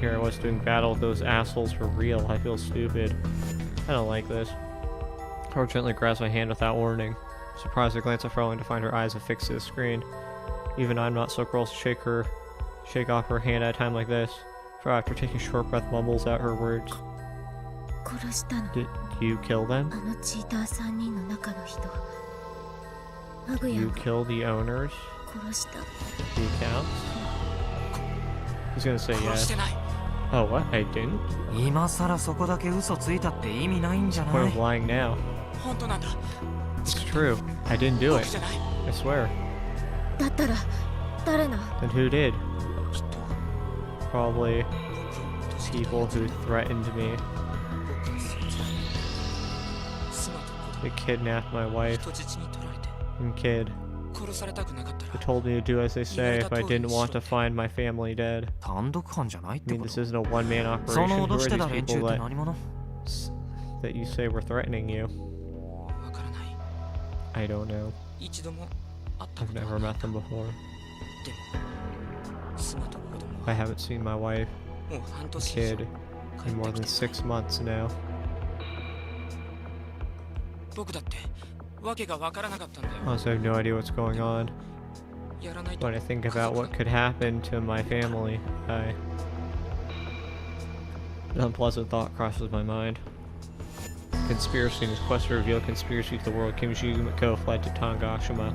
Here I was doing battle with those assholes for real. I feel stupid. I don't like this. Haru gently grabs my hand without warning. Surprised, I glance at Fraulein to find her eyes affixed to the screen. Even I'm not so close to shake off her hand at a time like this. Frau, after taking a short breath, mumbles out her words. 殺したの。 Did you kill them? あのチーター3人の中の人。アグヤ You を kill the owners? 殺した。 The accounts? He's gonna say 殺し yes. てない Oh, what? I didn't? 今さらそこだけ嘘ついたって意味ないんじゃ Point ない of lying now. 本当なんだ It's true. I didn't do 僕 it. じゃない I swear. だったら誰な？ Then who did? きっと Probably 僕を people who threatened me. 僕の存在妻と子 They 供 kidnapped my wife 人質に取られて and kid. 殺されたくなかったら They told me to do as they say if I didn't want to find my family dead. 単独犯じゃないっ I て mean, こ this と isn't a one-man そ operation. の Who 脅し are てた these 連中 people って何者 that you say were threatening you? わからない I don't know. 一度も会った I've ことは never ない met them before. でも妻と子供 I は haven't seen my wife, もう半年以上 kid, 帰 in more って than きてない 6 months now. 僕だってわけがわからなかったんだよ Honestly, I have no idea what's going on. やらないと When I think about what could happen to my family, an unpleasant thought crosses my mind. Conspiracy in his quest to reveal conspiracy to the world, Kimchi Yumiko fled to Tangashima.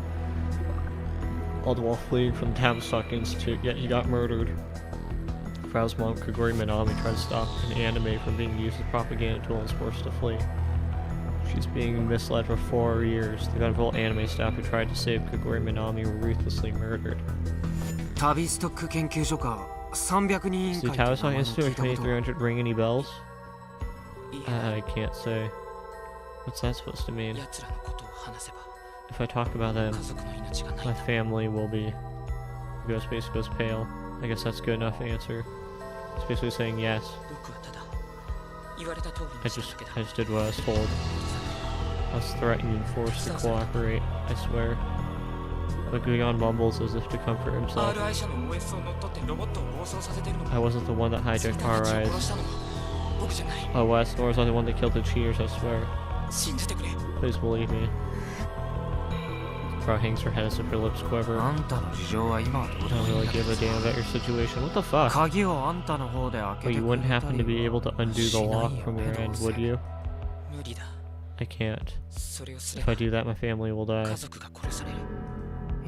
All the while fleeing from the Tavistock Institute, yet he got murdered. Frau's mom, Kagori Minami, tried to stop an anime from being used as a propaganda tool and was forced to flee. She's being misled for 4 years. The gunful anime staff who tried to save Kagori Minami were ruthlessly murdered. 旅ストック研究所か300人委員 Does the 会って名 Tavistock 前も Institute 聞い of たことは 2300 ring any bells? いいや I can't say. What's that supposed to mean? 奴らのことを話せば If I talk about them, 家族の命がない my family will be... Ghost face goes pale. I guess that's a good enough answer. It's basically saying yes. 僕はただ言われた通り I にした just だけだ I just did what I was told. I was threatened and forced to cooperate, I swear. But Guyon mumbles as if to comfort himself. RI 社の OS を乗っ取ってロボットを暴走させてるの I も wasn't the one that ツイ hijacked ターたちを our 殺し eyes. たのも僕じゃない Oh, West, nor was I the one that killed the cheaters, I swear. 信じてくれ Please believe me. Frau hangs her head as if her lips quiver. あんたの事情は今はどう I でも don't いいん really だけ give ど a damn about your situation. What the fuck? 鍵をあんたの方で開 Well, けて you く wouldn't れた happen り to be は able to undo the しない lock よ from ね your どう end, せ would you? 無理だ I can't. それをすれ If ば I do that, my family will 家 die. 族が殺される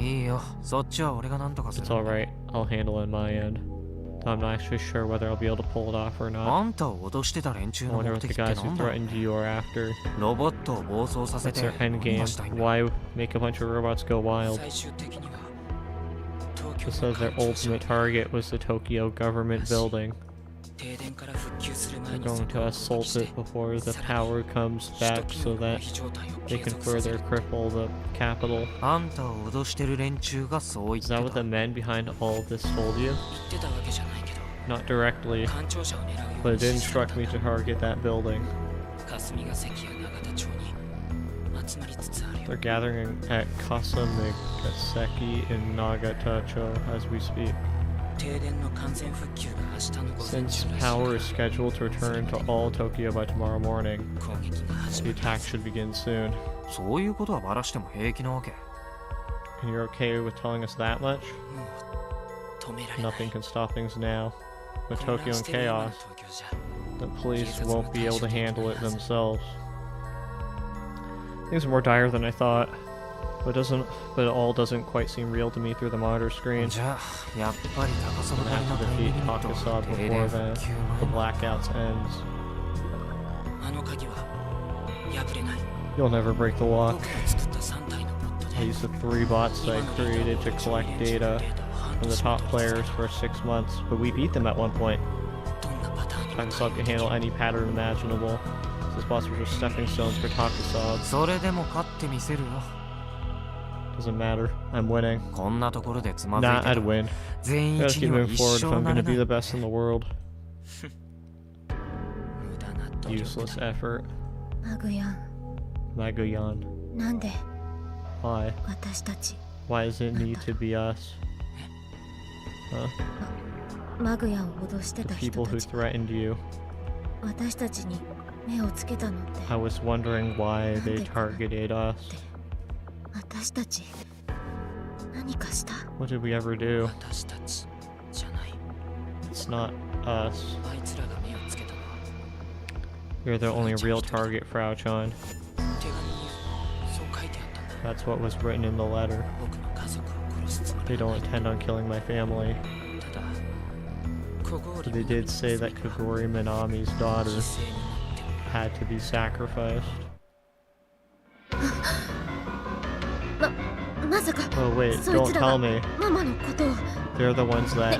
いいよそっちは俺が何とかす It's るんだ alright. I'll handle it on my end. I'm not actually sure whether I'll be able to pull it off or あ not. んたを脅してた連中 I の wonder 目 what the 的って guys な who んだろう threatened you are after. ロボットを暴走させ That's て their end 何 game. がしたいんだ Why make a bunch of robots go wild? 最終的には It 東京 says their の環状省 ultimate target was the Tokyo government building. 停電から復旧する前 They're に going そ to こを攻撃 assault して it before the さらに power comes 首 back 都機 so 能の that 非常態を they 継 can 続させ further る cripple the capital. あんたを脅してる連中がそう言 Is that っ what て the た men behind all of this told you? 言ってたわけじゃないけど Not directly, 環状者を狙うよ but う it に did 指示され instruct た me ん to だ target that building. 霞ヶ関や永田町に集まりつつあるよ They're gathering at Kasamigaseki in Nagatacho as we speak. 停電の完全復旧が明日の午前 Since 中らしい power is scheduled to return to all Tokyo by tomorrow morning, 攻撃が始 the まる attack should begin soon. そういうことはバラしても平気なわけ And you're okay with telling us that much? もう止められない Nothing can stop things now. With 混 Tokyo 乱 in している今の chaos, 東京じゃ the police won't be able to handle it themselves. Things are more dire than I thought, but it all doesn't quite seem real to me through the monitor screen. じゃあやっぱり高さ I'm の gonna 足り have な to タイミ defeat ングと Takusab 停 before 電 the 復旧 the 前 blackouts ends. あの鍵は破れない You'll never break the 僕 lock. が作った3体のボット I で used the 3 bots that I created to collect data from the top players for 6 months, but we beat them at one point. どんな Time Sub can handle any pattern imaginable. His bosses were just stepping stones for Takusab. それでも勝ってみせるよ。 Doesn't matter. I'm winning. こんなところでつまずい Nah, て I'd win. 全員 Gotta 一 keep には moving 一 forward if 生 I'm な gonna れ be な the い。 best in the world. 無駄な努力 Useless effort. マグヤン、 Maguyan. なんで Why? 私たち Why does it need to be us? Huh? マグヤンを脅して The た人 people た who ち threatened you. 私たちに目をつけたのって I was wondering why they targeted us. 私たち何かした What did we ever do? 私たちじゃない It's not us. あいつらが目をつけたのは You're the only real target, Frau-chan. 手紙にそう書いてあったんだ That's what was written in the letter. 僕の家族を殺すつも They りは don't ない intend on killing my family. ただ小郡 But they did say that Kagori Minami's 犠 daughter 牲になって had to be sacrificed. まさか Oh wait, そい don't つらが tell me. ママのことをね They're the ones that...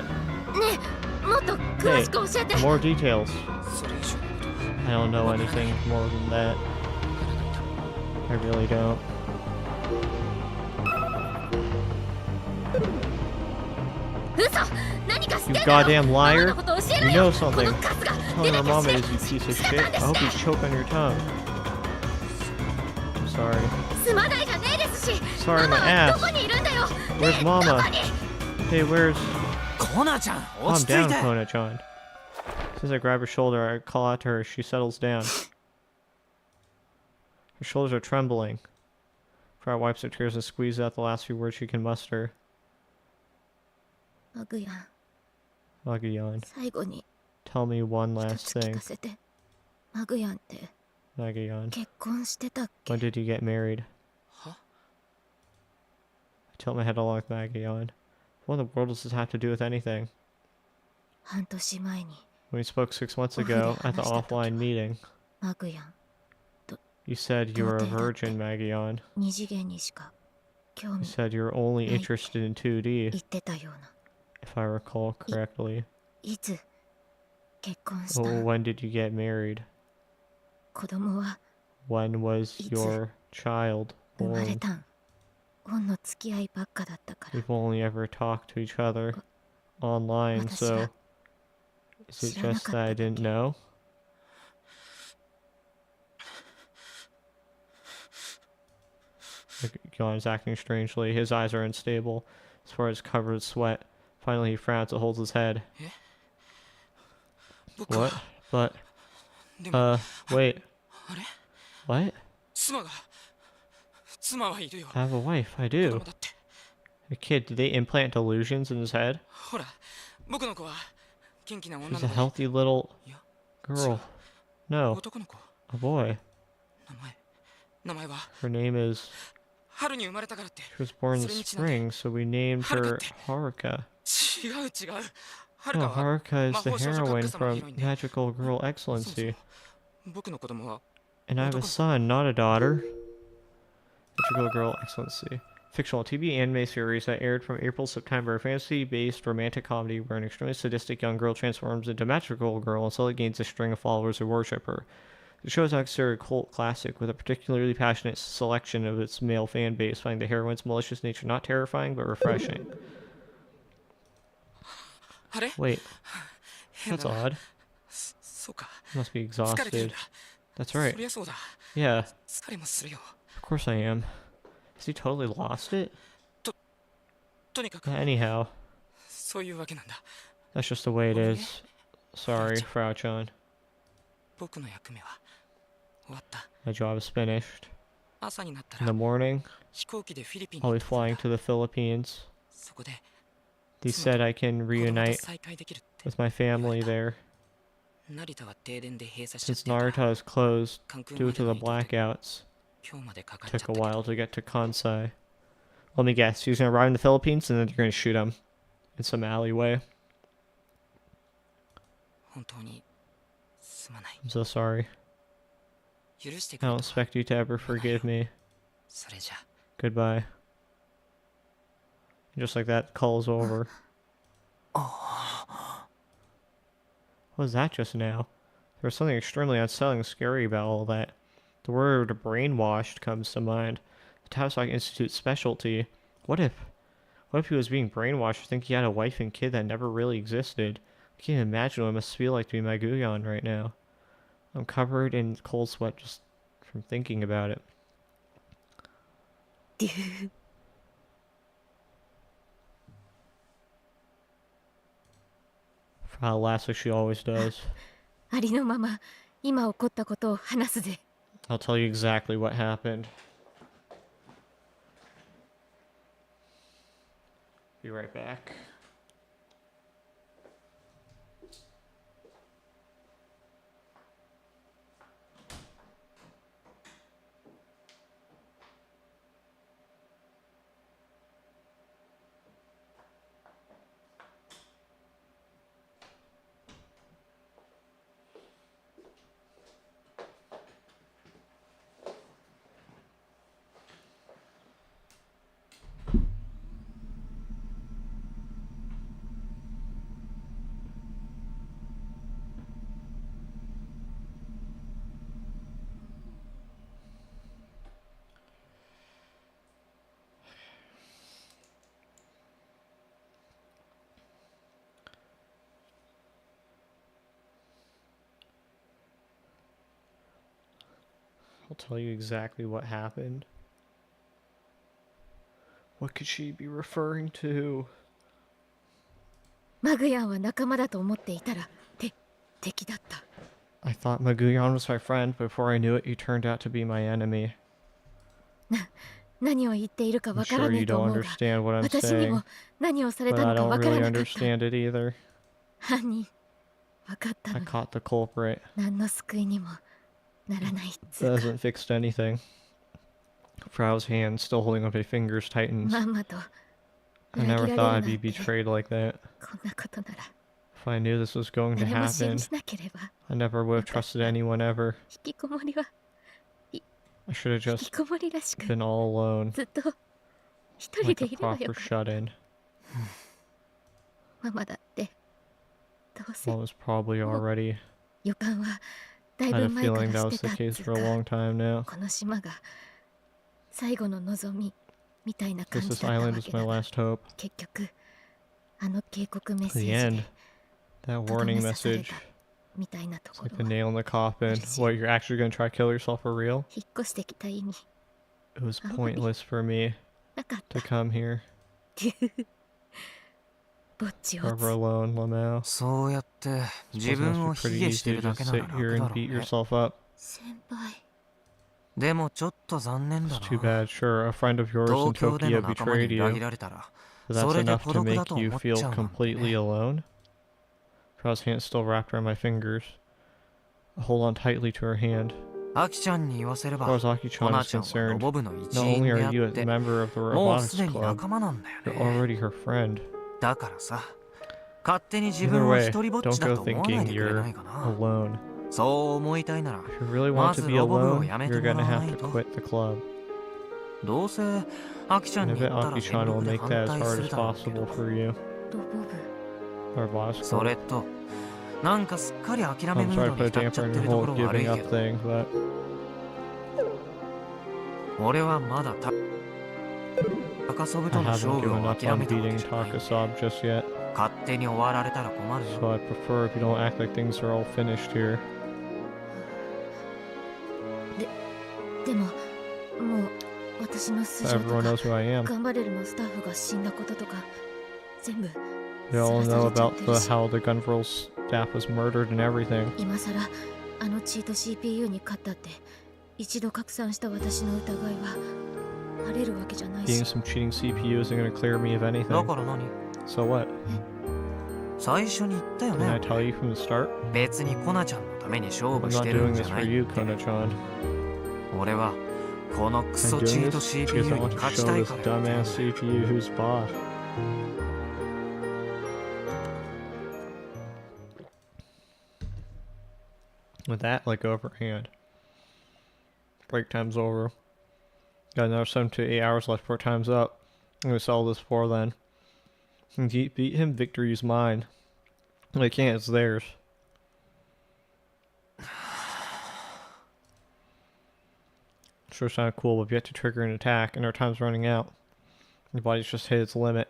もっと詳しく教えて More details. それ以上のことは I don't know anything more than that. わからないんだ I really don't. You goddamn liar! You know something. Telling your mama is, you piece of shit. I hope you choke on your tongue. I'm sorry. すまないがねえですし Sorry, マ my マは ass. どこにいるんだよ Where's mama? Hey, where's... コナちゃん Calm 落ち着い down, て。 Kona-chan. As soon as I grab her shoulder, I call out to her. She settles down. Her shoulders are trembling. Frau wipes her tears and squeezes out the last few words she can muster. マグヤン Magayan, 最後に tell me one 一 last つ聞 thing. かせてマグヤンって Magayan, 結婚してたっけ when did you get married? は I tilt my head along with Magayan. What in the world does this have to do with anything? 半年前に When we spoke 6 months ago at the offline meeting, マグヤン you said you were a virgin, Magayan. 二次元にしか興 You 味 said you were only Right. interested in 2D, 言ってたような if I recall correctly. いつ結婚した Oh, when did you get married? 子供は When was your child 生まれ born? たん恩の付き合いばっかだったから We've only ever talked to each other online, so is it just that I didn't know? Gon is acting strangely. His eyes are unstable. His forehead is covered with sweat. Finally, he frowns and holds his head. 僕 What? は But, でも wait. あれ What? 妻はいるよ I have a wife. I 子 do. 供だって A kid, did they implant delusions in his head? ほら僕の子は元気な女 She's の a 子 healthy little いや girl. No, 男の子 a boy. 名前は Her name is... 春に生まれたからって She was born in the それにちなんで spring, so we named her Haruka. 違う春 No, 香は Haruka is the 魔法少女 heroine 格様の from ヒロインで Magical Girl Excellency. 僕の子供は And I have a son, not a daughter. Magical Girl Excellency. Fictional TV anime series that aired from April to September. A fantasy-based romantic comedy where an extremely sadistic young girl transforms into a magical girl and slowly gains a string of followers who worship her. The show is considered a cult classic with a particularly passionate selection of its male fan base, finding the heroine's malicious nature not terrifying but refreshing. あれ Wait, 変 that's だな odd. そうか You must be 疲れてるん exhausted. だ That's そ right. りゃそうだ Yeah, 疲れもするよ of course I am. Has he totally lost it? とにかく Anyhow, そういうわけなんだ that's just the way it is. Sorry, Frau-chan. 僕の役目は終わった My job is finished. 朝になった In the ら morning, 飛行機でフィリピン I'll に be flying to the Philippines. そこで He said I can 子供と reunite 再会できるって with my family there. 成田は停電で閉鎖しちゃっ Since てるから Naruto is closed 関空 due まで to の the 移動で blackouts, 今日までかかっちゃっ took た a けど while to get to Kansai. Let me guess, he's gonna arrive in the Philippines and then you're gonna shoot him in some alleyway. 本当にすまない I'm so sorry. 許して I くれ don't とは expect you to ever forgive me. それじゃ Goodbye. And just like that, the call is over. What was that just now? There was something extremely unsettling and scary about all that. The word brainwashed comes to mind. The Tavistock Institute's specialty. What if he was being brainwashed to think he had a wife and kid that never really existed? I can't imagine what it must feel like to be Maguyon right now. I'm covered in cold sweat just from thinking about it. Frau laughs like she always does. ありのまま今起こったことを話すぜ。 I'll tell you exactly what happened. Be right back. I'll tell you exactly what happened. What could she be referring to? マグヤンは仲間だと思っていたら敵だった。 I thought Maguyon was my friend, but before I knew it, he turned out to be my enemy. 何を言っているか I'm わから sure ね you えと don't 思うが、 understand what I'm 私にも saying, 何をされ but た I のか don't わから really なかった。 understand it either. 犯人わかった I のに caught the culprit. 何の救いにもならないっつ That うか。 hasn't fixed anything. Frau's hand, still holding up my fingers, tightens. まんまと I 裏 never 切ら thought れ I'd る be なんて betrayed like that. こんなことなら If I knew this was going to 誰も happen, 信じなければ I never would have trusted anyone ever. 引きこもりは I should have 引き just こもりらしく been all alone, ずっと一人 like で a いればよ proper かった。 shut-in. ママだってどうせ Well, it was probably already. 予感はだい I had ぶ a 前か feeling ら that し was て the たっ case つう for a か、 long time now. この島が最後の望みみたいな感 Guess じ this だったわ island け is だ my が、 last hope. 結局あの警告メッセ The ージ end. で That とど warning め刺され message. たみたいなと It's こ like ろ the は nail in the coffin. Merci. What, you're actually gonna try to kill yourself for real? 引っ越してきた意味 It was Oh, pointless for me なかっ to た。 come here. ぼっちを Forever alone, Lamau. そうやって It's 自 supposed 分 to を be 卑 pretty 下して easy る to だ just けな sit ら here 楽だ and ろ beat うね。 yourself up. 先輩でもちょっと残念だ It's too な。 bad. Sure, a friend of yours 東 in 京での Tokyo 仲間に betrayed 裏切 you, られたら but そ that's れで enough 孤 to 独だ make と you 思っち feel ゃうなんて completely ね。 alone? Frau's hand still wrapped around my fingers. I hold on tightly to her hand. アキちゃんに言わせれ As ば far as コ Aki-chan ナ is ちゃんはロ concerned, ボ部の一 not 員 only で are あ you っ a て member of the もうす robotics でに club, 仲間なんだよ you're ね。 already her friend. だからさ、勝手に自 Either 分を way, 一人ぼっ don't ちだ go と思わない thinking でくれ you're ないかな。 alone. そう思いたいなら If you really ま want to ず be ロボ部を alone, やめて you're もら gonna わな have い to と。 quit the club. どうせアキちゃん And に I 言 bet ったら Aki-chan 全 will 力で make 反 that as 対 hard す as るだろうけ possible ど。 for you. ロボ部 Robotics そ club. れとなんかすっかり諦め I'm ムー sorry ド to に put a 浸っちゃ damper っ in て your るとこ whole ろ悪い giving け up ど、 thing, but 俺はまだ高ソブ I との haven't 勝負 given を up 諦 on めたわけ beating じゃない。 Takasob just yet. 勝手に終わられたら困るよ。 So I prefer if you don't act like things are all finished here. でももう私の素 So 性 everyone と knows か who I am. 頑張れるのスタッフが死んだこととか全部 They all さら know されちゃっ about てる the し、 how the Gunville's staff was murdered and everything. 今さらあのチート CPU に勝ったって一度拡散した私の疑いは晴れるわけじゃない Being し、 some cheating CPU isn't gonna clear me of だ anything. から何？ So what? 最初に言ったよ Didn't I ね。 tell you from the start? 別にコナちゃんのために勝 I'm 負し not てる doing んじ this ゃな for い you, って。 Kona-chan. 俺はこのク I'm ソチ doing ート this because CPU I に want to 勝ち show たい this からやってるん dumbass だよ。 CPU who's boss. With that, like overhand. Break time's over. Got another 7 to 8 hours left before time's up. I'm gonna sell this for then. And beat him, victory's mine. I can't, it's theirs. Sure sounded cool, but we've yet to trigger an attack, and our time's running out. Your body's just hit its limit.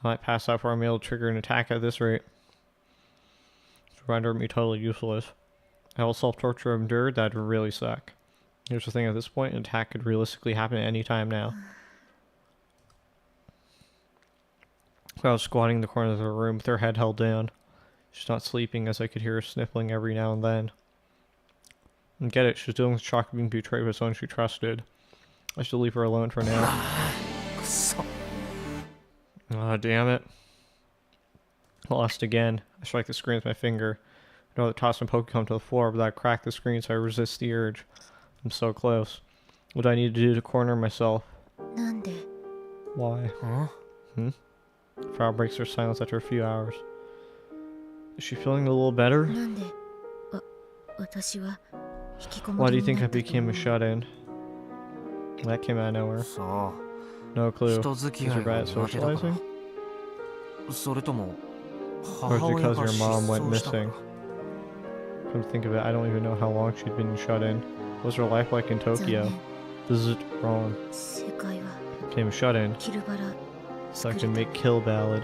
I might pass out before I'm able to trigger an attack at this rate. It's render me totally useless. How self-torture I've endured, that'd really suck. Here's the thing, at this point, an attack could realistically happen at any time now. I was squatting in the corner of the room with her head held down. She's not sleeping, as I could hear her sniffling every now and then. And get it, she's dealing with the shock of being betrayed by someone she trusted. I should leave her alone for now. Ah, damn it. I lost again. I strike the screen with my finger. I know that toss my Pokemon to the floor, but I crack the screen, so I resist the urge. I'm so close. What do I need to do to corner myself? Why? Huh? Frau breaks her silence after a few hours. Is she feeling a little better? Why do you think I became a shut-in? That came out of nowhere. No clue. Is your bad at socializing? Or is it because your mom went missing? Come to think of it, I don't even know how long she'd been shut in. What was her life like in Tokyo? This is wrong. Became a shut in. So I can make Kill Ballad.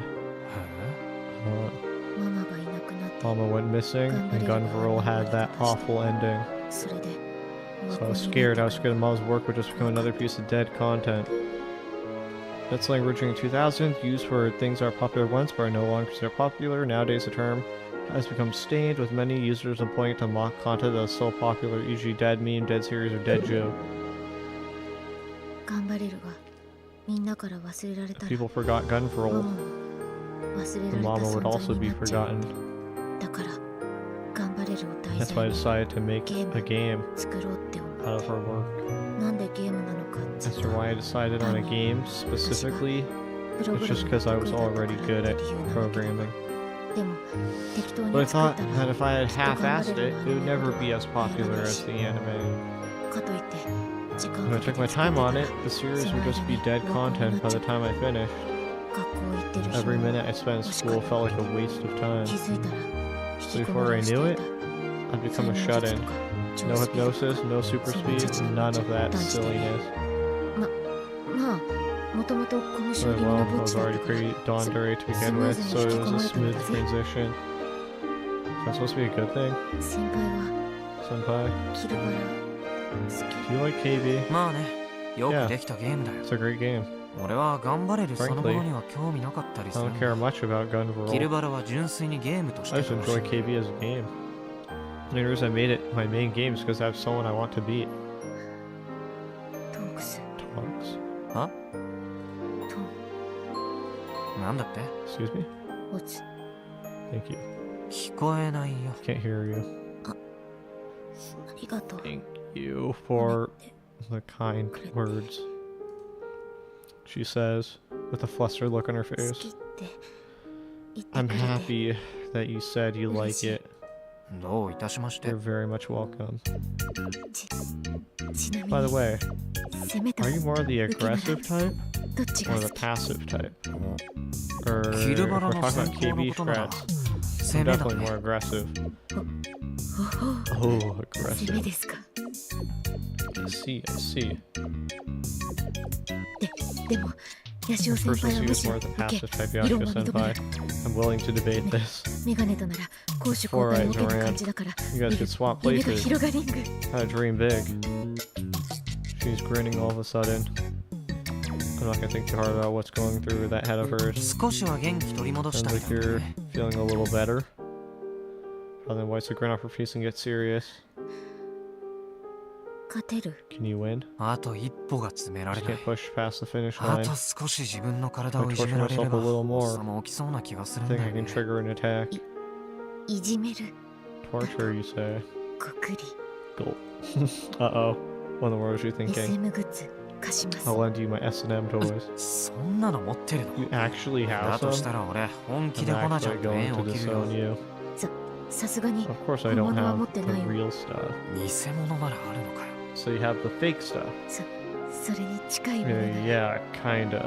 Mama went missing, and Gunvarl had that awful ending. So I was scared Mom's work would just become another piece of dead content. That's language in 2000, used for things that are popular once but are no longer considered popular. Nowadays the term has become stained, with many users employing it to mock content that is so popular, e.g. dead meme, dead series, or dead joke. If people forgot Gunvarl, then Mama would also be forgotten. That's why I decided to make a game out of her work. As to why I decided on a game specifically, it's just because I was already good at programming. But I thought that if I had half-assed it, it would never be as popular as the anime. When I took my time on it, the series would just be dead content by the time I finished. Every minute I spent in school felt like a waste of time. So before I knew it, I'd become a shut-in. No hypnosis, no super speed, none of that silliness. Well, I was already pretty yandere to begin with, so it was a smooth transition. That's supposed to be a good thing? Senpai? Do you like KB? Yeah, it's a great game. Frankly, I don't care much about Gunvarl. I just enjoy KB as a game. The only reason I made it my main game is because I have someone I want to beat. Tonks. Huh? Excuse me? Thank you. Can't hear you. Thank you for the kind words. She says, with a flustered look on her face. I'm happy that you said you like it. You're very much welcome. By the way, are you more the aggressive type or the passive type? Or if we're talking about KB strats, I'm definitely more aggressive. Oh, aggressive. I see. The person who is more the passive type, Yashiko-senpai. I'm willing to debate this. 4 eyes around. You guys could swap places. Gotta dream big. She's grinning all of a sudden. I'm not gonna think too hard about what's going through that head of hers. Sounds like you're feeling a little better. Then wipes the grin off her face and gets serious. Can you win? I just can't push past the finish line. I torture myself a little more. I think I can trigger an attack. Torture, you say? Gulp. Uh-oh. What in the world was you thinking? I'll lend you my S&M toys. You actually have some? I'm actually going to disown you. Of course I don't have the real stuff. So you have the fake stuff. Yeah, kinda.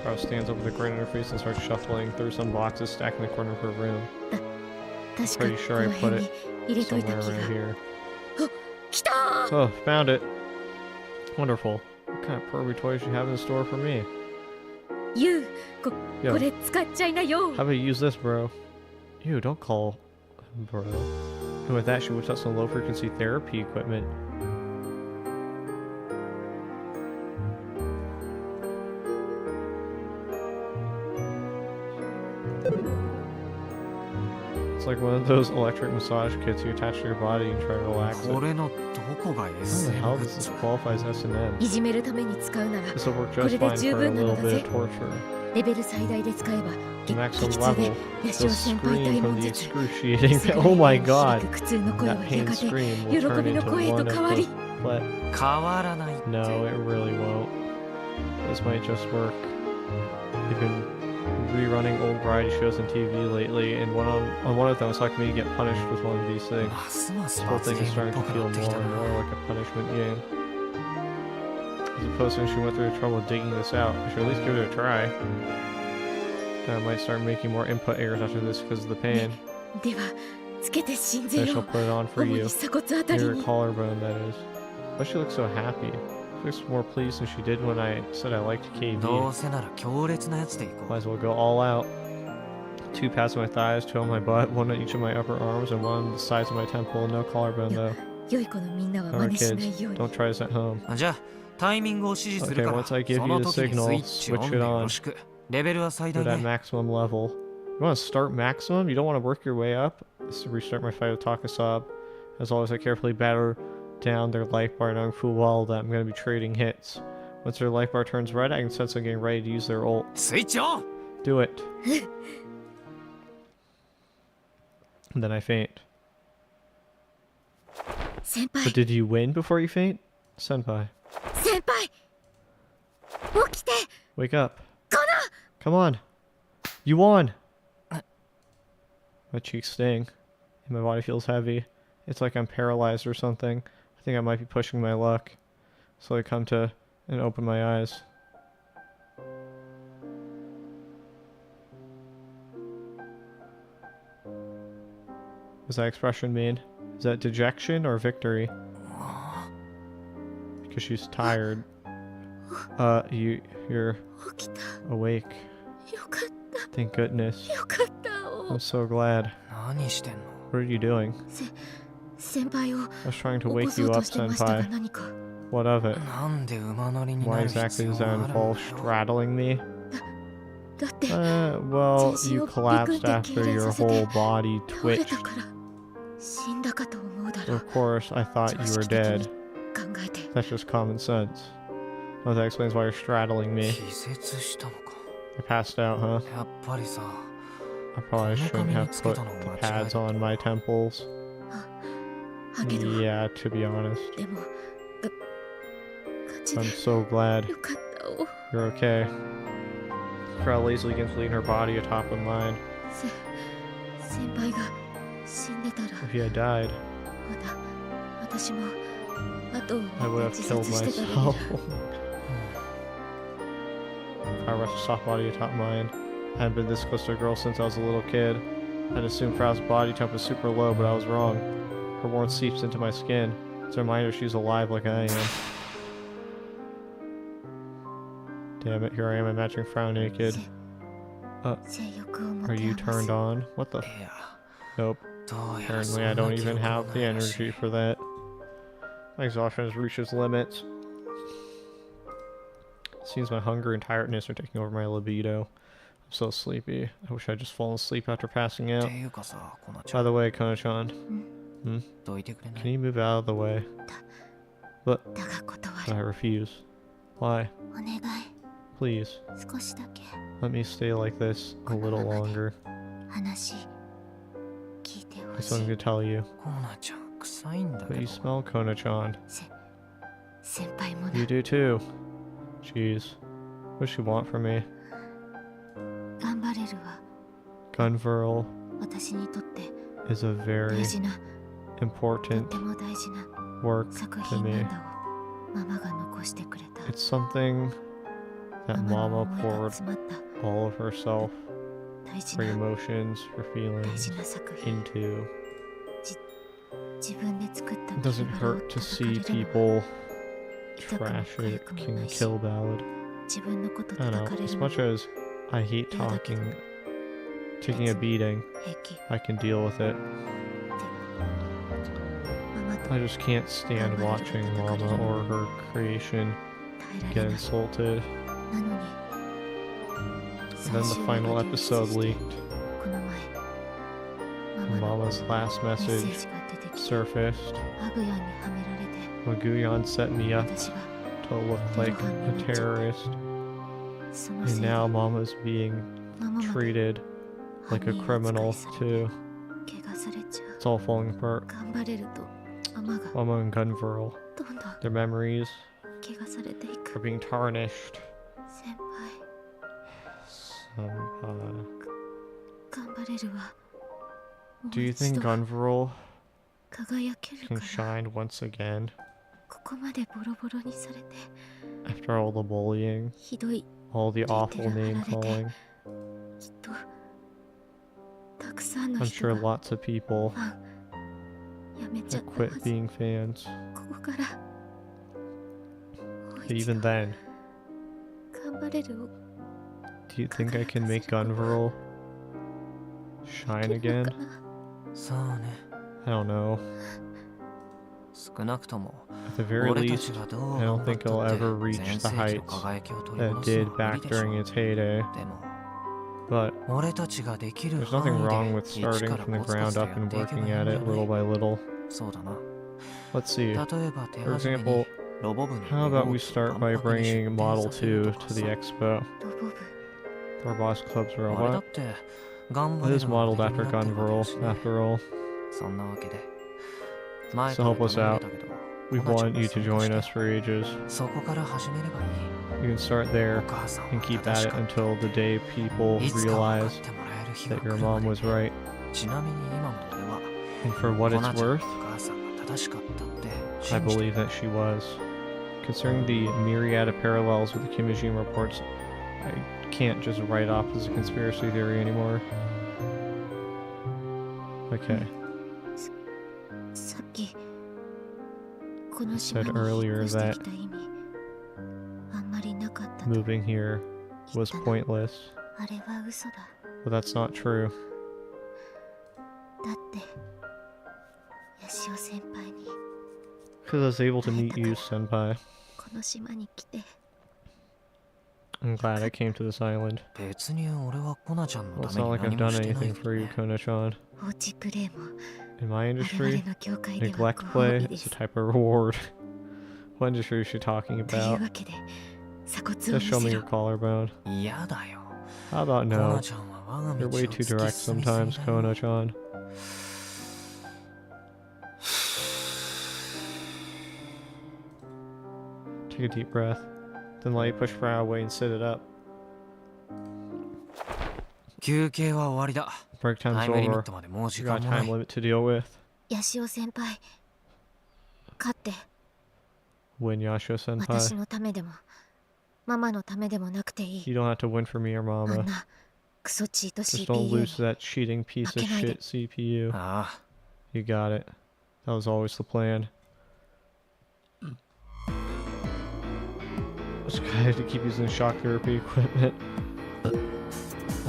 Rose stands up with a grin on her face and starts shuffling through some boxes stacked in the corner of her room. I'm pretty sure I put it 入れといた somewhere 気が right here. 来たー So, found it. Wonderful. What kind of pervy toys do you have in store for me? ユウこ Yo, これ使っちゃいなよ how about you use this, bro? Ew, don't call him bro. And with that, she whips out some low-frequency therapy equipment. It's like one of those electric massage kits you attach to your body and try to relax it. これのどこが How the SM hell グ does ッ this ズ qualify as S&M? いじめるために使うなら This will work こ just れで fine 十 for a 分な little のだ bit ぜ of torture. レベル最大で使えば The 激 maximum 痛で level, ヤシオ you'll 先輩 scream 大 from 門 the 術 excruciating. Oh my god! 苦痛の声は That や pain がて scream 喜 will turn びの into 声へ one と of 変わり the... 変わらないって No, it really won't. This might just work. You've been rerunning old variety shows on TV lately, and on one of them, it's like me to get punished with one of these things. ますま This す whole 罰 thing ゲ is ーム starting っぽ to く feel なってき more た and な more like a punishment game. As opposed to when she went through the trouble of digging this out, I should at least give it a try. I might start making more input errors after this because of the pain. ではつけて信 I ぜ shall よ put it on for 主 you. に鎖骨あたり Your に collarbone, that is. Why does she look so happy? She looks more pleased than she did when I said I liked ど KB. うせなら強烈なやつでいこ Might う as well go all out. 2 pats on my thighs, 2 on my butt, 1 on each of my upper arms, and 1 on the sides of my temple. No collarbone though. 良い子のみんなは真 Alright 似しない kids, ように don't try this at home. じゃあタイミングを指示するか Okay, ら once I give そ you の the 時に signal, スイッチオン switch で it よ on. ろしくレベルは最 Put 大 at ね maximum level. You want to start maximum? You don't want to work your way up? This is to restart my fight with Takasab. As always, I carefully batter down their life bar, knowing full well that I'm going to be trading hits. Once their life bar turns red, I can sense them getting ready to use their ult. スイッチオン Do it. And then I faint. 先輩 But did you win before you faint? Senpai, 先輩起きて wake up. Come on. You won. My cheeks sting. And my body feels heavy. It's like I'm paralyzed or something. I think I might be pushing my luck. So I come to and open my eyes. What does that expression mean? Is that dejection or victory? Because she's tired. You're 起きた awake. よかっ Thank goodness. たよかった I'm so glad. 何してんの What are you doing? 先輩を I was trying 起 to こ wake そ you うと up, してましたが senpai. 何か What of it? なんで馬乗りに Why なる必 exactly 要 does が that あるんだ involve よ straddling me? だって Well, you collapsed after your whole body 倒れ twitched. たから死んだかと思うだ So ろ of course, I thought 常 you 識 were 的 dead. に考えて That's just common sense. Well, that explains why you're straddling me. 気絶したのか I passed out, huh? やっぱりさ I probably shouldn't have put the pads on my temples. だけど Yeah, to be honest. でも勝ち I'm で so glad よかったお you're okay. Crowd lazily begins leading her body atop of mine. 先輩が死んでたら If he had died, まだ私も後を I would 追っ have て自 killed 殺してたレベ myself. ル If I rushed a soft body atop mine. I hadn't been this close to a girl since I was a little kid. I'd assumed Frau's body temp was super low, but I was wrong. Her warmth seeps into my skin. It's a reminder she's alive like I am. Damn it, here I am imagining Frau naked. 性欲を持 Are て you 余す turned on? What the? いや Nope. どうやらそ Apparently ん I な don't 記 even 憶 have も the ないらし energy い for that. My exhaustion has reached its limits. Seems my hunger and tiredness are taking over my libido. I'm so sleepy. I wish I'd just fallen asleep after passing っ out. ていうかさこのち By ゃ the way, Kona-chan, どいてくれな can い you move out of the way? But だが断 I る refuse. Why? お願い Please, 少しだけ let me stay like this a little longer. 話聞いてほ I have し something い to tell you. コーナちゃん臭いんだ But け you ど smell, Kona-chan. 先輩も You な do too. Jeez. What does she want from me? 頑張れるわ Gunvirl 私にとって is a very 大事なとっ important ても大事な work 作 to 品な me. んだをママが残してくれた It's something that ママの Mama 思いが poured 詰まった all of herself, 大事 her な emotions, her 大 feelings 事な作品 into. It doesn't hurt to see people trash it, King Kill Ballad. I don't know, as much as I hate taking a beating, I can deal with it. I just can't stand watching Mama or her creation get insulted. And then the final episode leaked. Mama's last message surfaced. Maguyon set me up to look like a terrorist. And now Mama's being treated like a criminal too. It's all falling apart. Mama and Gunvirl, their memories are being tarnished. Do you think Gunvirl can shine once again? After all the bullying, all the awful name calling, I'm sure lots of people have quit being fans. But even then, do you think I can make Gunvirl shine again? I don't know. At the very least, I don't think it'll ever reach the heights that it did back during its heyday. But there's nothing wrong with starting from the ground up and working at it little by little. Let's see. For example, how about we start by bringing Model 2 to the expo? Robotics Club's robot. It is modeled after Gunvirl, after all. So help us out. We've wanted you to join us for ages. You can start there and keep at it until the day people realize that your mom was right. And for what it's worth, I believe that she was. Concerning the myriad of parallels with the Kimijin reports, I can't just write off as a conspiracy theory anymore. Okay. I said earlier that moving here was pointless, but that's not true. Because I was able to meet you, Senpai. I'm glad I came to this island. Well, it's not like I've done anything for you, Kona-chan. In my industry, neglect play is a type of reward. What industry is she talking about? Just show me your collarbone. How about no? You're way too direct sometimes, Kona-chan. Take a deep breath. Then let you push Brow away and sit it up. Break time's over. You got a time limit to deal with. Win, Yashio-senpai. You don't have to win for me or Mama. Just don't lose to that cheating piece of shit CPU. You got it. That was always the plan. This guy had to keep using shock therapy equipment. I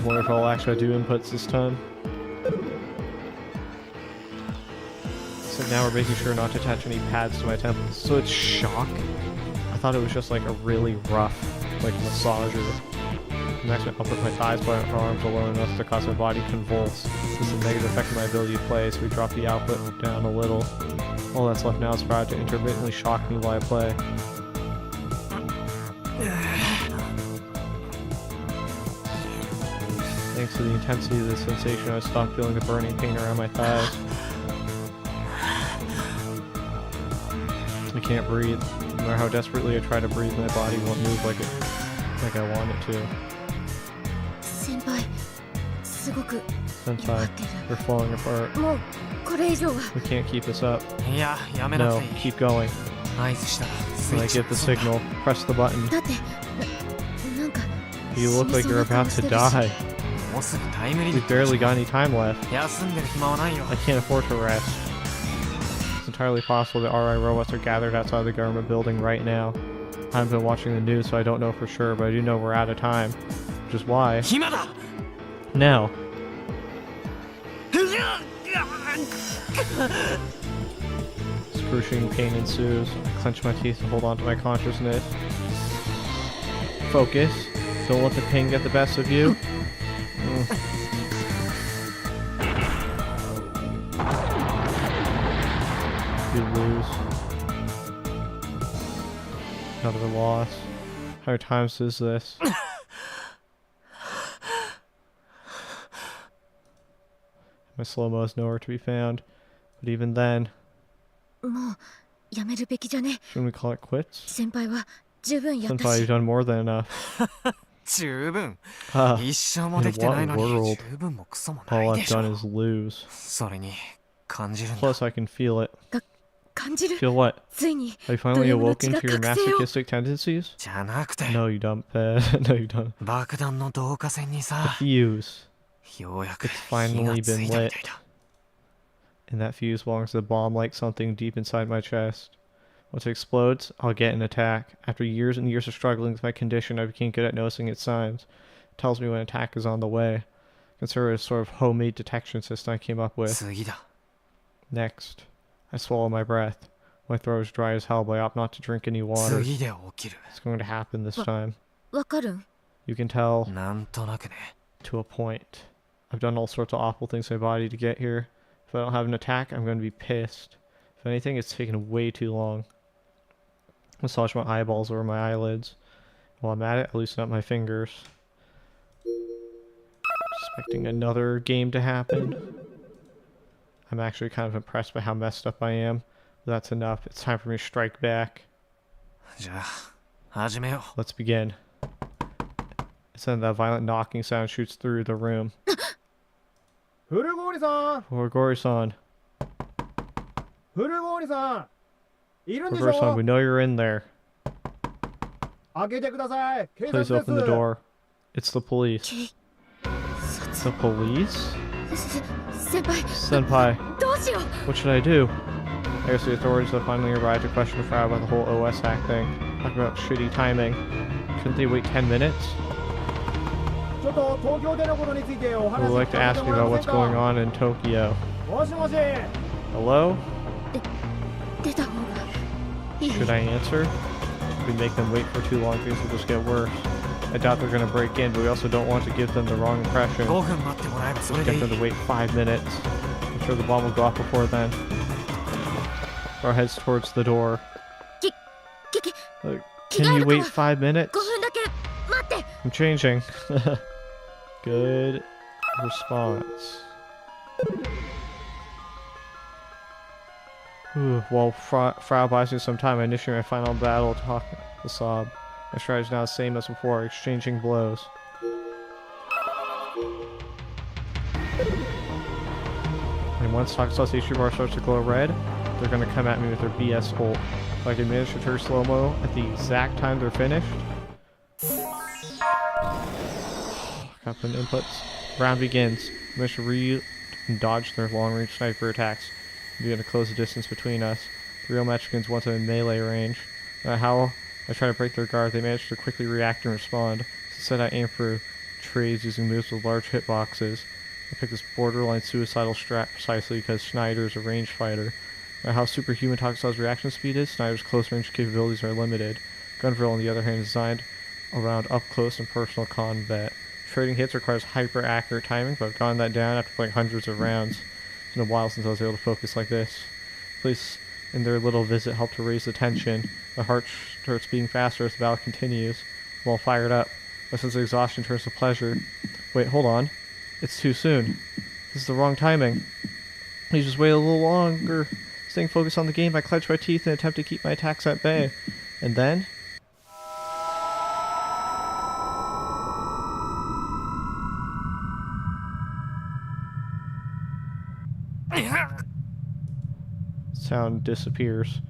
wonder if I'll actually do inputs this time. So now we're making sure not to attach any pads to my temples. So it's shock? I thought it was just like a really rough, like, massager. Next, I'll put my thighs by my arms below enough to cause my body convulse. This is a negative effect on my ability to play, so we drop the output down a little. All that's left now is for it to intermittently shock me while I play. Thanks to the intensity of the sensation, I stopped feeling the burning pain around my thighs. I can't breathe. No matter how desperately I try to breathe, my body won't move like I want it to. Senpai, we're falling apart. We can't keep this up. No, keep going. When I get the signal, press the button. You look like you're about to die. We've barely got any time left. I can't afford to rest. entirely possible that RI robots are gathered outside the government building right now. I haven't been watching the news, so I don't know for sure, but I do know we're out of time. Which is why... Now. Excruciating pain ensues. I clench my teeth and hold on to my consciousness. Focus. Don't let the pain get the best of you. You lose. Another loss. How many times is this? My slow-mo is nowhere to be found. But even then... もうやめるべきじゃね。 Shouldn't we call it quits? 先輩は十分やった Senpai, し you've done more than enough. 十分 Ah, 一生もできてないの in に what world? 十分もクソもな All い I've でしょ done is lose. それに感じるんだ Plus, I can feel it. 感じる。 Feel what? ついに Have you finally ド M の awoken 血が to your 覚醒を masochistic tendencies? じゃなくて No, you don't, no, you don't. 爆弾の導火線に The さ fuse. ようやく It's 火が finally つ been いたみ lit. たいだ And that fuse belongs to the bomb like something deep inside my chest. Once it explodes, I'll get an attack. After years and years of struggling with my condition, I became good at noticing its signs. It tells me when an attack is on the way. Consider it a sort of homemade detection system I came up with. 次だ Next, I swallow my breath. My throat is dry as hell, but I opt not to drink any water. 次で起きる It's going to happen this time. わかるん You can tell なんとなくね to a point. I've done all sorts of awful things to my body to get here. If I don't have an attack, I'm going to be pissed. If anything, it's taken way too long. Massage my eyeballs over my eyelids. While I'm at it, I loosen up my fingers. Expecting another game to happen. I'm actually kind of impressed by how messed up I am. But that's enough. It's time for me to strike back. じゃあ始めよ Let's begin. And then that violent knocking sound shoots through the room. 古郡さん Gori-san. 古郡さんいるんでし Gori-san, ょ we know you're in there. 開けてください警察 Please です open the door. It's the police. 警 The police? 先輩 Senpai, どうしよう what should I do? I guess the authorities have finally arrived to question the Frau about the whole OS hack thing. Talking about shitty timing. Couldn't they wait 10 minutes? ちょっと東京でのことについてお I 話 would like to ask you about what's going on in Tokyo. もしもし Hello? 出た方がいい Should I answer? If we make them wait for too long, things will just get worse. I doubt they're going to break in, but we also don't want to give them the wrong impression. 5分待ってもらえばそれでい Get い them to wait 5 minutes. I'm sure the bomb will go off before then. Our heads towards the door. き Can you wait 5 minutes? 5分だけ待って I'm changing. Good response. While Frau buys me some time, I initiate my final battle to talk the sob. My strategy is now the same as before, exchanging blows. And once Tokusatsu issue bar starts to glow red, they're gonna come at me with their BS ult. If I can manage to turn slow-mo at the exact time they're finished. Got put in inputs. Round begins. I managed to read and dodge their long-range sniper attacks. We're gonna close the distance between us. The real match begins once I'm in melee range. No matter how I try to break their guard, they manage to quickly react and respond. Instead, I aim for trays using moves with large hitboxes. I picked this borderline suicidal strat precisely because Schneider is a range fighter. No matter how superhuman Tokusatsu's reaction speed is, Schneider's close-range capabilities are limited. Gunville, on the other hand, is designed around up-close and personal combat. Trading hits requires hyper-accurate timing, but I've gotten that down after playing hundreds of rounds. It's been a while since I was able to focus like this. Police and their little visit help to raise the tension. My heart starts beating faster as the battle continues. I'm all fired up. My sense of exhaustion turns to pleasure. Wait, hold on. It's too soon. This is the wrong timing. Please just wait a little longer. Staying focused on the game, I clench my teeth and attempt to keep my attacks at bay. And then... sound disappears.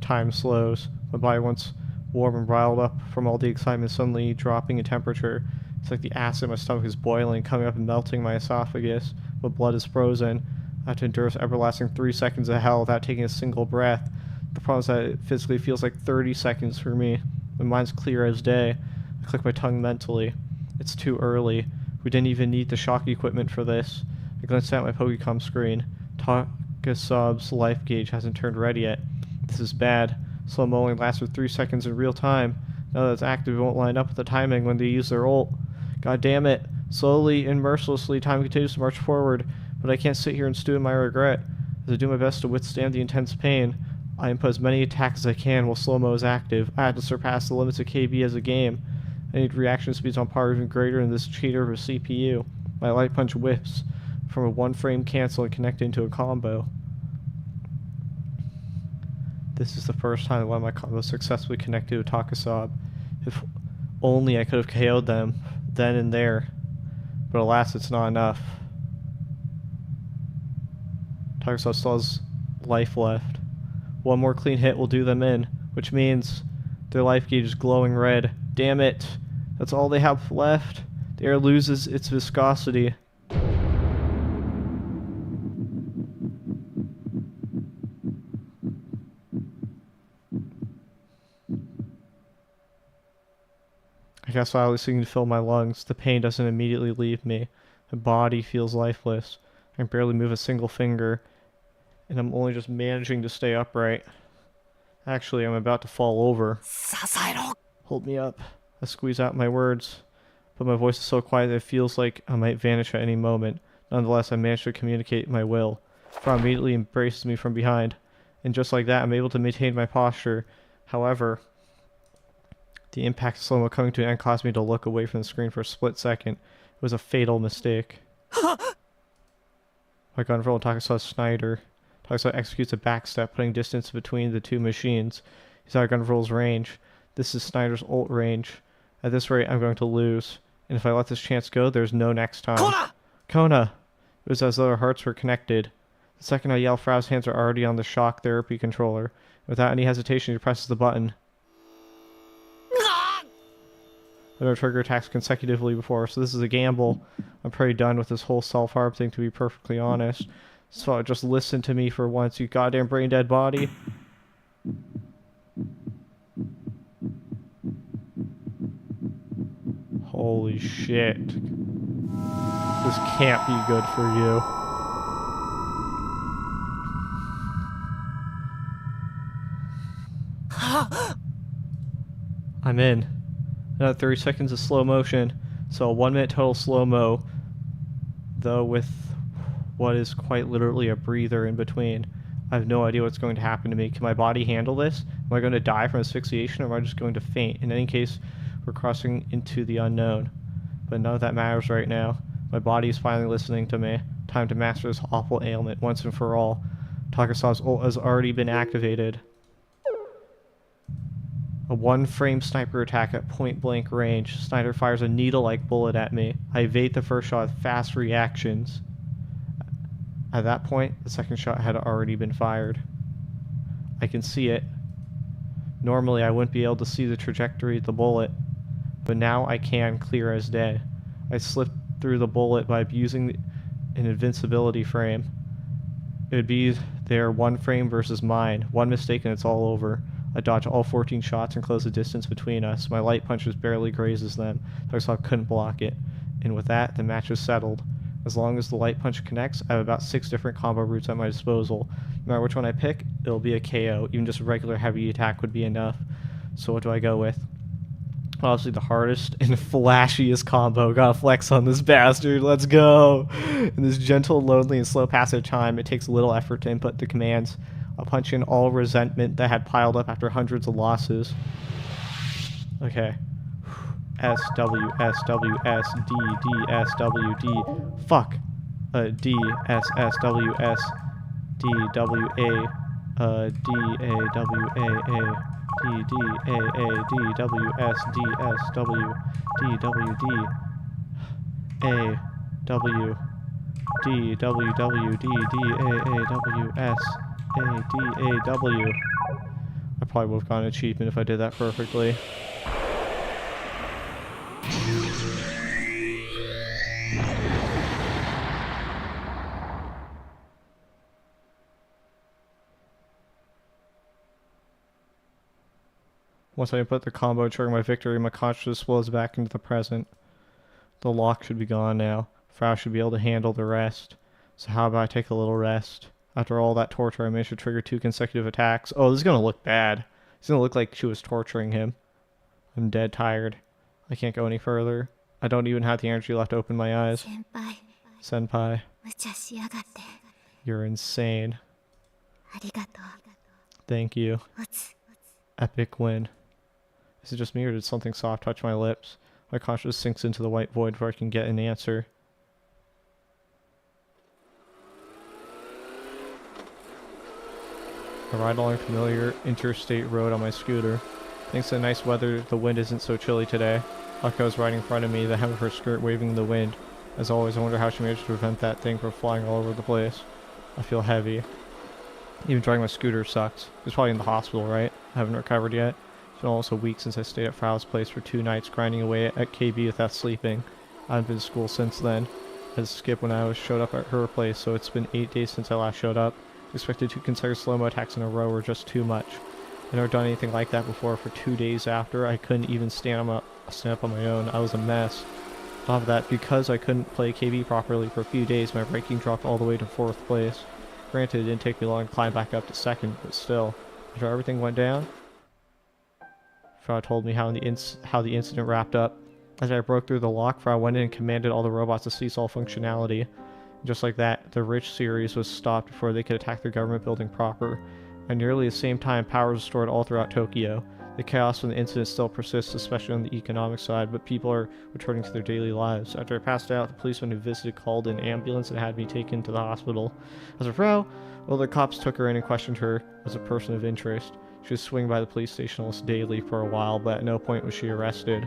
Time slows. My body, once warm and riled up from all the excitement, suddenly dropping in temperature. It's like the acid in my stomach is boiling, coming up and melting my esophagus, but blood is frozen. I have to endure this everlasting 3 seconds of hell without taking a single breath. The problem is that it physically feels like 30 seconds for me. My mind's clear as day. I click my tongue mentally. It's too early. We didn't even need the shock equipment for this. I glanced at my Pokecom screen. Takasab's life gauge hasn't turned red yet. This is bad. Slow-mo only lasts for 3 seconds in real time. Now that it's active, it won't line up with the timing when they use their ult. God damn it. Slowly and mercilessly, time continues to march forward, but I can't sit here and stew in my regret. As I do my best to withstand the intense pain, I input as many attacks as I can while slow-mo is active. I had to surpass the limits of KB as a game. I need reaction speeds on par even greater than this cheater of a CPU. My light punch whips from a one-frame cancel and connect into a combo. This is the first time that one of my combos successfully connected with Takasab. If only I could have KO'd them then and there. But alas, it's not enough. Takasab still has life left. One more clean hit will do them in, which means their life gauge is glowing red. Damn it! That's all they have left. The air loses its viscosity. I guess I was seeking to fill my lungs. The pain doesn't immediately leave me. My body feels lifeless. I can barely move a single finger, and I'm only just managing to stay upright. Actually, I'm about to fall over. Hold me up. I squeeze out my words, but my voice is so quiet that it feels like I might vanish at any moment. Nonetheless, I manage to communicate my will. Fra immediately embraces me from behind, and just like that, I'm able to maintain my posture. However, the impact of slow-mo coming to an end caused me to look away from the screen for a split second. It was a fatal mistake. My gun roll Takasab Snyder. Takasab executes a backstep, putting distance between the two machines. He's out of gun roll's range. This is Snyder's ult range. At this rate, I'm going to lose. And if I let this chance go, there's no next time. Kona! Kona! It was as though our hearts were connected. The second I yell, Frau's hands are already on the shock therapy controller. Without any hesitation, he presses the button. I've never triggered attacks consecutively before, so this is a gamble. I'm pretty done with this whole self-harm thing, to be perfectly honest. So just listen to me for once, you goddamn brain-dead body. Holy shit. This can't be good for you. I'm in. Another 30 seconds of slow motion, so a 1 minute total slow-mo, though with what is quite literally a breather in between. I have no idea what's going to happen to me. Can my body handle this? Am I going to die from asphyxiation, or am I just going to faint? In any case, we're crossing into the unknown. But none of that matters right now. My body is finally listening to me. Time to master this awful ailment once and for all. Takasab's ult has already been activated. A one-frame sniper attack at point-blank range. Snyder fires a needle-like bullet at me. I evade the first shot with fast reactions. At that point, the second shot had already been fired. I can see it. Normally, I wouldn't be able to see the trajectory of the bullet, but now I can, clear as day. I slipped through the bullet by using an invincibility frame. It would be their one frame versus mine. One mistake and it's all over. I dodge all 14 shots and close the distance between us. My light punch just barely grazes them. Takasab couldn't block it. And with that, the match is settled. As long as the light punch connects, I have about 6 different combo routes at my disposal. No matter which one I pick, it'll be a KO. Even just a regular heavy attack would be enough. So what do I go with? Obviously the hardest and flashiest combo. Gotta flex on this bastard. Let's go! In this gentle, lonely, and slow passage time, it takes little effort to input the commands. I'll punch in all resentment that had piled up after hundreds of losses. Okay. S, W, S, W, S, D, D, S, W, D. Fuck. D, S, S, W, S, D, W, A. D, A, W, A. D, D, A, A, D, W, S, D, S, W, D, W, D. A, W, D, W, W, D, D, A, W, S. A, D, A, W. I probably would have gotten an achievement if I did that perfectly. Once I input the combo during my victory, my consciousness flows back into the present. The lock should be gone now. Frau should be able to handle the rest. So how about I take a little rest? After all that torture, I managed to trigger 2 consecutive attacks. Oh, this is going to look bad. It's going to look like she was torturing him. I'm dead tired. I can't go any further. I don't even have the energy left to open my eyes. Senpai. You're insane. Thank you. Epic win. Is it just me or did something soft touch my lips? My consciousness sinks into the white void before I can get an answer. I ride along a familiar interstate road on my scooter. Thanks to the nice weather, the wind isn't so chilly today. Akko is riding in front of me, the hem of her skirt waving in the wind. As always, I wonder how she managed to prevent that thing from flying all over the place. I feel heavy. Even driving my scooter sucks. It's probably in the hospital, right? I haven't recovered yet. It's been almost a week since I stayed at Frau's place for 2 nights, grinding away at KB without sleeping. I haven't been to school since then. I had to skip when I showed up at her place, so it's been 8 days since I last showed up. Expected 2 consecutive slow-mo attacks in a row were just too much. I've never done anything like that before. For 2 days after, I couldn't even stand up on my own. I was a mess. On top of that, because I couldn't play KB properly for a few days, my ranking dropped all the way to 4th place. Granted, it didn't take me long to climb back up to 2nd, but still. After everything went down, Frau told me how the incident wrapped up. As I broke through the lock, Frau went in and commanded all the robots to cease all functionality. Just like that, the Rich series was stopped before they could attack their government building proper. At nearly the same time, power was restored all throughout Tokyo. The chaos from the incident still persists, especially on the economic side, but people are returning to their daily lives. After I passed out, the policeman who visited called an ambulance and had me taken to the hospital. As for Frau, well, the cops took her in and questioned her as a person of interest. She was swinging by the police station almost daily for a while, but at no point was she arrested.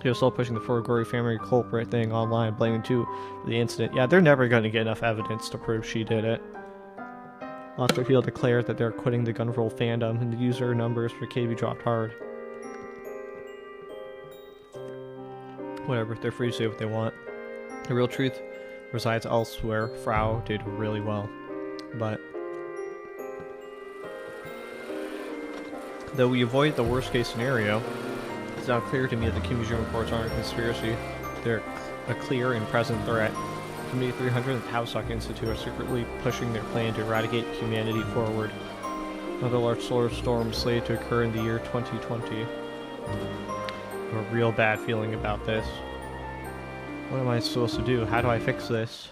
She was still pushing the Furigori family culprit thing online, blaming too for the incident. Yeah, they're never going to get enough evidence to prove she did it. Lots of people declared that they're quitting the Gunroll fandom, and the user numbers for KB dropped hard. Whatever, they're free to say what they want. The real truth resides elsewhere. Frau did really well. But though we avoid the worst case scenario, it's now clear to me that the Kimijin reports aren't a conspiracy. They're a clear and present threat. Committee 300 and the Taosuck Institute are secretly pushing their plan to eradicate humanity forward. Another large solar storm is slated to occur in the year 2020. I have a real bad feeling about this. What am I supposed to do? How do I fix this?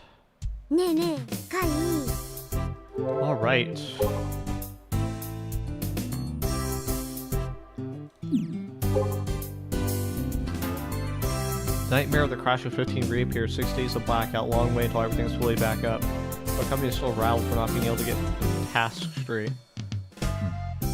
Alright. Nightmare of the Crash of 15 reappears, 6 days of blackout, long way until everything's fully back up. Our company is still rattled for not being able to get tasks straight.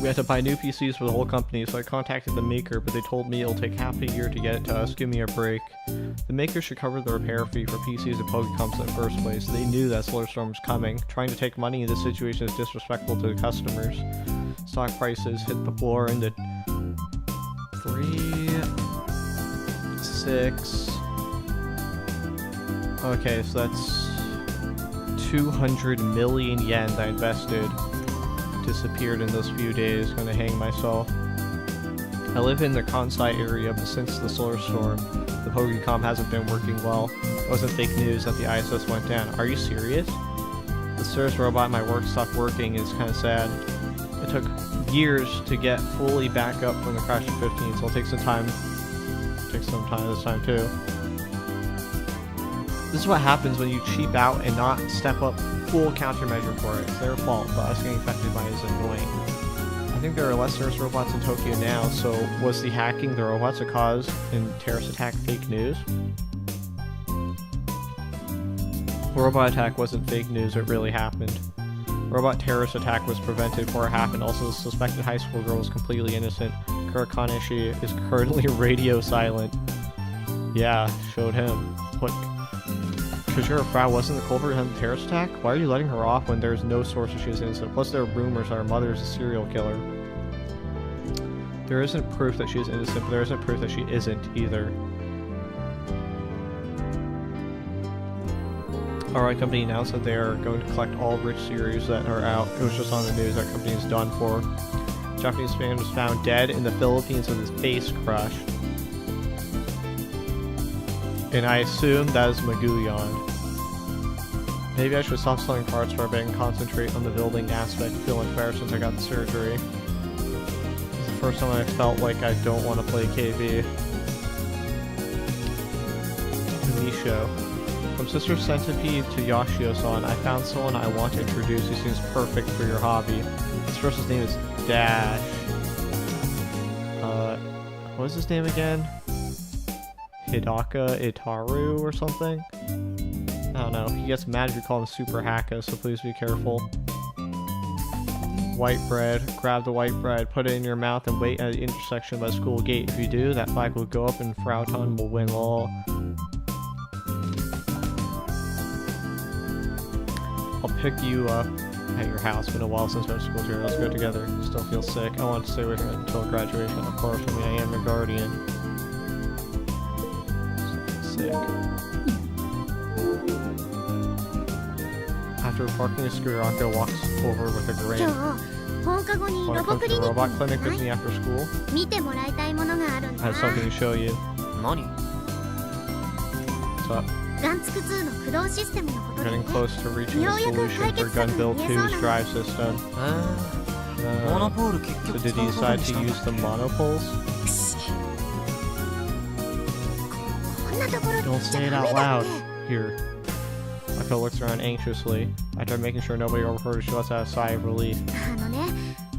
We had to buy new PCs for the whole company, so I contacted the maker, but they told me it'll take half a year to get it to us. Give me a break. The maker should cover the repair fee for PCs and Pokecoms in the first place. They knew that Solar Storm was coming. Trying to take money in this situation is disrespectful to the customers. Stock prices hit the floor in the 6. Okay, so that's 200 million yen that I invested. Disappeared in those few days. Gonna hang myself. I live in the Kansai area, but since the solar storm, the Pokecom hasn't been working well. It wasn't fake news that the ISS went down. Are you serious? The service robot in my work stopped working. It's kind of sad. It took years to get fully back up from the crash of 15, so it'll take some time. This time too. This is what happens when you cheap out and not step up full countermeasure for it. It's their fault, but us getting affected by it is annoying. I think there are less nurse robots in Tokyo now, so was the hacking the robots a cause in terrorist attack fake news? Robot attack wasn't fake news, it really happened. Robot terrorist attack was prevented before it happened. Also, the suspected high school girl was completely innocent. Kurakaneshi is currently radio silent. Yeah, showed him. What? Kajira Frau wasn't the culprit in the terrorist attack? Why are you letting her off when there's no source that she is innocent? Plus there are rumors that her mother is a serial killer. There isn't proof that she is innocent, but there isn't proof that she isn't either. Alright, company announced that they are going to collect all Rich series that are out. It was just on the news that company is done for. Japanese man was found dead in the Philippines with his face crushed. And I assume that is Maguyon. Maybe I should stop selling parts for a bit and concentrate on the building aspect. I feel much better since I got the surgery. This is the first time I felt like I don't want to play KB. Misho. From Sister Centipede to Yashio-san, I found someone I want to introduce who seems perfect for your hobby. This person's name is Dash. What is his name again? Hidaka Itaru or something? I don't know. He gets mad if you call him Super Haka, so please be careful. White bread. Grab the white bread, put it in your mouth, and wait at the intersection by the school gate. If you do, that flag will go up and Frauton will win all. I'll pick you up at your house. Been a while since our school's here. Let's go together. Still feel sick. I want to stay with you until graduation. Of course, I mean, I am your guardian. Sick. After parking, Skiraka walks over with a grin. 今日放課後に Want ロ to ボ come ク to リ the ニック robot に clinic 行か with ない me after school? 見てもらいたいものがあるん I だ have something to show you. 何 What's up? ガンツク2の駆動システムのことで Getting ね close to reaching the solution for Gun Build 2's drive system. モノポール結 So 局 did 使 you うこと decide にし to たんだ use the monopoles? こんなところ Don't に来ちゃ say it ダメ out だっ loud. て Here. Akko looks around anxiously. I tried making sure nobody overheard her. She lets out a sigh of relief. あのね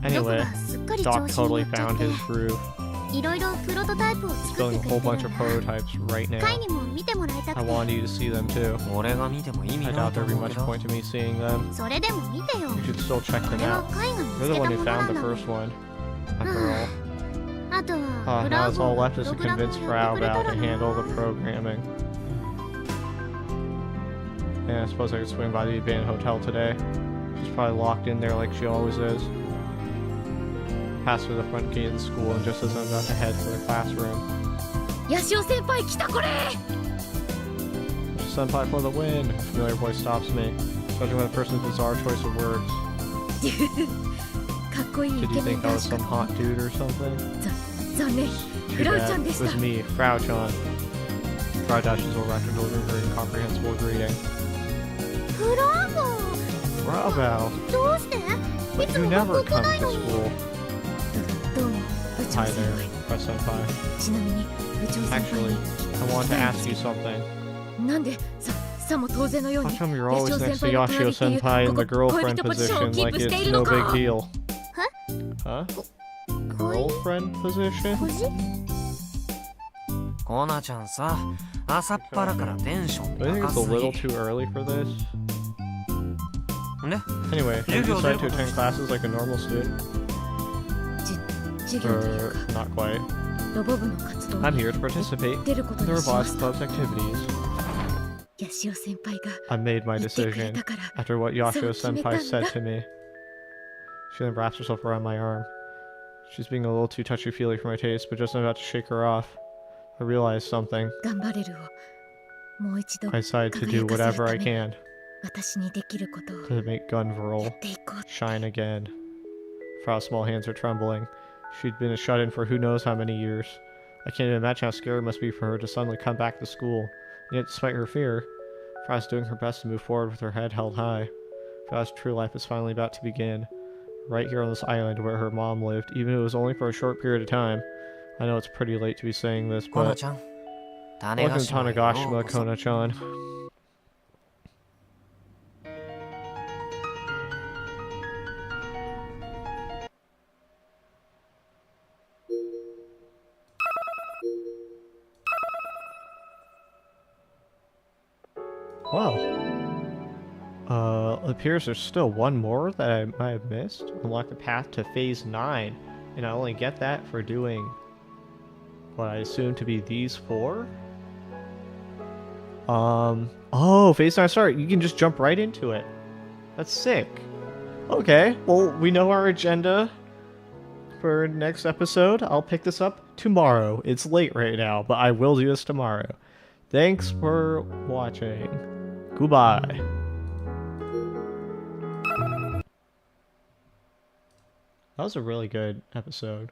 Anyway, どこがすっかり調 Doc 子に乗 totally っちゃっ found て his groove. いろいろプロトタイプを He's 作っ building て a くれ whole てる bunch ん of だ prototypes right now. カイにも見てもらいた I くて wanted you to see them too. 俺が見ても意味 I ない doubt と there'd be 思う much けど point to me seeing them. それでも見てよ You should still check こ them れは out. カイが見 You're つ the け one た who ものな found ん the だもん first one. After all. あとはフ Now ラ it's ー all ボ left プ is ロ to グラム convince やってくれ Frau た about ら to handle the programming. Yeah, I suppose I could swing by the abandoned hotel today. She's probably locked in there like she always is. Pass through the front gate of the school, and just as I'm about to head for the classroom. ヤシオ先輩来たこれ Senpai for the win! A familiar voice stops me, judging by the person's bizarre choice of words. かっこいいイ Did ケ you メン think I 男 was 子か some と思 hot っ dude or something? 残念 Too フラウちゃ bad. んで It した was me, Frau-chan. Frau dashes over after delivering her incomprehensible greeting. フラーボ Bravo! どうしてい But つ you も never 学校来 come ない to のに school. どうも部長 Hi 先 there, 輩 Press Senpai. ちなみに部長先輩 Actually, に I want to ask you something. なんでさも当然のよう How に come you're ヤ always シオ next 先 to 輩の Yashio 隣っていう Senpai in こ the こ恋 girlfriend 人ポジションを position キー like プしてい it's るの no か big deal? は Huh? Girlfriend position? 個人コナちゃんさ朝っぱらからテンション I think 高 it's す a ぎ little too early for this. ね Anyway, have you decided to attend classes like a normal student? 授業という Or か not quite? ロボ部の活動 I'm に here to participate 出ること in the にしま Robotics した Club's activities. ヤシオ先輩が I made my 言ってくれ decision たから after what Yashio そう決めたんだ。 Senpai said to me. She then wraps herself around my arm. She's being a little too touchy-feely for my taste, but just as I'm about to shake her off, I realized something. 頑張れるをもう一度 I decided to do 輝かせる whatever た I め can 私にできることを to make や Gunvarl っていこう shine again. Frau's small hands are trembling. She'd been a shut-in for who knows how many years. I can't even imagine how scary it must be for her to suddenly come back to school. And yet, despite her fear, Frau's doing her best to move forward with her head held high. Frau's true life is finally about to begin. Right here on this island where her mom lived, even if it was only for a short period of time. I know it's pretty late to be saying this, コナ but ちゃん種 welcome 子 to 島へよう Tanegashima, こそ Kona-chan. Wow. It appears there's still one more that I might have missed. Unlock the path to Phase 9. And I only get that for doing what I assume to be these 4? Oh, Phase 9 start. You can just jump right into it. That's sick. Okay, well, we know our agenda for next episode. I'll pick this up tomorrow. It's late right now, but I will do this tomorrow. Thanks for watching. Goodbye. That was a really good episode.